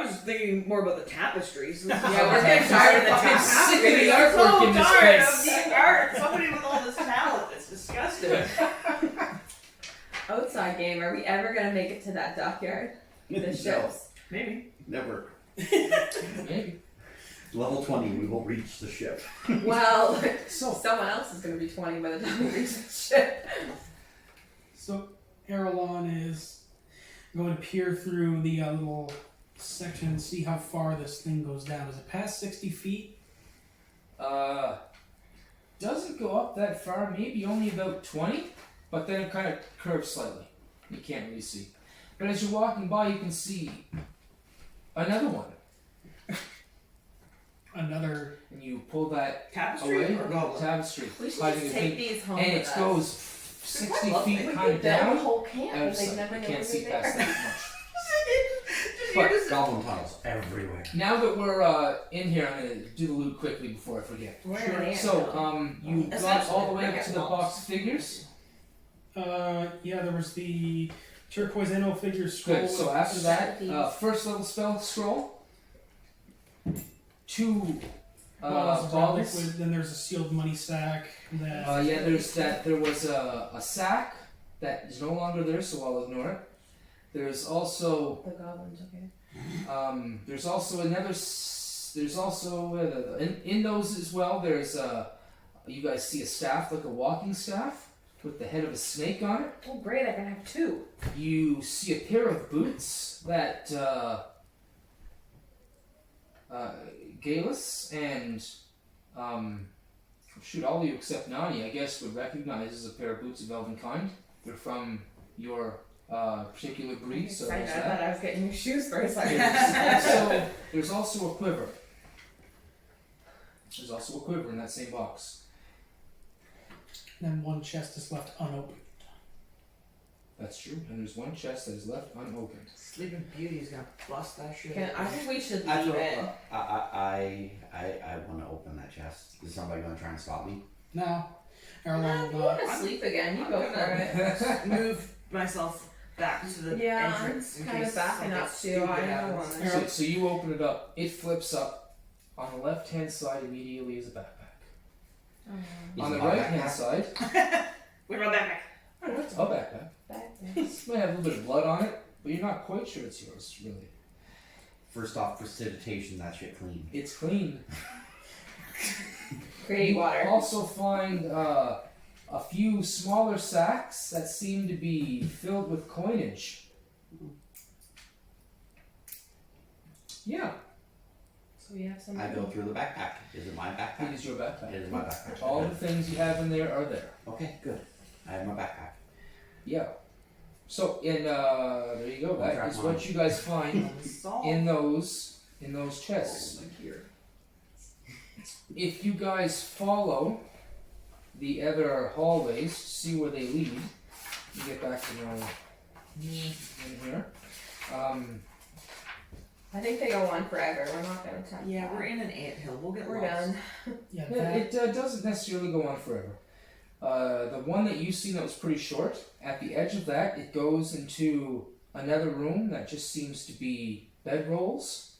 was thinking more about the tapestries. Yeah, we're getting tired of the I'm sick of the tapestry. artwork in this tired place. of the art. Somebody with all this talent. It's disgusting. Outside game, are we ever gonna make it to that dockyard? The ships. Maybe. Never. Maybe. Level 20, we will reach the ship. Well, So, someone else is gonna be 20 by the time we reach the ship. So Erlon is going to peer through the little section and see how far this thing goes down. Is it past 60 feet? Doesn't go up that far, maybe only about 20, but then it kind of curves slightly. You can't really see. But as you're walking by, you can see another one. Another. And you pull that tapestry away, or goblin? Tapestry. We should hiding just the take thing. these home And with it us. goes 60 feet We kind could of build a down. whole camp Out of and they'd sight. never You know can't we see were past there. that much. But Goblin tunnels everywhere. now that we're in here, I'm going to do the loot quickly before I forget. We're in an So, ant you got all the way up to the box figures. Yeah, there was the turquoise anno figure scroll. Good. So after that, These. first level spell scroll. 2 balls of balls. liquid, then there's a sealed money sack. That Yeah, there's that. There was a sack that is no longer there, so I'll ignore it. There's also The goblins, okay. there's also another. There's also in those as well. There's you guys see a staff like a walking staff with the head of a snake on it. Oh, great! I can have 2. You see a pair of boots that Galus and shoot, all of you except Nani, I guess, would recognize as a pair of boots of elven kind. They're from your particular breed, so I there's thought that. I was getting new shoes for a second. There's also a quiver. There's also a quiver in that same box. then one chest is left unopened. That's true, and there's one chest that is left unopened. Sleeping Beauty's gonna bust that shit. I think we should I leave it. want to open that chest. Is somebody going to try and stop me? No. If Erlon you will want to sleep again, you go for it. Move myself back to the Yeah, entrance. I'm in kind of case backing something up too. stupid I don't happens. want to. So you open it up, it flips up. On the left hand side immediately is a backpack. Is On it the my right hand backpack? side, We run that back. oh, it's a backpack. It might have a little bit of blood on it, but you're not quite sure it's yours, really. First off, precipitation, that shit clean. It's clean. Great You water. also find a few smaller sacks that seem to be filled with coinage. Yeah, So we have some. I go through the backpack. Is it my it backpack? is your backpack. It is my backpack. All the things you have in there are there. Okay, good. I have my backpack. Yeah. So, and there you go. That is what you guys find in those chests. If you guys follow the other hallways, see where they lead. You get back to normal in here. I think they go on forever. We're not going to touch Yeah, that. we're in an anthill. We'll get We're lost. done. Yeah, Yeah, that, it doesn't necessarily go on forever. The one that you've seen that was pretty short, at the edge of that, it goes into another room that just seems to be bedrolls.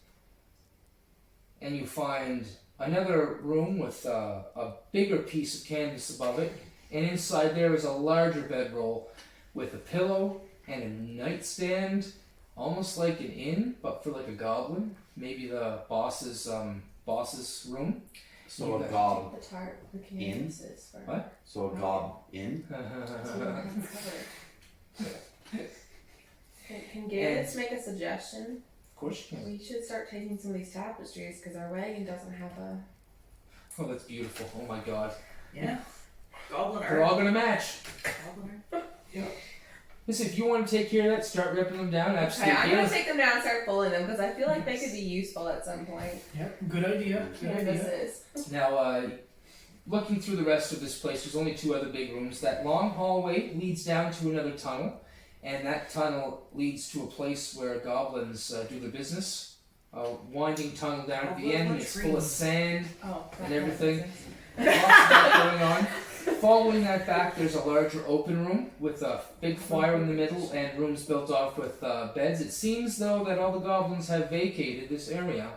And you find another room with a bigger piece of canvas above it. And inside there is a larger bedroll with a pillow and a nightstand, almost like an inn, but for like a goblin. Maybe the boss's room. So Yeah. a gob Take the tarp, the in? canvases for What? So a gob in? so we can cover it. Can Gates make a suggestion? Of course you can. We should start taking some of these tapestries because our wagon doesn't have a. Oh, that's beautiful. Oh my god. Yeah. Goblin They're all gonna match. Goblin Listen, if you want to take care of that, start ripping them down. Okay, Absolutely. I'm gonna take them down and start pulling them because I feel like they could be useful at some point. yep, good idea. Good idea. Canvases. Now, looking through the rest of this place, there's only 2 other big rooms. That long hallway leads down to another tunnel, and that tunnel leads to a place where goblins do their business. A winding tunnel down at the end, and it's full of sand. Oh, And everything. Lots of that going on. Following that back, there's a larger open room with a big fire in the middle and rooms built off with beds. It seems, though, that all the goblins have vacated this area.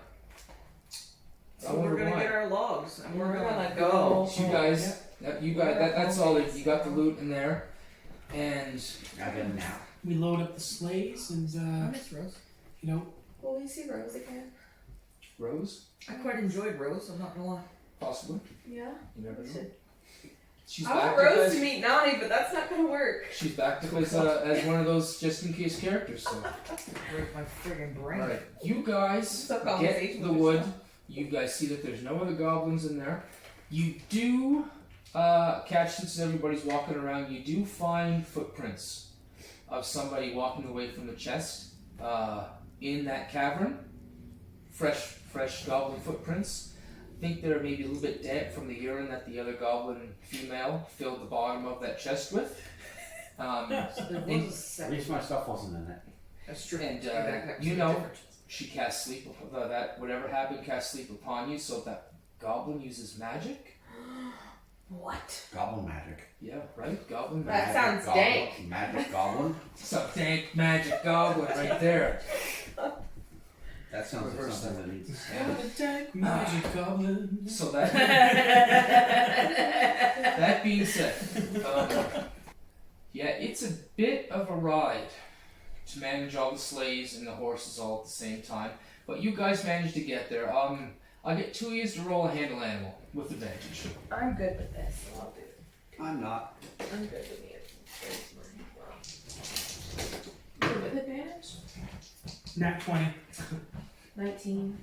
So we're gonna get our logs and we're gonna go. go. You guys, that's all. You got the loot in there, and I get them now. We load up the sleighs and, I miss Rose. you know, Will we see Rose again? Rose, I quite enjoyed Rose, I'm not gonna lie. possibly. Yeah. You never know. She's I back want to Rose play. to meet Nani, but that's not gonna work. She's back to play as one of those just in case characters. So, Break my friggin' brain. all right, you guys So get conversation the with wood. yourself. You guys see that there's no other goblins in there. You do catch, since everybody's walking around, you do find footprints of somebody walking away from the chest in that cavern. Fresh goblin footprints. I think they're maybe a little bit damp from the urine that the other goblin female filled the bottom of that chest with. So there was a At second. least my stuff wasn't in it. That's true. And, Your backpack's you a know- different. She casts sleep. That whatever happened casts sleep upon you. So if that goblin uses magic, What? Goblin magic. yeah, right, goblin That magic. sounds goblin, dank. Magic goblin. Some dank magic goblin right there. That sounds like Reverse something that needs to Oh, stand. the deck magic goblin. So that that being said, yeah, it's a bit of a ride to manage all the sleighs and the horses all at the same time. But you guys managed to get there. I'll get 2 years to roll a handle animal with advantage. I'm good with this, so I'll do it. I'm not. I'm good with it. Good with advantage? Nat 20. 19.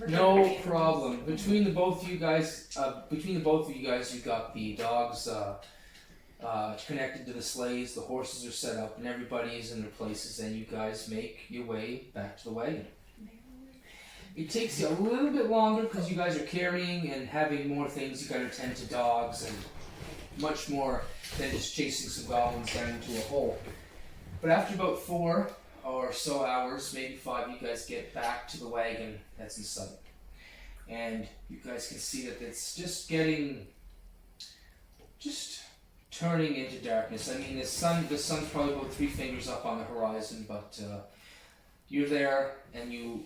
No problem. Between the both of you guys, you got the dogs connected to the sleighs. The horses are set up, and everybody is in their places. And you guys make your way back to the wagon. It takes you a little bit longer because you guys are carrying and having more things. You got to tend to dogs and much more than just chasing some goblins down into a hole. But after about 4 or so hours, maybe 5, you guys get back to the wagon that's in sight. And you guys can see that it's just turning into darkness. I mean, the sun's probably about 3 fingers up on the horizon, but you're there and you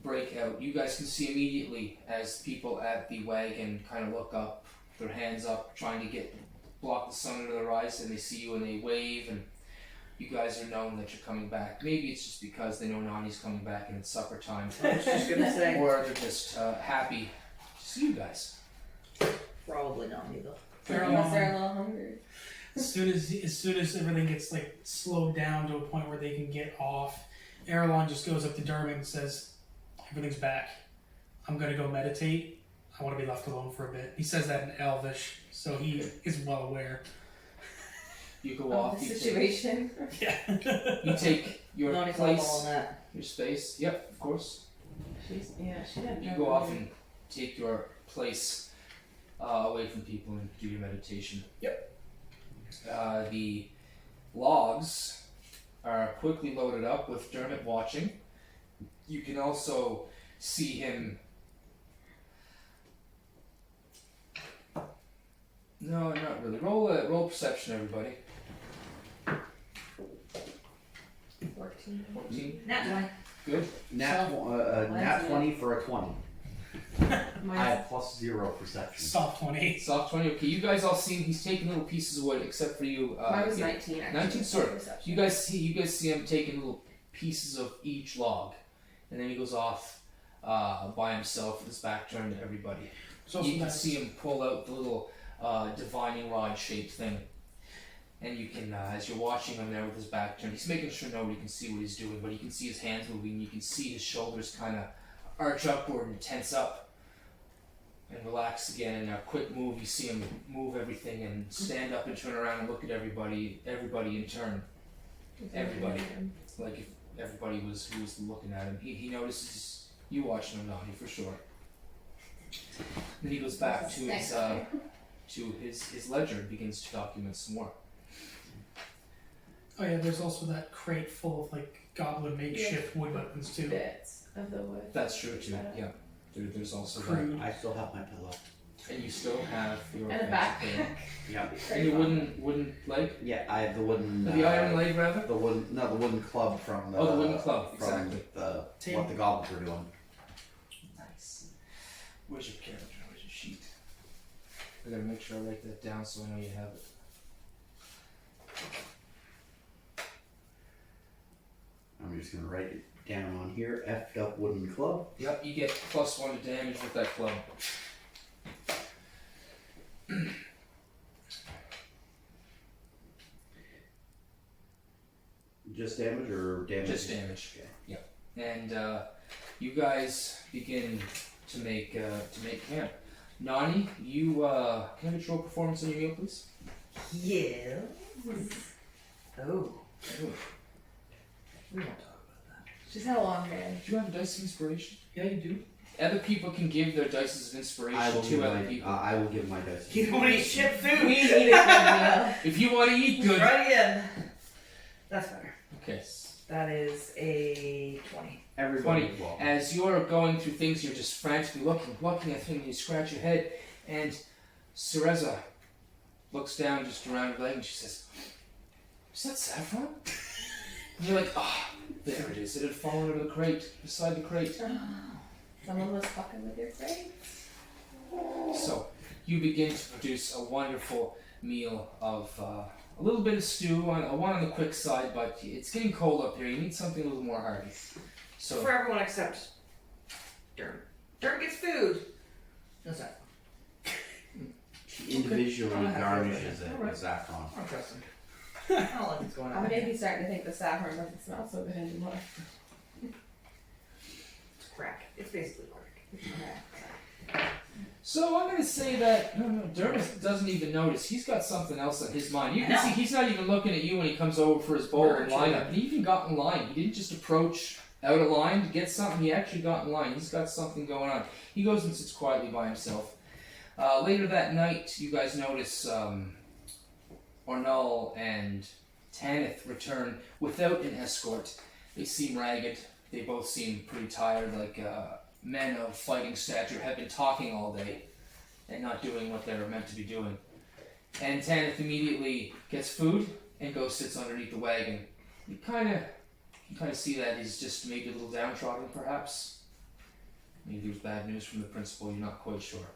break out. You guys can see immediately as people at the wagon kind of look up, their hands up, trying to block the sun under their eyes, and they see you and they wave, and you guys are known that you're coming back. Maybe it's just because they know Nani's coming back and it's supper time. I was just gonna say. Or they're just happy to see you guys. Probably not me though. Unless they're a little hungry. As soon as everything gets like slowed down to a point where they can get off, Erlon just goes up to Dermot and says, "Everything's back. I'm gonna go meditate. I want to be left alone for a bit." He says that in Elvish, so he is well aware. You go Of off. the You situation. Yeah. take your Nani's all on place, that. your space. Yep, of course. She didn't You know go off that. and take your place away from people and do your meditation. Yep. The logs are quickly loaded up with Dermot watching. You can also see him. No, not really. Roll perception, everybody. 14. 14. Nat 20. Good. Nat 20 for a 20. I Mine's have +0 perception. Soft 20. Soft 20. Okay, you guys all see he's taking little pieces of wood, except for you. mine was yeah. 19 actually. 19, sorry. Perception. You guys see him taking little pieces of each log, and then he goes off by himself with his back turned to everybody. So You can see him pull out the little divining rod shaped thing, and you can, as you're watching him there with his back turned, he's making sure nobody can see what he's doing, but you can see his hands moving. You can see his shoulders kind of arch upward and tense up and relax again. And a quick move, you see him move everything and stand up and turn around and look at everybody in turn. Everybody. Like if everybody was who was looking at him, he notices you watching him, Nani, for sure. Then he goes back to his ledger and begins to document some more. Oh yeah, there's also that crate full of like goblin makeshift wood weapons too. Bits of the wood. That's true too. Yeah, there's also that. Crude. I still have my pillow. And you still have your And a fancy pillow. backpack. Yeah. And your wooden leg, Yeah, I have the wooden. the iron leg rather. The wooden club from the. Oh, the wooden club, From exactly. what the goblins were doing. Nice. Where's your character? Where's your sheet? I gotta make sure I write that down so I know you have it. I'm just gonna write it down on here. Effed up wooden club. Yep, you get +1 to damage with that club. Just damage or damage? Just damage. Okay. Yep. And you guys begin to make camp. Nani, you can I have a draw performance on your meal, please? Yeah. Oh. We won't talk about that. She's had a long day. Do you have a dice of inspiration? Yeah, you do. Other people can give their dice of inspiration to other people. I will give my dice. You don't eat shit food. We eat a good meal. If you want to eat good. Try again. That's better. Okay. That is a 20. Everybody 20. well. As you're going through things, you're just frantically looking at things, you scratch your head, and Cereza looks down just around her leg and she says, "Is that saffron?" And you're like, "Ah, there it is. It had fallen out of the crate, beside the crate." Someone was fucking with your crate. So you begin to produce a wonderful meal of a little bit of stew, one on the quick side, but it's getting cold up here. You need something a little more hearty. So For everyone except Dirt. Dirt gets food. No saffron. She individually Okay. garnishes it Alright. with saffron. I don't trust him. I don't like what's going on. I'm maybe starting to think the saffron doesn't smell so good anymore. It's crack. It's basically crack. So I'm going to say that Dermot doesn't even notice. He's got something else on his mind. You can see he's not even looking at you when he comes over for his bowl and lineup. And he even got in line. He didn't just approach out of line to get something. He actually got in line. He's got something going on. He goes and sits quietly by himself. Later that night, you guys notice Ornal and Tanith return without an escort. They seem ragged. They both seem pretty tired, like men of fighting stature have been talking all day and not doing what they're meant to be doing. And Tanith immediately gets food and goes sits underneath the wagon. You kind of see that he's just maybe a little downtrodden, perhaps. Maybe there's bad news from the principal. You're not quite sure.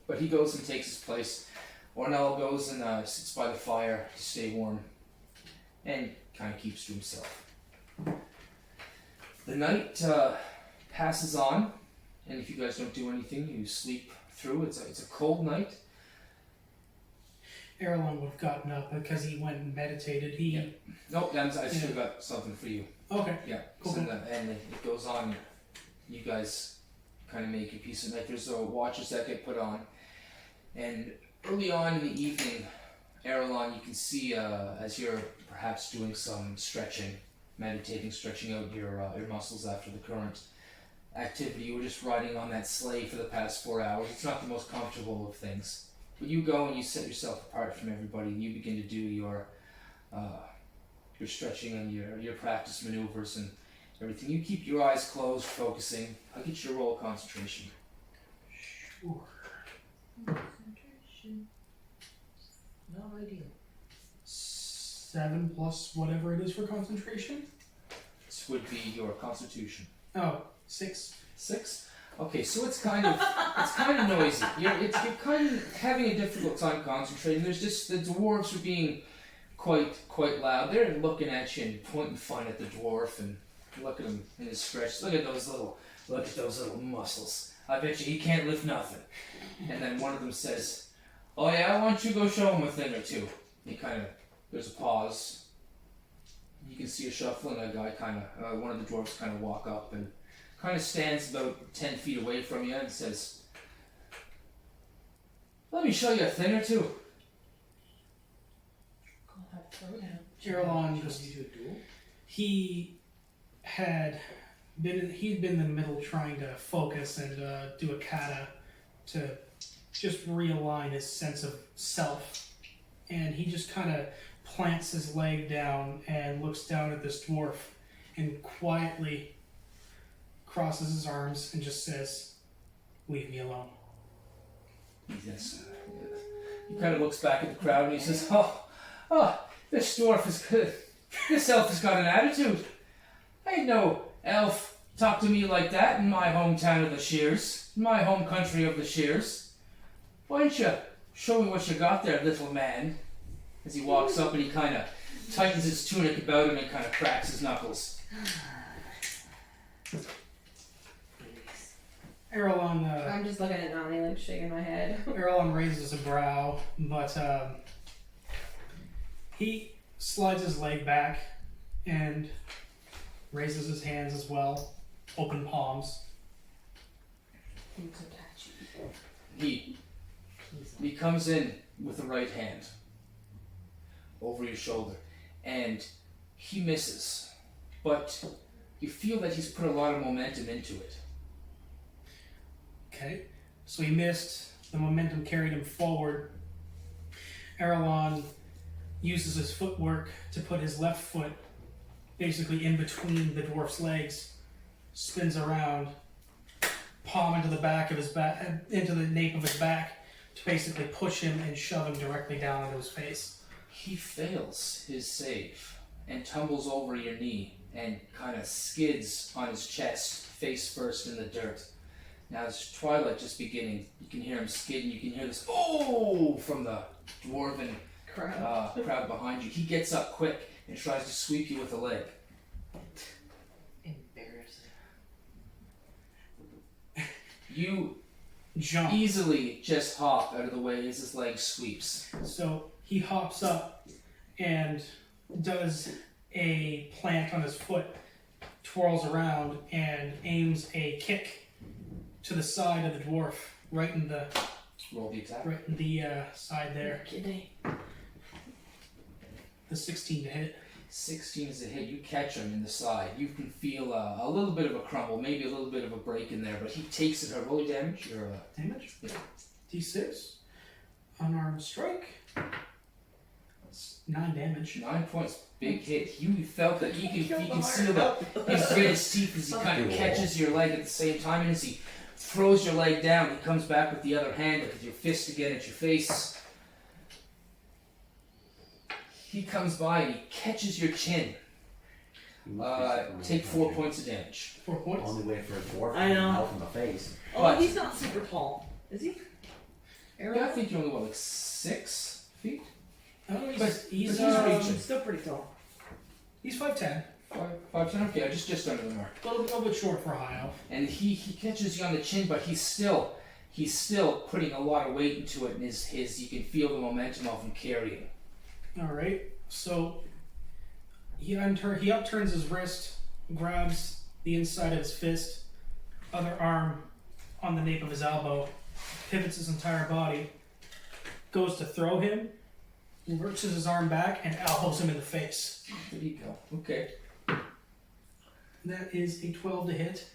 But he goes and takes his place. Ornell goes and sits by the fire to stay warm and kind of keeps to himself. The night passes on, and if you guys don't do anything, you sleep through. It's a cold night. Erlon would have gotten up because he went and meditated. Nope, I still got something for you. Okay. Yeah, Cool. so and it goes on. You guys kind of make a peace of night. There's watches that get put on, and early on in the evening, Erlon, you can see as you're perhaps doing some stretching, meditating, stretching out your muscles after the current activity. You were just riding on that sleigh for the past 4 hours. It's not the most comfortable of things, but you go and you set yourself apart from everybody, and you begin to do your stretching and your practice maneuvers and everything. You keep your eyes closed, focusing. I'll get your roll of concentration. Sure. No ideal. 7 plus whatever it is for concentration. This would be your constitution. Oh, 6. 6? Okay, so it's kind of noisy. You're kind of having a difficult time concentrating. There's just the dwarves are being quite loud. They're looking at you and pointing fun at the dwarf and look at him in his stretch. Look at those little muscles. I bet you he can't lift nothing. And then one of them says, "Oh yeah, why don't you go show him a thing or two?" There's a pause. You can see a shuffling. A guy one of the dwarves kind of walk up and kind of stands about 10 feet away from you and says, "Let me show you a thing or two." Erlon just he'd been in the middle trying to focus and do a kata to just realign his sense of self, and he just kind of plants his leg down and looks down at this dwarf and quietly crosses his arms and just says, "Leave me alone." Yes. He kind of looks back at the crowd and he says, "Oh, this dwarf is good. This elf has got an attitude. Ain't no elf talk to me like that in my hometown of the Shears, in my home country of the Shears. Why don't you show me what you got there, little man?" As he walks up and he kind of tightens his tunic about him and kind of cracks his knuckles. Erlon, I'm just looking at Nani, like shaking my head. Erlon raises a brow, but he slides his leg back and raises his hands as well, open palms. He comes in with the right hand over your shoulder, and he misses, but you feel that he's put a lot of momentum into it. Okay, so he missed. The momentum carried him forward. Erlon uses his footwork to put his left foot basically in between the dwarf's legs, spins around, palm into the back of his back, into the nape of his back, to basically push him and shove him directly down into his face. He fails his save and tumbles over your knee and kind of skids on his chest, face first in the dirt. Now, as twilight just beginning, you can hear him skid, and you can hear this "oh" from the dwarven crowd behind you. He gets up quick and tries to sweep you with a leg. Embarrassing. You Jump. easily just hop out of the way as his leg sweeps. So he hops up and does a plant on his foot, twirls around, and aims a kick to the side of the dwarf, right in the Roll the attack. side there. The 16 to hit. 16 is a hit. You catch him in the side. You can feel a little bit of a crumble, maybe a little bit of a break in there, but he takes it. Roll your damage. Damage? Yeah. D6. Unarmed strike. That's 9 damage. 9 points. Big hit. You felt that you can see his greatest teeth as he kind of catches your leg at the same time, and as he throws your leg down, he comes back with the other hand with your fist again at your face. He comes by and he catches your chin. Take 4 points of damage. 4 points? Only way for a dwarf I know. to melt in the face. Oh, But- he's not super tall, is he? Yeah, I think you're only, like 6 feet? Oh, he's But he's, he's um, Still pretty tall. he's 5'10". 5'10"? Okay, just under the mark. A little bit short for a high elf. And he catches you on the chin, but he's still putting a lot of weight into it, and his you can feel the momentum of him carrying. Alright, so he upturns his wrist, grabs the inside of his fist, other arm on the nape of his elbow, pivots his entire body, goes to throw him, lurches his arm back, and elbows him in the face. There you go. Okay. That is a 12 to hit.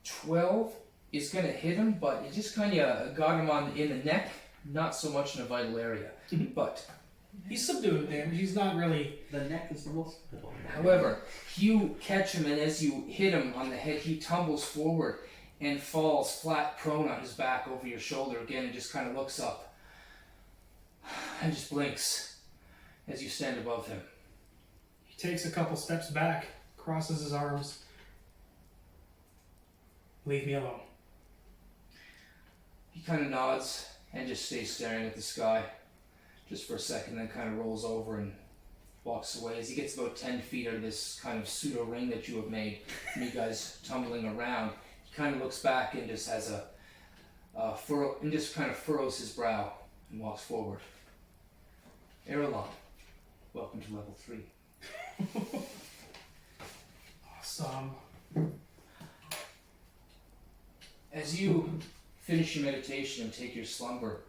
12 is going to hit him, but it just kind of got him in the neck, not so much in a vital area. But, He's subdued damage. He's not really. The neck is the most pivotal. however, you catch him, and as you hit him on the head, he tumbles forward and falls flat prone on his back over your shoulder again, and just kind of looks up and just blinks as you stand above him. He takes a couple steps back, crosses his arms. Leave me alone. He kind of nods and just stays staring at the sky just for a second, then kind of rolls over and walks away. As he gets about 10 feet out of this kind of pseudo ring that you have made from you guys tumbling around, he kind of looks back and just has a furrow, and just kind of furrows his brow and walks forward. Erlon, welcome to level 3. Awesome. As you finish your meditation and take your slumber,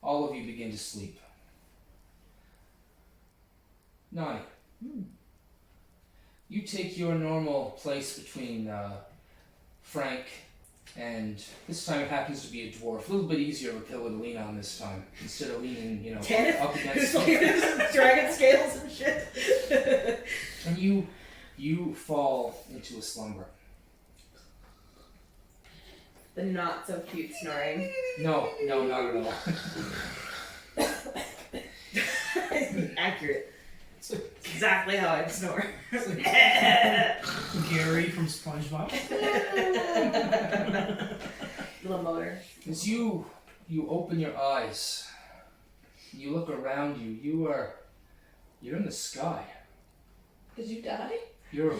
all of you begin to sleep. Nani, you take your normal place between Frank and this time it happens to be a dwarf. A little bit easier of a pillow to lean on this time instead of leaning, up against Dragon scales and shit. And you fall into a slumber. The not so cute snoring. No, not at all. Accurate. It's exactly how I snore. Gary from SpongeBob. Little motor. As you open your eyes, you look around you. You're in the sky. Did you die? You're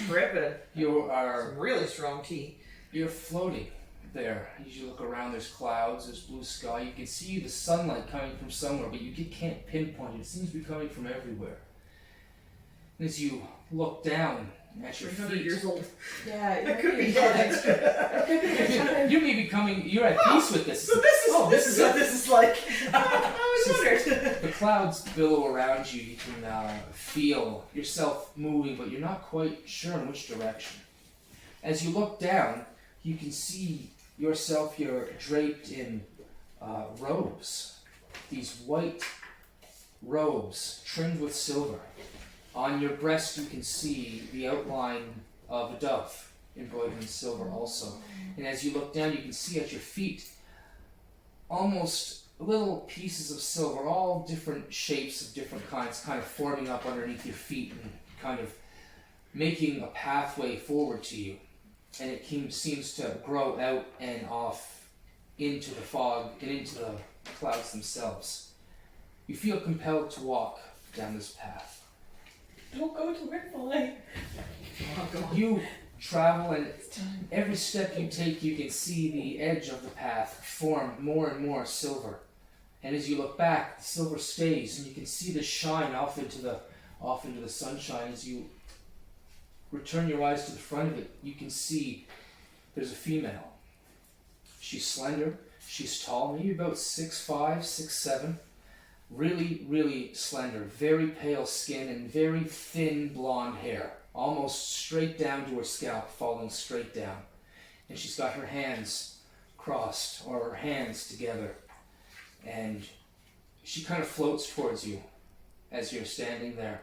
Trippin'. you are Some really strong tea. You're floating there. As you look around, there's clouds, there's blue sky. You can see the sunlight coming from somewhere, but you can't pinpoint it. It seems to be coming from everywhere. And as you look down at your 300 feet, years old. Yeah, it That could be dead. you may be coming. You're at peace with this. So this is what this is like. I was wondered. The clouds billow around you. You can feel yourself moving, but you're not quite sure in which direction. As you look down, you can see yourself. You're draped in robes. These white robes trimmed with silver. On your breast, you can see the outline of a dove embroidered in silver also. And as you look down, you can see at your feet almost little pieces of silver, all different shapes of different kinds, kind of forming up underneath your feet and kind of making a pathway forward to you. And it seems to grow out and off into the fog and into the clouds themselves. You feel compelled to walk down this path. Don't go to Rick-fil-A. You travel, and every step you take, you can see the edge of the path form more and more silver. And as you look back, the silver stays, and you can see the shine off into the sunshine. As you return your eyes to the front of it, you can see there's a female. She's slender, she's tall, maybe about 6'5", 6'7". Really, really slender, very pale skin, and very thin blonde hair, almost straight down to her scalp, falling straight down. And she's got her hands crossed, or her hands together, and she kind of floats towards you as you're standing there.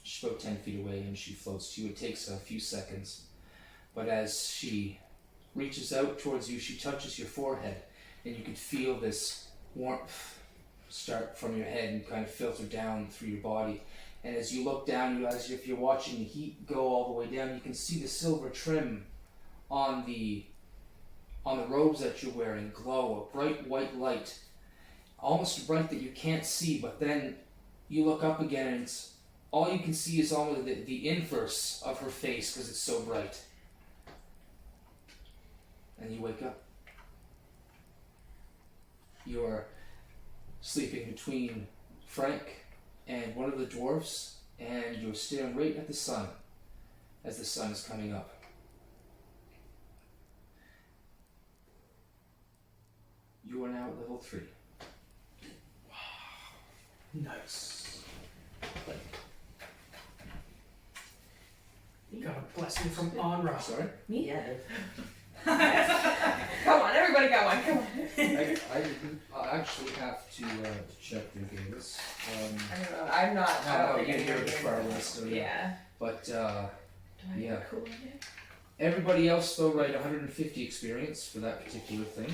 She's about 10 feet away, and she floats to you. It takes a few seconds, but as she reaches out towards you, she touches your forehead, and you can feel this warmth start from your head and kind of filter down through your body. And as you look down, as if you're watching the heat go all the way down, you can see the silver trim on the robes that you're wearing glow, a bright white light, almost bright that you can't see. But then you look up again, and all you can see is almost the inverse of her face because it's so bright. And you wake up. You're sleeping between Frank and one of the dwarves, and you're staring right at the sun as the sun is coming up. You are now at level 3. Nice. You got a blessing from Onra. Sorry? Me? Yeah. Come on, everybody got one. Come on. I actually have to check the games. I don't know. I'm not. I don't think you're I'm the gonna far get list. So Yeah. But Do I yeah. get cool idea? Everybody else though, write 150 experience for that particular thing.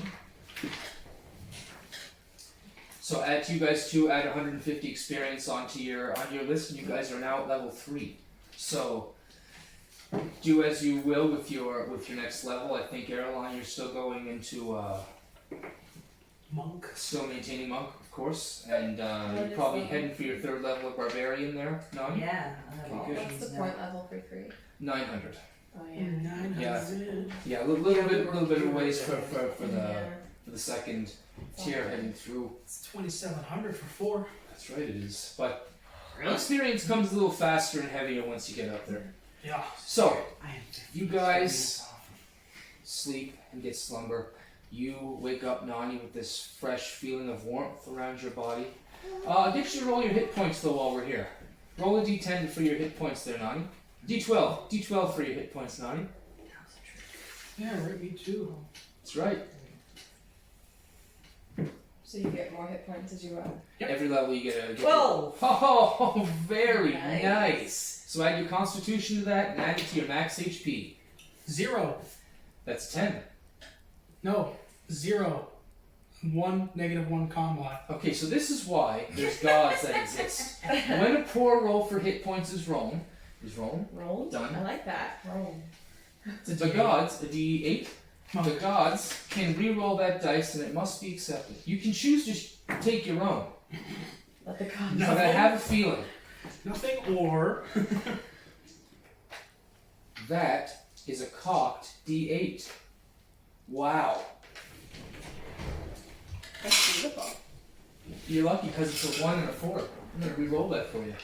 So add you guys to add 150 experience onto your list, and you guys are now at level 3. So do as you will with your next level. I think Airline, you're still going into Monk. still maintaining monk, of course, and What you're is probably the- heading for your 3rd level of barbarian there. Nani? Yeah. I have all Okay, What's the these point now. level for 3? 900. Oh yeah. 900. Yeah, a little bit of ways for Yeah. the 2nd tier heading through. It's 2,700 for 4. That's right, it is. But experience comes a little faster and heavier once you get up there. Yeah. So I am you guys sleep and get slumber. You wake up, Nani, with this fresh feeling of warmth around your body. Get you to roll your hit points though while we're here. Roll a d10 for your hit points there, Nani. D12 for your hit points, Nani. Yeah, right, me too. That's right. So you get more hit points as you run. Yep. Every level you get a... 12. Oh, very Nice. nice. So add your constitution to that and add it to your max HP. 0. That's 10. No. 0. 1, -1 combat. Okay, so this is why there's gods that exist. When a poor roll for hit points is rolled, Roll. Done. I like that. Roll. the gods, a D8, the gods can re-roll that dice and it must be accepted. You can choose to take your own, Let the gods. but I have a feeling Nothing or. that is a cocked D8. Wow. That's beautiful. You're lucky because it's a 1 and a 4. I'm going to re-roll that for you.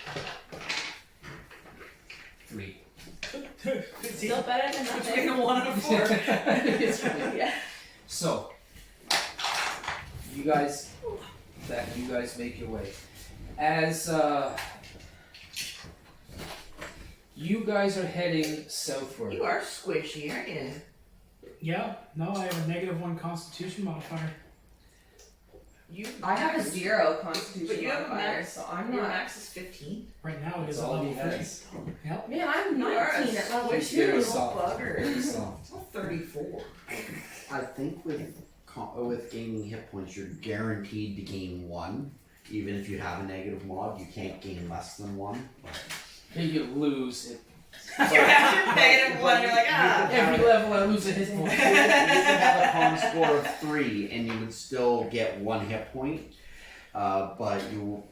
3. Still better than Between nothing. a 1 and a 4. It's really- Yeah. So, you guys make your way. As you guys are heading southward. You are squishy, aren't you? Yeah, no, I have a -1 constitution modifier. I have a 0 constitution But you have a modifier, max, so I'm your not. max is 15. Right now it That's is a all level he 3. has. Yep. Man, I'm You are a 19 at level squishy 2. Very little soft. bugger. Very soft. It's not 34. I think with gaining hit points, you're guaranteed to gain 1. Even if you have a negative mod, you can't gain less than 1. You lose it. You have negative 1, you're like, ah. Every level I lose a hit point. You could have a con score of 3, and you would still get 1 hit point. But you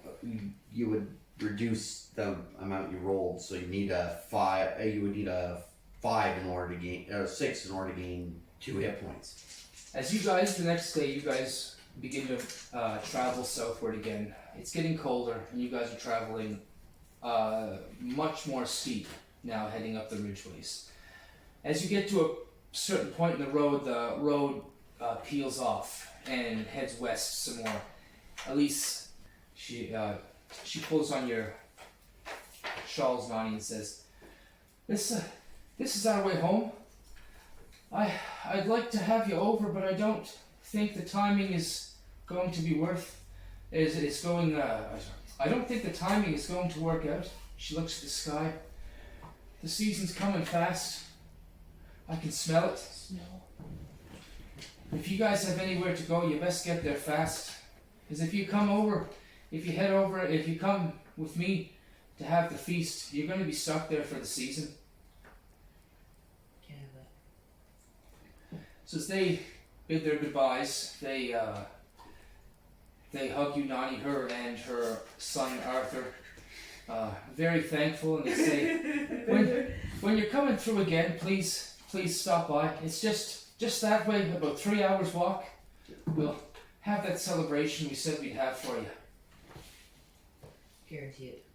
would reduce the amount you rolled, so you need a 5. You would need a 5 in order to gain, 6 in order to gain 2 hit points. As you guys, the next day, you guys begin to travel southward again. It's getting colder, and you guys are traveling much more steep now, heading up the ridgeways. As you get to a certain point in the road peels off and heads west some more. Elise, she pulls on your shawls, Nani, and says, "This is our way home. I'd like to have you over, but I don't think the timing is going to be I don't think the timing is going to work out." She looks at the sky. "The season's coming fast. I can smell it. If you guys have anywhere to go, you best get there fast. Because if you come with me to have the feast, you're going to be stuck there for the season." So as they bid their goodbyes, they hug you, Nani, her and her son Arthur, very thankful, and they say, when you're coming through again, please stop by. It's just that way, about 3 hours walk. We'll have that celebration we said we'd have for you. Guarantee it.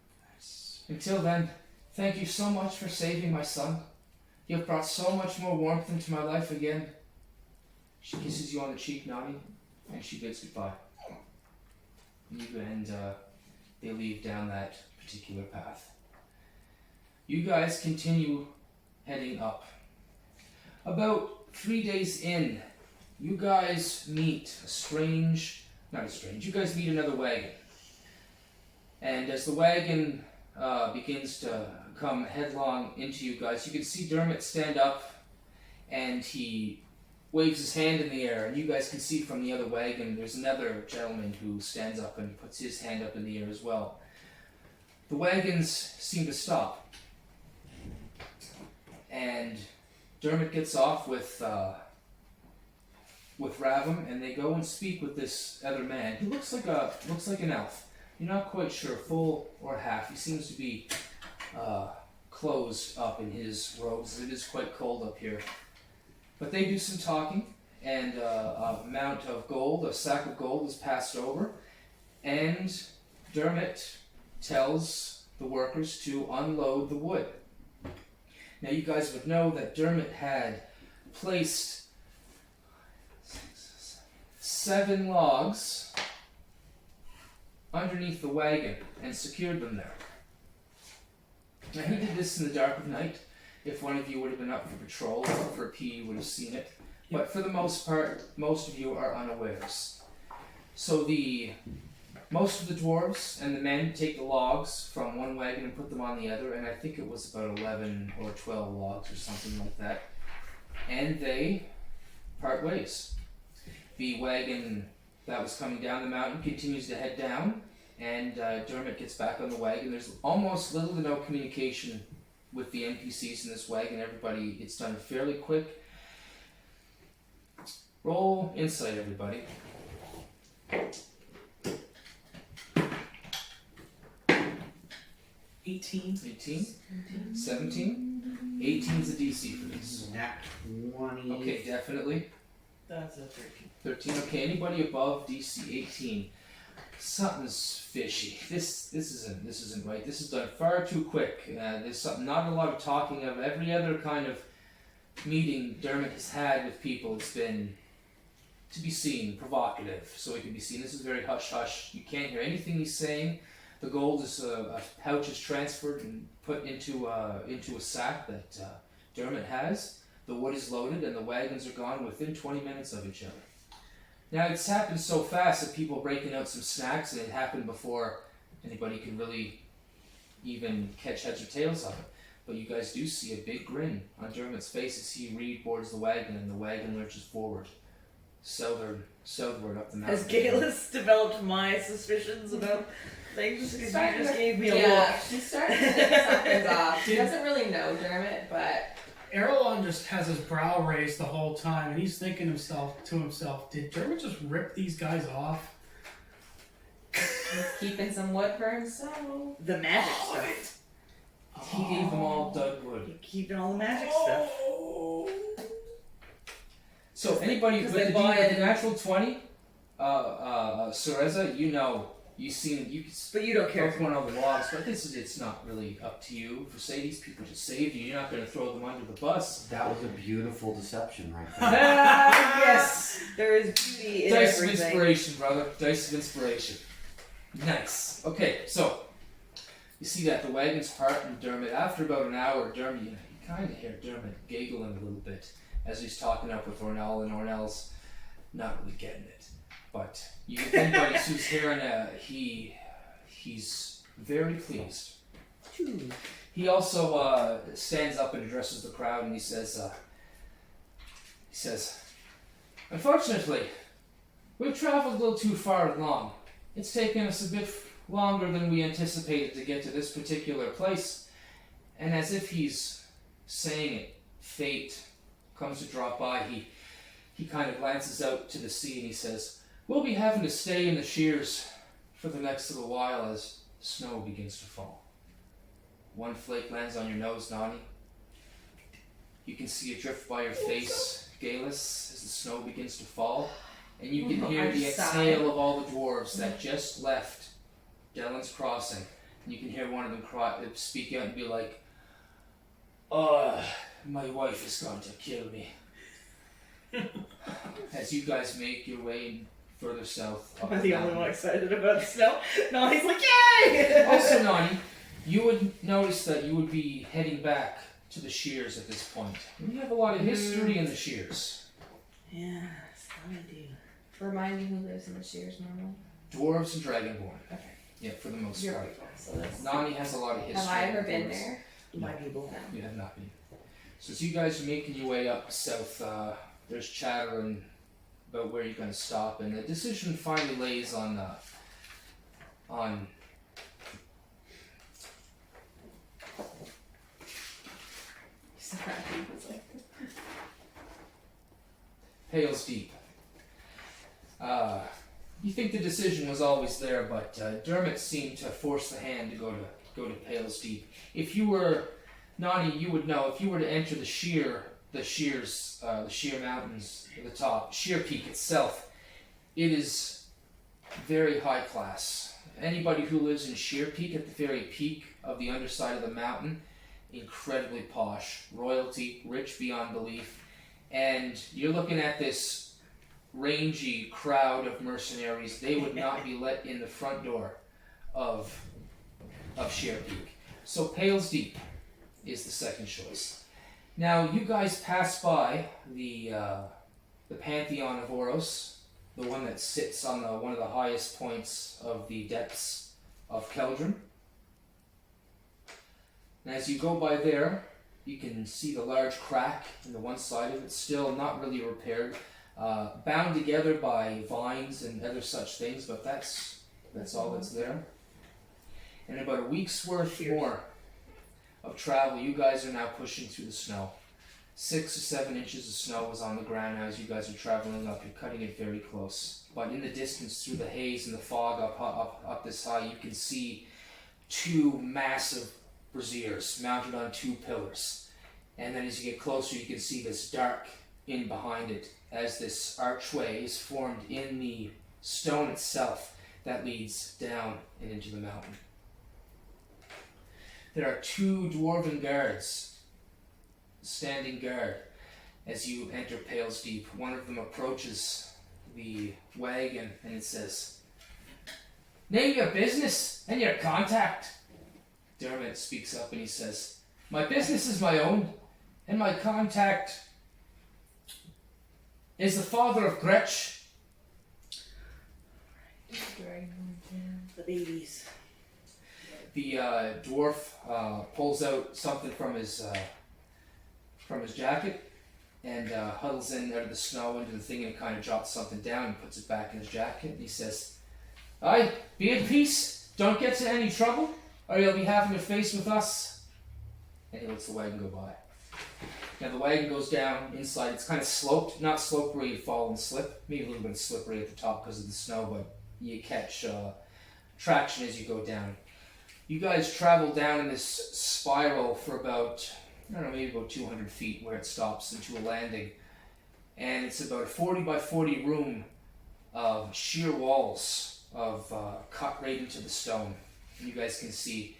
Until then, thank you so much for saving my son. You've brought so much more warmth into my life again. She kisses you on the cheek, Nani, and she bids goodbye. And they leave down that particular path. You guys continue heading up. About 3 days in, you guys meet you guys meet another wagon. And as the wagon begins to come headlong into you guys, you can see Dermot stand up, and he waves his hand in the air, and you guys can see from the other wagon there's another gentleman who stands up and puts his hand up in the air as well. The wagons seem to stop, and Dermot gets off with Ravum, and they go and speak with this other man who looks like an elf. You're not quite sure, full or half. He seems to be closed up in his robes. It is quite cold up here. But they do some talking, and a sack of gold is passed over, and Dermot tells the workers to unload the wood. Now you guys would know that Dermot had placed 7 logs underneath the wagon and secured them there. Now he did this in the dark of night. If one of you would have been up for patrol or for a pee, you would have seen it. But for the most part, most of you are unawares. So most of the dwarves and the men take the logs from one wagon and put them on the other, and I think it was about 11 or 12 logs or something like that. And they part ways. The wagon that was coming down the mountain continues to head down, and Dermot gets back on the wagon. There's almost little to no communication with the NPCs in this wagon. Everybody, it's done fairly quick. Roll insight, everybody. 18. 18. 17. 18's a DC for this. Nat 20. Okay, definitely. That's a 13. 13. Okay, anybody above DC 18? Something's fishy. This isn't right. This is done far too quick. There's not a lot of talking of every other kind of meeting Dermot has had with people. It's been to be seen, provocative, so it can be seen. This is very hush hush. You can't hear anything he's saying. The gold is a pouch is transferred and put into a sack that Dermot has. The wood is loaded and the wagons are gone within 20 minutes of each other. Now it's happened so fast that people are breaking out some snacks, and it happened before anybody can really even catch heads or tails of it. But you guys do see a big grin on Dermot's face as he reboards the wagon and the wagon lurches forward, southward up the mountain. Has Galus developed my suspicions about things? Because you just gave me a yeah, look. she's starting to think something's off. She doesn't really know Dermot, but Erlon just has his brow raised the whole time, and he's thinking to himself, did Dermot just rip these guys off? he's keeping some wood for himself. The magic stuff. He gave them all dug wood. You're keeping all the magic stuff. So anybody with Because the they buy it in- natural 20, Cereza, you've seen, you But you don't care. both one on the logs, but it's not really up to you. For say these people just saved you, you're not going to throw them under the bus. That was a beautiful deception right there. Yes! There is beauty in Dice of everything. inspiration, brother. Dice of inspiration. Nice. Okay, so you see that the wagon's part and Dermot. After about an hour, Dermot, you kind of hear Dermot giggling a little bit as he's talking up with Ornell, and Ornell's not really getting it. But you, if anybody who's hearing, he's very pleased. He also stands up and addresses the crowd, and he says, "Unfortunately, we've traveled a little too far along. It's taken us a bit longer than we anticipated to get to this particular place." And as if he's saying it, fate comes to drop by. He kind of glances out to the sea and he says, "We'll be having to stay in the shears for the next little while as snow begins to fall." One flake lands on your nose, Nani. You can see it drift by your face, Galus, as the snow begins to fall. And you can hear the exhale of all the dwarves that just left Dellen's Crossing. And you can hear one of them speak out and be like, my wife is going to kill me. As you guys make your way further south. I'm the only one excited about the snow. No, he's like, yay! Also, Nani, you would notice that you would be heading back to the shears at this point. We have a lot of history in the shears. Yes, I do. Remind me who lives in the shears normally. Dwarves and Dragonborn. Okay. Yeah, for the most You're part. right. So that's. Nani has a lot of history. Have I ever with been dwarves. there? No. My people. You have not been. So as you guys are making your way up south, there's chattering about where you're going to stop, and the decision finally lays on So happy. It's like, Pale's Deep. You think the decision was always there, but Dermot seemed to force the hand to go to Pale's Deep. If you were Nani, you would know. If you were to enter the sheer mountains at the top, sheer peak itself, it is very high class. Anybody who lives in sheer peak, at the very peak of the underside of the mountain, incredibly posh, royalty, rich beyond belief, and you're looking at this rangy crowd of mercenaries. They would not be let in the front door of sheer peak. So Pale's Deep is the second choice. Now you guys pass by the Pantheon of Oros, the one that sits on one of the highest points of the depths of Keldrum. And as you go by there, you can see the large crack in the one side of it, still not really repaired, bound together by vines and other such things, but that's all that's there. And about a week's worth more of travel, you guys are now pushing through the snow. 6 or 7 inches of snow is on the ground now as you guys are traveling up. You're cutting it very close. But in the distance, through the haze and the fog up this high, you can see 2 massive braziers mounted on 2 pillars. And then as you get closer, you can see this dark in behind it as this archway is formed in the stone itself that leads down and into the mountain. There are 2 dwarven guards standing guard as you enter Pales Deep. One of them approaches the wagon and it says, "Name your business and your contact." Dermot speaks up and he says, "My business is my own, and my contact is the father of Gretch." The babies. The dwarf pulls out something from his jacket and huddles in out of the snow into the thing and kind of drops something down and puts it back in his jacket. And he says, "Aye, be at peace. Don't get into any trouble, or you'll be having to face with us." And he lets the wagon go by. Now the wagon goes down inside. It's kind of sloped, not sloped where you fall and slip. Maybe a little bit slippery at the top because of the snow, but you catch traction as you go down. You guys travel down in this spiral for about, I don't know, maybe about 200 feet where it stops into a landing. And it's about a 40 by 40 room of sheer walls of cut right into the stone. And you guys can see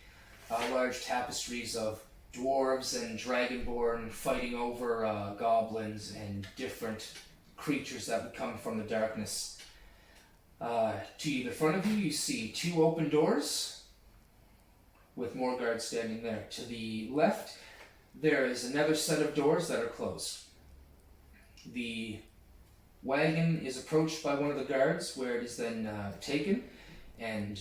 large tapestries of dwarves and dragonborn fighting over goblins and different creatures that would come from the darkness. To the front of you, you see 2 open doors with more guards standing there. To the left, there is another set of doors that are closed. The wagon is approached by one of the guards, where it is then taken and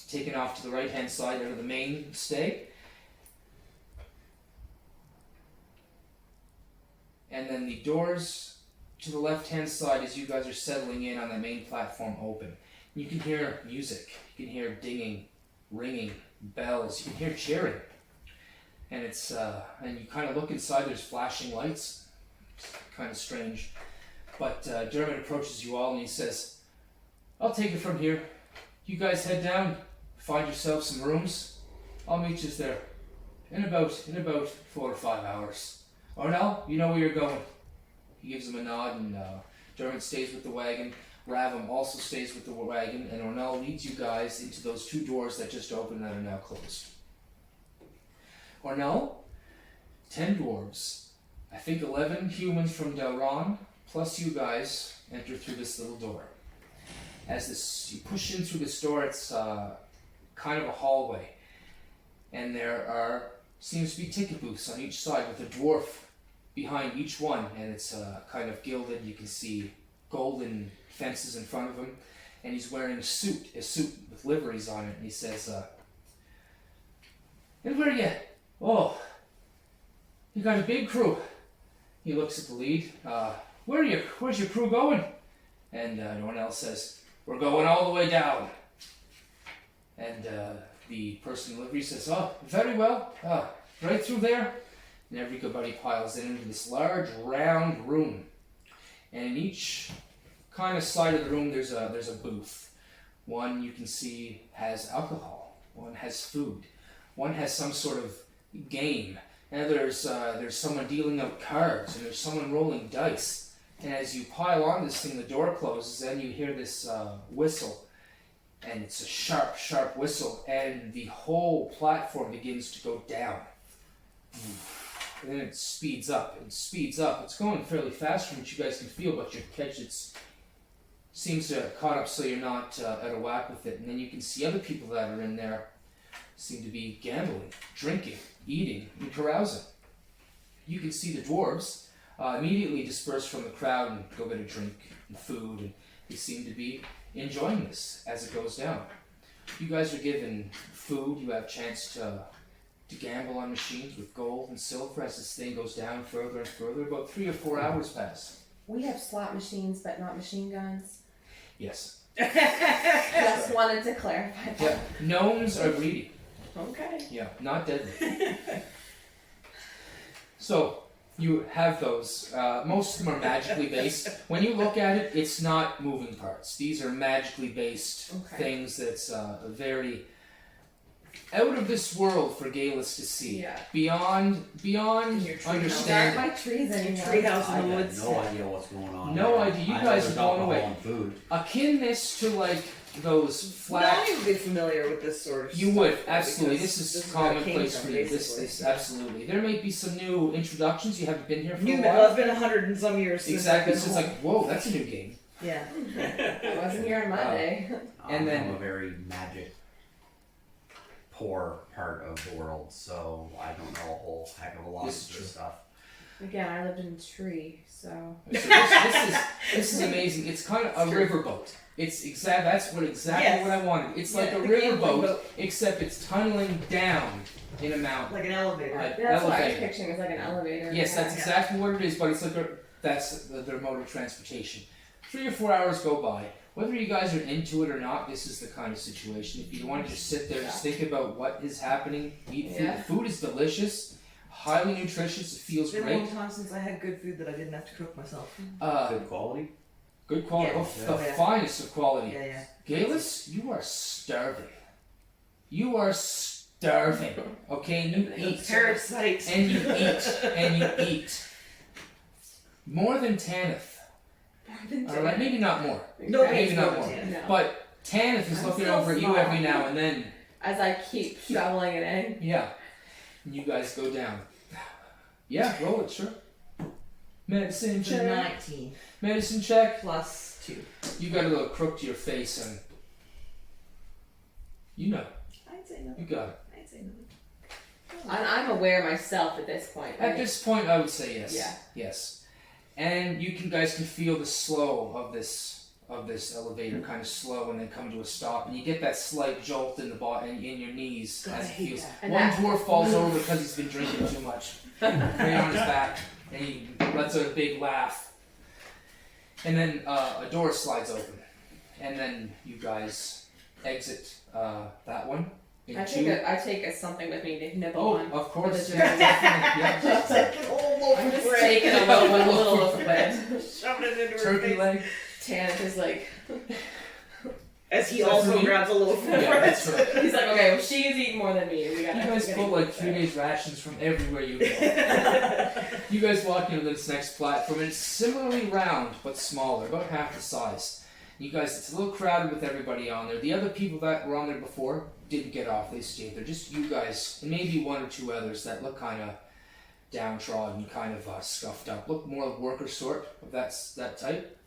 taken off to the right-hand side out of the main stay. And then the doors to the left-hand side, as you guys are settling in on the main platform, open. You can hear music, you can hear dinging, ringing, bells, you can hear cheering. And it's and you kind of look inside, there's flashing lights. It's kind of strange. But Dermot approaches you all and he says, "I'll take it from here. You guys head down, find yourself some rooms. I'll meet you there in about 4 or 5 hours. Or no, you know where you're going." He gives him a nod and Dermot stays with the wagon. Ravim also stays with the wagon, and Ornell leads you guys into those 2 doors that just opened that are now closed. Ornell, 10 dwarves, I think 11 humans from Delron, plus you guys enter through this little door. As you push in through this door, it's kind of a hallway, and there seems to be ticket booths on each side with a dwarf behind each one, and it's kind of gilded. You can see golden fences in front of him, and he's wearing a suit with liveries on it, and he says, "And where are you? Oh, you got a big crew." He looks at the lead. Where's your crew going?" And no one else says, "We're going all the way down." And the person in livery says, "Oh, very well, right through there." And everybody piles into this large round room. And in each kind of side of the room, there's a booth. One you can see has alcohol. One has food. One has some sort of game. And there's someone dealing out cards, and there's someone rolling dice. And as you pile on this thing, the door closes, and you hear this whistle. And it's a sharp, sharp whistle, and the whole platform begins to go down. And then it speeds up and speeds up. It's going fairly fast from what you guys can feel, but your catch seems to have caught up so you're not out of whack with it. And then you can see other people that are in there seem to be gambling, drinking, eating, and carousing. You can see the dwarves immediately disperse from the crowd and go get a drink and food, and they seem to be enjoying this as it goes down. You guys are given food. You have a chance to gamble on machines with gold and silver as this thing goes down further and further. About 3 or 4 hours pass. We have slot machines, but not machine guns. Yes. Just wanted to clarify that. Yeah. Gnomes are greedy. Okay. Yeah, not deadly. So you have those. Most of them are magically based. When you look at it, it's not moving parts. These are magically based things that's very, out of this world for Galus to see. Yeah. Beyond Your tree understanding. Aren't my trees anymore. Treehouse I in the have woods. no idea what's going on. No there. idea. You I know guys there's are blown alcohol away. and food. Akinness to like those flat. Nani would be familiar with this sort of You stuff. would, absolutely. because This is where it commonplace came for from, you. This basically. absolutely. There may be some new introductions. You haven't been here for New, a well, while. it's been 100 and some years since Exactly. I've It's been just home. like, whoa, that's a new game. Yeah. I wasn't here on Monday. And I'm then- from a very magic poor part of the world, so I don't know a whole heck of a lot This of is true. this stuff. Again, I lived in a tree, so. So this is amazing. It's kind of a riverboat. It's that's what Yes. what I wanted. It's like Yeah, a the gambling riverboat, boat. except it's tunneling down in a mountain. Like an elevator. Like That's what I was elevator. picturing. It's like an elevator. Yes, that's Yeah. exactly what it is. But it's like that's their mode of transportation. 3 or 4 hours go by. Whether you guys are into it or not, this is the kind of situation. If you want to just sit there, just think about what is happening. Eat food. Yeah. The food is delicious, highly nutritious. It feels It's been a great. long time since I had good food that I didn't have to cook myself. Good quality. Good quality. Yeah. Oh, the Yeah. finest of quality. Yeah, yeah. Galus, you are starving. You are starving. Okay, and you eat. Parasite. And you eat. And you eat. More than Tanith. Alright, maybe not more. No, Maybe not more. No. But Tanith is I'm looking still over at you small. every now and then. As I keep shoveling it in. Yeah. And you guys go down. Yeah, roll it, sure. Medicine check. 19 Medicine check. plus 2. You got a little crook to your face and you know. I'd say no. You got it. I'd say no. I'm aware myself at this point. At right? this point, I would say yes. Yeah. Yes. And you guys can feel the slow of this elevator kind of slow and then come to a stop, and you get that slight jolt in the in your knees God, as I it hate feels. that. And One that- dwarf falls over because he's been drinking too much. Right on his back, and he lets out a big laugh. And then a door slides open, and then you guys exit that one. I take a something with me to nibble Oh, on. of course. For the Yeah, definitely. Yeah. Just like an old loaf I'm of just bread. taking a little loaf of bread. Shoving it into her Turkey face. leg. Tanith is like, As he Is that also for me? grabs a loaf of Yeah, bread. that's right. he's like, okay, well, she's eating more than me. We gotta. You guys we pull gotta like eat 3 that. days rations from everywhere you go. You guys walk into this next platform, and it's similarly round but smaller, about half the size. You guys, it's a little crowded with everybody on there. The other people that were on there before didn't get off; they stayed there. Just you guys, and maybe 1 or 2 others that look kind of downtrodden, kind of scuffed up. Look more like worker sort of that type.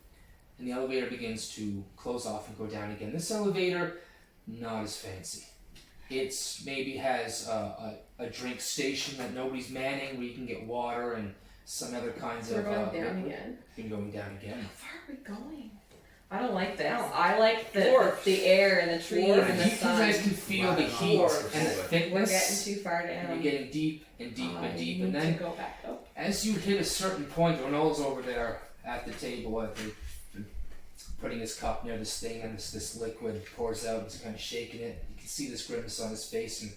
And the elevator begins to close off and go down again. This elevator, not as fancy. It's maybe has a drink station that nobody's manning, where you can get water and some other kinds So we're of. going down liquid. again. You're going down again. How far are we going? I don't like this. I like the Dwarfs. air and the trees Dwarfs. and the You sun. guys can feel the heat Dwarves. and the We're thickness. getting too far And down. you're getting deep and deep and deep, and I then need to go back up. as you hit a certain point, Ronald's over there at the table, putting his cup near this thing, and this liquid pours out, and he's kind of shaking it. You can see this grimace on his face, and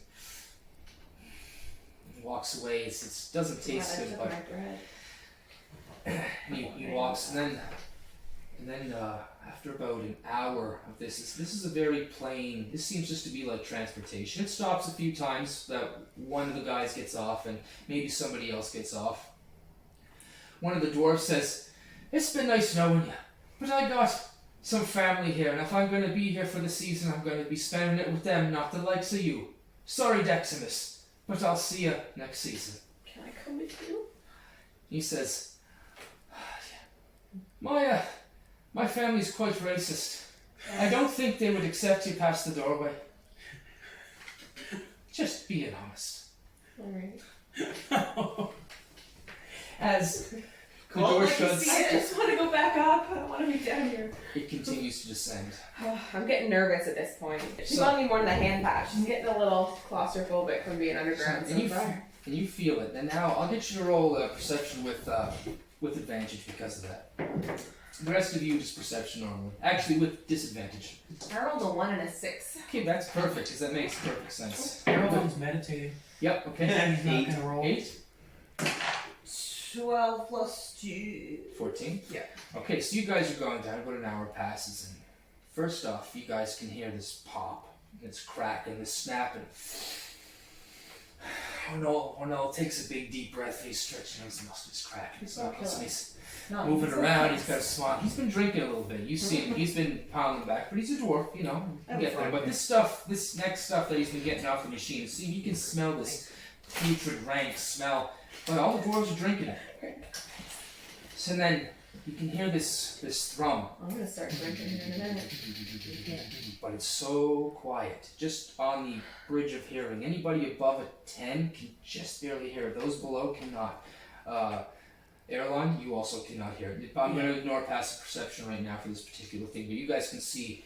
he walks away. It doesn't taste God, I good, took but my bread. and he walks, and then after about an hour of this is a very plain. This seems just to be like transportation. It stops a few times that one of the guys gets off, and maybe somebody else gets off. One of the dwarves says, "It's been nice knowing you, but I got some family here, and if I'm going to be here for the season, I'm going to be spending it with them, not the likes of you. Sorry, Deximus, but I'll see you next season." Can I come with you? He says, my family's quite racist. I don't think they would accept you past the doorway. Just being honest." Alright. As the Well, door let me shuts, see I just want to go back up. I don't want to be down here. it continues to descend. I'm getting nervous at this point. She's on me more than the hand patch. She's getting a little claustrophobic from being underground And so you, far. and you feel it. And now I'll get you to roll perception with advantage because of that. The rest of you just perception normally. Actually, with disadvantage. I rolled a 1 and a 6. Okay, that's perfect because that makes perfect sense. Everyone's meditating. Yep. Okay. He's not gonna roll. 8. 12 plus 2. 14? Yeah. Okay, so you guys are going down, about an hour passes, and first off, you guys can hear this pop It's cracking, it's snapping. Ornell takes a big deep breath and he's stretching his muscles, he's cracking his knuckles, and he's moving around, he's got a smile. He's been drinking a little bit. You see him, he's been pounding back, but he's a dwarf, you know, you get there. But this next stuff that he's been getting off the machine, see, you can smell this putrid, rank smell, but all the dwarves are drinking it. So then you can hear this thrum. I'm gonna start drinking here in a minute. But it's so quiet, just on the bridge of hearing. Anybody above a 10 can just barely hear it. Those below cannot. Airline, you also cannot hear it. I'm going to ignore passive perception right now for this particular thing, but you guys can see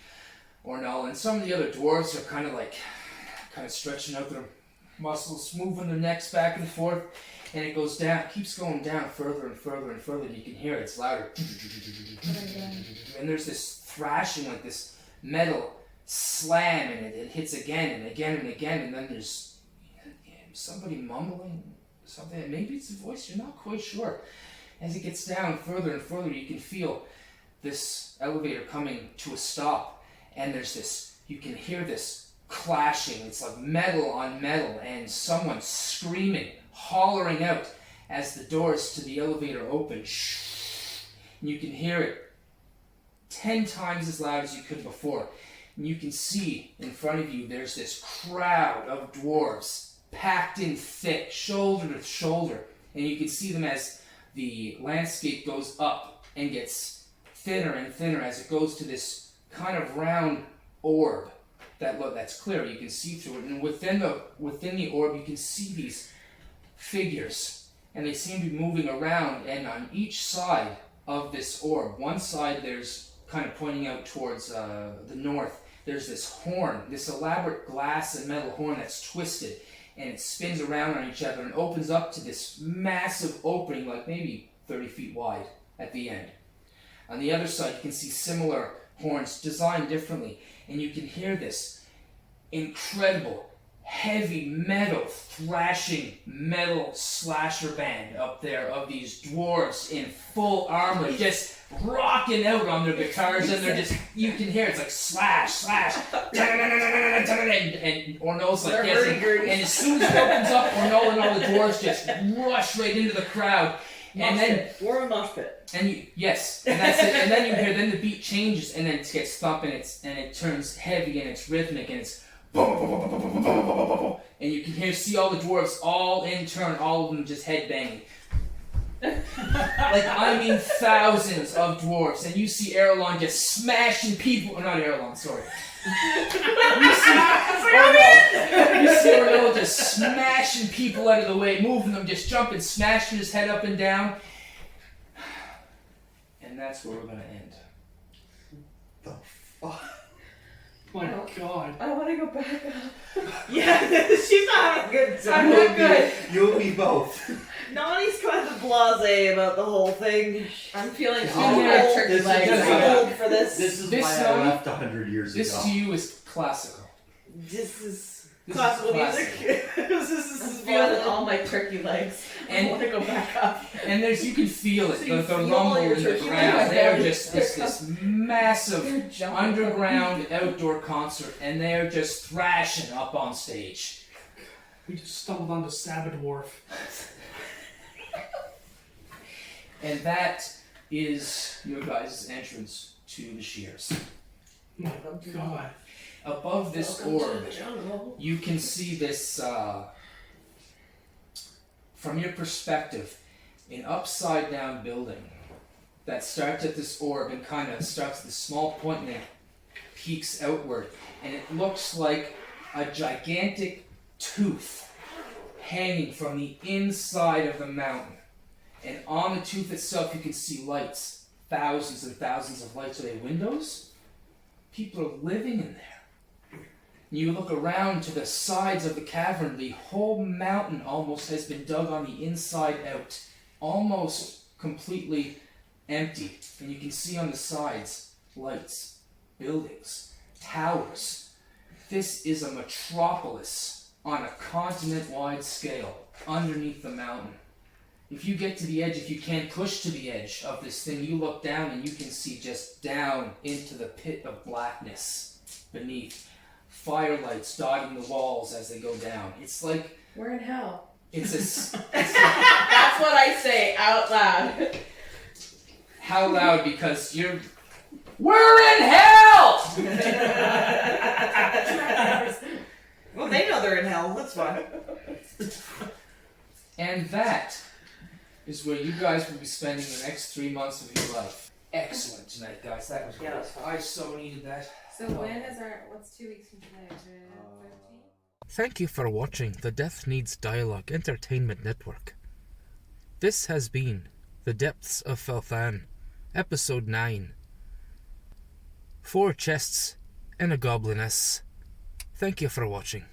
Ornell and some of the other dwarves are kind of stretching out their muscles, moving their necks back and forth, and it goes down, keeps going down further and further and further, and you can hear it. It's louder. And there's this thrashing, like this metal slam, and it hits again and again and again, and then there's somebody mumbling something. Maybe it's a voice, you're not quite sure. As it gets down further and further, you can feel this elevator coming to a stop, and there's this, you can hear this clashing. It's like metal on metal, and someone screaming, hollering out as the doors to the elevator open. And you can hear it 10 times as loud as you could before. And you can see in front of you, there's this crowd of dwarves packed in thick, shoulder to shoulder. And you can see them as the landscape goes up and gets thinner and thinner as it goes to this kind of round orb that's clear. You can see through it. And within the orb, you can see these figures. And they seem to be moving around. And on each side of this orb, one side there's kind of pointing out towards the north, there's this horn, this elaborate glass and metal horn that's twisted, and it spins around on each other and opens up to this massive opening, like maybe 30 feet wide at the end. On the other side, you can see similar horns designed differently, and you can hear this incredible, heavy metal, thrashing metal slasher band up there of these dwarves in full armor, just rocking out on their guitars, and they're just, you can hear it's like slash, slash, and Ornell's like, yes, and as soon as it opens up, Ornell and all the dwarves just rush right into the crowd, and then we're a mosh pit. And that's it, and then you hear, then the beat changes, and then it gets thumping, and it turns heavy, and it's rhythmic, and it's and you can see all the dwarves all in turn, all of them just headbanging. Like, I mean, thousands of dwarves, and you see Erlon just smashing people. Not Erlon, sorry. You see Ornell just smashing people out of the way, moving them, just jumping, smashing his head up and down. And that's where we're going to end. The fuck? My God. I want to go back up. Yeah, she's not having a good time. I'm not good. You and me both. Nani's kind of blasé about the whole thing. I'm feeling This all is- my turkey this is legs. why- I'm old for this. This is This why song- I left 100 years This ago. to you is classical. This is This classical is classic. music. I'm this is feeling all my turkey legs. And- I want to go back up. And you can feel it, So the you feel rumble all your in the turkey ground. legs? They're just this massive They're jumping. underground outdoor concert, and they're just thrashing up on stage. We just stumbled onto Sabbath Wharf. And that is your guys' entrance to the shears. My God. Above this Welcome to orb, the jungle. you can see this, from your perspective, an upside down building that starts at this orb and kind of starts at this small point and then peaks outward. And it looks like a gigantic tooth hanging from the inside of the mountain. And on the tooth itself, you can see lights, thousands and thousands of lights. Are they windows? People are living in there. You look around to the sides of the cavern, the whole mountain almost has been dug on the inside out, almost completely empty. And you can see on the sides lights, buildings, towers. This is a metropolis on a continent-wide scale underneath the mountain. If you get to the edge, if you can push to the edge of this thing, you look down and you can see just down into the pit of blackness beneath. firelights dotting the walls as they go down. It's like We're in hell. it's That's what I say out loud. how loud because we're in hell. Well, they know they're in hell. That's fine. And that is where you guys will be spending the next 3 months of your life. Excellent tonight, guys. That was Yeah, great. that's fun. I so needed that. So what's 2 weeks from today? The 13th? Thank you for watching the Death Needs Dialogue Entertainment Network. This has been The Depths of Fel'Than, Episode 9. 4 chests and a Gobliness. Thank you for watching.